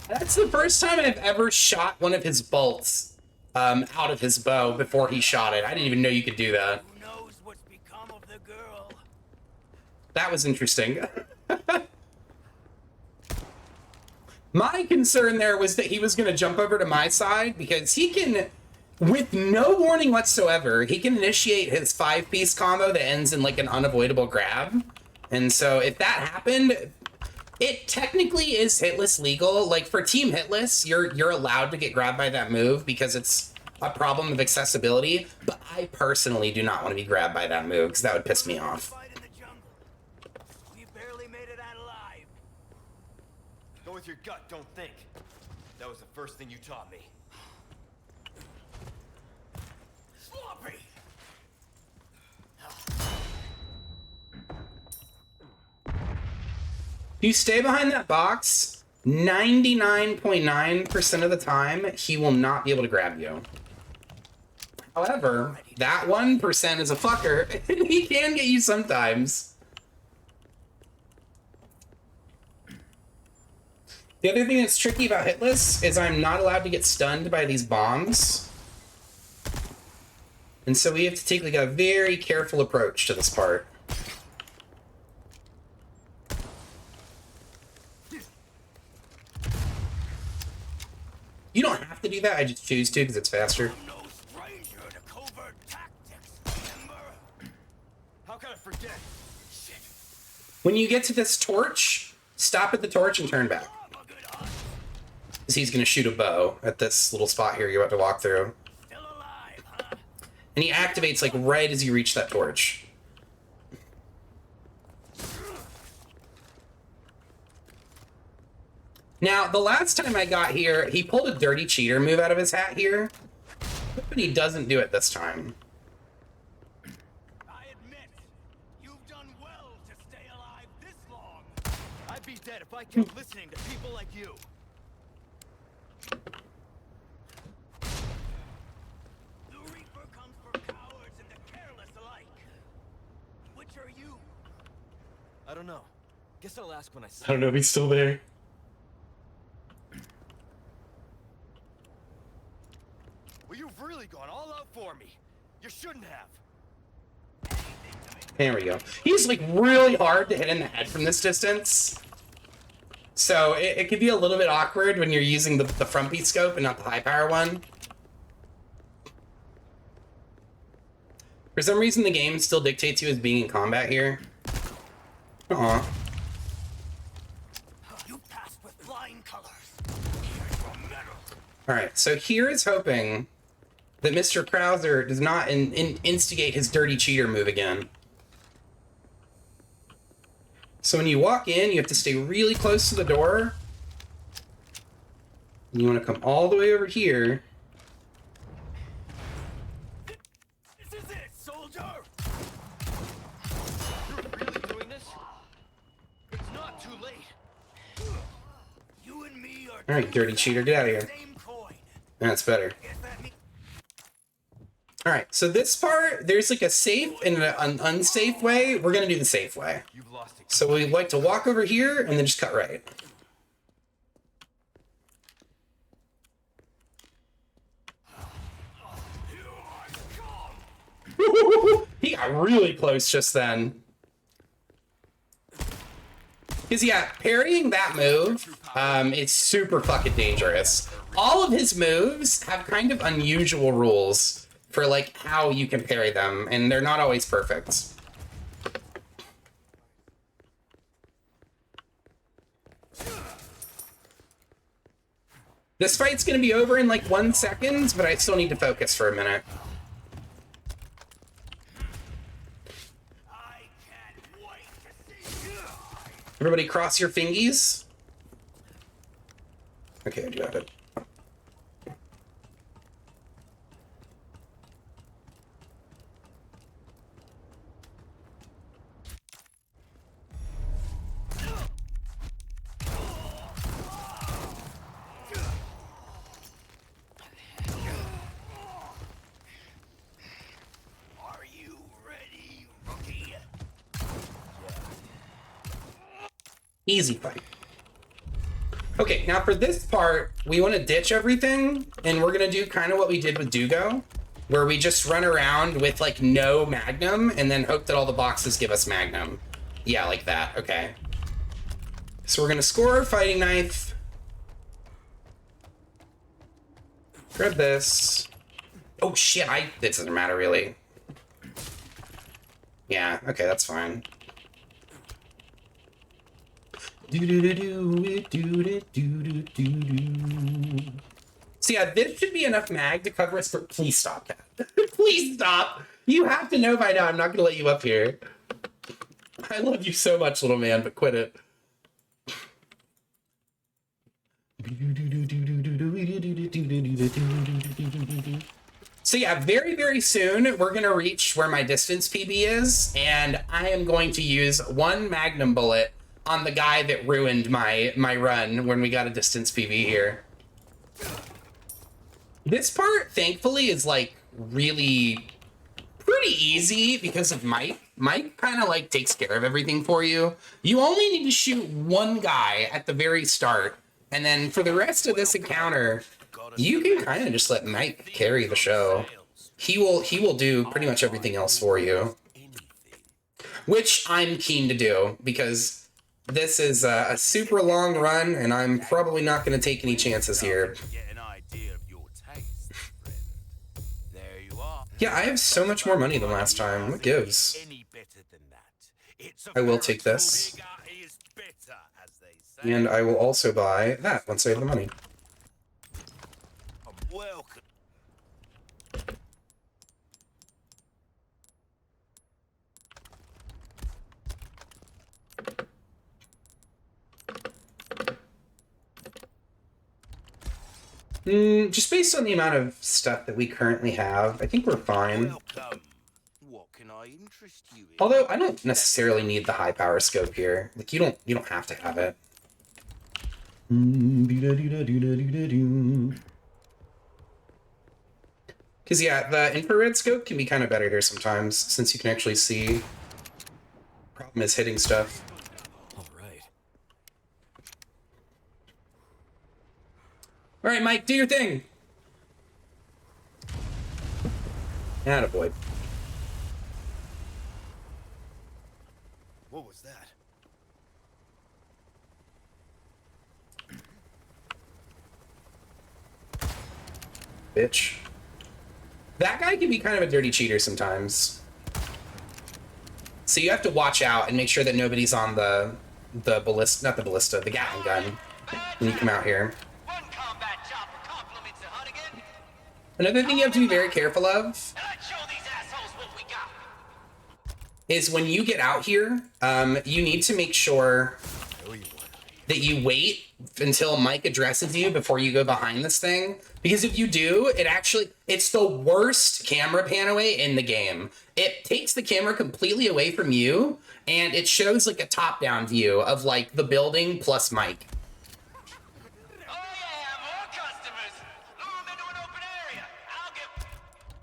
That's the first time I've ever shot one of his bolts out of his bow before he shot it. I didn't even know you could do that. Who knows what's become of the girl? That was interesting. My concern there was that he was going to jump over to my side because he can, with no warning whatsoever, he can initiate his 5-piece combo that ends in like an unavoidable grab. And so if that happened, it technically is hitless legal. Like for Team Hitless, you're allowed to get grabbed by that move because it's a problem of accessibility. But I personally do not want to be grabbed by that move because that would piss me off. Fight in the jungle. We barely made it out alive. Go with your gut, don't think. That was the first thing you taught me. Sloppy. If you stay behind that box, 99.9% of the time, he will not be able to grab you. However, that 1% is a fucker, and he can get you sometimes. The other thing that's tricky about Hitless is I'm not allowed to get stunned by these bombs. And so we have to take like a very careful approach to this part. You don't have to do that, I just choose to because it's faster. I'm no stranger to covert tactics, remember? How can I forget? Shit. When you get to this torch, stop at the torch and turn back. I'm a good hunt. Because he's going to shoot a bow at this little spot here you're about to walk through. Still alive, huh? And he activates like right as you reach that torch. Now, the last time I got here, he pulled a dirty cheater move out of his hat here. But he doesn't do it this time. I admit, you've done well to stay alive this long. I'd be dead if I kept listening to people like you. The Reaper comes for cowards don't know. Guess I'll ask when I see I don't know if he's still there. Well, you've really gone all out for me. You shouldn't have. There we go. He's like really hard to hit in the head from this distance. So it can be a little bit awkward when you're using the front piece scope and not the high power one. For some reason, the game still dictates you as being in combat here. Aw. You passed with flying colors. Here's your medal. Alright, so here is hoping that Mr. Krauser does not instigate his dirty cheater move again. So when you walk in, you have to stay really close to the door. And you want to come all the way over here. This is it, soldier! You're really doing this? It's not too late. You and me are Alright, dirty cheater, get out of here. same coin. That's better. Guess that means Alright, so this part, there's like a safe and an unsafe way. We're going to do the safe way. You've lost it. So we like to walk over here and then just cut right. He got really close just then. Because, yeah, parrying that move, it's super fucking dangerous. All of his moves have kind of unusual rules for, like, how you can parry them, and they're not always perfect. This fight's gonna be over in, like, 1 second, but I still need to focus for a minute. I can't wait to see you. Everybody cross your fingies. Okay, I do have it. Are you ready, rookie? Easy fight. Okay, now for this part, we want to ditch everything, and we're going to do kind of what we did with Dugo, where we just run around with, like, no Magnum, and then hope that all the boxes give us Magnum. Yeah, like that. Okay. So we're going to score our fighting knife. Grab this. Oh, shit, it doesn't matter, really. Yeah, okay, that's fine. So yeah, this should be enough mag to cover us for. Please stop that. Please stop. You have to know by now I'm not going to let you up here. I love you so much, little man, but quit it. So yeah, very, very soon, we're going to reach where my distance PB is, and I am going to use one Magnum bullet on the guy that ruined my run when we got a distance PB here. This part, thankfully, is, like, really pretty easy because of Mike. Mike kind of, like, takes care of everything for you. You only need to shoot one guy at the very start, and then for the rest of this encounter, you can kind of just let Mike carry the show. He will do pretty much everything else for you, which I'm keen to do because this is a super long run, and I'm probably not going to take any chances here. Get an idea of your taste, friend. There you are. Yeah, I have so much more money than last time. What gives? Any better than that. It's a I will take this. bigger is better, as they say. And I will also buy that once I have the money. Welcome. Just based on the amount of stuff that we currently have, I think we're fine. Welcome. What can I interest you in? Although I don't necessarily need the high power scope here. Like you don't have to have it. Because yeah, the infrared scope can be kind of better here sometimes, since you can actually see. Problem is hitting stuff. right, Mike, do your thing. Attaboy. What was that? Bitch. That guy can be kind of a dirty cheater sometimes. So you have to watch out and make sure that nobody's on the ballista, not the ballista, the Gatling gun when you come out here. One combat chopper compliments the Hunnigan. Another thing you have to be very careful of And let's show these assholes what we got. is when you get out here, you need to make sure that you wait until Mike addresses you before you go behind this thing. Because if you do, it's the worst camera pan away in the game. It takes the camera completely away from you, and it shows like a top-down view of like the building plus Mike. Oh yeah, more customers. Lure 'em into an open area. I'll get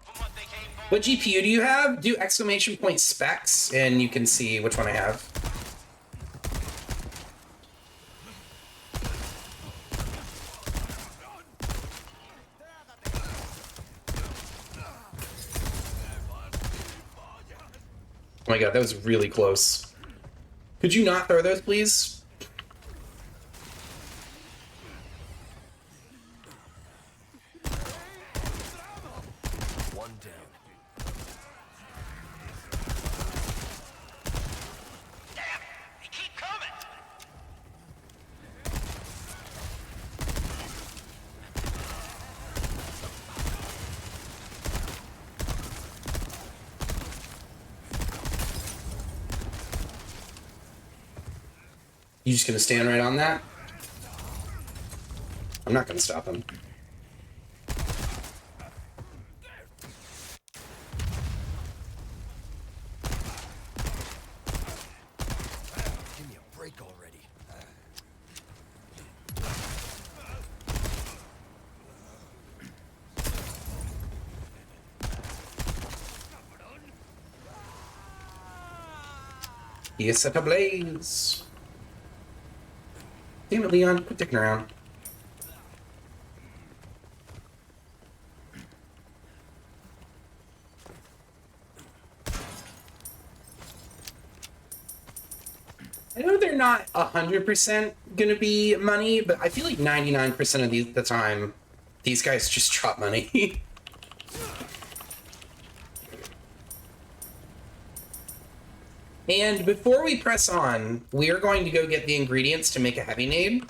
from what they came for. What GPU do you have? Do exclamation point specs, and you can see which one I have. Oh my god, that was really close. Could you not throw those, please? One down. Damn, they keep coming. You just gonna stand right on that? I'm not gonna stop him. Give me a break already. He is set ablaze. Damn it, Leon, quit dicking around. I know they're not 100% gonna be money, but I feel like 99% of the time, these guys just drop money. And before we press on, we are going to go get the ingredients to make a heavy nade.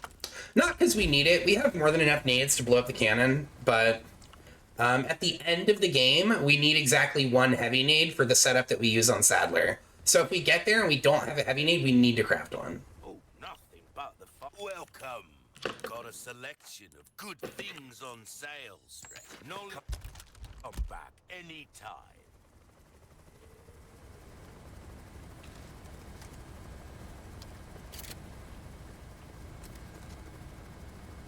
Not because we need it, we have more than enough nades to blow up the cannon, but at the end of the game, we need exactly one heavy nade for the setup that we use on Sadler. So if we get there and we don't have a heavy nade, we need to craft one. Oh, nothing but the fun. Welcome. Got a selection of good things on sale, Stretch. No, come back anytime.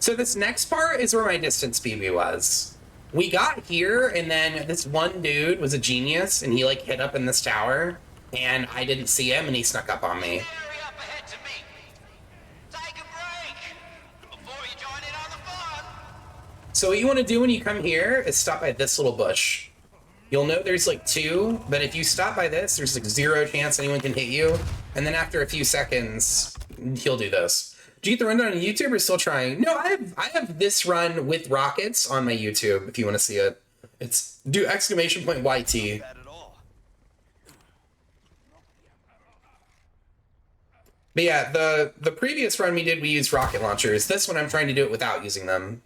So this next part is where my distance BB was. We got here, and then this one dude was a genius, and he like hid up in this tower, and I didn't see him, and he snuck up on me. Area up ahead to me. Take a break before you join in on the fun. So what you want to do when you come here is stop by this little bush. You'll know there's like two, but if you stop by this, there's like 0 chance anyone can hit you, and then after a few seconds, he'll do this. Do you get the rundown on YouTube or still trying? No, I have this run with rockets on my YouTube if you want to see it. It's do exclamation point YT. Bad at all. But yeah, the previous run we did, we used rocket launchers. This one I'm trying to do it without using them.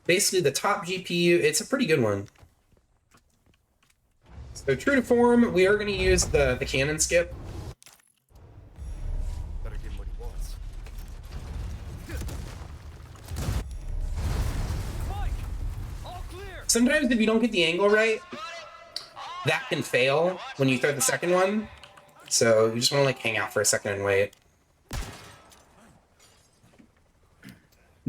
Basically, the top GPU, it's a pretty good one. So true to form, we are going to use the cannon skip. Better give him what he wants. Mike! All clear! Sometimes if you don't get the angle right, that can fail when you throw the second one. So you just want to like hang out for a second and wait.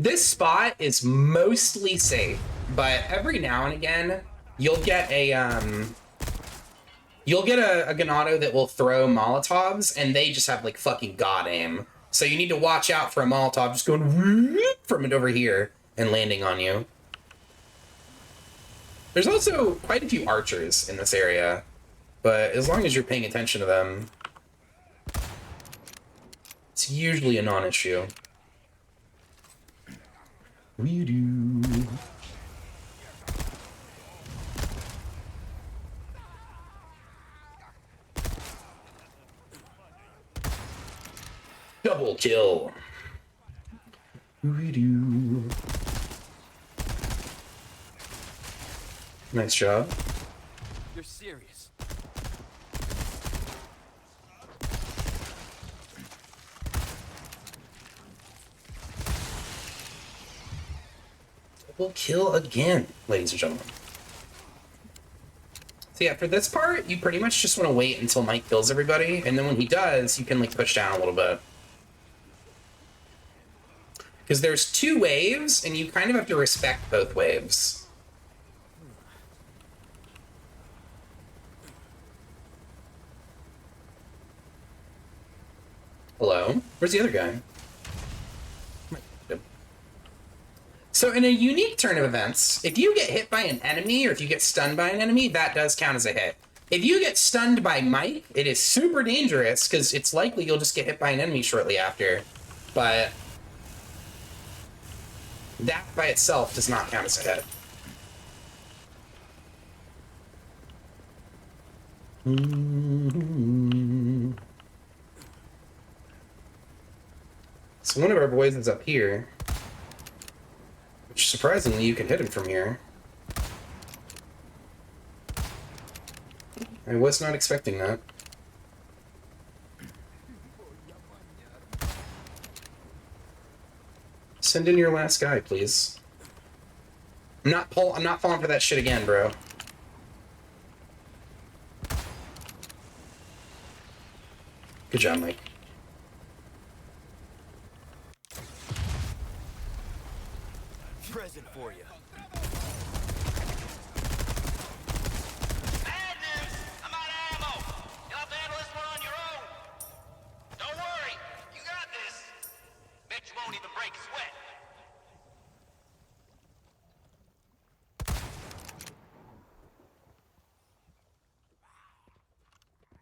This spot is mostly safe, but every now and again, you'll get a Ganado that will throw Molotovs, and they just have, like, fucking god aim. So you need to watch out for a Molotov just going whoop from it over here and landing on you. There's also quite a few archers in this area, but as long as you're paying attention to them, it's usually a non-issue. We do. Double kill. We do. Nice job. You're serious. Double kill again, ladies and gentlemen. So yeah, for this part, you pretty much just want to wait until Mike kills everybody, and then when he does, you can, like, push down a little bit. Because there's 2 waves, and you kind of have to respect both waves. Hello? Where's the other guy? So in a unique turn of events, if you get hit by an enemy, or if you get stunned by an enemy, that does count as a hit. If you get stunned by Mike, it is super dangerous, because it's likely you'll just get hit by an enemy shortly after. But that by itself does not count as a hit. So one of our boys is up here. Which, surprisingly, you can hit him from here. I was not expecting that. Send in your last guy, please. I'm not falling for that shit again, bro. Good job, Mike. Present for you. Bad news! I'm out of ammo! You'll have to handle this one on your own! Don't worry! You got this! Mitch won't even break a sweat!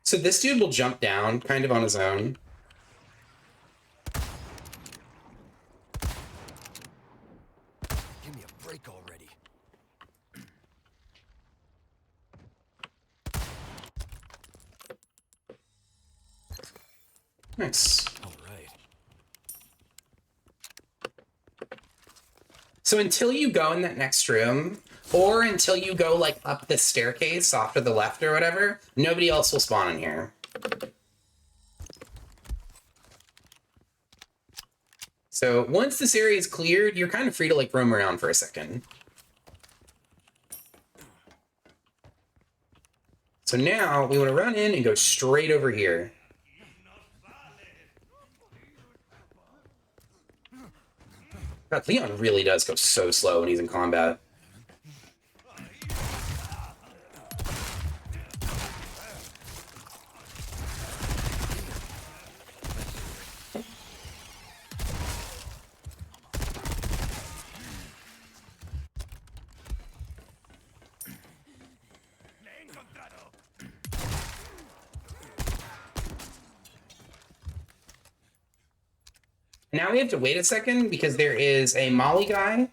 So this dude will jump down kind of on his own. Give me a break already. Nice. All right. So until you go in that next room, or until you go, like, up the staircase off to the left or whatever, nobody else will spawn in here. So once this area is cleared, you're kind of free to, like, roam around for a second. So now we want to run in and go straight over here. God, Leon really does go so slow when he's in combat. Now we have to wait a second because there is a molly guy.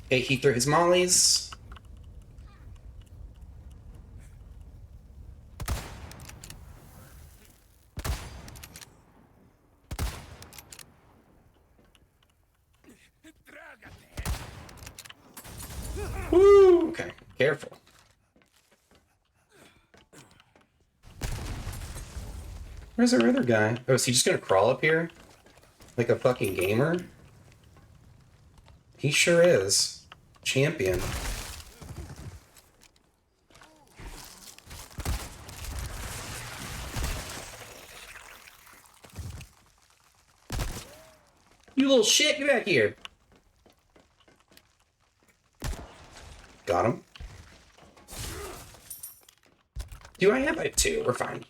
Okay, he threw his mollies. Woo! Okay, careful. Where's our other guy? Oh, is he just gonna crawl up here? Like a fucking gamer? He sure is. Champion. You little shit, get back here. Got him. Do I have 2? We're fine.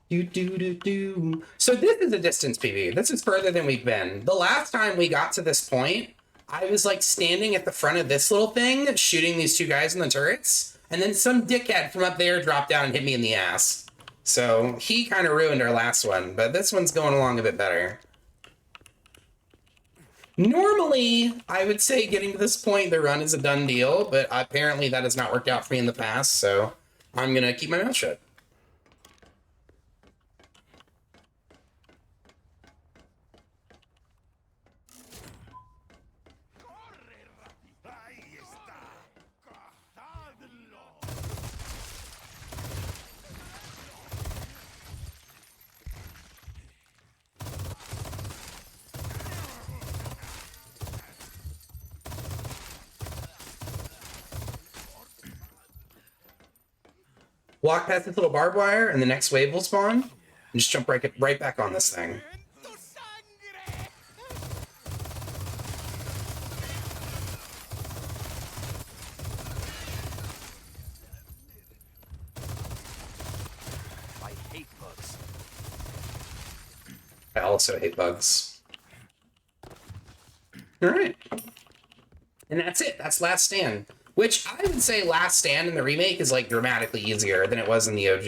So this is a distance PV. This is further than we've been. The last time we got to this point, I was like standing at the front of this little thing, shooting these 2 guys in the turrets, and then some dickhead from up there dropped down and hit me in the ass. So he kind of ruined our last one, but this one's going along a bit better. Normally, I would say getting to this point, the run is a done deal, but apparently that has not worked out for me in the past, so I'm gonna keep my mouth shut. Ahí está. Cazadlo. Walk past this little barbed wire, and the next wave will spawn, and just jump right back on this thing. Tu sangre. I hate bugs. I also hate bugs. Alright. And that's it. That's Last Stand. Which I would say Last Stand in the remake is like dramatically easier than it was in the OG.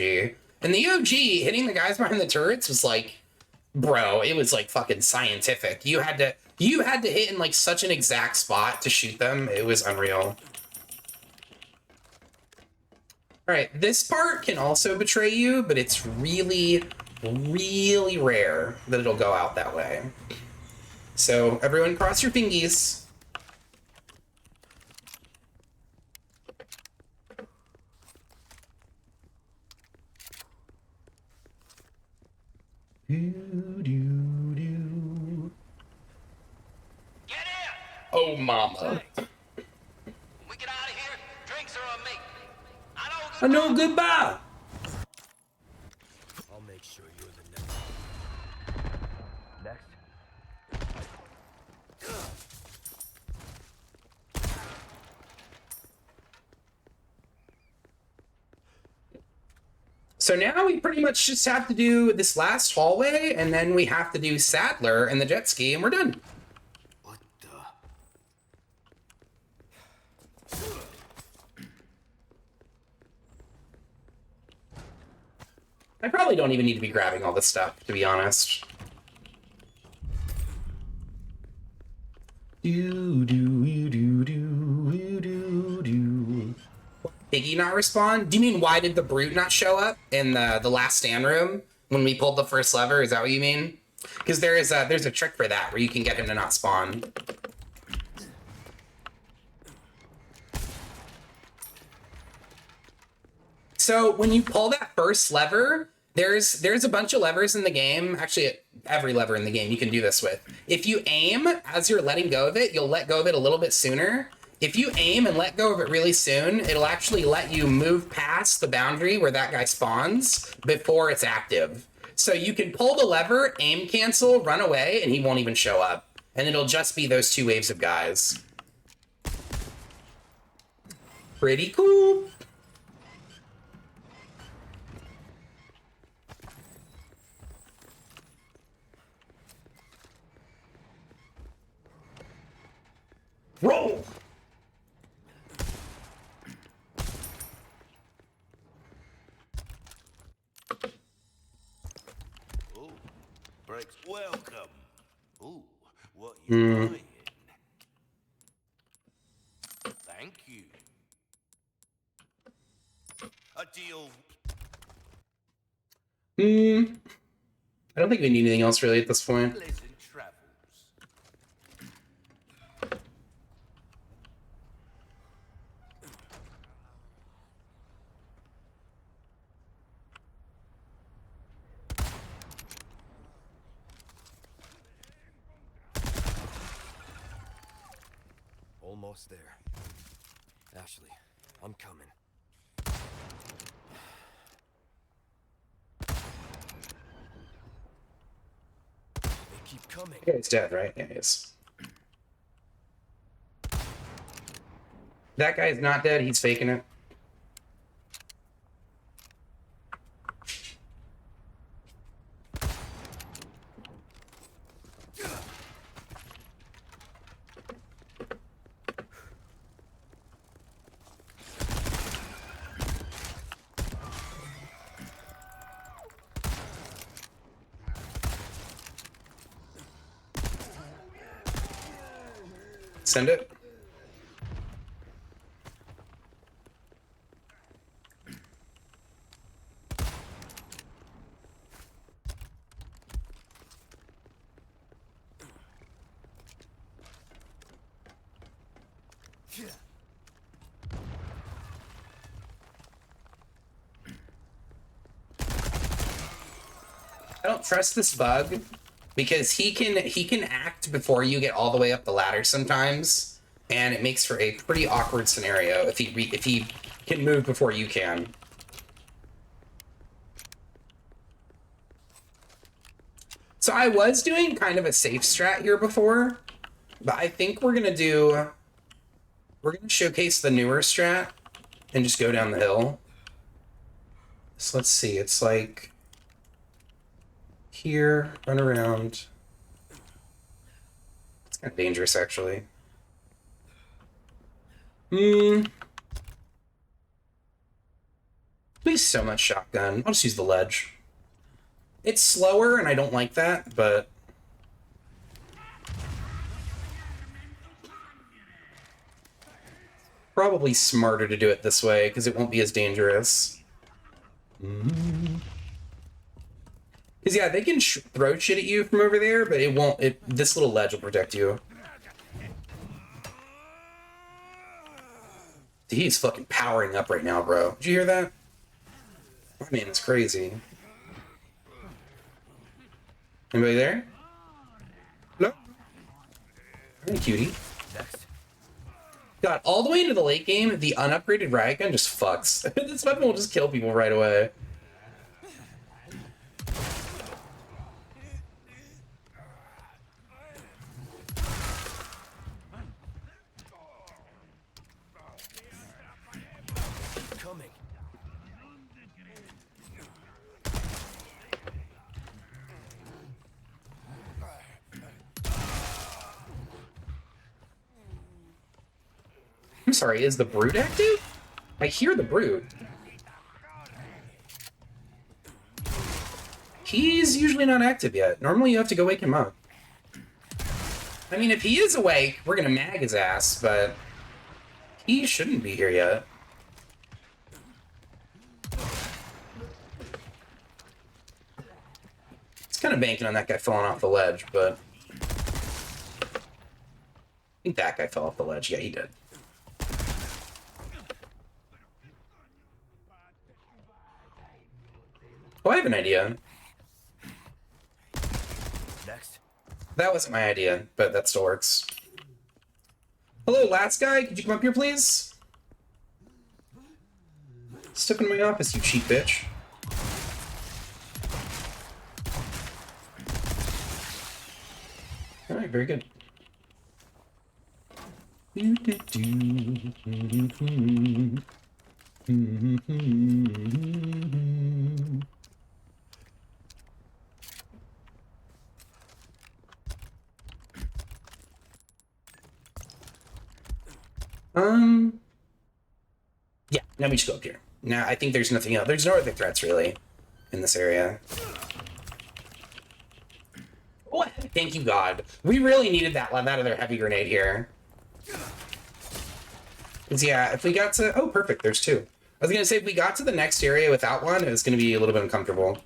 In the OG, hitting the guys behind the turrets was like, bro, it was like fucking scientific. You had to hit in like such an exact spot to shoot them. It was unreal. Alright, this part can also betray you, but it's really, really rare that it'll go out that way. So everyone cross your fingies. Get in! Oh, mama. When we get out of here, drinks are on me. I know, goodbye. I'll make sure you're the next. Next. So now we pretty much just have to do this last hallway, and then we have to do Sadler and the jet ski, and we're done. What the? I probably don't even need to be grabbing all this stuff, to be honest. Piggy not respond? Do you mean why did the brute not show up in the last stand room when we pulled the first lever? Is that what you mean? Because there's a trick for that where you can get him to not spawn. So when you pull that first lever, there's a bunch of levers in the game. Actually, every lever in the game you can do this with. If you aim as you're letting go of it, you'll let go of it a little bit sooner. If you aim and let go of it really soon, it'll actually let you move past the boundary where that guy spawns before it's active. So you can pull the lever, aim cancel, run away, and he won't even show up. And it'll just be those 2 waves of guys. Pretty cool. Roll! Ooh, breaks. Welcome. Ooh, what you buying? Thank you. A deal. I don't think we need anything else really at this point. Pleasant travels. Almost there. Ashley, I'm coming. They Keep coming. That guy's dead, right? Yeah, he is. That guy's not dead. He's faking it. Send it. I don't trust this bug because he can act before you get all the way up the ladder sometimes, and it makes for a pretty awkward scenario if he can move before you can. So I was doing kind of a safe strat here before, but I think we're gonna showcase the newer strat and just go down the hill. So let's see, it's like here, run around. It's kind of dangerous, actually. Please, so much shotgun. I'll just use the ledge. It's slower, and I don't like that, but probably smarter to do it this way because it won't be as dangerous. Because, yeah, they can throw shit at you from over there, but it won't. This little ledge will protect you. He's fucking powering up right now, bro. Did you hear that? I mean, it's crazy. Anybody there? Hello? Hey, cutie. Next. God, all the way into the late game, the unupgraded riot gun just fucks. This weapon will just kill people right away. Coming. I'm sorry, is the brute active? I hear the brute. He's usually not active yet. Normally you have to go wake him up. I mean, if he is awake, we're gonna mag his ass, but he shouldn't be here yet. It's kind of banking on that guy falling off the ledge, but I think that guy fell off the ledge. Yeah, he did. Oh, I have an idea. Next. That wasn't my idea, but that still works. Hello, last guy. Could you come up here, please? Step in my office, you cheap bitch. All right, very good. Yeah, now we just go up here. Now, I think there's nothing else. There's no other threats, really, in this area. Oh, thank you, God. We really needed that other heavy grenade here. Because, yeah, if we got to... Oh, perfect, there's two. I was going to say, if we got to the next area without one, it was going to be a little bit uncomfortable.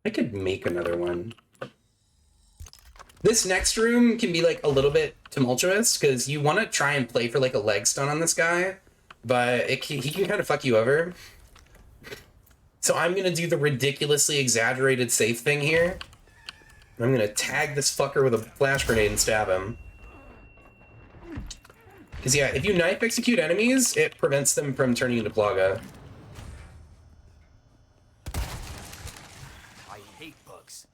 I could make another one. This next room can be like a little bit tumultuous because you want to try and play for like a leg stun on this guy, but he can kind of fuck you over. So I'm gonna do the ridiculously exaggerated safe thing here. I'm gonna tag this fucker with a flash grenade and stab him. Because yeah, if you knife execute enemies, it prevents them from turning into Plaga. I hate bugs.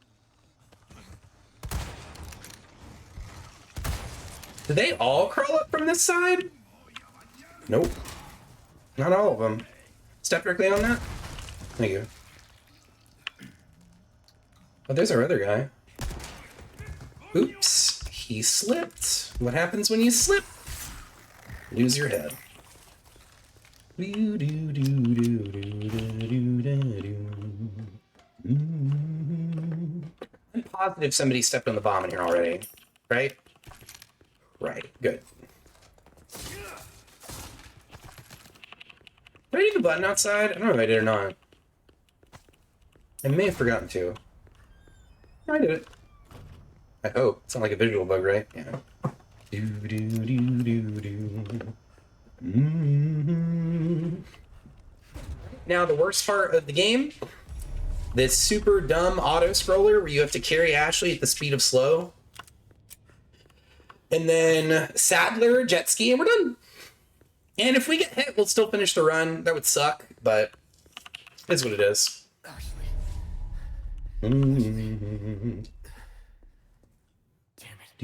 Do they all crawl up from this side? Nope. Not all of them. Step directly on that. Thank you. Oh, there's our other guy. Oops. He slipped. What happens when you slip? Lose your head. I'm positive somebody stepped on the bomb in here already. Right? Right. Good. Did I leave the button outside? I don't know if I did or not. I may have forgotten to. No, I did it. I hope. It's not like a visual bug, right? Yeah. Now, the worst part of the game, this super dumb auto-scroller where you have to carry Ashley at the speed of slow. And then Sadler, jet ski, and we're done. And if we get hit, we'll still finish the run. That would suck, but it is what it is. Damn it.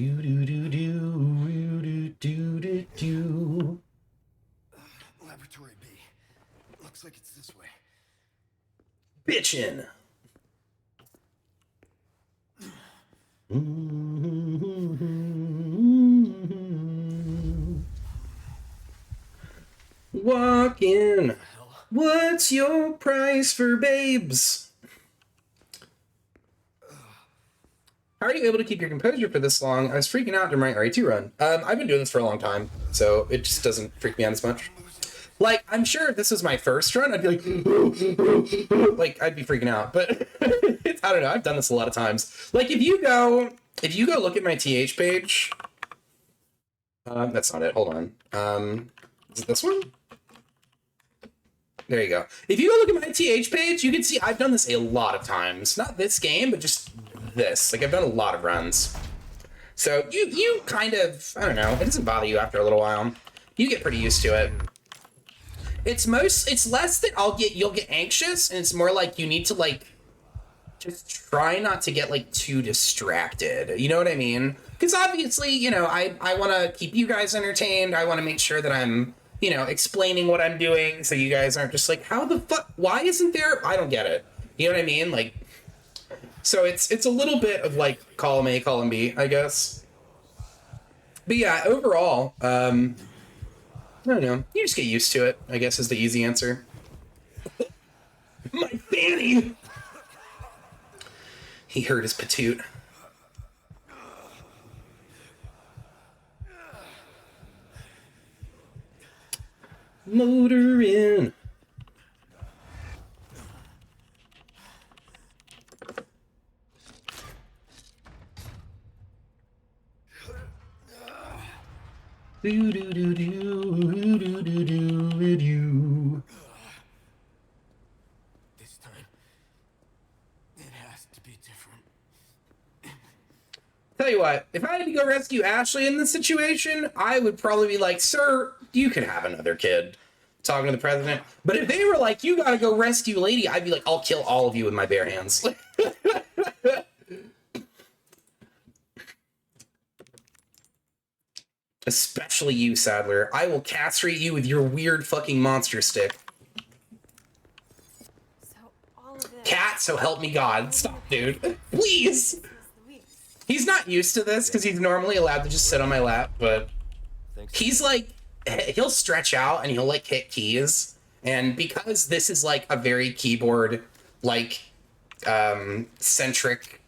Laboratory B. Looks like it's this way. Bitchin'. Walk in. What's your price for babes? How are you able to keep your composure for this long? I was freaking out during my RE2 run. I've been doing this for a long time, so it just doesn't freak me out as much. Like, I'm sure if this was my first run, I'd be like, like, I'd be freaking out. But I don't know. I've done this a lot of times. Like, if you go look at my TH page, that's not it. Hold on. Is it this one? There you go. If you go look at my TH page, you can see I've done this a lot of times. Not this game, but just this. Like, I've done a lot of runs. So you kind of, I don't know, it doesn't bother you after a little while. You get pretty used to it. It's less that you'll get anxious, and it's more like you need to, like, just try not to get, like, too distracted. You know what I mean? Because obviously, you know, I want to keep you guys entertained. I want to make sure that I'm, you know, explaining what I'm doing so you guys aren't just like, how the fuck, why isn't there, I don't get it. You know what I mean? Like, so it's a little bit of, like, column A, column B, I guess. But yeah, overall, I don't know. You just get used to it, I guess, is the easy answer. My fanny! He hurt his patoot. Motor in. Do do do do do do do do. This time, it has to be different. Tell you what, if I had to go rescue Ashley in this situation, I would probably be like, sir, you can have another kid. Talking to the president. But if they were like, you gotta go rescue Lady, I'd be like, I'll kill all of you with my bare hands. Especially you, Sadler. I will castrate you with your weird fucking monster stick. So all of this. Cat, so help me God. Stop, dude. Please. This is Luis. He's not used to this because he's normally allowed to just sit on my lap, but he's like, he'll stretch out and he'll like hit keys. And because this is like a very keyboard, like, centric,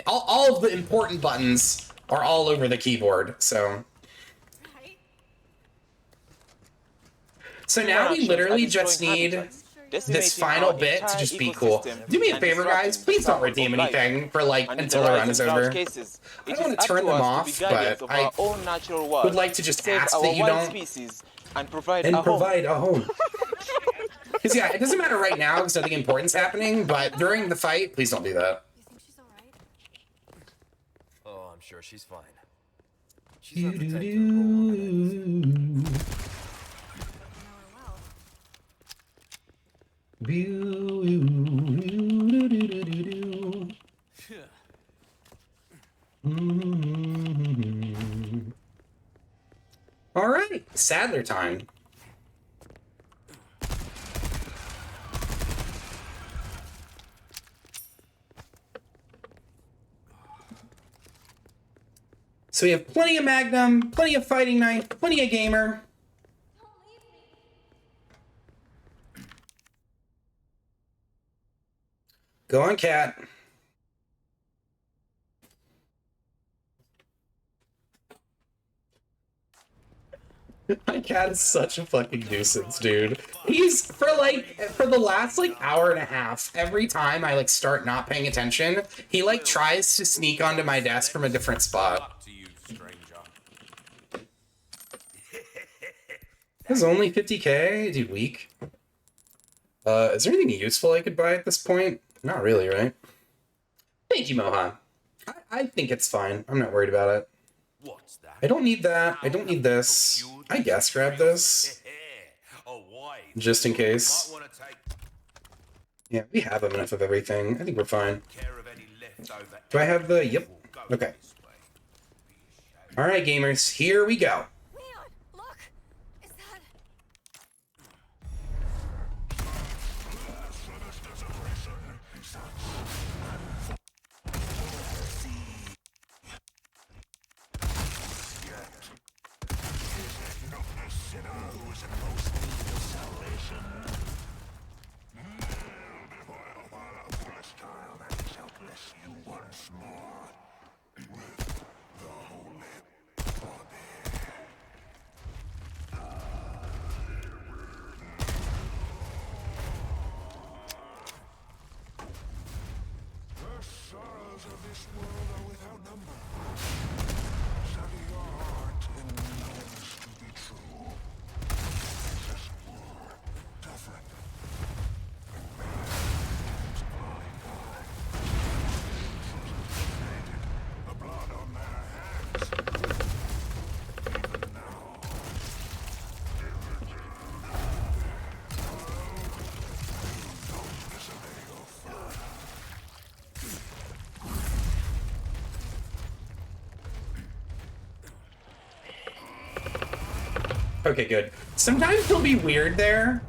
all of the important buttons are all over the keyboard, so. So now we literally just need this final bit to just be cool. Do me a favor, guys. Please don't redeem anything for, like, until the run is over. I don't want to turn them off, but I would like to just ask that you don't. And provide and a provide a home. Because yeah, it doesn't matter right now because nothing important's happening, but during the fight, please don't do that. You think she's alright? Oh, I'm sure she's fine. She's not the type to roll over that easy. Know her well. All right, Sadler time. So we have plenty of Magnum, plenty of Fighting Knife, plenty of Gamer. Go on, Cat. My cat is such a fucking nuisance, dude. He's for the last hour and a half, every time I start not paying attention, he tries to sneak onto my desk from a different spot. Up to you, stranger. This is only 50k? Dude, weak. Is there anything useful I could buy at this point? Not really, right? Thank you, Mohan. I think it's fine. I'm not worried about it. What's that? I don't need that. I don't need this. I guess grab this. Just in case. Yeah, we have enough of everything. I think we're fine. Do I have the... Yep. Okay. Alright, gamers. Here we go. Leon, look! Is that... Okay, good. Sometimes he'll be weird there.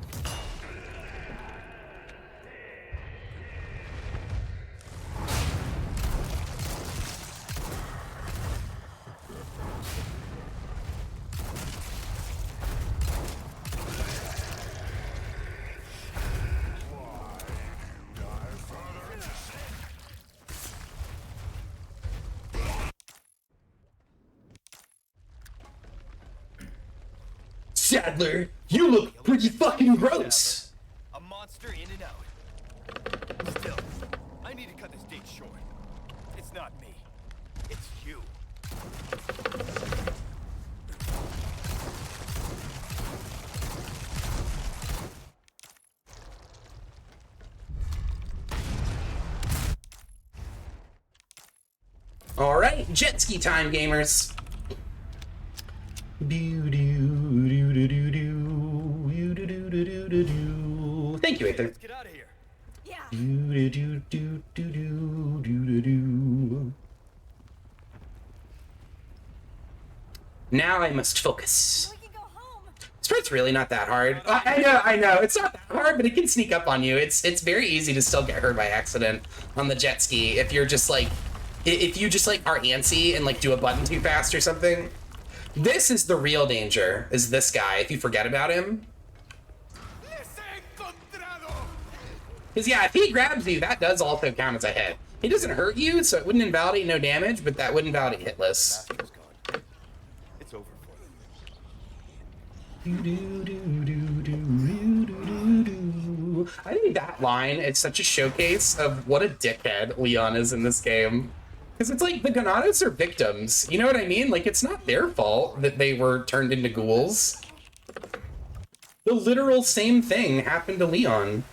Sadler, you look pretty fucking gross. A monster in and out. Still, I need to cut this date short. It's not me. It's you. All right, jet ski time, gamers. Thank you, Ethan. Let's get out of here. Yeah. Now I must focus. We can go home. This part's really not that hard. I know. It's not that hard, but it can sneak up on you. It's very easy to still get hurt by accident on the jet ski if you're just if you just are antsy and do a button too fast or something. This is the real danger, is this guy, if you forget about him. Because yeah, if he grabs you, that does also count as a hit. He doesn't hurt you, so it wouldn't invalidate no damage, but that would invalidate hitless. It's over for I think that line is such a showcase of what a dickhead Leon is in this game. Because it's the Ganados are victims. You know what I mean? It's not their fault that they were turned into ghouls. The literal same thing happened to Leon.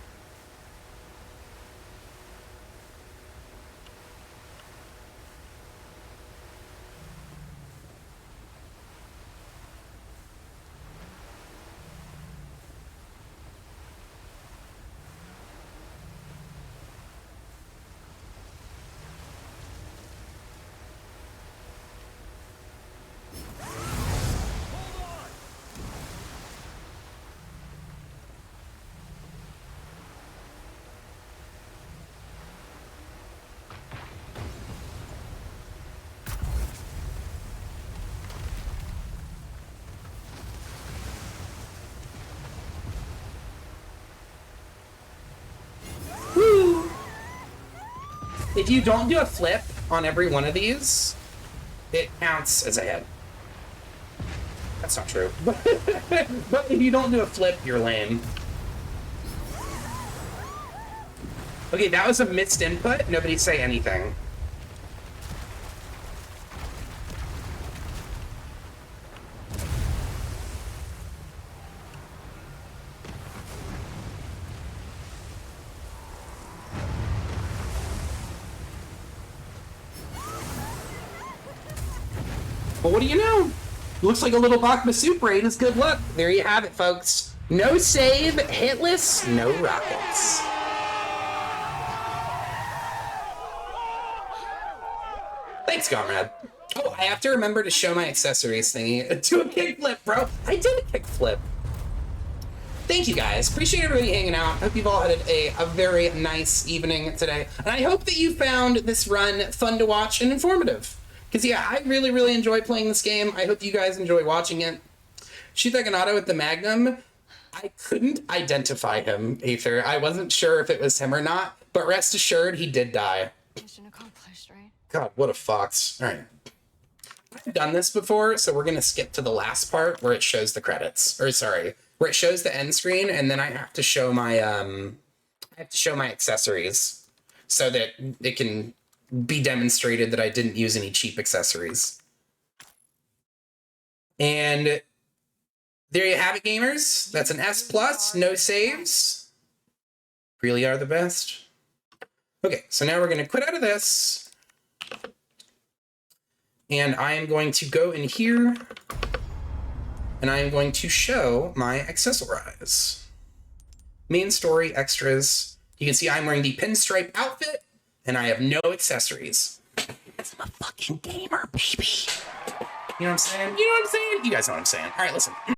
If you don't do a flip on every one of these, it counts as a hit. That's not true. But if you don't do a flip, you're lame. Okay, that was a missed input. Nobody say anything. Well, what do you know? Looks like a little Bakma soup raid is good luck. There you have it, folks. No save, hitless, no rockets. Thanks, comrade. Oh, I have to remember to show my accessories thingy. Do a kickflip, bro. I did a kickflip. Thank you, guys. Appreciate everybody hanging out. Hope you've all had a very nice evening today. And I hope that you found this run fun to watch and informative. Because, yeah, I really, really enjoy playing this game. I hope you guys enjoy watching it. Shoot that Ganado with the Magnum. I couldn't identify him, Aether. I wasn't sure if it was him or not. But rest assured, he did die. Mission accomplished, right? God, what a fox. All right. I've done this before, so we're going to skip to the last part where it shows the credits. Or, sorry, where it shows the end screen, and then I have to show my, accessories so that it can be demonstrated that I didn't use any cheap accessories. And there you have it, gamers. That's an S+, no saves. Really are the best. Okay, so now we're going to quit out of this. And I am going to go in here. And I am going to show my accessorize. Main story, extras. You can see I'm wearing the pinstripe outfit. And I have no accessories. Because I'm a fucking gamer, baby. You know what I'm saying? You know what I'm saying? You guys know what I'm saying. All right, listen.